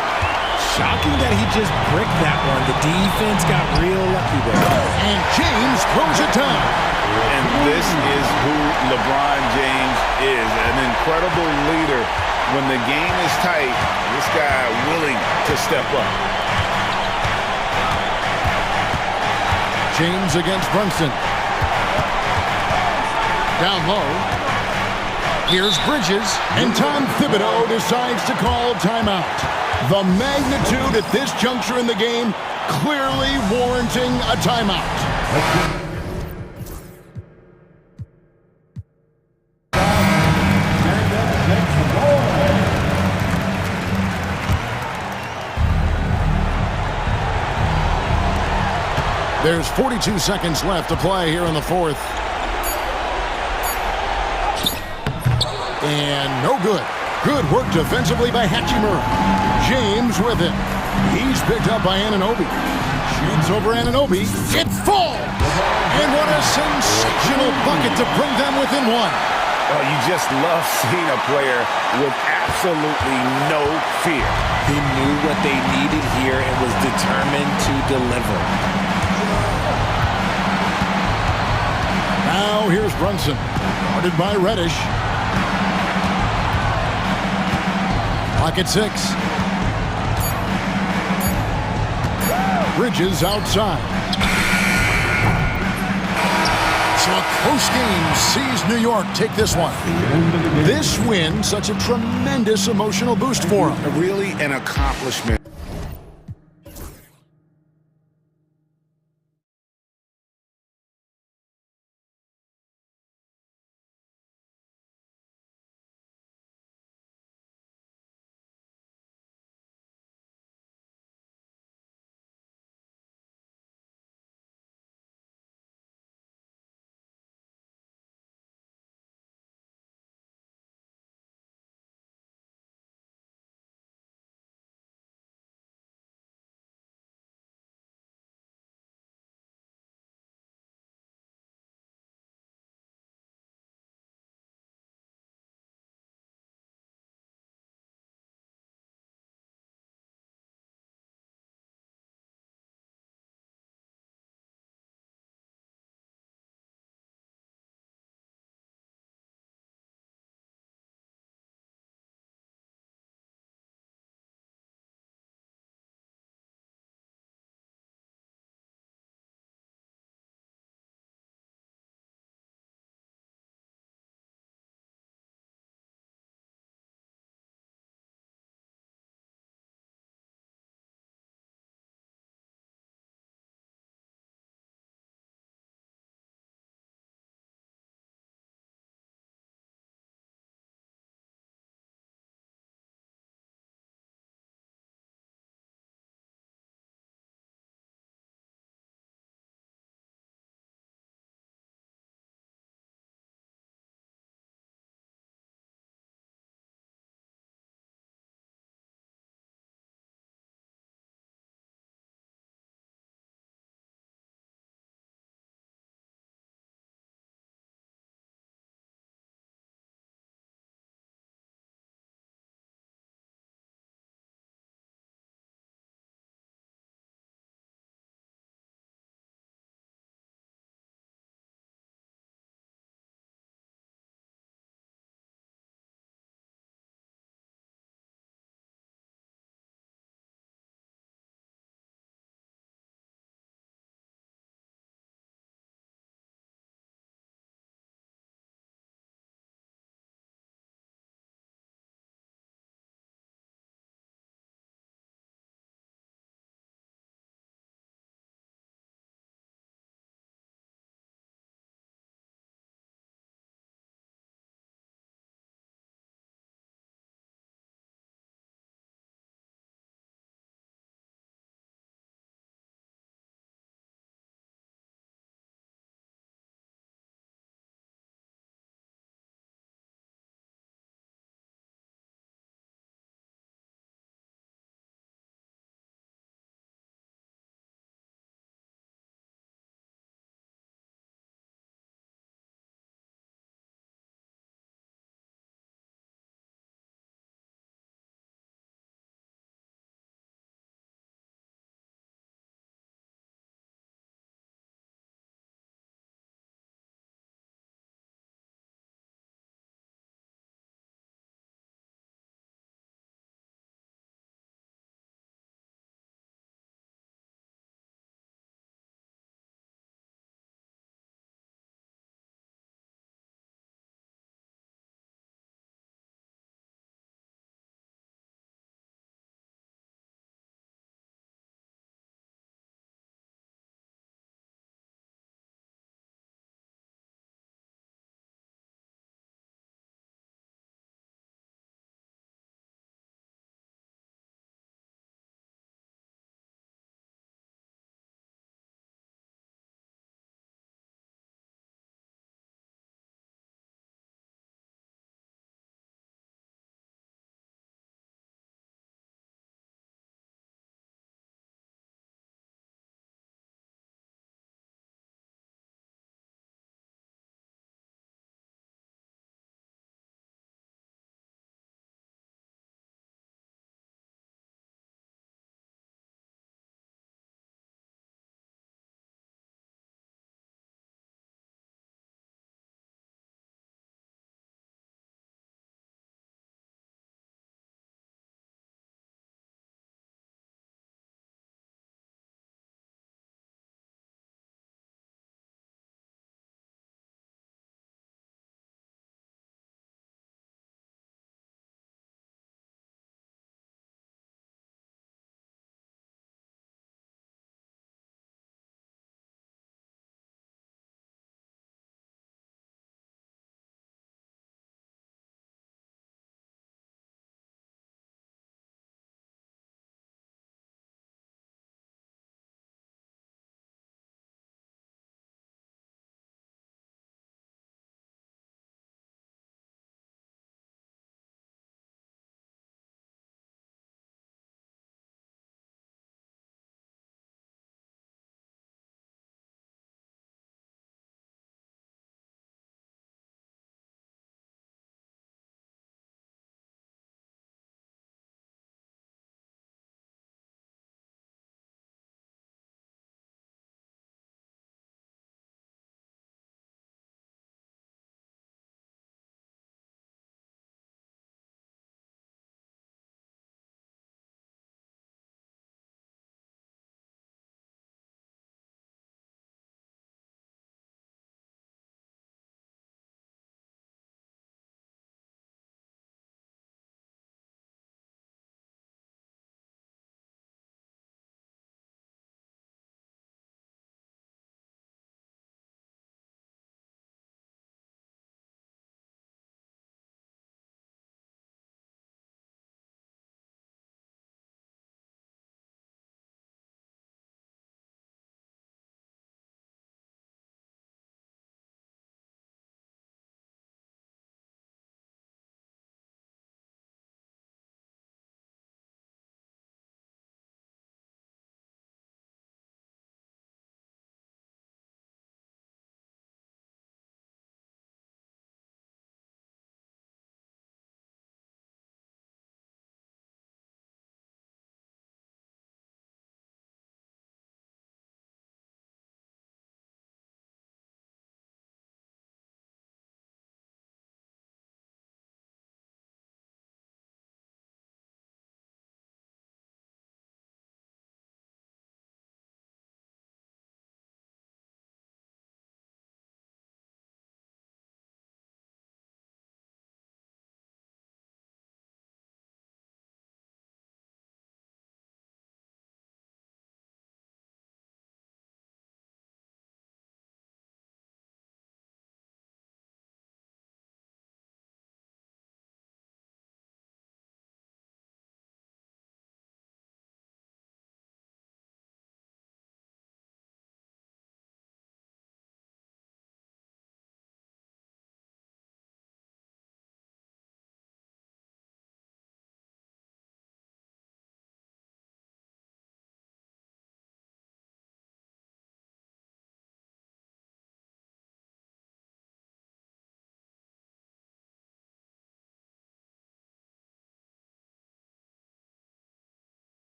Shocking that he just bricked that one. The defense got real lucky there. And James throws it down. And this is who LeBron James is, an incredible leader. When the game is tight, this guy willing to step up. James against Brunson. Down low. Here's Bridges, and Tom Thibodeau decides to call timeout. The magnitude at this juncture in the game clearly warranting a timeout. There's 42 seconds left to play here in the fourth. And no good. Good work defensively by Hachimura. James with it. He's picked up by Anunoby. Shoots over Anunoby. It falls! And what a sensational bucket to bring them within one. Oh, you just love seeing a player with absolutely no fear. He knew what they needed here and was determined to deliver. Now here's Brunson. Guarded by Reddish. Clock at 6. Bridges outside. So a close game sees New York take this one. This win, such a tremendous emotional boost for them. Really an accomplishment.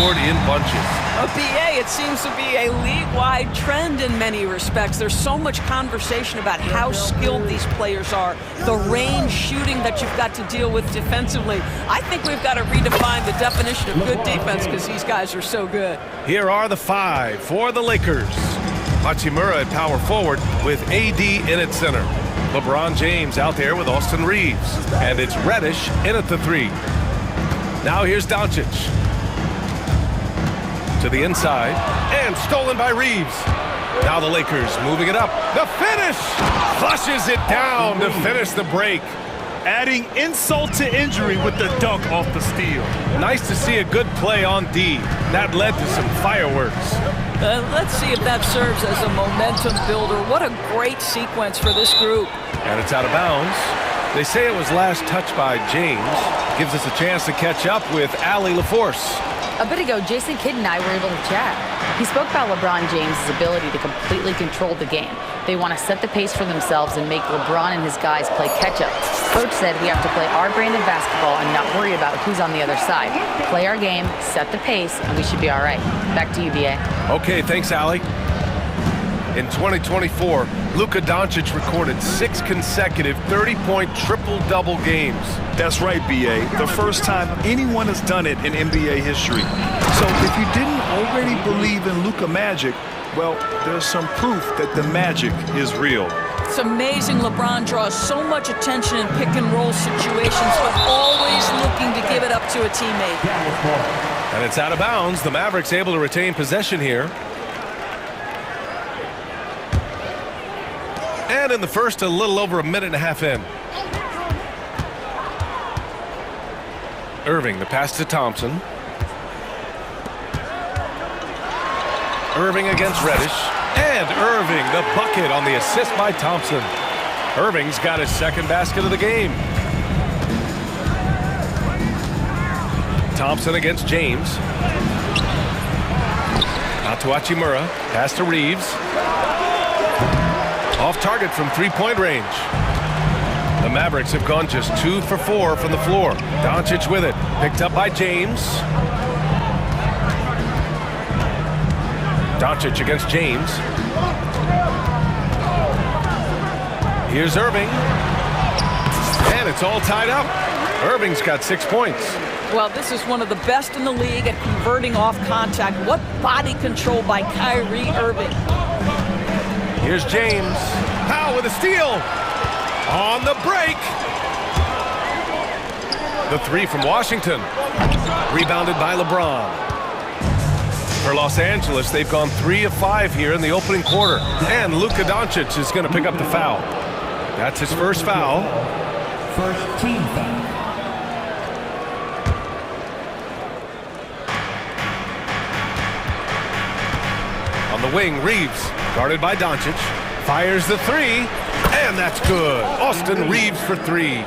scored in bunches. BA, it seems to be a league-wide trend in many respects. There's so much conversation about how skilled these players are, the range shooting that you've got to deal with defensively. I think we've got to redefine the definition of good defense because these guys are so good. Here are the 5 for the Lakers. Hachimura at power forward with AD in at center. LeBron James out there with Austin Reeves. And it's Reddish in at the 3. Now here's Doncic. To the inside, and stolen by Reeves. Now the Lakers moving it up. The finish! Flushes it down to finish the break. Adding insult to injury with the dunk off the steal. Nice to see a good play on D. That led to some fireworks. Let's see if that serves as a momentum builder. What a great sequence for this group. And it's out of bounds. They say it was last touched by James. Gives us a chance to catch up with Allie LaForce. A bit ago, Jason Kidd and I were able to chat. He spoke about LeBron James' ability to completely control the game. They want to set the pace for themselves and make LeBron and his guys play catch-up. Coach said we have to play our brand of basketball and not worry about who's on the other side. Play our game, set the pace, and we should be all right. Back to you, BA. Okay, thanks, Allie. In 2024, Luka Doncic recorded 6 consecutive 30-point triple-double games. That's right, BA. The first time anyone has done it in NBA history. So if you didn't already believe in Luka magic, well, there's some proof that the magic is real. It's amazing LeBron draws so much attention in pick-and-roll situations, but always looking to give it up to a teammate. And it's out of bounds. The Mavericks able to retain possession here. And in the first, a little over a minute and a half in. Irving, the pass to Thompson. Irving against Reddish. And Irving, the bucket on the assist by Thompson. Irving's got his second basket of the game. Thompson against James. Out to Hachimura. Pass to Reeves. Off target from three-point range. The Mavericks have gone just 2 for 4 from the floor. Doncic with it. Picked up by James. Doncic against James. Here's Irving. And it's all tied up. Irving's got 6 points. Well, this is one of the best in the league at converting off contact. What body control by Kyrie Irving. Here's James. Powell with a steal. On the break. The 3 from Washington. Rebounded by LeBron. For Los Angeles, they've gone 3 of 5 here in the opening quarter. And Luka Doncic is going to pick up the foul. That's his first foul. First team foul. On the wing, Reeves, guarded by Doncic, fires the 3, and that's good. Austin Reeves for 3.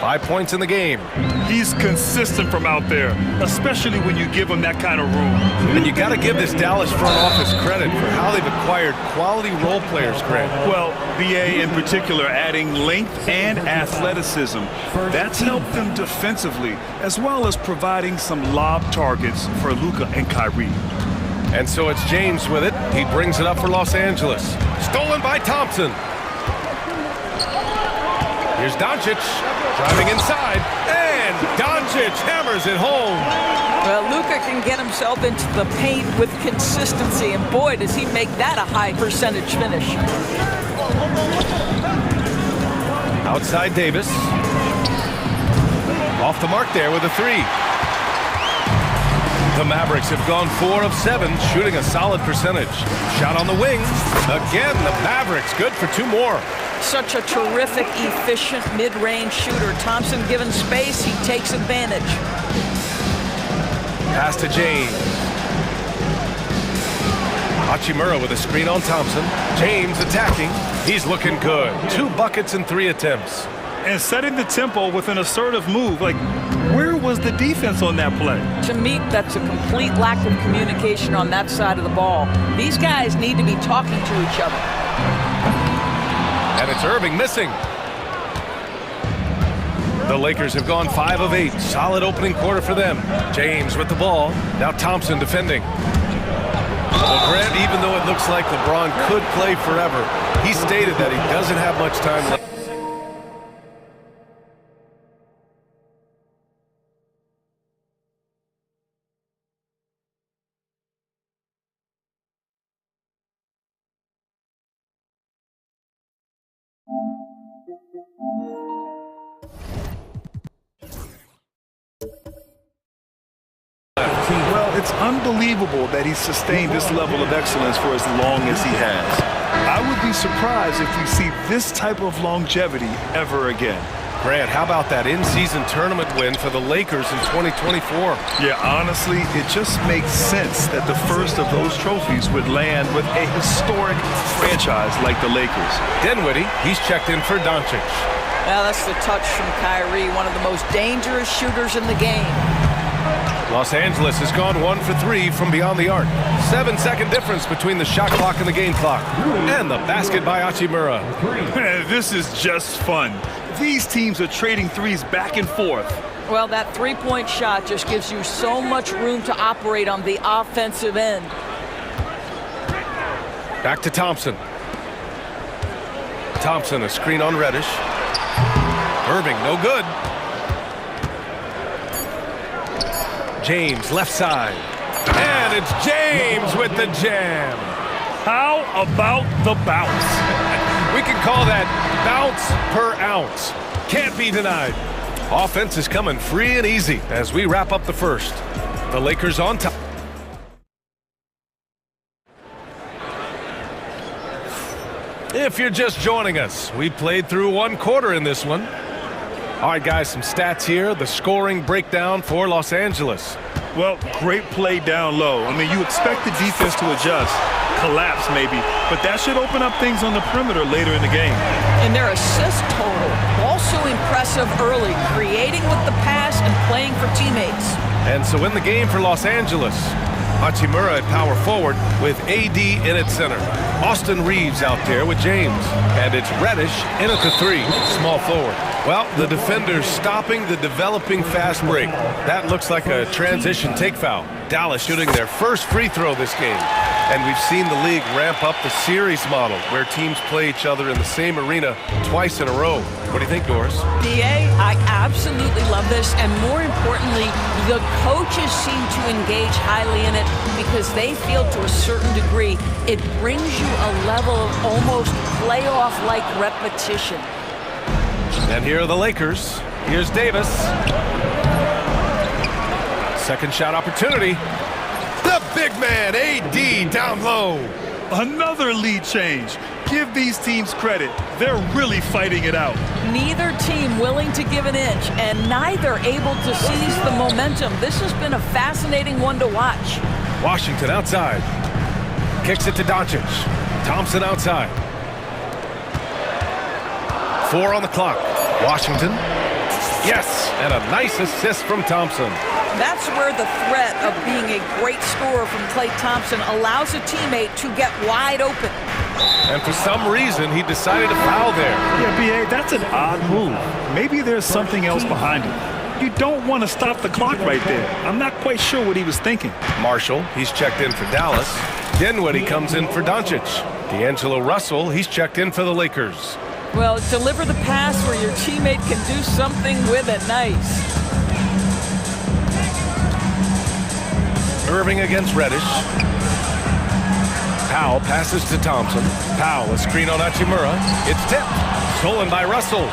5 points in the game. He's consistent from out there, especially when you give him that kind of room. And you got to give this Dallas front office credit for how they've acquired quality role players, Greg. Well, BA in particular adding length and athleticism. That's helped them defensively, as well as providing some lob targets for Luka and Kyrie. And so it's James with it. He brings it up for Los Angeles. Stolen by Thompson. Here's Doncic driving inside. And Doncic hammers it home. Well, Luka can get himself into the paint with consistency. And boy, does he make that a high percentage finish. Outside Davis. Off the mark there with a 3. The Mavericks have gone 4 of 7, shooting a solid percentage. Shot on the wing. Again, the Mavericks good for 2 more. Such a terrific, efficient mid-range shooter. Thompson given space, he takes advantage. Pass to James. Hachimura with a screen on Thompson. James attacking. He's looking good. 2 buckets and 3 attempts. And setting the tempo with an assertive move. Like, where was the defense on that play? To me, that's a complete lack of communication on that side of the ball. These guys need to be talking to each other. And it's Irving missing. The Lakers have gone 5 of 8. Solid opening quarter for them. James with the ball. Now Thompson defending. Well, Grant, even though it looks like LeBron could play forever, he stated that he doesn't have much time left. Well, it's unbelievable that he's sustained this level of excellence for as long as he has. I would be surprised if we see this type of longevity ever again. Grant, how about that in-season tournament win for the Lakers in 2024? Yeah, honestly, it just makes sense that the first of those trophies would land with a historic franchise like the Lakers. Dinwiddie, he's checked in for Doncic. Well, that's the touch from Kyrie, one of the most dangerous shooters in the game. Los Angeles has gone 1 for 3 from beyond the arc. 7-second difference between the shot clock and the game clock. And the basket by Hachimura. This is just fun. These teams are trading threes back and forth. Well, that three-point shot just gives you so much room to operate on the offensive end. Back to Thompson. Thompson, a screen on Reddish. Irving, no good. James, left side. And it's James with the jam. How about the bounce? We can call that bounce per ounce. Can't be denied. Offense is coming free and easy as we wrap up the first. The Lakers on top. If you're just joining us, we played through 1 quarter in this one. All right, guys, some stats here. The scoring breakdown for Los Angeles. Well, great play down low. I mean, you expect the defense to adjust, collapse maybe, but that should open up things on the perimeter later in the game. And their assist total, also impressive early, creating with the pass and playing for teammates. And so in the game for Los Angeles, Hachimura at power forward with AD in at center. Austin Reeves out there with James. And it's Reddish in at the 3, small forward. Well, the defenders stopping the developing fast break. That looks like a transition take foul. Dallas shooting their first free throw this game. And we've seen the league ramp up the series model where teams play each other in the same arena twice in a row. What do you think, Doris? DA, I absolutely love this. And more importantly, the coaches seem to engage highly in it because they feel to a certain degree it brings you a level of almost playoff-like repetition. And here are the Lakers. Here's Davis. Second shot opportunity. The big man, AD, down low. Another lead change. Give these teams credit. They're really fighting it out. Neither team willing to give an inch, and neither able to seize the momentum. This has been a fascinating one to watch. Washington outside. Kicks it to Doncic. Thompson outside. 4 on the clock. Washington. Yes, and a nice assist from Thompson. That's where the threat of being a great scorer from Klay Thompson allows a teammate to get wide open. And for some reason, he decided to foul there. Yeah, B.A., that's an odd move. Maybe there's something else behind it. You don't want to stop the clock right there. I'm not quite sure what he was thinking. Marshall, he's checked in for Dallas. Dinwiddie comes in for Doncic. D'Angelo Russell, he's checked in for the Lakers. Well, deliver the pass where your teammate can do something with it. Nice. Irving against Reddish. Powell passes to Thompson. Powell, a screen on Hachimura. It's tipped. Stolen by Russell.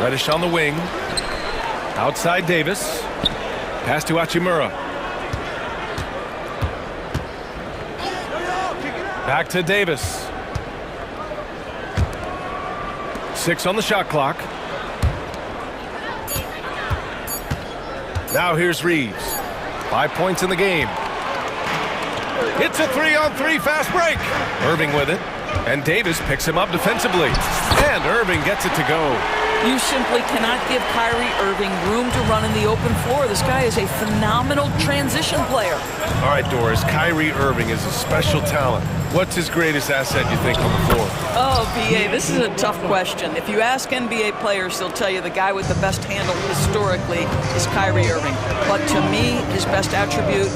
Reddish on the wing. Outside Davis. Pass to Hachimura. Back to Davis. 6 on the shot clock. Now here's Reeves. 5 points in the game. It's a 3-on-3 fast break. Irving with it. And Davis picks him up defensively. And Irving gets it to go. You simply cannot give Kyrie Irving room to run in the open floor. This guy is a phenomenal transition player. All right, Doris, Kyrie Irving is a special talent. What's his greatest asset, you think, on the floor? Oh, B.A., this is a tough question. If you ask NBA players, they'll tell you the guy with the best handle historically is Kyrie Irving. But to me, his best attribute,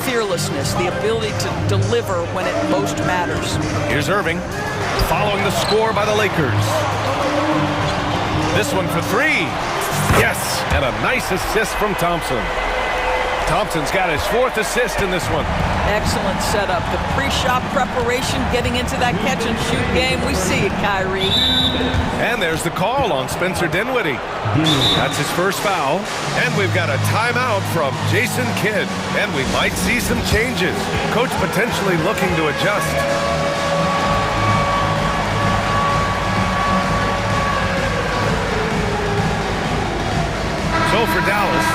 fearlessness, the ability to deliver when it most matters. Here's Irving, following the score by the Lakers. This one for three. Yes, and a nice assist from Thompson. Thompson's got his 4th assist in this one. Excellent setup. The pre-shot preparation, getting into that catch-and-shoot game. We see it, Kyrie. And there's the call on Spencer Dinwiddie. That's his first foul. And we've got a timeout from Jason Kidd. And we might see some changes. Coach potentially looking to adjust. So for Dallas,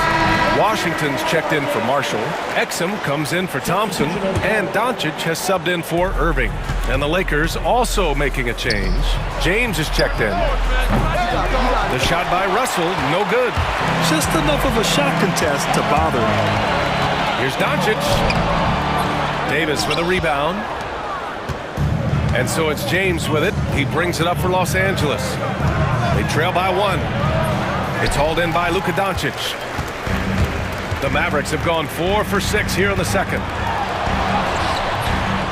Washington's checked in for Marshall. Exum comes in for Thompson. And Doncic has subbed in for Irving. And the Lakers also making a change. James is checked in. The shot by Russell, no good. Just enough of a shot contest to bother him. Here's Doncic. Davis with a rebound. And so it's James with it. He brings it up for Los Angeles. They trail by 1. It's hauled in by Luka Doncic. The Mavericks have gone 4 for 6 here in the second.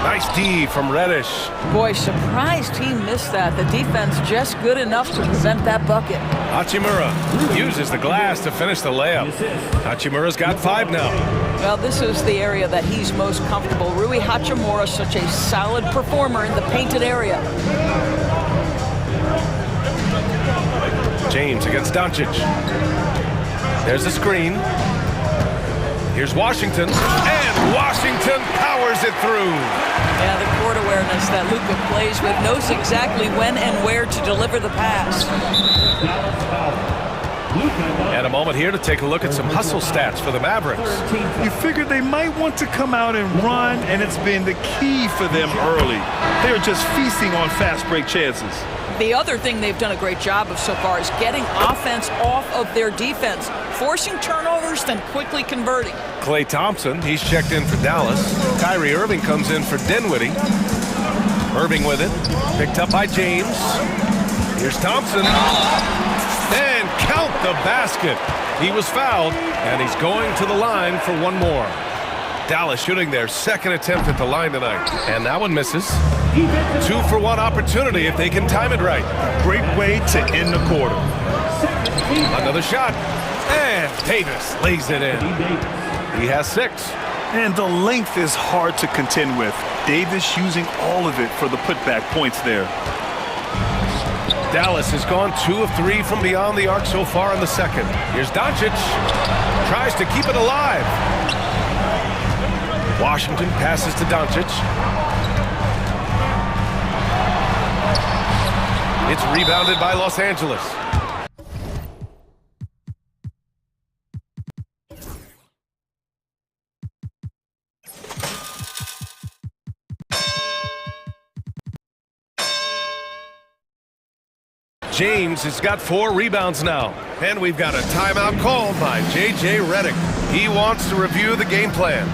Nice D from Reddish. Boy, surprised he missed that. The defense just good enough to prevent that bucket. Hachimura uses the glass to finish the layup. Hachimura's got 5 now. Well, this is the area that he's most comfortable. Rui Hachimura, such a solid performer in the painted area. James against Doncic. There's the screen. Here's Washington, and Washington powers it through. Yeah, the court awareness that Luka plays with, knows exactly when and where to deliver the pass. And a moment here to take a look at some hustle stats for the Mavericks. You figured they might want to come out and run, and it's been the key for them early. They're just feasting on fast break chances. The other thing they've done a great job of so far is getting offense off of their defense, forcing turnovers, then quickly converting. Klay Thompson, he's checked in for Dallas. Kyrie Irving comes in for Dinwiddie. Irving with it, picked up by James. Here's Thompson. And count the basket. He was fouled, and he's going to the line for one more. Dallas shooting their 2nd attempt at the line tonight. And that one misses. 2-for-1 opportunity if they can time it right. Great way to end the quarter. Another shot. And Davis lays it in. He has 6. And the length is hard to contend with. Davis using all of it for the putback points there. Dallas has gone 2 of 3 from beyond the arc so far in the second. Here's Doncic. Tries to keep it alive. Washington passes to Doncic. It's rebounded by Los Angeles. James has got 4 rebounds now. And we've got a timeout called by J.J. Redick. He wants to review the game plan.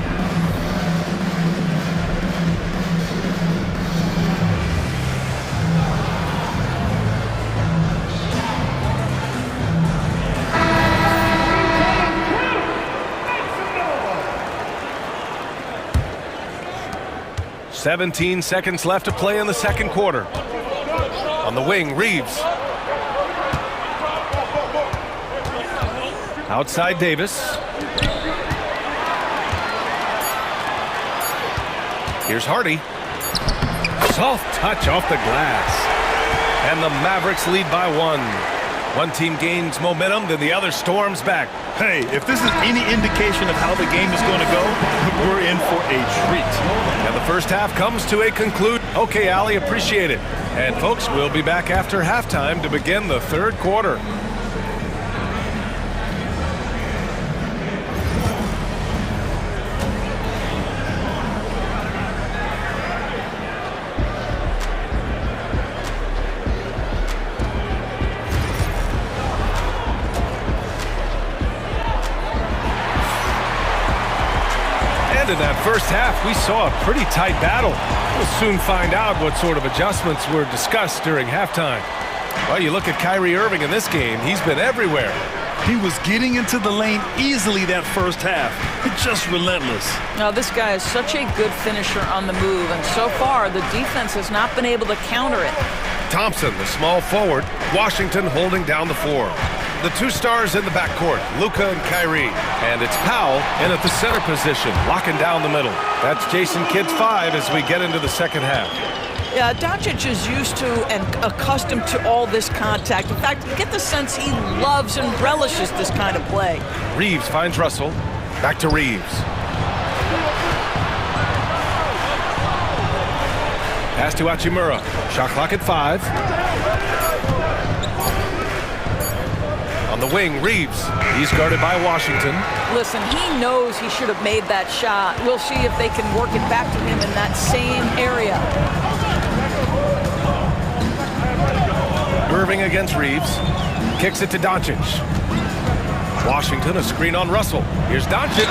"17 seconds left to play in the second quarter." On the wing, Reeves. Outside Davis. Here's Hardy. Soft touch off the glass. And the Mavericks lead by 1. One team gains momentum, then the other storms back. Hey, if this is any indication of how the game is going to go, we're in for a treat. And the first half comes to a conclusion. Okay, Allie, appreciate it. And folks, we'll be back after halftime to begin the third quarter. first half, we saw a pretty tight battle. We'll soon find out what sort of adjustments were discussed during halftime. Well, you look at Kyrie Irving in this game, he's been everywhere. He was getting into the lane easily that first half. Just relentless. Now, this guy is such a good finisher on the move, and so far, the defense has not been able to counter it. Thompson, the small forward, Washington holding down the floor. The two stars in the backcourt, Luka and Kyrie. And it's Powell in at the center position, locking down the middle. That's Jason Kidd's 5 as we get into the second half. Yeah, Doncic is used to and accustomed to all this contact. In fact, you get the sense he loves and relishes this kind of play. Reeves finds Russell. Back to Reeves. Pass to Hachimura. Shot clock at 5. On the wing, Reeves. He's guarded by Washington. Listen, he knows he should have made that shot. We'll see if they can work it back to him in that same area. Irving against Reeves. Kicks it to Doncic. Washington, a screen on Russell. Here's Doncic.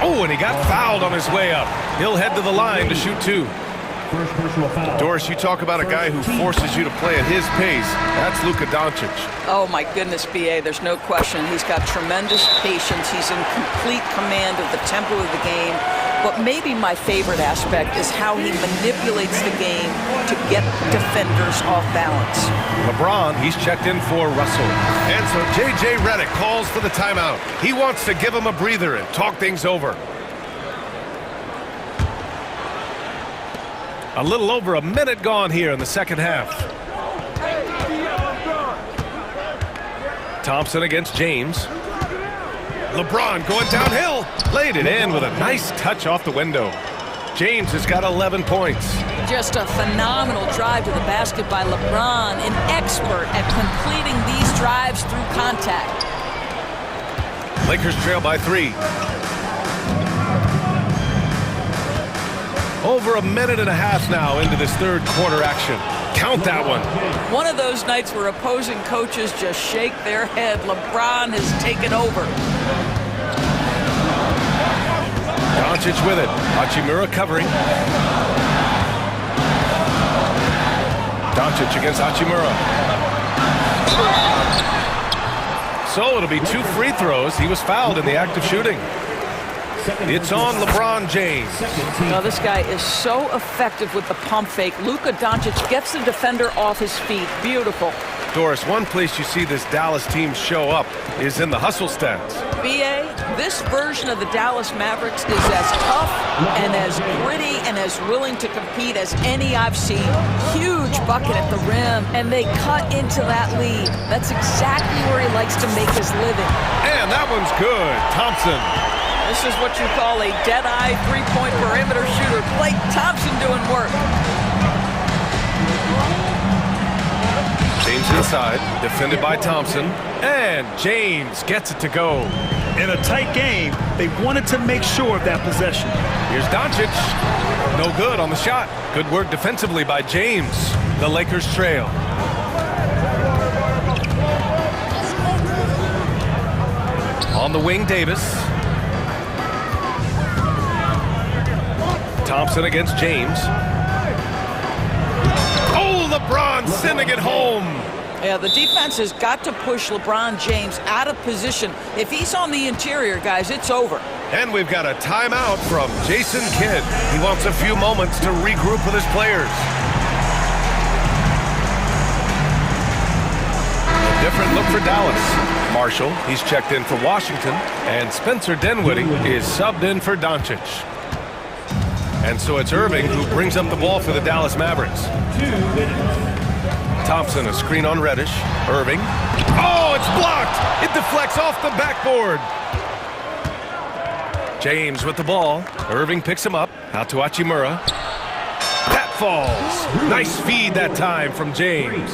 Oh, and he got fouled on his way up. He'll head to the line to shoot 2. Doris, you talk about a guy who forces you to play at his pace. That's Luka Doncic. Oh, my goodness, B.A., there's no question. He's got tremendous patience. He's in complete command of the tempo of the game. But maybe my favorite aspect is how he manipulates the game to get defenders off balance. LeBron, he's checked in for Russell. And so J.J. Redick calls for the timeout. He wants to give him a breather and talk things over. A little over a minute gone here in the second half. Thompson against James. LeBron going downhill. Laid it in with a nice touch off the window. James has got 11 points. Just a phenomenal drive to the basket by LeBron, an expert at completing these drives through contact. Lakers trail by 3. Over a minute and a half now into this third quarter action. Count that one. One of those nights where opposing coaches just shake their head. LeBron has taken over. Doncic with it. Hachimura covering. Doncic against Hachimura. So it'll be 2 free throws. He was fouled in the act of shooting. It's on LeBron James. Now, this guy is so effective with the pump fake. Luka Doncic gets the defender off his feet. Beautiful. Doris, one place you see this Dallas team show up is in the hustle stats. B.A., this version of the Dallas Mavericks is as tough and as gritty and as willing to compete as any I've seen. Huge bucket at the rim, and they cut into that lead. That's exactly where he likes to make his living. And that one's good. Thompson. This is what you call a dead-eye three-point perimeter shooter. Klay Thompson doing work. James inside, defended by Thompson, and James gets it to go. In a tight game, they wanted to make sure of that possession. Here's Doncic. No good on the shot. Good work defensively by James. The Lakers trail. On the wing, Davis. Thompson against James. Oh, LeBron sending it home. Yeah, the defense has got to push LeBron James out of position. If he's on the interior, guys, it's over. And we've got a timeout from Jason Kidd. He wants a few moments to regroup with his players. A different look for Dallas. Marshall, he's checked in for Washington. And Spencer Dinwiddie is subbed in for Doncic. And so it's Irving who brings up the ball for the Dallas Mavericks. Thompson, a screen on Reddish. Irving. Oh, it's blocked! It deflects off the backboard. James with the ball. Irving picks him up. Out to Hachimura. That falls. Nice feed that time from James.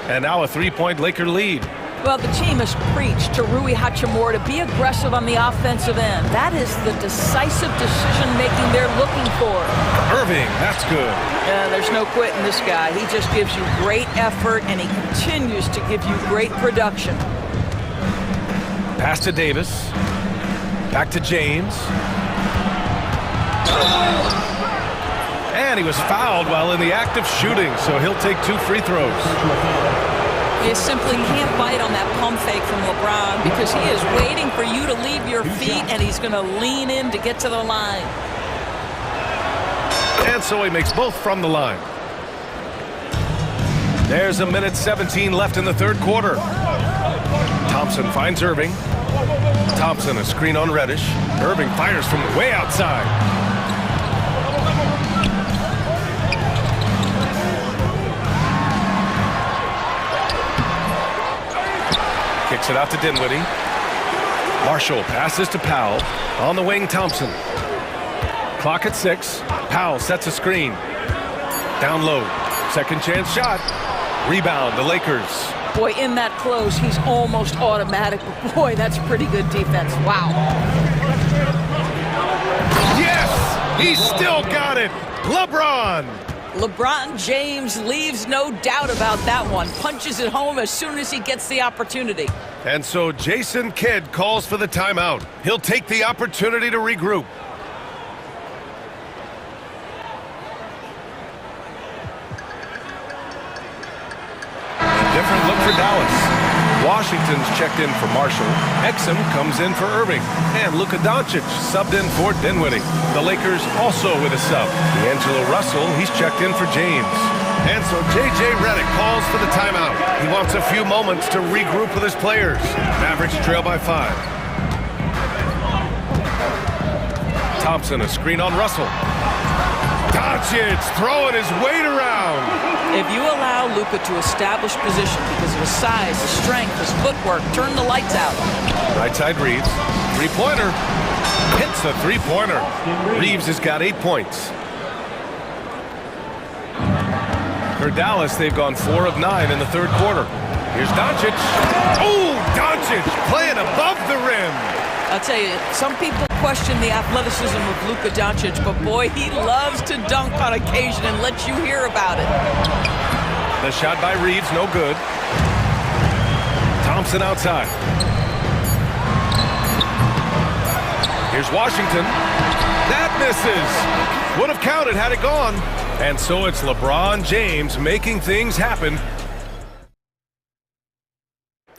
And now a 3-point Laker lead. Well, the team has preached to Rui Hachimura to be aggressive on the offensive end. That is the decisive decision-making they're looking for. Irving, that's good. Yeah, there's no quitting this guy. He just gives you great effort, and he continues to give you great production. Pass to Davis. Back to James. And he was fouled while in the act of shooting, so he'll take 2 free throws. You simply can't bite on that pump fake from LeBron because he is waiting for you to leave your feet, and he's going to lean in to get to the line. And so he makes both from the line. There's 1:17 left in the third quarter. Thompson finds Irving. Thompson, a screen on Reddish. Irving fires from way outside. Kicks it out to Dinwiddie. Marshall passes to Powell. On the wing, Thompson. Clock at 6. Powell sets a screen. Down low. Second chance shot. Rebound, the Lakers. Boy, in that close, he's almost automatic. But boy, that's pretty good defense. Wow. Yes! He's still got it. LeBron. LeBron James leaves no doubt about that one. Punches it home as soon as he gets the opportunity. And so Jason Kidd calls for the timeout. He'll take the opportunity to regroup. Different look for Dallas. Washington's checked in for Marshall. Exum comes in for Irving. And Luka Doncic subbed in for Dinwiddie. The Lakers also with a sub. D'Angelo Russell, he's checked in for James. And so J.J. Redick calls for the timeout. He wants a few moments to regroup with his players. Mavericks trail by 5. Thompson, a screen on Russell. Doncic throwing his weight around. If you allow Luka to establish position because of his size, his strength, his footwork, turn the lights out. Right side Reeves. Three-pointer. Hits a three-pointer. Reeves has got 8 points. For Dallas, they've gone 4 of 9 in the third quarter. Here's Doncic. Oh, Doncic playing above the rim. I'll tell you, some people question the athleticism of Luka Doncic, but boy, he loves to dunk on occasion and let you hear about it. The shot by Reeves, no good. Thompson outside. Here's Washington. That misses. Would have counted had it gone. And so it's LeBron James making things happen.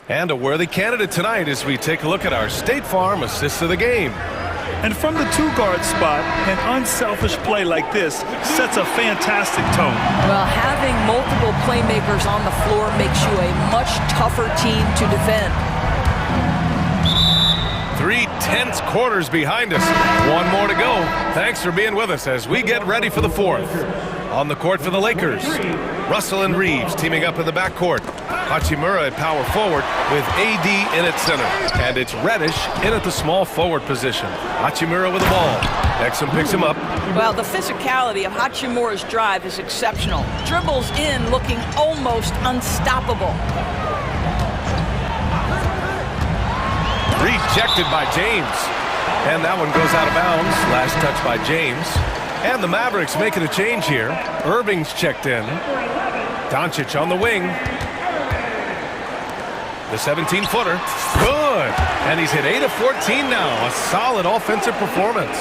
And a worthy candidate tonight as we take a look at our State Farm assists of the game. And from the two-guard spot, an unselfish play like this sets a fantastic tone. Well, having multiple playmakers on the floor makes you a much tougher team to defend. 3 tense quarters behind us. 1 more to go. Thanks for being with us as we get ready for the 4th. On the court for the Lakers, Russell and Reeves teaming up in the backcourt. Hachimura at power forward with AD in at center. And it's Reddish in at the small forward position. Hachimura with the ball. Exum picks him up. Well, the physicality of Hachimura's drive is exceptional. Dribbles in looking almost unstoppable. Rejected by James. And that one goes out of bounds. Last touch by James. And the Mavericks making a change here. Irving's checked in. Doncic on the wing. The 17-footer. Good. And he's hit 8 of 14 now. A solid offensive performance.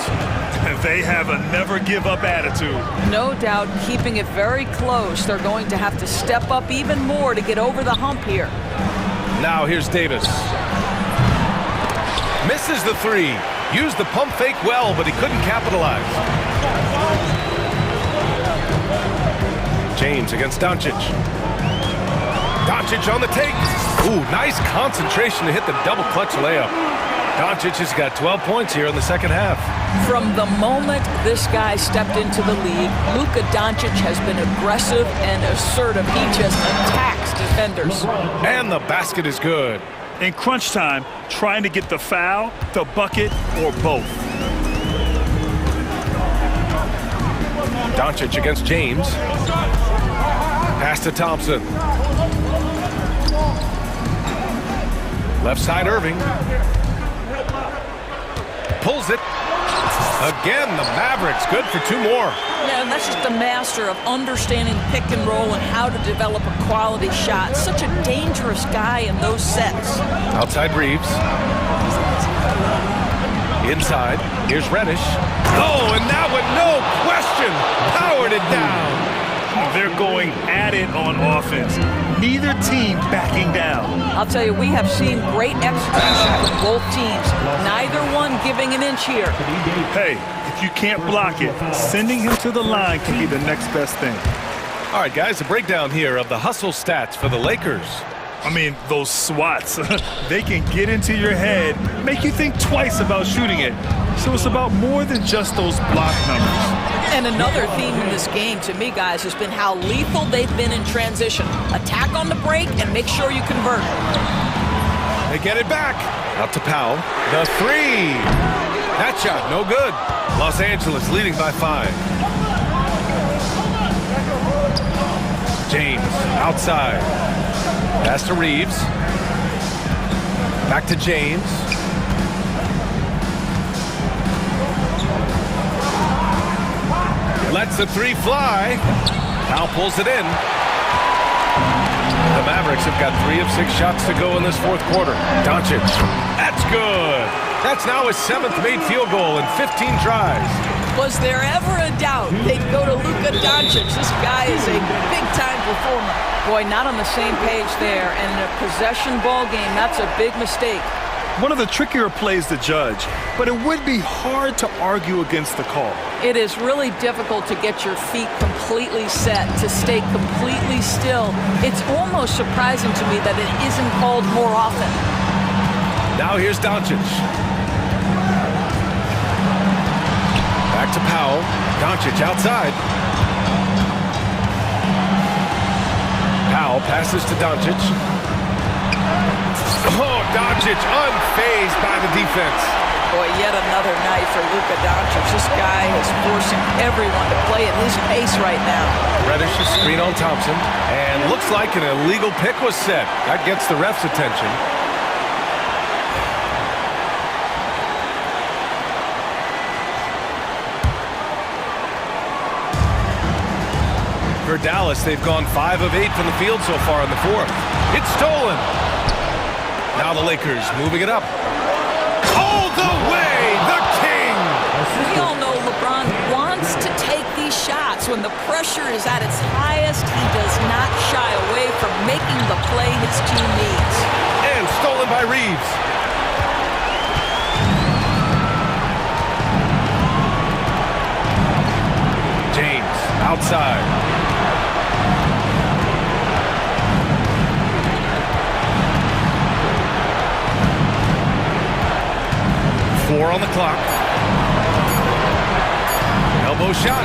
They have a never-give-up attitude. No doubt keeping it very close. They're going to have to step up even more to get over the hump here. Now here's Davis. Misses the 3. Used the pump fake well, but he couldn't capitalize. James against Doncic. Doncic on the take. Ooh, nice concentration to hit the double clutch layup. Doncic has got 12 points here in the second half. From the moment this guy stepped into the league, Luka Doncic has been aggressive and assertive. He just attacks defenders. And the basket is good. In crunch time, trying to get the foul, the bucket, or both. Doncic against James. Pass to Thompson. Left side Irving. Pulls it. Again, the Mavericks good for 2 more. Yeah, and that's just a master of understanding pick and roll and how to develop a quality shot. Such a dangerous guy in those sets. Outside Reeves. Inside, here's Reddish. Oh, and that one, no question, powered it down. They're going at it on offense. Neither team backing down. I'll tell you, we have seen great execution from both teams. Neither one giving an inch here. Hey, if you can't block it, sending him to the line can be the next best thing. All right, guys, a breakdown here of the hustle stats for the Lakers. I mean, those swats, they can get into your head, make you think twice about shooting it. So it's about more than just those block numbers. And another theme in this game, to me, guys, has been how lethal they've been in transition. Attack on the break and make sure you convert. They get it back. Out to Powell. The three. That shot, no good. Los Angeles leading by 5. James, outside. Pass to Reeves. Back to James. Lets the three fly. Now pulls it in. The Mavericks have got 3 of 6 shots to go in this fourth quarter. Doncic. That's good. That's now his 7th made field goal in 15 tries. Was there ever a doubt they'd go to Luka Doncic? This guy is a big-time performer. Boy, not on the same page there. And in a possession ball game, that's a big mistake. One of the trickier plays to judge, but it would be hard to argue against the call. It is really difficult to get your feet completely set, to stay completely still. It's almost surprising to me that it isn't called more often. Now here's Doncic. Back to Powell. Doncic outside. Powell passes to Doncic. Oh, Doncic unfazed by the defense. Boy, yet another night for Luka Doncic. This guy is forcing everyone to play at his pace right now. Reddish's screen on Thompson. And looks like an illegal pick was set. That gets the ref's attention. For Dallas, they've gone 5 of 8 from the field so far in the fourth. It's stolen. Now the Lakers moving it up. All the way, the king! We all know LeBron wants to take these shots. When the pressure is at its highest, he does not shy away from making the play his team needs. And stolen by Reeves. James, outside. 4 on the clock. Elbow shot.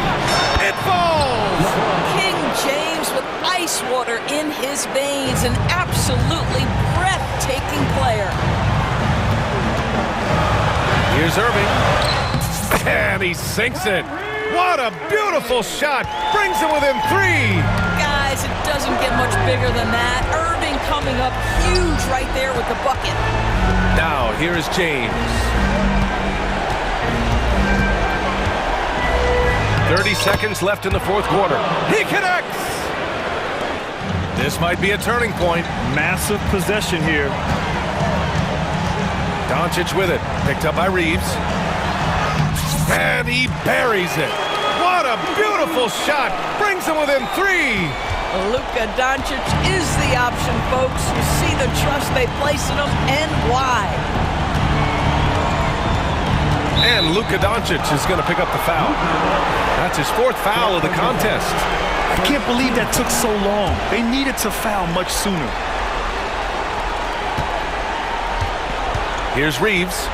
It falls! King James with ice water in his veins. An absolutely breathtaking player. Here's Irving. And he sinks it. What a beautiful shot. Brings him within 3. Guys, it doesn't get much bigger than that. Irving coming up huge right there with the bucket. Now, here is James. 30 seconds left in the fourth quarter. He connects! This might be a turning point. Massive possession here. Doncic with it. Picked up by Reeves. And he buries it. What a beautiful shot. Brings him within 3. Luka Doncic is the option, folks. You see the trust they place in him and why. And Luka Doncic is going to pick up the foul. That's his 4th foul of the contest. I can't believe that took so long. They needed to foul much sooner. Here's Reeves.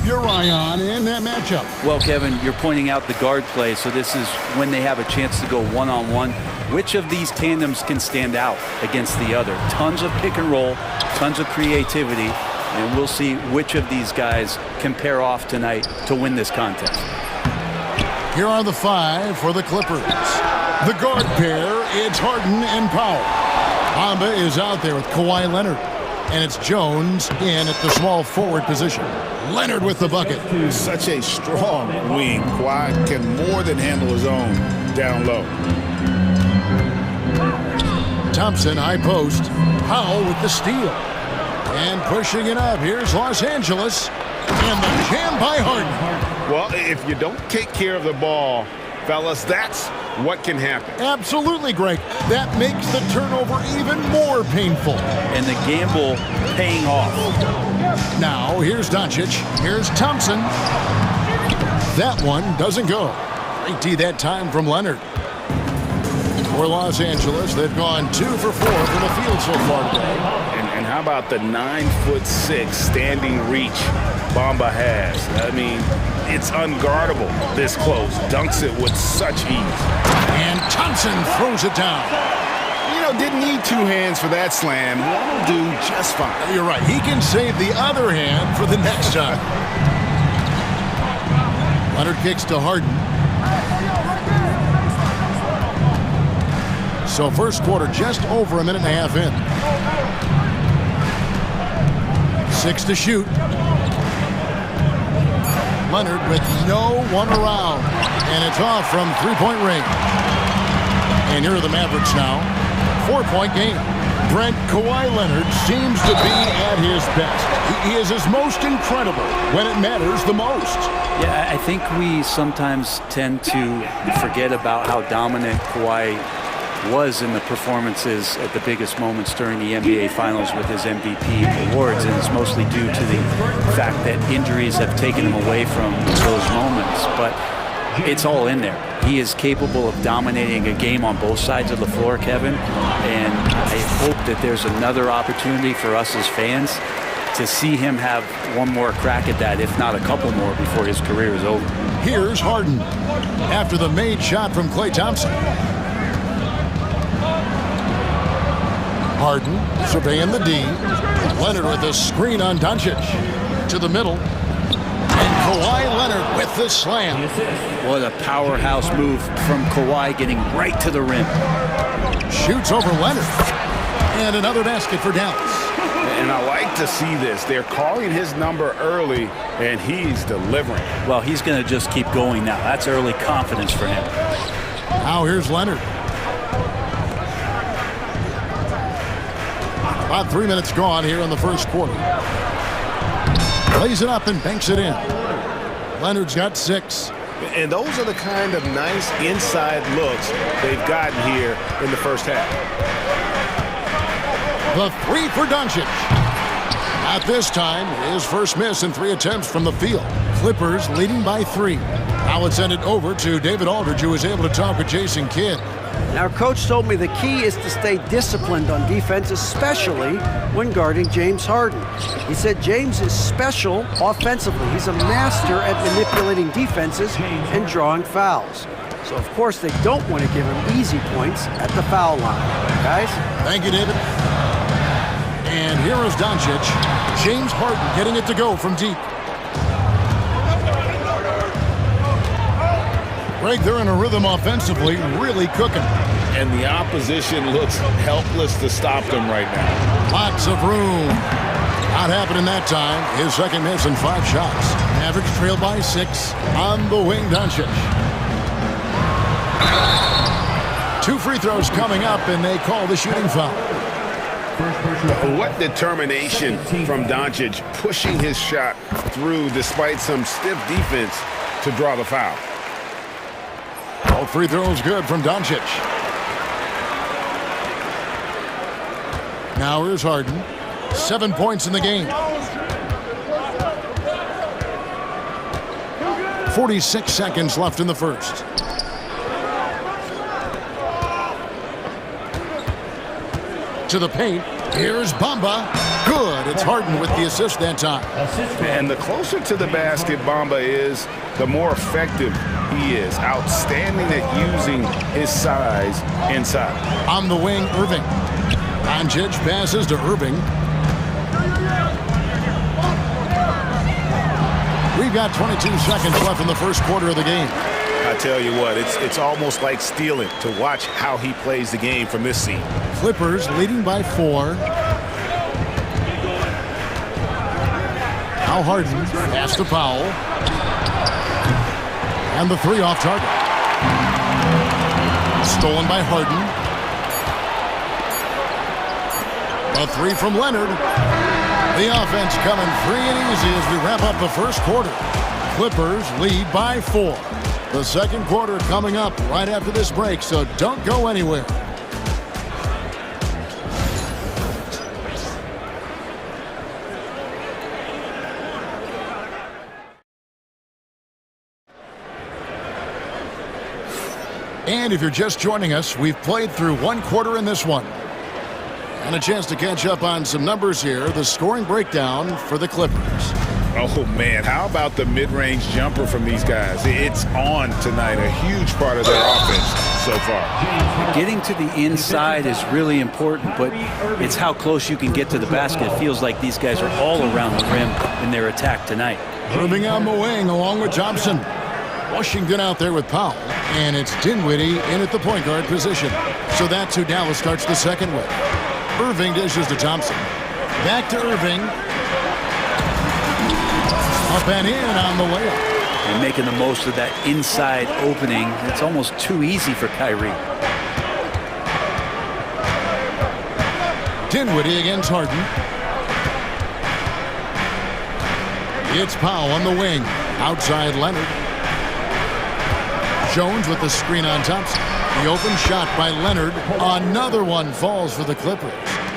keep your eye on in that matchup? Well, Kevin, you're pointing out the guard play, so this is when they have a chance to go one-on-one. Which of these tandems can stand out against the other? Tons of pick and roll, tons of creativity, and we'll see which of these guys can pair off tonight to win this contest. Here are the 5 for the Clippers. The guard pair, it's Harden and Powell. Bamba is out there with Kawhi Leonard. And it's Jones in at the small forward position. Leonard with the bucket. Such a strong wing. Kawhi can more than handle his own down low. Thompson, high post. Powell with the steal. And pushing it up. Here's Los Angeles. And the jam by Harden. Well, if you don't take care of the ball, fellas, that's what can happen. Absolutely, Greg. That makes the turnover even more painful. And the gamble paying off. Now, here's Doncic. Here's Thompson. That one doesn't go. Great D that time from Leonard. For Los Angeles, they've gone 2 for 4 from the field so far today. And how about the 9'6" standing reach Bamba has? I mean, it's unguardable this close. Dunks it with such ease. And Thompson throws it down. You know, didn't need 2 hands for that slam. One will do just fine. You're right. He can save the other hand for the next time. Leonard kicks to Harden. So first quarter just over a minute and a half in. 6 to shoot. Leonard with no one around. And it's off from three-point range. And here are the Mavericks now. 4-point game. Brent, Kawhi Leonard seems to be at his best. He is his most incredible when it matters the most. Yeah, I think we sometimes tend to forget about how dominant Kawhi was in the performances at the biggest moments during the NBA Finals with his MVP awards, and it's mostly due to the fact that injuries have taken him away from those moments. But it's all in there. He is capable of dominating a game on both sides of the floor, Kevin, and I hope that there's another opportunity for us as fans to see him have one more crack at that, if not a couple more, before his career is over. Here's Harden after the made shot from Klay Thompson. Harden surveying the D. Leonard with a screen on Doncic. To the middle. And Kawhi Leonard with the slam. What a powerhouse move from Kawhi, getting right to the rim. Shoots over Leonard. And another basket for Dallas. And I like to see this. They're calling his number early, and he's delivering. Well, he's going to just keep going now. That's early confidence for him. Now here's Leonard. About 3 minutes gone here in the first quarter. Lays it up and banks it in. Leonard's got 6. And those are the kind of nice inside looks they've gotten here in the first half. The 3 for Doncic. At this time, his first miss in 3 attempts from the field. Clippers leading by 3. Now let's send it over to David Aldridge, who was able to talk with Jason Kidd. Now, Coach told me the key is to stay disciplined on defense, especially when guarding James Harden. He said James is special offensively. He's a master at manipulating defenses and drawing fouls. So, of course, they don't want to give him easy points at the foul line. Guys? Thank you, David. And here is Doncic. James Harden getting it to go from deep. Greg, they're in a rhythm offensively, really cooking. And the opposition looks helpless to stop them right now. Lots of room. Not happening that time. His second miss in 5 shots. Mavericks trail by 6 on the wing, Doncic. 2 free throws coming up, and they call the shooting foul. What determination from Doncic, pushing his shot through despite some stiff defense to draw the foul. All free throws good from Doncic. Now here's Harden. 7 points in the game. 46 seconds left in the first. To the paint. Here's Bamba. Good. It's Harden with the assist that time. And the closer to the basket Bamba is, the more effective he is. Outstanding at using his size inside. On the wing, Irving. Doncic passes to Irving. We've got 22 seconds left in the first quarter of the game. I tell you what, it's almost like stealing to watch how he plays the game from this seat. Clippers leading by 4. Now Harden pass to Powell. And the 3 off target. Stolen by Harden. A 3 from Leonard. The offense coming free and easy as we wrap up the first quarter. Clippers lead by 4. The second quarter coming up right after this break, so don't go anywhere. And if you're just joining us, we've played through one quarter in this one. And a chance to catch up on some numbers here. The scoring breakdown for the Clippers. Oh, man, how about the mid-range jumper from these guys? It's on tonight, a huge part of their offense so far. Getting to the inside is really important, but it's how close you can get to the basket. It feels like these guys are all around the rim in their attack tonight. Irving on the wing along with Thompson. Washington out there with Powell. And it's Dinwiddie in at the point guard position. So that's who Dallas starts the second with. Irving dishes to Thompson. Back to Irving. Up and in on the layup. And making the most of that inside opening. It's almost too easy for Kyrie. Dinwiddie against Harden. It's Powell on the wing. Outside Leonard. Jones with the screen on Thompson. The open shot by Leonard. Another one falls for the Clippers.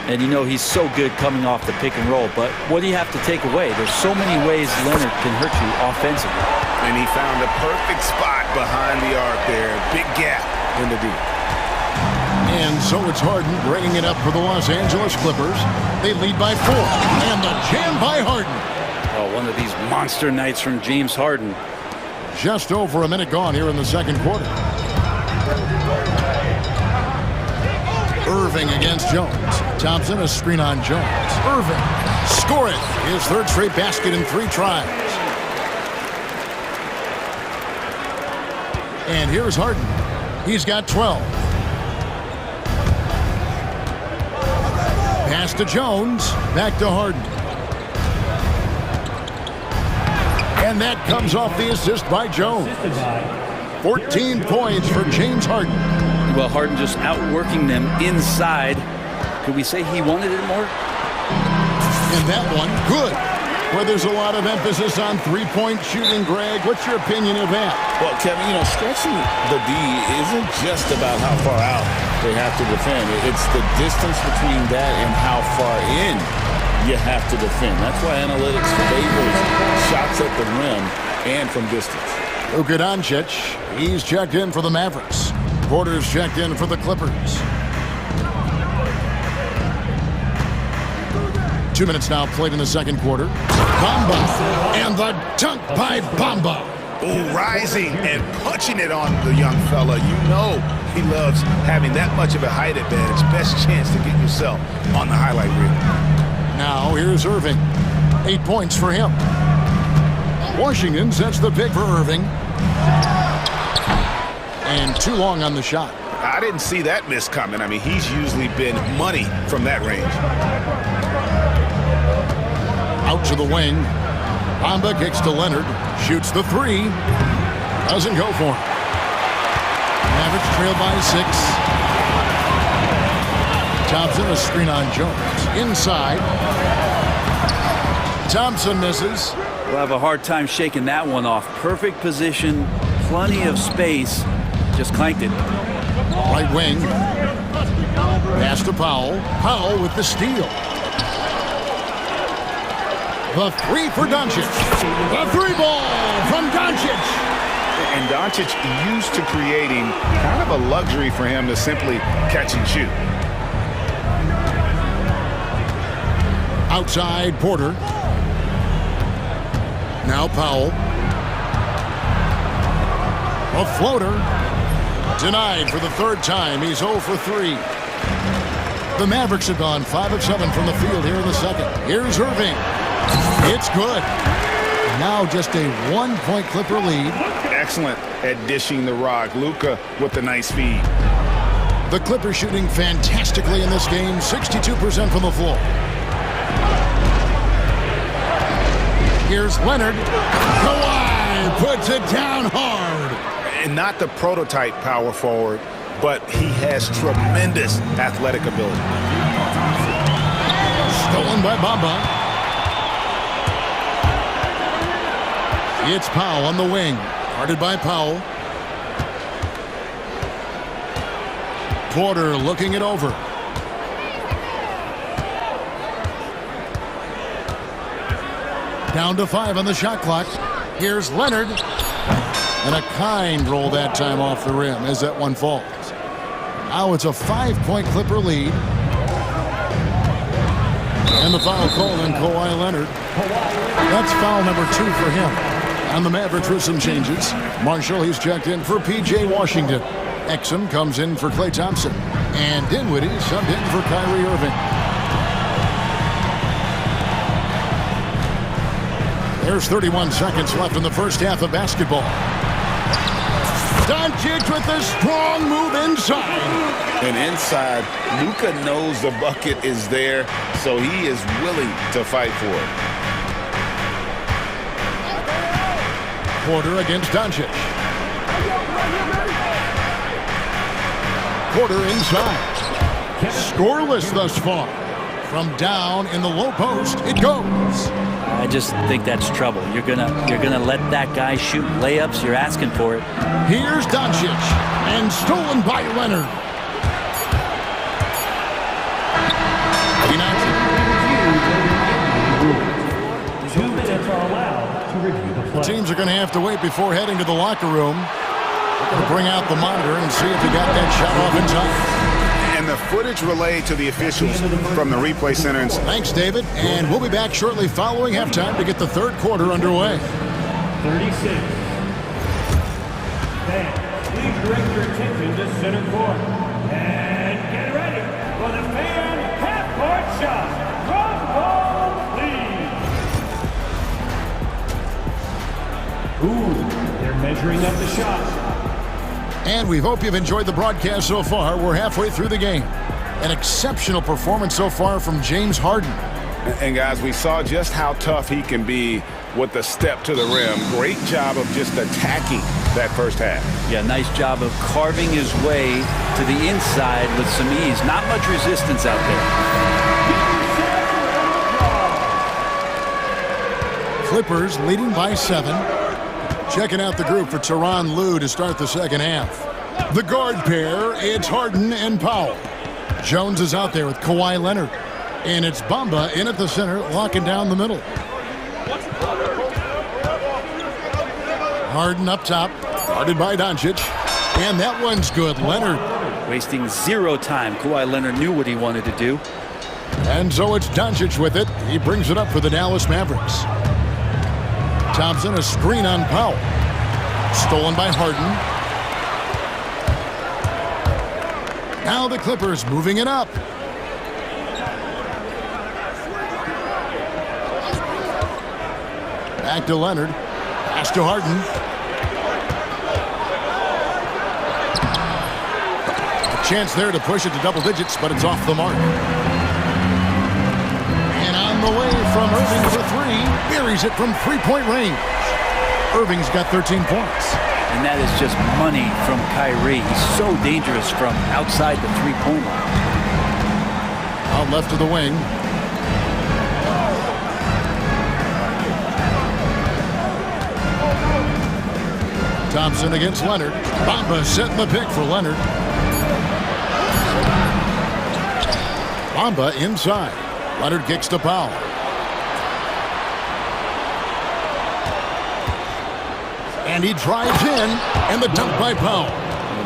And you know he's so good coming off the pick and roll, but what do you have to take away? There's so many ways Leonard can hurt you offensively. And he found a perfect spot behind the arc there. Big gap in the deep. And so it's Harden bringing it up for the Los Angeles Clippers. They lead by 4. And the jam by Harden. Oh, one of these monster nights from James Harden. Just over a minute gone here in the second quarter. Irving against Jones. Thompson, a screen on Jones. Irving scoring his third straight basket in 3 tries. And here's Harden. He's got 12. Pass to Jones. Back to Harden. And that comes off the assist by Jones. 14 points for James Harden. Well, Harden just outworking them inside. Could we say he wanted it more? And that one, good. Where there's a lot of emphasis on three-point shooting, Greg. What's your opinion of that? Well, Kevin, you know, stretching the D isn't just about how far out they have to defend. It's the distance between that and how far in you have to defend. That's why analytics favors shots at the rim and from distance. Luka Doncic, he's checked in for the Mavericks. Porter's checked in for the Clippers. 2 minutes now played in the second quarter. Bamba, and the dunk by Bamba. Oh, rising and punching it on the young fella. You know he loves having that much of a height advantage. Best chance to get yourself on the highlight reel. Now here's Irving. 8 points for him. Washington sets the pick for Irving. And too long on the shot. I didn't see that miss coming. I mean, he's usually been money from that range. Out to the wing. Bamba kicks to Leonard. Shoots the 3. Doesn't go for him. Mavericks trail by 6. Thompson, a screen on Jones. Inside. Thompson misses. We'll have a hard time shaking that one off. Perfect position, plenty of space. Just clanked it. Right wing. Pass to Powell. Powell with the steal. The 3 for Doncic. The 3 ball from Doncic. And Doncic used to creating kind of a luxury for him to simply catch and shoot. Outside, Porter. Now Powell. A floater. Denied for the third time. He's 0 for 3. The Mavericks have gone 5 of 7 from the field here in the second. Here's Irving. It's good. Now just a 1-point Clipper lead. Excellent at dishing the rock. Luka with the nice feed. The Clippers shooting fantastically in this game, 62% from the floor. Here's Leonard. Kawhi puts it down hard. And not the prototype power forward, but he has tremendous athletic ability. Stolen by Bamba. It's Powell on the wing. Guarded by Powell. Porter looking it over. Down to 5 on the shot clock. Here's Leonard. And a kind roll that time off the rim as that one falls. Now it's a 5-point Clipper lead. And the foul called on Kawhi Leonard. That's foul number 2 for him. And the Mavericks with some changes. Marshall, he's checked in for P.J. Washington. Exum comes in for Klay Thompson. And Dinwiddie subbed in for Kyrie Irving. There's 31 seconds left in the first half of basketball. Doncic with a strong move inside. And inside, Luka knows the bucket is there, so he is willing to fight for it. Porter against Doncic. Porter inside. Scoreless thus far. From down in the low post, it goes. I just think that's trouble. You're gonna let that guy shoot layups. You're asking for it. Here's Doncic, and stolen by Leonard. Teams are going to have to wait before heading to the locker room. They're going to bring out the monitor and see if he got that shot off in time. And the footage relayed to the officials from the replay center. Thanks, David. And we'll be back shortly following halftime to get the third quarter underway. 36. Fans, please direct your attention to center court. And get ready for the fan half-court shot. Drum roll, please. Ooh, they're measuring up the shot. And we hope you've enjoyed the broadcast so far. We're halfway through the game. An exceptional performance so far from James Harden. And guys, we saw just how tough he can be with the step to the rim. Great job of just attacking that first half. Yeah, nice job of carving his way to the inside with some ease. Not much resistance out there. Clippers leading by 7. Checking out the group for Tyronn Lue to start the second half. The guard pair, it's Harden and Powell. Jones is out there with Kawhi Leonard. And it's Bamba in at the center, locking down the middle. Harden up top, guarded by Doncic. And that one's good, Leonard. Wasting 0 time. Kawhi Leonard knew what he wanted to do. And so it's Doncic with it. He brings it up for the Dallas Mavericks. Thompson, a screen on Powell. Stolen by Harden. Now the Clippers moving it up. Back to Leonard. Pass to Harden. A chance there to push it to double digits, but it's off the mark. And on the way from Irving for 3. Buries it from three-point range. Irving's got 13 points. And that is just money from Kyrie. He's so dangerous from outside the three-point line. Out left to the wing. Thompson against Leonard. Bamba setting the pick for Leonard. Bamba inside. Leonard kicks to Powell. And he drives in, and the dunk by Powell.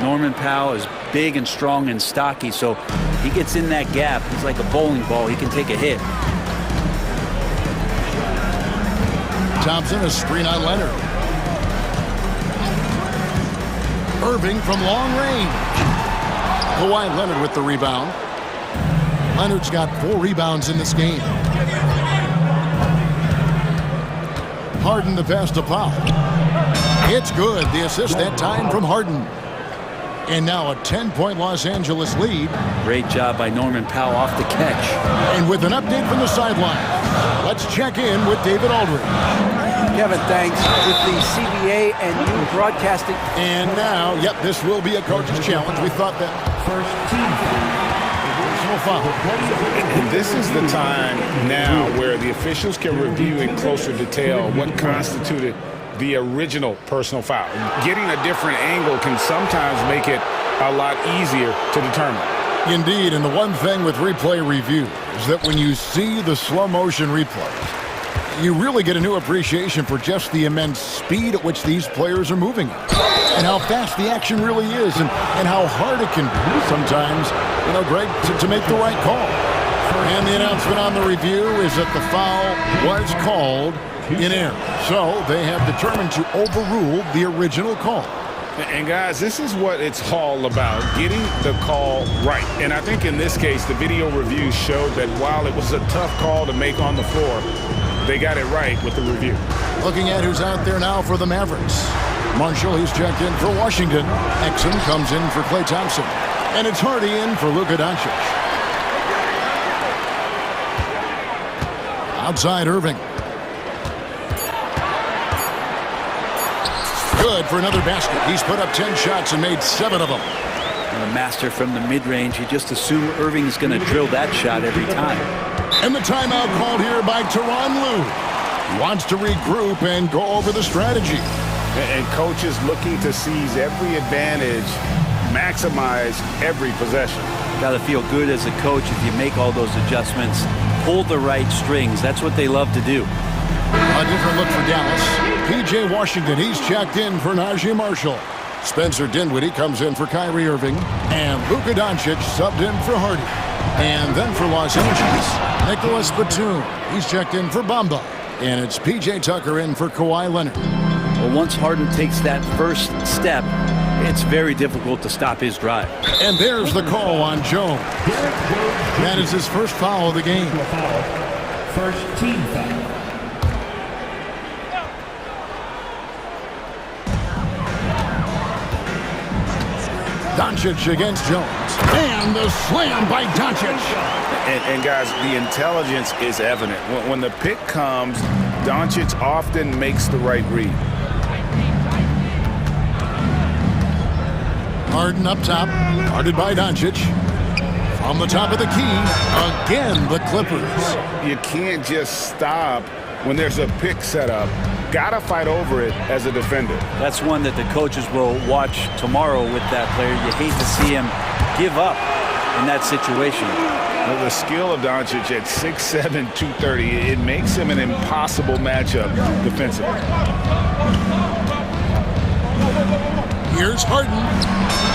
Norman Powell is big and strong and stocky, so he gets in that gap. He's like a bowling ball. He can take a hit. Thompson, a screen on Leonard. Irving from long range. Kawhi Leonard with the rebound. Leonard's got 4 rebounds in this game. Harden the pass to Powell. It's good. The assist that time from Harden. And now a 10-point Los Angeles lead. Great job by Norman Powell off the catch. And with an update from the sideline, let's check in with David Aldridge. Kevin, thanks. With the CBA and new broadcasting. And now, yep, this will be a coach's challenge. We thought that. First team foul. And this is the time now where the officials can review in closer detail what constituted the original personal foul. Getting a different angle can sometimes make it a lot easier to determine. Indeed, and the one thing with replay review is that when you see the slow motion replays, you really get a new appreciation for just the immense speed at which these players are moving and how fast the action really is and how hard it can be sometimes, Greg, to make the right call. And the announcement on the review is that the foul was called in error. So they have determined to overrule the original call. And guys, this is what it's all about, getting the call right. And I think in this case, the video review showed that while it was a tough call to make on the floor, they got it right with the review. Looking at who's out there now for the Mavericks. Marshall, he's checked in for Washington. Exum comes in for Klay Thompson. And it's Hardy in for Luka Doncic. Outside Irving. Good for another basket. He's put up 10 shots and made 7 of them. And a master from the mid-range. You just assume Irving's going to drill that shot every time. And the timeout called here by Tyronn Lue. He wants to regroup and go over the strategy. And coaches looking to seize every advantage, maximize every possession. Got to feel good as a coach if you make all those adjustments. Pull the right strings. That's what they love to do. A different look for Dallas. P.J. Washington, he's checked in for Najee Marshall. Spencer Dinwiddie comes in for Kyrie Irving. And Luka Doncic subbed in for Hardy. And then for Los Angeles, Nicholas Batum. He's checked in for Bamba. And it's P.J. Tucker in for Kawhi Leonard. Well, once Harden takes that first step, it's very difficult to stop his drive. And there's the call on Jones. That is his first foul of the game. First team foul. Doncic against Jones. And the slam by Doncic. And guys, the intelligence is evident. When the pick comes, Doncic often makes the right read. Harden up top, guarded by Doncic. From the top of the key, again the Clippers. You can't just stop when there's a pick set up. Gotta fight over it as a defender. That's one that the coaches will watch tomorrow with that player. You hate to see him give up in that situation. Well, the skill of Doncic at 6'7", 230, it makes him an impossible matchup defensively. Here's Harden.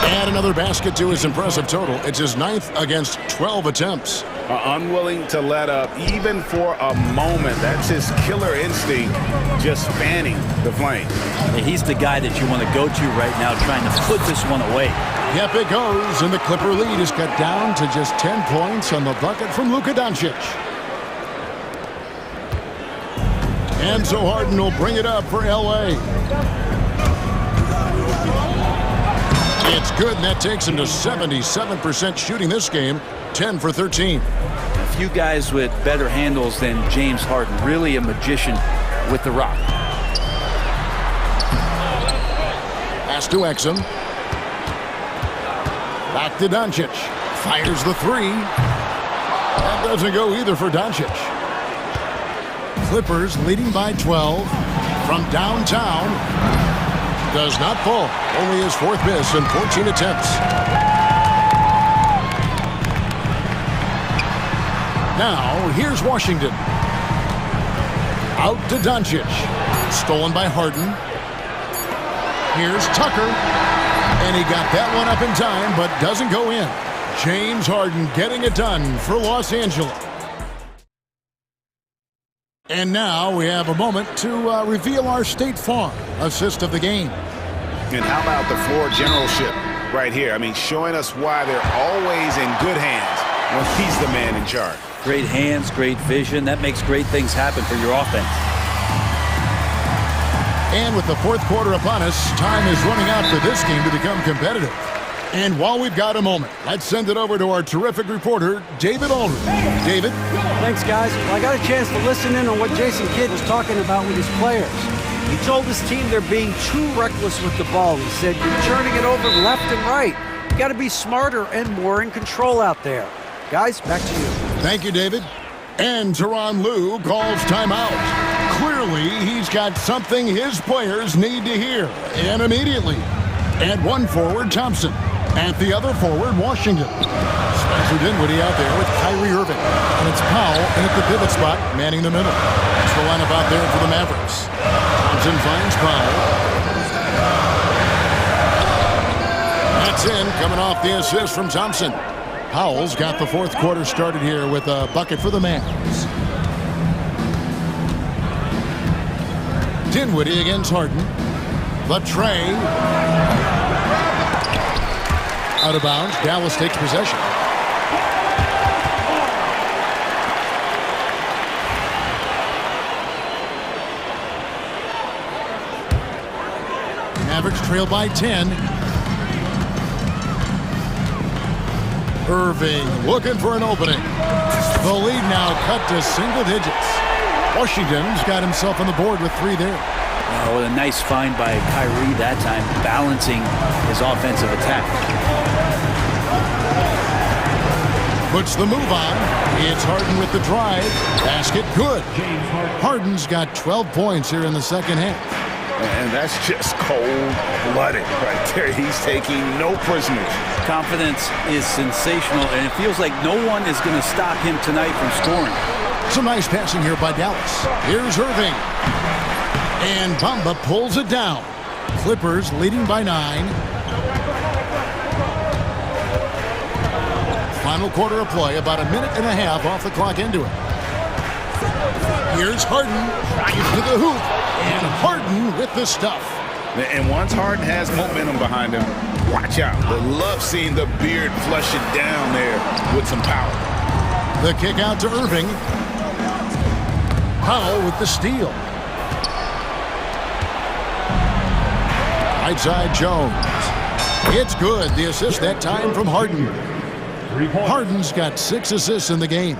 Add another basket to his impressive total. It's his 9th against 12 attempts. Unwilling to let up even for a moment. That's his killer instinct, just fanning the flame. He's the guy that you want to go to right now, trying to put this one away. Yep, it goes, and the Clipper lead is cut down to just 10 points on the bucket from Luka Doncic. And so Harden will bring it up for L.A. It's good, and that takes him to 77% shooting this game, 10 for 13. A few guys with better handles than James Harden. Really a magician with the rock. Pass to Exum. Back to Doncic. Fires the three. That doesn't go either for Doncic. Clippers leading by 12 from downtown. Does not fall. Only his 4th miss in 14 attempts. Now, here's Washington. Out to Doncic. Stolen by Harden. Here's Tucker. And he got that one up in time, but doesn't go in. James Harden getting it done for Los Angeles. And now we have a moment to reveal our State Farm assist of the game. And how about the floor generalship right here? I mean, showing us why they're always in good hands when he's the man in charge. Great hands, great vision. That makes great things happen for your offense. And with the fourth quarter upon us, time is running out for this game to become competitive. And while we've got a moment, let's send it over to our terrific reporter, David Aldridge. David? Thanks, guys. Well, I got a chance to listen in on what Jason Kidd was talking about with his players. He told his team they're being too reckless with the ball. He said, you're turning it over left and right. You got to be smarter and more in control out there. Guys, back to you. Thank you, David. And Tyronn Lue calls timeout. Clearly, he's got something his players need to hear, and immediately. At one forward, Thompson. At the other forward, Washington. Spencer Dinwiddie out there with Kyrie Irving. And it's Powell in at the pivot spot, manning the middle. That's the lineup out there for the Mavericks. Thompson finds Powell. That's in, coming off the assist from Thompson. Powell's got the fourth quarter started here with a bucket for the Mavs. Dinwiddie against Harden. The tray. Out of bounds. Dallas takes possession. Mavericks trail by 10. Irving looking for an opening. The lead now cut to single digits. Washington's got himself on the board with 3 there. Oh, a nice find by Kyrie that time, balancing his offensive attack. Puts the move on. It's Harden with the drive. Basket good. Harden's got 12 points here in the second half. And that's just cold-blooded right there. He's taking no prisoners. Confidence is sensational, and it feels like no one is going to stop him tonight from scoring. Some nice passing here by Dallas. Here's Irving. And Bamba pulls it down. Clippers leading by 9. Final quarter of play, about a minute and a half off the clock into it. Here's Harden, drives to the hoop, and Harden with the stuff. And once Harden has momentum behind him, watch out. I love seeing the beard flush it down there with some power. The kick out to Irving. Powell with the steal. Right side Jones. It's good. The assist that time from Harden. Harden's got 6 assists in the game.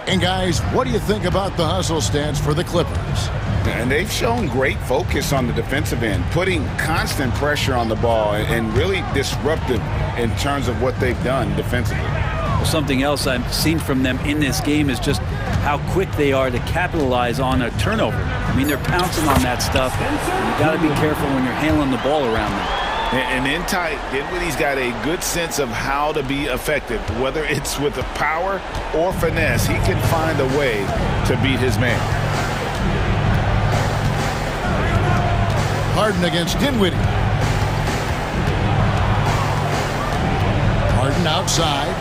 And guys, what do you think about the hustle stats for the Clippers? And they've shown great focus on the defensive end, putting constant pressure on the ball and really disruptive in terms of what they've done defensively. Well, something else I've seen from them in this game is just how quick they are to capitalize on a turnover. I mean, they're pouncing on that stuff. You got to be careful when you're handling the ball around them. And in tight, Dinwiddie's got a good sense of how to be effective. Whether it's with the power or finesse, he can find a way to beat his man. Harden against Dinwiddie. Harden outside.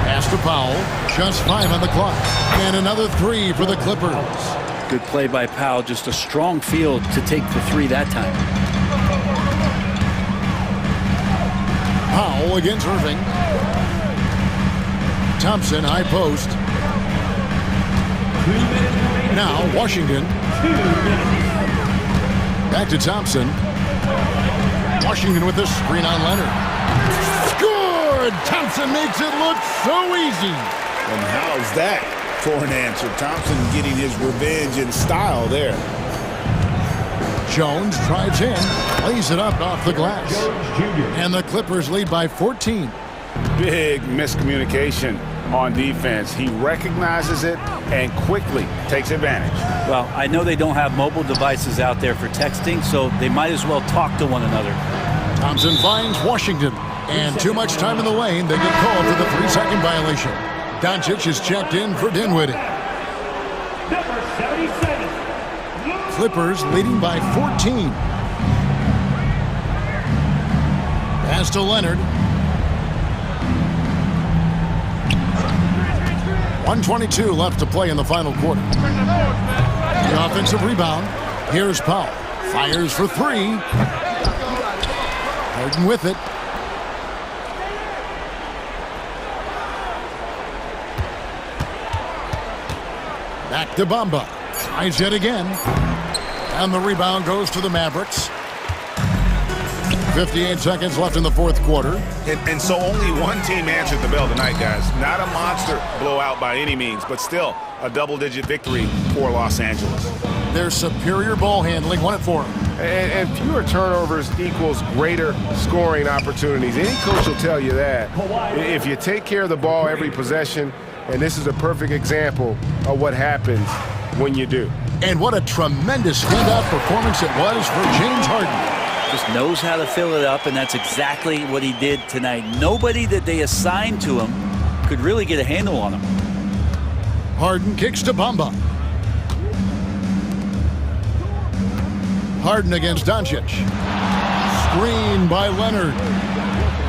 Pass to Powell. Just 5 on the clock. And another 3 for the Clippers. Good play by Powell. Just a strong field to take the 3 that time. Powell against Irving. Thompson, high post. Now Washington. Back to Thompson. Washington with the screen on Leonard. Good! Thompson makes it look so easy. And how's that for an answer? Thompson getting his revenge in style there. Jones drives in, lays it up off the glass. And the Clippers lead by 14. Big miscommunication on defense. He recognizes it and quickly takes advantage. Well, I know they don't have mobile devices out there for texting, so they might as well talk to one another. Thompson finds Washington. And too much time in the lane. They get called for the 3-second violation. Doncic is checked in for Dinwiddie. Number 77. Clippers leading by 14. Pass to Leonard. 1:22 left to play in the final quarter. The offensive rebound. Here's Powell. Fires for three. Harden with it. Back to Bamba. Tries yet again. And the rebound goes to the Mavericks. 58 seconds left in the fourth quarter. And so only one team answered the bell tonight, guys. Not a monster blowout by any means, but still a double-digit victory for Los Angeles. Their superior ball handling won it for them. And fewer turnovers equals greater scoring opportunities. Any coach will tell you that. If you take care of the ball every possession, and this is a perfect example of what happens when you do. And what a tremendous standout performance it was for James Harden. Just knows how to fill it up, and that's exactly what he did tonight. Nobody that they assigned to him could really get a handle on him. Harden kicks to Bamba. Harden against Doncic. Screen by Leonard.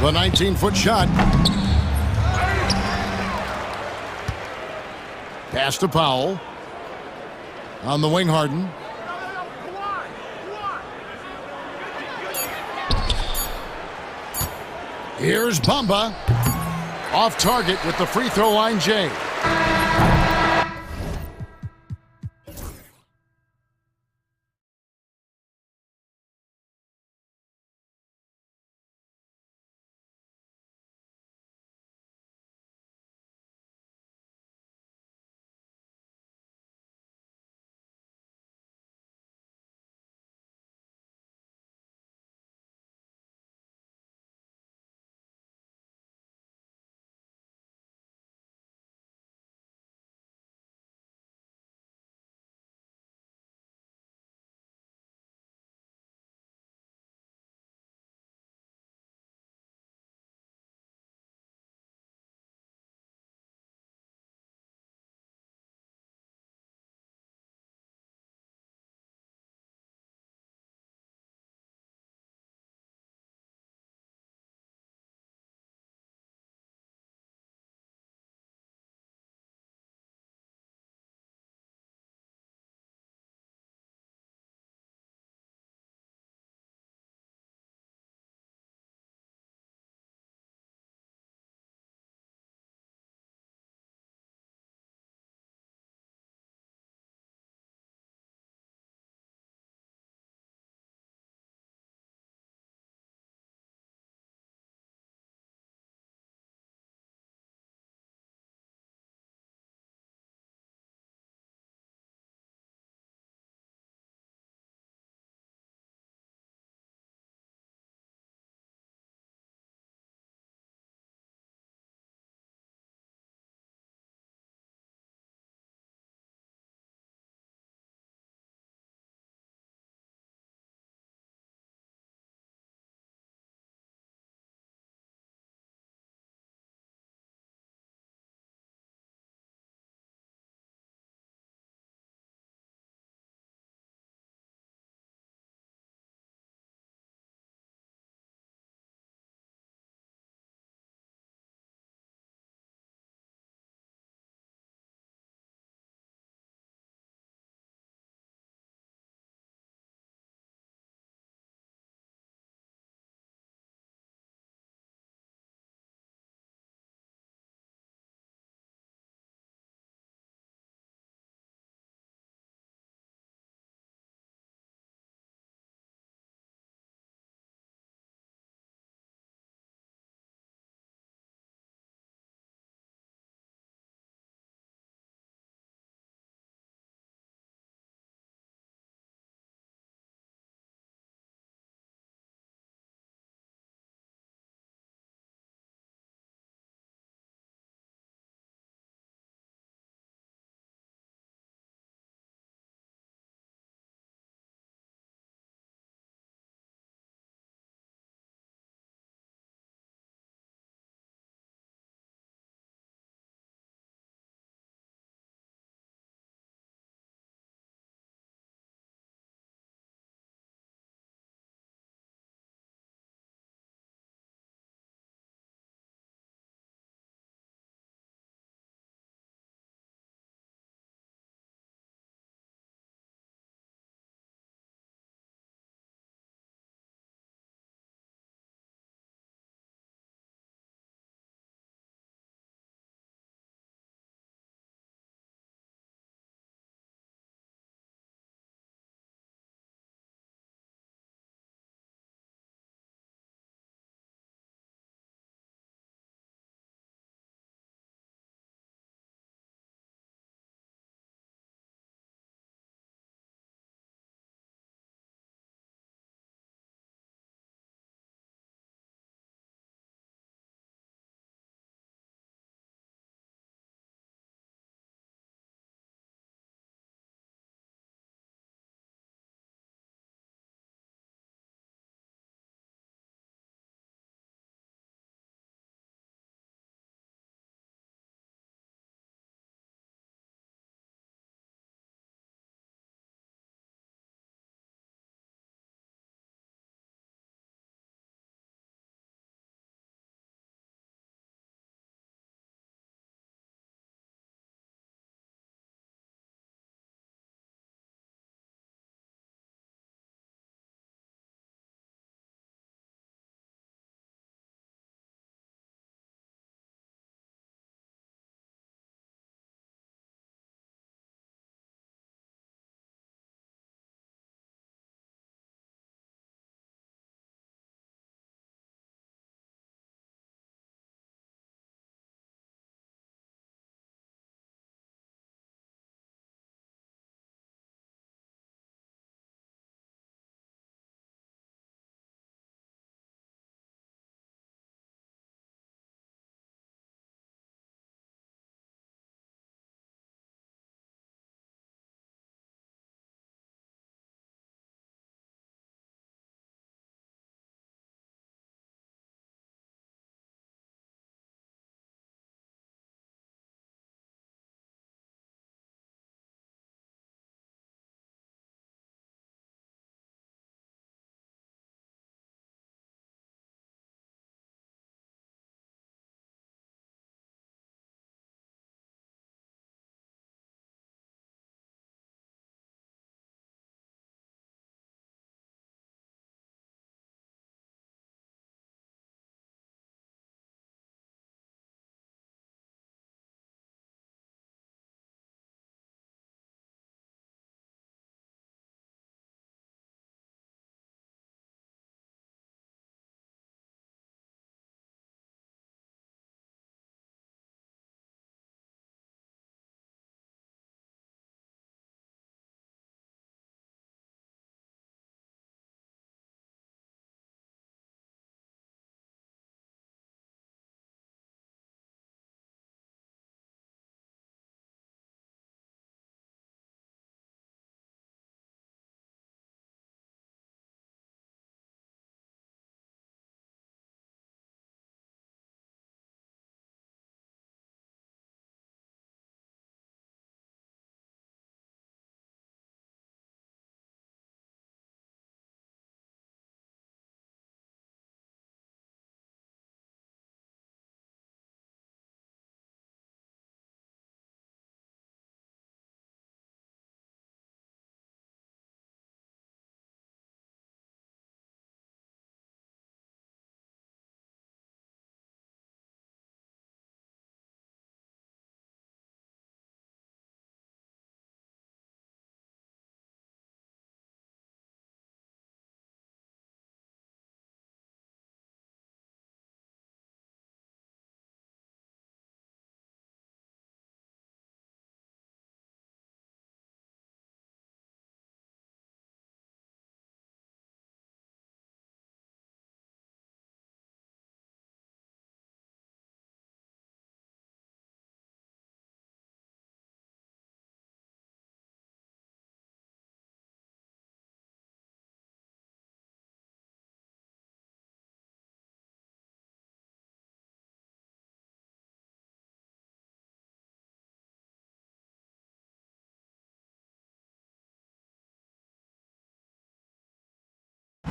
The 19-foot shot. Pass to Powell. On the wing, Harden. Here's Bamba. Off target with the free throw line, Jay.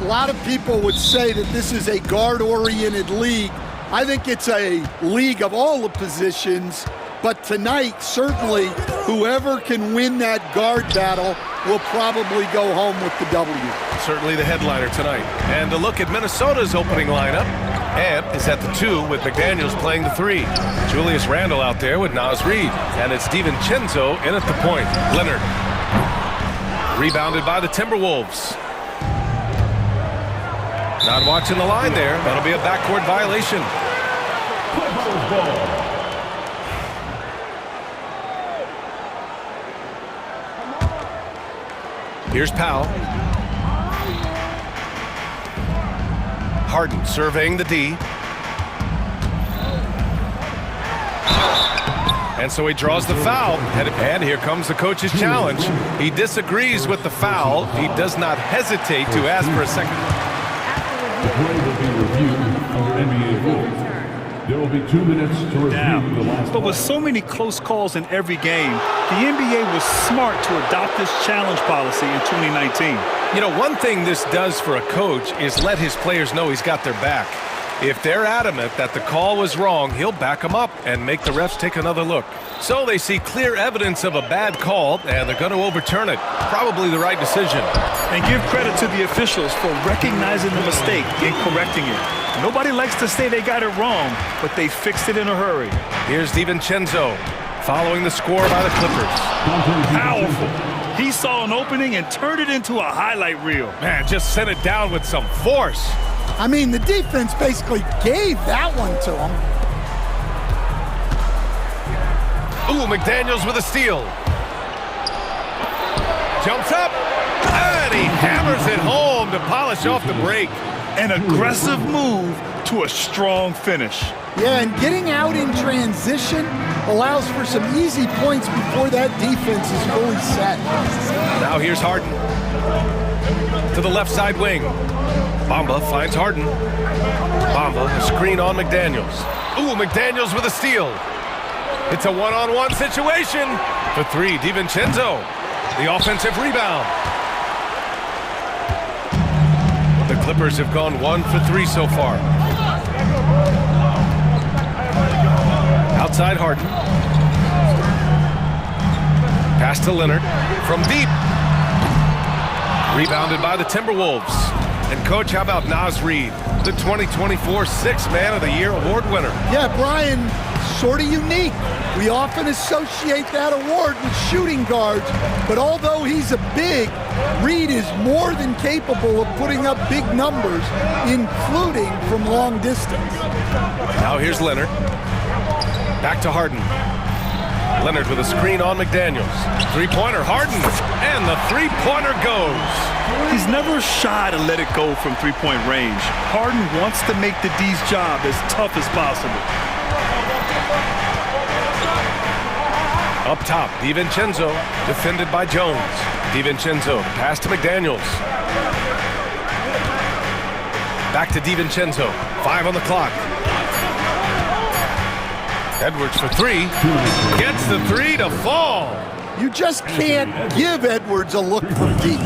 lot of people would say that this is a guard-oriented league. I think it's a league of all the positions, but tonight, certainly, whoever can win that guard battle will probably go home with the W. Certainly the headliner tonight. And a look at Minnesota's opening lineup. Ant is at the 2 with McDaniels playing the 3. Julius Randle out there with Naz Reid. And it's DiVincenzo in at the point. Leonard. Rebounded by the Timberwolves. Not watching the line there. That'll be a backcourt violation. Here's Powell. Harden surveying the D. And so he draws the foul. And here comes the coach's challenge. He disagrees with the foul. He does not hesitate to ask for a second. The play will be reviewed under NBA rules. There will be 2 minutes to review the last. But with so many close calls in every game, the NBA was smart to adopt this challenge policy in 2019. You know, one thing this does for a coach is let his players know he's got their back. If they're adamant that the call was wrong, he'll back them up and make the refs take another look. So they see clear evidence of a bad call, and they're going to overturn it. Probably the right decision. And give credit to the officials for recognizing the mistake and correcting it. Nobody likes to say they got it wrong, but they fixed it in a hurry. Here's DiVincenzo following the score by the Clippers. Powerful. He saw an opening and turned it into a highlight reel. Man, just sent it down with some force. I mean, the defense basically gave that one to him. Ooh, McDaniels with a steal. Jumps up, and he hammers it home to polish off the break. An aggressive move to a strong finish. Yeah, and getting out in transition allows for some easy points before that defense is fully set. Now here's Harden. To the left side wing. Bamba finds Harden. Bamba, a screen on McDaniels. Ooh, McDaniels with a steal. It's a one-on-one situation. For 3, DiVincenzo. The offensive rebound. The Clippers have gone 1 for 3 so far. Outside Harden. Pass to Leonard from deep. Rebounded by the Timberwolves. And coach, how about Naz Reid, the 2024 Sixth Man of the Year award winner? Yeah, Brian, sort of unique. We often associate that award with shooting guards, but although he's a big, Reid is more than capable of putting up big numbers, including from long distance. Now here's Leonard. Back to Harden. Leonard with a screen on McDaniels. Three-pointer, Harden, and the three-pointer goes. He's never shy to let it go from three-point range. Harden wants to make the D's job as tough as possible. Up top, DiVincenzo, defended by Jones. DiVincenzo, pass to McDaniels. Back to DiVincenzo, 5 on the clock. Edwards for 3, gets the 3 to fall. You just can't give Edwards a look from deep.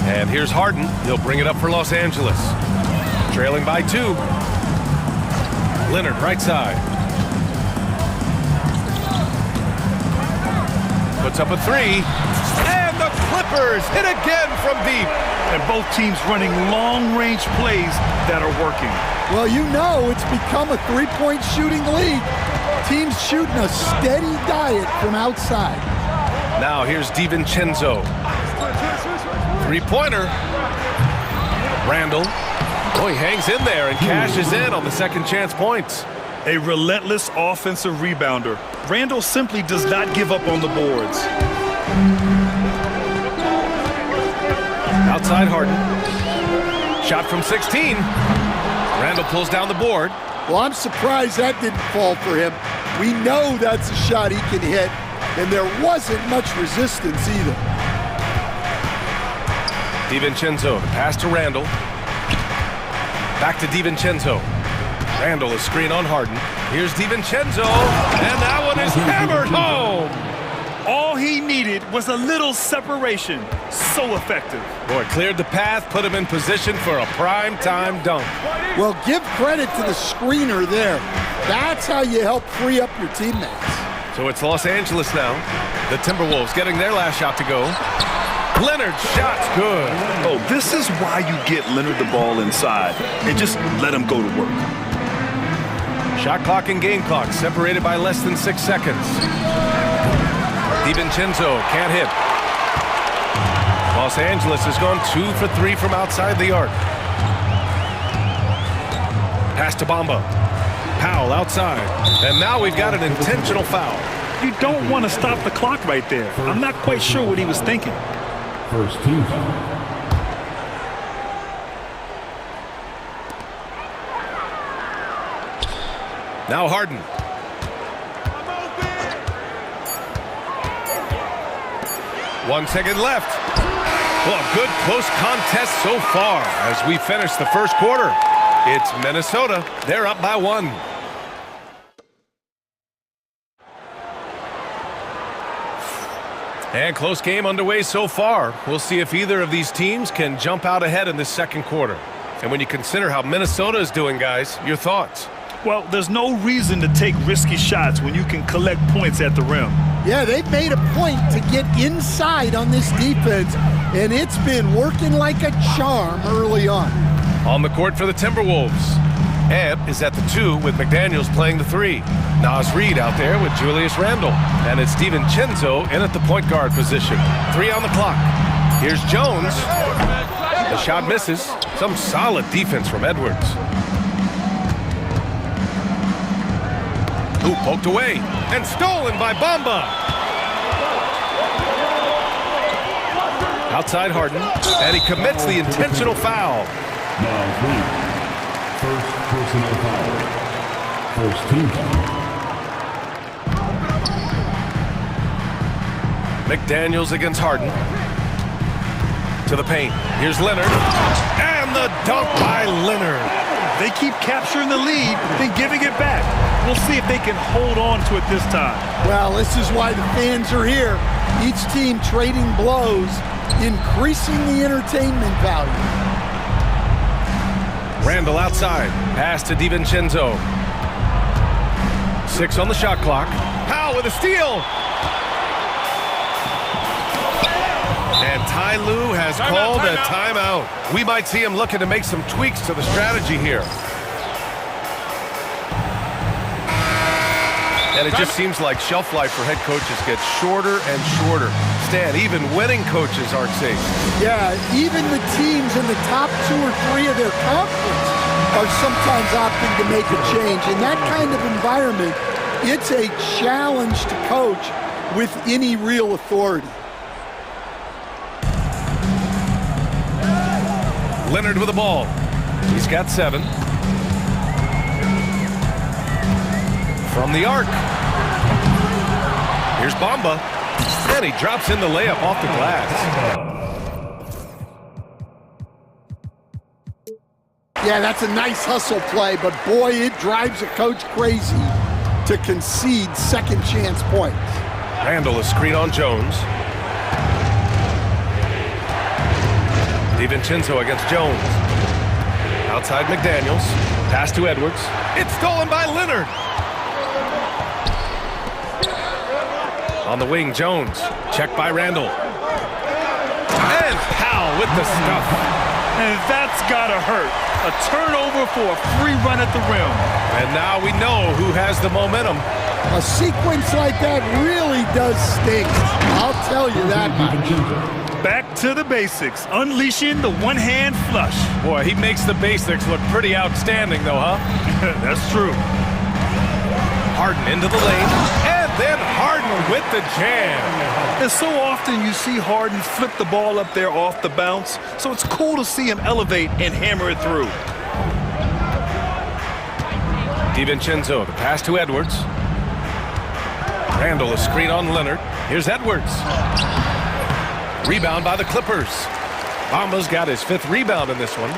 And here's Harden, he'll bring it up for Los Angeles. Trailing by 2. Leonard, right side. Puts up a 3, and the Clippers hit again from deep. And both teams running long-range plays that are working. Well, you know it's become a three-point shooting league. Teams shooting a steady diet from outside. Now here's DiVincenzo. Three-pointer. Randle. Oh, he hangs in there and cashes in on the second chance points. A relentless offensive rebounder. Randle simply does not give up on the boards. Outside Harden. Shot from 16. Randle pulls down the board. Well, I'm surprised that didn't fall for him. We know that's a shot he can hit, and there wasn't much resistance either. DiVincenzo, pass to Randle. Back to DiVincenzo. Randle, a screen on Harden. Here's DiVincenzo, and that one is hammered home. All he needed was a little separation. So effective. Boy, cleared the path, put him in position for a prime-time dunk. Well, give credit to the screener there. That's how you help free up your teammates. So it's Los Angeles now. The Timberwolves getting their last shot to go. Leonard's shot's good. Oh, this is why you get Leonard the ball inside and just let him go to work. Shot clock and game clock separated by less than 6 seconds. DiVincenzo can't hit. Los Angeles has gone 2 for 3 from outside the arc. Pass to Bamba. Powell outside. And now we've got an intentional foul. You don't want to stop the clock right there. I'm not quite sure what he was thinking. First team foul. Now Harden. One second left. Well, a good close contest so far as we finish the first quarter. It's Minnesota. They're up by 1. And close game underway so far. We'll see if either of these teams can jump out ahead in this second quarter. And when you consider how Minnesota is doing, guys, your thoughts? Well, there's no reason to take risky shots when you can collect points at the rim. Yeah, they've made a point to get inside on this defense, and it's been working like a charm early on. On the court for the Timberwolves. Ant is at the 2 with McDaniels playing the 3. Nas Reed out there with Julius Randle. And it's DiVincenzo in at the point guard position. 3 on the clock. Here's Jones. The shot misses. Some solid defense from Edwards. Ooh, poked away. And stolen by Bamba. Outside Harden. And he commits the intentional foul. First personal foul. First team foul. McDaniels against Harden. To the paint. Here's Leonard. And the dunk by Leonard. They keep capturing the lead, then giving it back. We'll see if they can hold on to it this time. Well, this is why the fans are here. Each team trading blows, increasing the entertainment value. Randle outside. Pass to DiVincenzo. 6 on the shot clock. Powell with a steal. And Ty Lue has called a timeout. We might see him looking to make some tweaks to the strategy here. And it just seems like shelf life for head coaches gets shorter and shorter. Stan, even winning coaches aren't safe. Yeah, even the teams in the top 2 or 3 of their conference are sometimes opting to make a change. In that kind of environment, it's a challenge to coach with any real authority. Leonard with the ball. He's got 7. From the arc. Here's Bamba. And he drops in the layup off the glass. Yeah, that's a nice hustle play, but boy, it drives a coach crazy to concede second chance points. Randle a screen on Jones. DiVincenzo against Jones. Outside McDaniels. Pass to Edwards. It's stolen by Leonard. On the wing, Jones. Checked by Randle. And Powell with the stuff. And that's gotta hurt. A turnover for a free run at the rim. And now we know who has the momentum. A sequence like that really does stink. I'll tell you that much. Back to the basics, unleashing the one-hand flush. Boy, he makes the basics look pretty outstanding, though, huh? That's true. Harden into the lane, and then Harden with the jam. And so often you see Harden flip the ball up there off the bounce, so it's cool to see him elevate and hammer it through. DiVincenzo, the pass to Edwards. Randle a screen on Leonard. Here's Edwards. Rebound by the Clippers. Bamba's got his 5th rebound in this one.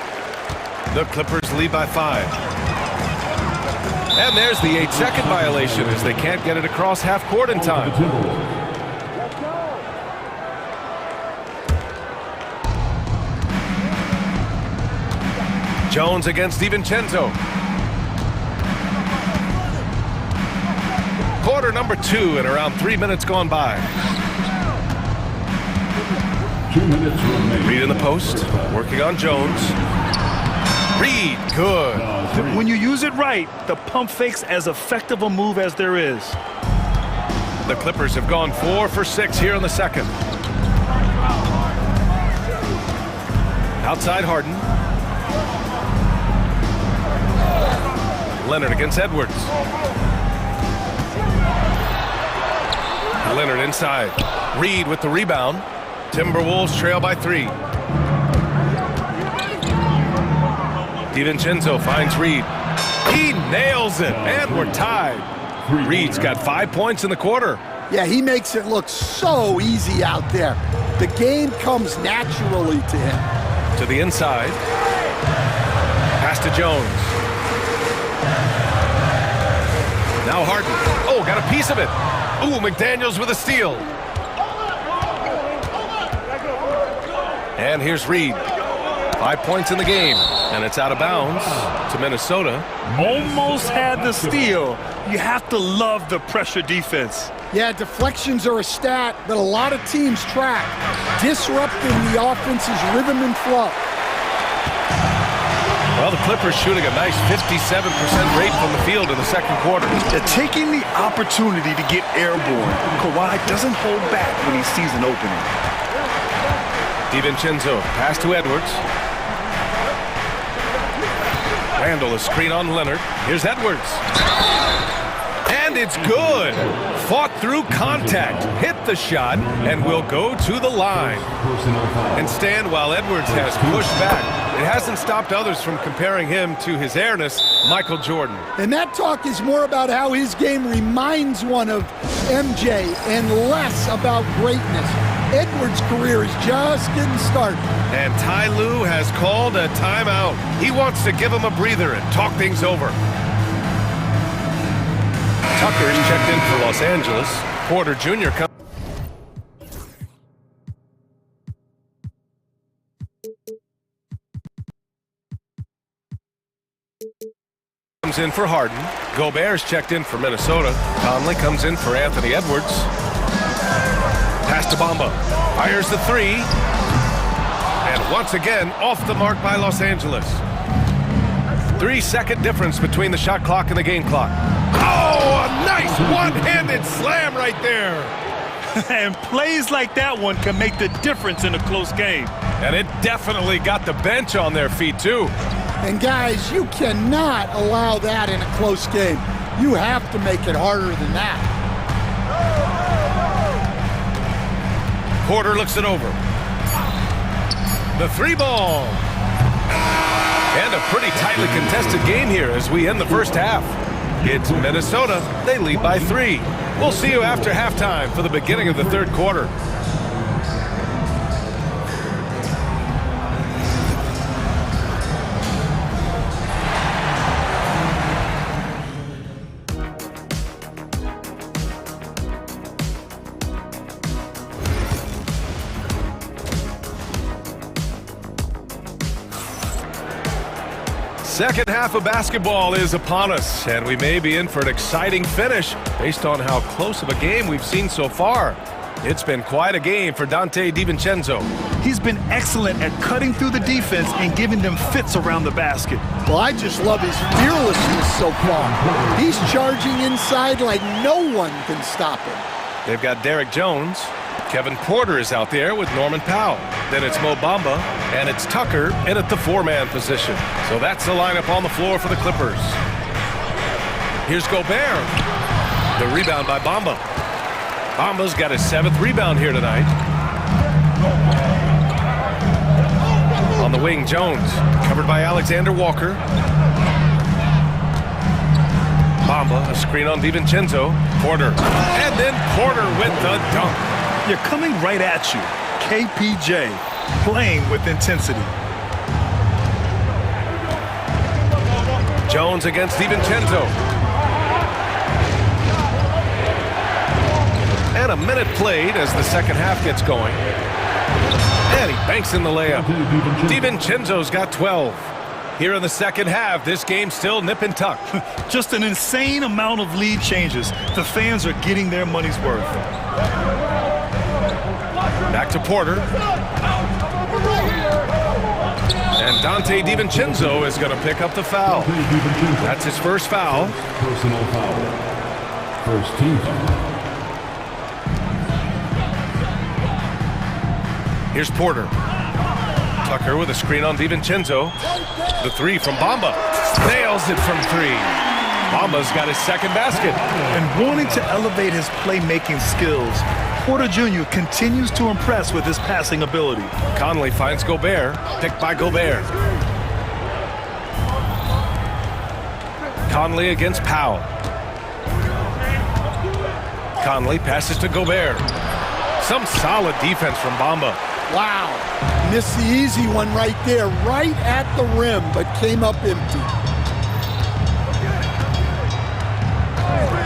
The Clippers lead by 5. And there's the 8-second violation as they can't get it across half court in time. Jones against DiVincenzo. Quarter number 2 and around 3 minutes gone by. 2 minutes remaining. Reed in the post, working on Jones. Reed, good. When you use it right, the pump fake's as effective a move as there is. The Clippers have gone 4 for 6 here in the second. Outside Harden. Leonard against Edwards. Leonard inside. Reed with the rebound. Timberwolves trail by 3. DiVincenzo finds Reed. He nails it, and we're tied. Reed's got 5 points in the quarter. Yeah, he makes it look so easy out there. The game comes naturally to him. To the inside. Pass to Jones. Now Harden. Oh, got a piece of it. Ooh, McDaniels with a steal. And here's Reed. 5 points in the game. And it's out of bounds to Minnesota. Almost had the steal. You have to love the pressure defense. Yeah, deflections are a stat that a lot of teams track, disrupting the offense's rhythm and flow. Well, the Clippers shooting a nice 57% rate from the field in the second quarter. They're taking the opportunity to get airborne. Kawhi doesn't hold back when he sees an opening. DiVincenzo, pass to Edwards. Randall, a screen on Leonard. Here's Edwards. And it's good. Fought through contact, hit the shot, and will go to the line. And stand while Edwards has pushed back. It hasn't stopped others from comparing him to his airness, Michael Jordan. And that talk is more about how his game reminds one of MJ and less about greatness. Edwards' career is just getting started. And Ty Lue has called a timeout. He wants to give him a breather and talk things over. Tucker is checked in for Los Angeles. Porter Jr. comes in for Harden. Gobert's checked in for Minnesota. Conley comes in for Anthony Edwards. Pass to Bamba. Fires the 3. And once again, off the mark by Los Angeles. 3-second difference between the shot clock and the game clock. Oh, a nice one-handed slam right there. And plays like that one can make the difference in a close game. And it definitely got the bench on their feet, too. And guys, you cannot allow that in a close game. You have to make it harder than that. Porter looks it over. The 3-ball. And a pretty tightly contested game here as we end the first half. It's Minnesota. They lead by 3. We'll see you after halftime for the beginning of the third quarter. Second half of basketball is upon us, and we may be in for an exciting finish based on how close of a game we've seen so far. It's been quite a game for Dante DiVincenzo. He's been excellent at cutting through the defense and giving them fits around the basket. Well, I just love his fearlessness so far. He's charging inside like no one can stop him. They've got Derek Jones. Kevin Porter is out there with Norman Powell. Then it's Mo Bamba, and it's Tucker in at the 4-man position. So that's the lineup on the floor for the Clippers. Here's Gobert. The rebound by Bamba. Bamba's got his 7th rebound here tonight. On the wing, Jones, covered by Alexander Walker. Bamba, a screen on DiVincenzo. Porter, and then Porter with the dunk. You're coming right at you. KPJ, playing with intensity. Jones against DiVincenzo. And a minute played as the second half gets going. And he banks in the layup. DiVincenzo's got 12. Here in the second half, this game's still nip and tuck. Just an insane amount of lead changes. The fans are getting their money's worth. Back to Porter. And Dante DiVincenzo is going to pick up the foul. That's his first foul. Personal foul. First team foul. Here's Porter. Tucker with a screen on DiVincenzo. The three from Bamba. Nails it from three. Bamba's got his second basket. And wanting to elevate his playmaking skills, Porter Jr. continues to impress with his passing ability. Conley finds Gobert. Picked by Gobert. Conley against Powell. Conley passes to Gobert. Some solid defense from Bamba. Wow. Missed the easy one right there, right at the rim, but came up empty.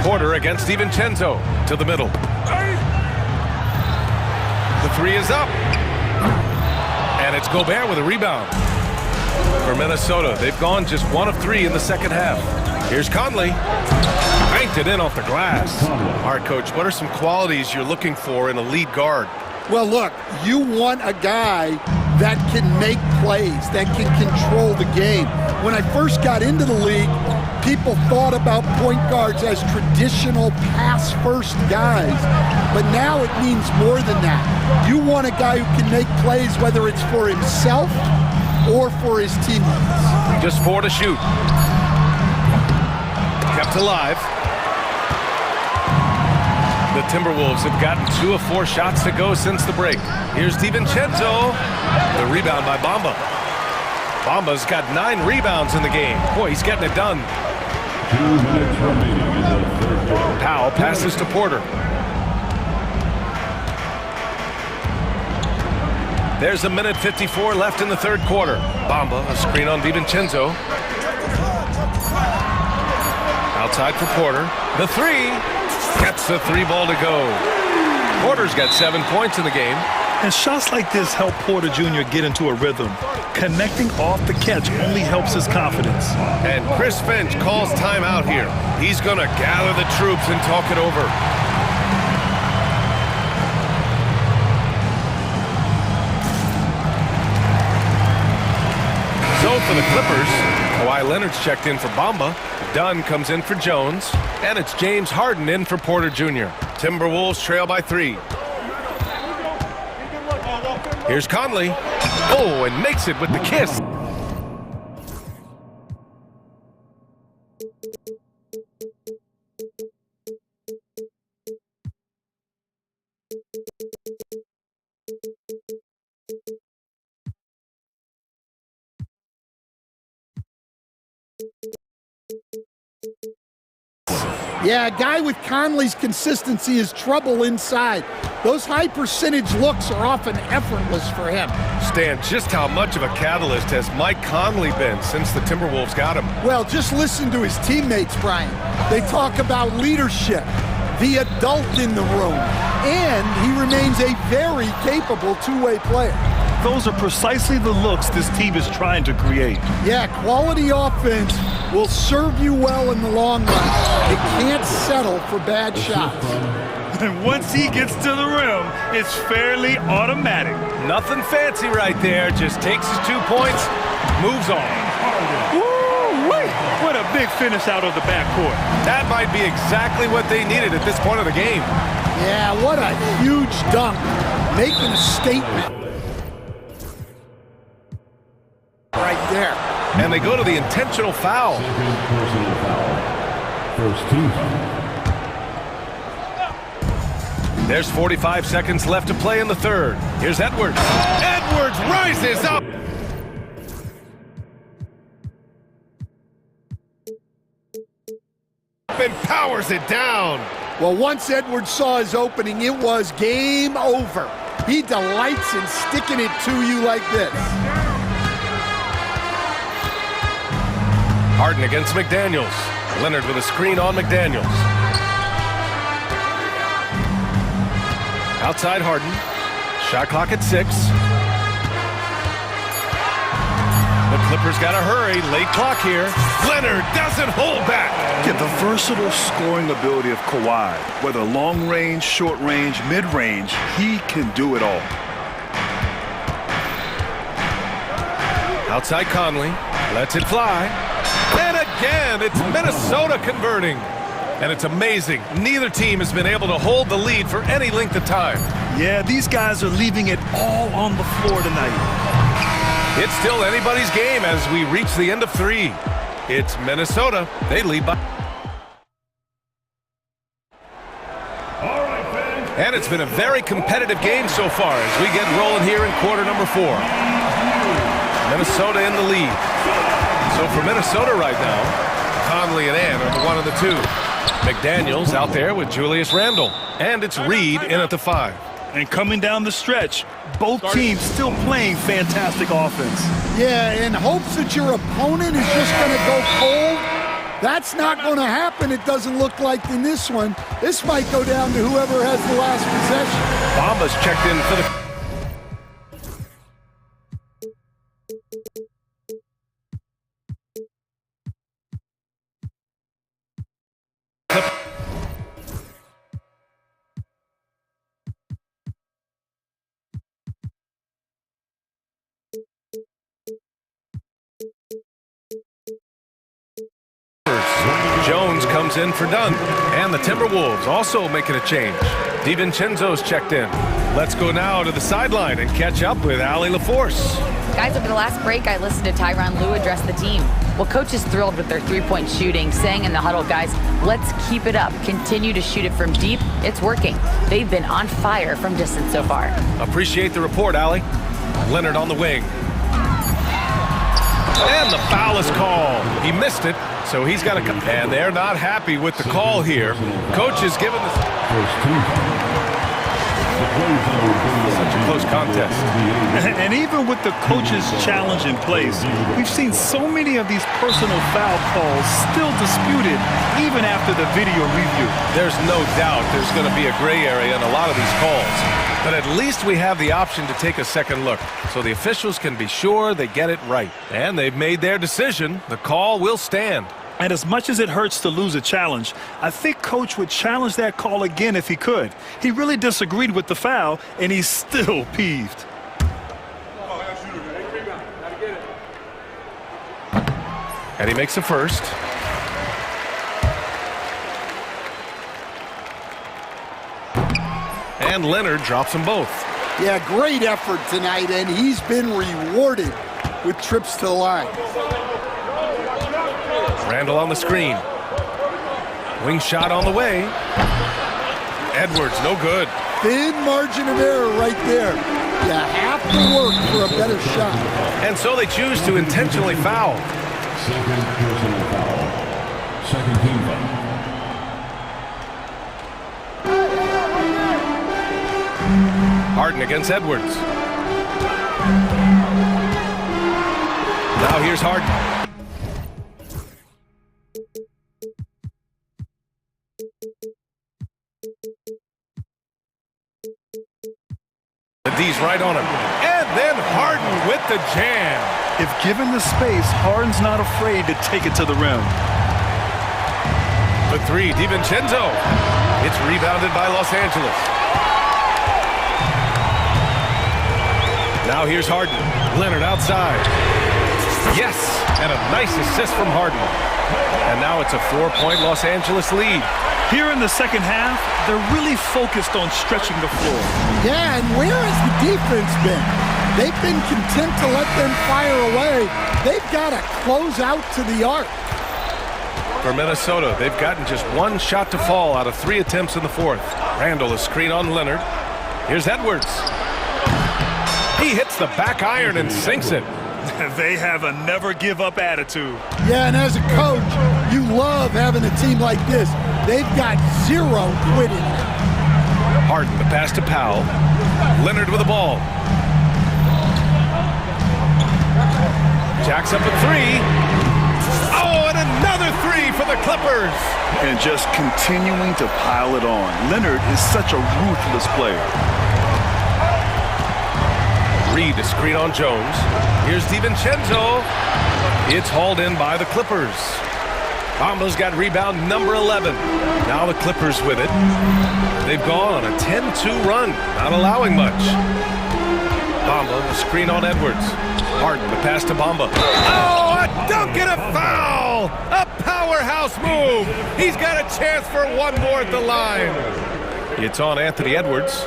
Porter against DiVincenzo to the middle. The three is up. And it's Gobert with a rebound. For Minnesota, they've gone just 1 of 3 in the second half. Here's Conley. Banked it in off the glass. All right, Coach, what are some qualities you're looking for in a lead guard? Well, look, you want a guy that can make plays, that can control the game. When I first got into the league, people thought about point guards as traditional pass-first guys. But now it means more than that. You want a guy who can make plays, whether it's for himself or for his teammates. Just 4 to shoot. Kept alive. The Timberwolves have gotten 2 of 4 shots to go since the break. Here's DiVincenzo. The rebound by Bamba. Bamba's got 9 rebounds in the game. Boy, he's getting it done. 2 minutes remaining in the third quarter. Powell passes to Porter. There's a minute 54 left in the third quarter. Bamba, a screen on DiVincenzo. Outside for Porter. The three. Gets the 3 ball to go. Porter's got 7 points in the game. And shots like this help Porter Jr. get into a rhythm. Connecting off the catch only helps his confidence. And Chris Finch calls timeout here. He's going to gather the troops and talk it over. So for the Clippers, Kawhi Leonard's checked in for Bamba. Dunn comes in for Jones. And it's James Harden in for Porter Jr. Timberwolves trail by 3. Here's Conley. Oh, and makes it with the kiss. Yeah, a guy with Conley's consistency is trouble inside. Those high percentage looks are often effortless for him. Stan, just how much of a catalyst has Mike Conley been since the Timberwolves got him? Well, just listen to his teammates, Brian. They talk about leadership, the adult in the room, and he remains a very capable two-way player. Those are precisely the looks this team is trying to create. Yeah, quality offense will serve you well in the long run. It can't settle for bad shots. And once he gets to the rim, it's fairly automatic. Nothing fancy right there. Just takes his 2 points, moves on. Woo-wee! What a big finish out of the backcourt. That might be exactly what they needed at this point of the game. Yeah, what a huge dunk. Making a statement. Right there. And they go to the intentional foul. Personal foul. First team foul. There's 45 seconds left to play in the third. Here's Edwards. Edwards rises up. And powers it down. Well, once Edwards saw his opening, it was game over. He delights in sticking it to you like this. Harden against McDaniels. Leonard with a screen on McDaniels. Outside Harden. Shot clock at 6. The Clippers got to hurry. Late clock here. Leonard doesn't hold back. Yeah, the versatile scoring ability of Kawhi, whether long range, short range, mid range, he can do it all. Outside Conley, lets it fly. And again, it's Minnesota converting. And it's amazing, neither team has been able to hold the lead for any length of time. Yeah, these guys are leaving it all on the floor tonight. It's still anybody's game as we reach the end of 3. It's Minnesota. They lead by. And it's been a very competitive game so far as we get rolling here in quarter number 4. Minnesota in the lead. So for Minnesota right now, Conley and Ann are the 1 and the 2. McDaniels out there with Julius Randle. And it's Reed in at the 5. And coming down the stretch, both teams still playing fantastic offense. Yeah, in hopes that your opponent is just going to go cold. That's not going to happen, it doesn't look like in this one. This might go down to whoever has the last possession. Bamba's checked in for the... Jones comes in for Dunn. And the Timberwolves also making a change. DiVincenzo's checked in. Let's go now to the sideline and catch up with Allie LaForce. Guys, over the last break, I listened to Tyronn Lue address the team. Well, coach is thrilled with their three-point shooting, saying in the huddle, guys, let's keep it up. Continue to shoot it from deep. It's working. They've been on fire from distance so far. Appreciate the report, Allie. Leonard on the wing. And the foul is called. He missed it, so he's got to come. And they're not happy with the call here. Coach is giving the... Such a close contest. And even with the coach's challenge in place, we've seen so many of these personal foul calls still disputed even after the video review. There's no doubt there's going to be a gray area in a lot of these calls. But at least we have the option to take a second look, so the officials can be sure they get it right. And they've made their decision. The call will stand. And as much as it hurts to lose a challenge, I think Coach would challenge that call again if he could. He really disagreed with the foul, and he's still peeved. And he makes the first. And Leonard drops them both. Yeah, great effort tonight, and he's been rewarded with trips to the line. Randle on the screen. Wing shot on the way. Edwards, no good. Thin margin of error right there. You have to work for a better shot. And so they choose to intentionally foul. Second personal foul. Second team foul. Harden against Edwards. Now here's Harden. The D's right on him. And then Harden with the jam. If given the space, Harden's not afraid to take it to the rim. The three, DiVincenzo. It's rebounded by Los Angeles. Now here's Harden. Leonard outside. Yes, and a nice assist from Harden. And now it's a 4-point Los Angeles lead. Here in the second half, they're really focused on stretching the floor. Yeah, and where has the defense been? They've been content to let them fire away. They've got to close out to the arc. For Minnesota, they've gotten just one shot to fall out of 3 attempts in the fourth. Randle a screen on Leonard. Here's Edwards. He hits the back iron and sinks it. They have a never-give-up attitude. Yeah, and as a coach, you love having a team like this. They've got zero quitting. Harden, the pass to Powell. Leonard with the ball. Jacks up a 3. Oh, and another 3 for the Clippers. And just continuing to pile it on. Leonard is such a ruthless player. Reed to screen on Jones. Here's DiVincenzo. It's hauled in by the Clippers. Bamba's got rebound number 11. Now the Clippers with it. They've gone on a 10-2 run, not allowing much. Bamba, the screen on Edwards. Harden, the pass to Bamba. Oh, a dunk and a foul! A powerhouse move! He's got a chance for one more at the line. It's on Anthony Edwards.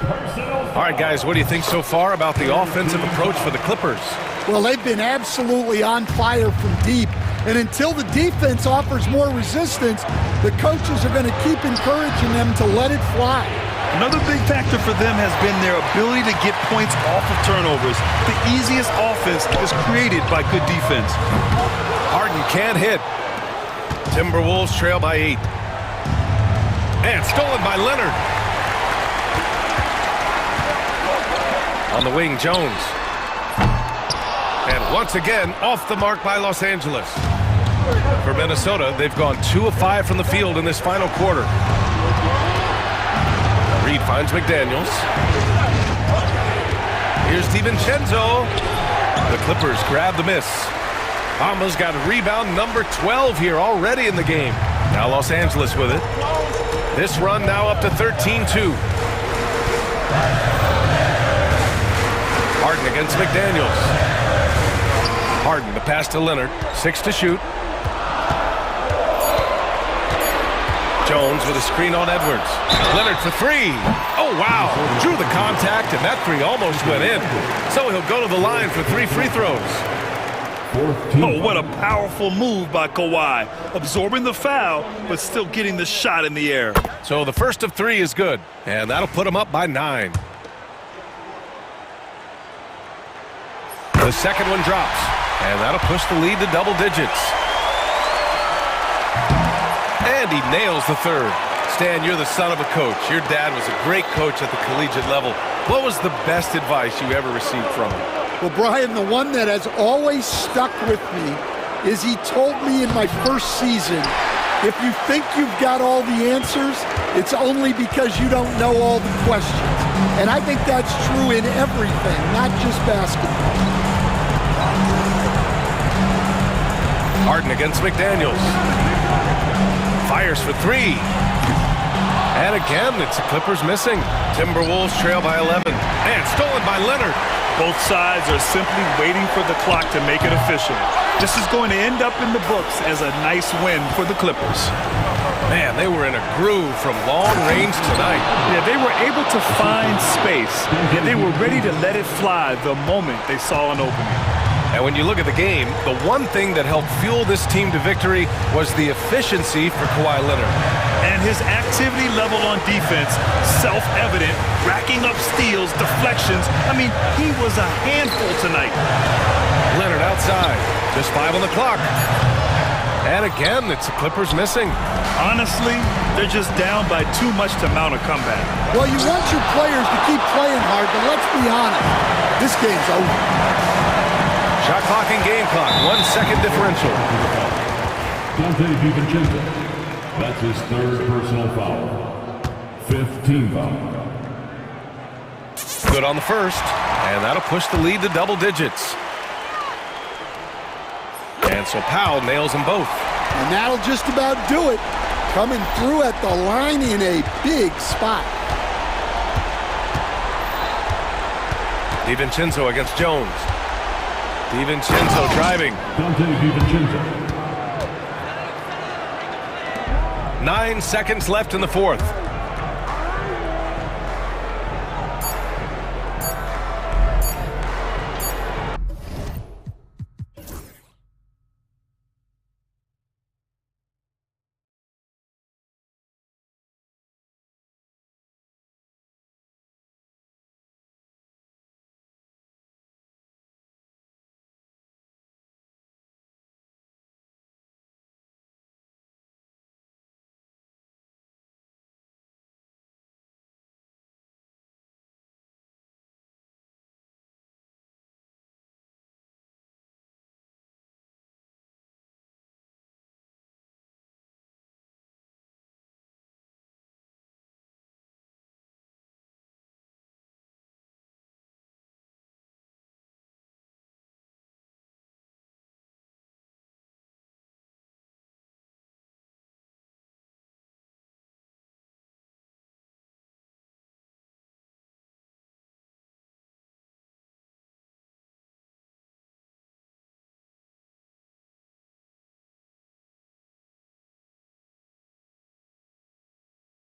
All right, guys, what do you think so far about the offensive approach for the Clippers? Well, they've been absolutely on fire from deep. And until the defense offers more resistance, the coaches are going to keep encouraging them to let it fly. Another big factor for them has been their ability to get points off of turnovers. The easiest offense is created by good defense. Harden can't hit. Timberwolves trail by 8. And stolen by Leonard. On the wing, Jones. And once again, off the mark by Los Angeles. For Minnesota, they've gone 2 of 5 from the field in this final quarter. Reed finds McDaniels. Here's DiVincenzo. The Clippers grab the miss. Bamba's got a rebound number 12 here already in the game. Now Los Angeles with it. This run now up to 13-2. Harden against McDaniels. Harden, the pass to Leonard. 6 to shoot. Jones with a screen on Edwards. Leonard for 3. Oh, wow. Drew the contact, and that 3 almost went in. So he'll go to the line for 3 free throws. Oh, what a powerful move by Kawhi. Absorbing the foul, but still getting the shot in the air. So the first of 3 is good, and that'll put him up by 9. The second one drops, and that'll push the lead to double digits. And he nails the third. Stan, you're the son of a coach. Your dad was a great coach at the collegiate level. What was the best advice you ever received from him? Well, Brian, the one that has always stuck with me is he told me in my first season, if you think you've got all the answers, it's only because you don't know all the questions. And I think that's true in everything, not just basketball. Harden against McDaniels. Fires for 3. And again, it's the Clippers missing. Timberwolves trail by 11. And stolen by Leonard. Both sides are simply waiting for the clock to make it official. This is going to end up in the books as a nice win for the Clippers. Man, they were in a groove from long range tonight. Yeah, they were able to find space, and they were ready to let it fly the moment they saw an opening. And when you look at the game, the one thing that helped fuel this team to victory was the efficiency for Kawhi Leonard. And his activity level on defense, self-evident, racking up steals, deflections. I mean, he was a handful tonight. Leonard outside, just 5 on the clock. And again, it's the Clippers missing. Honestly, they're just down by too much to mount a comeback. Well, you want your players to keep playing hard, but let's be honest, this game's over. Shot clock and game clock, 1 second differential. Dante DiVincenzo. That's his 3rd personal foul. 5th team foul. Good on the first, and that'll push the lead to double digits. And so Powell nails them both. And that'll just about do it. Coming through at the line in a big spot. DiVincenzo against Jones. DiVincenzo driving. Dante DiVincenzo. 9 seconds left in the 4th.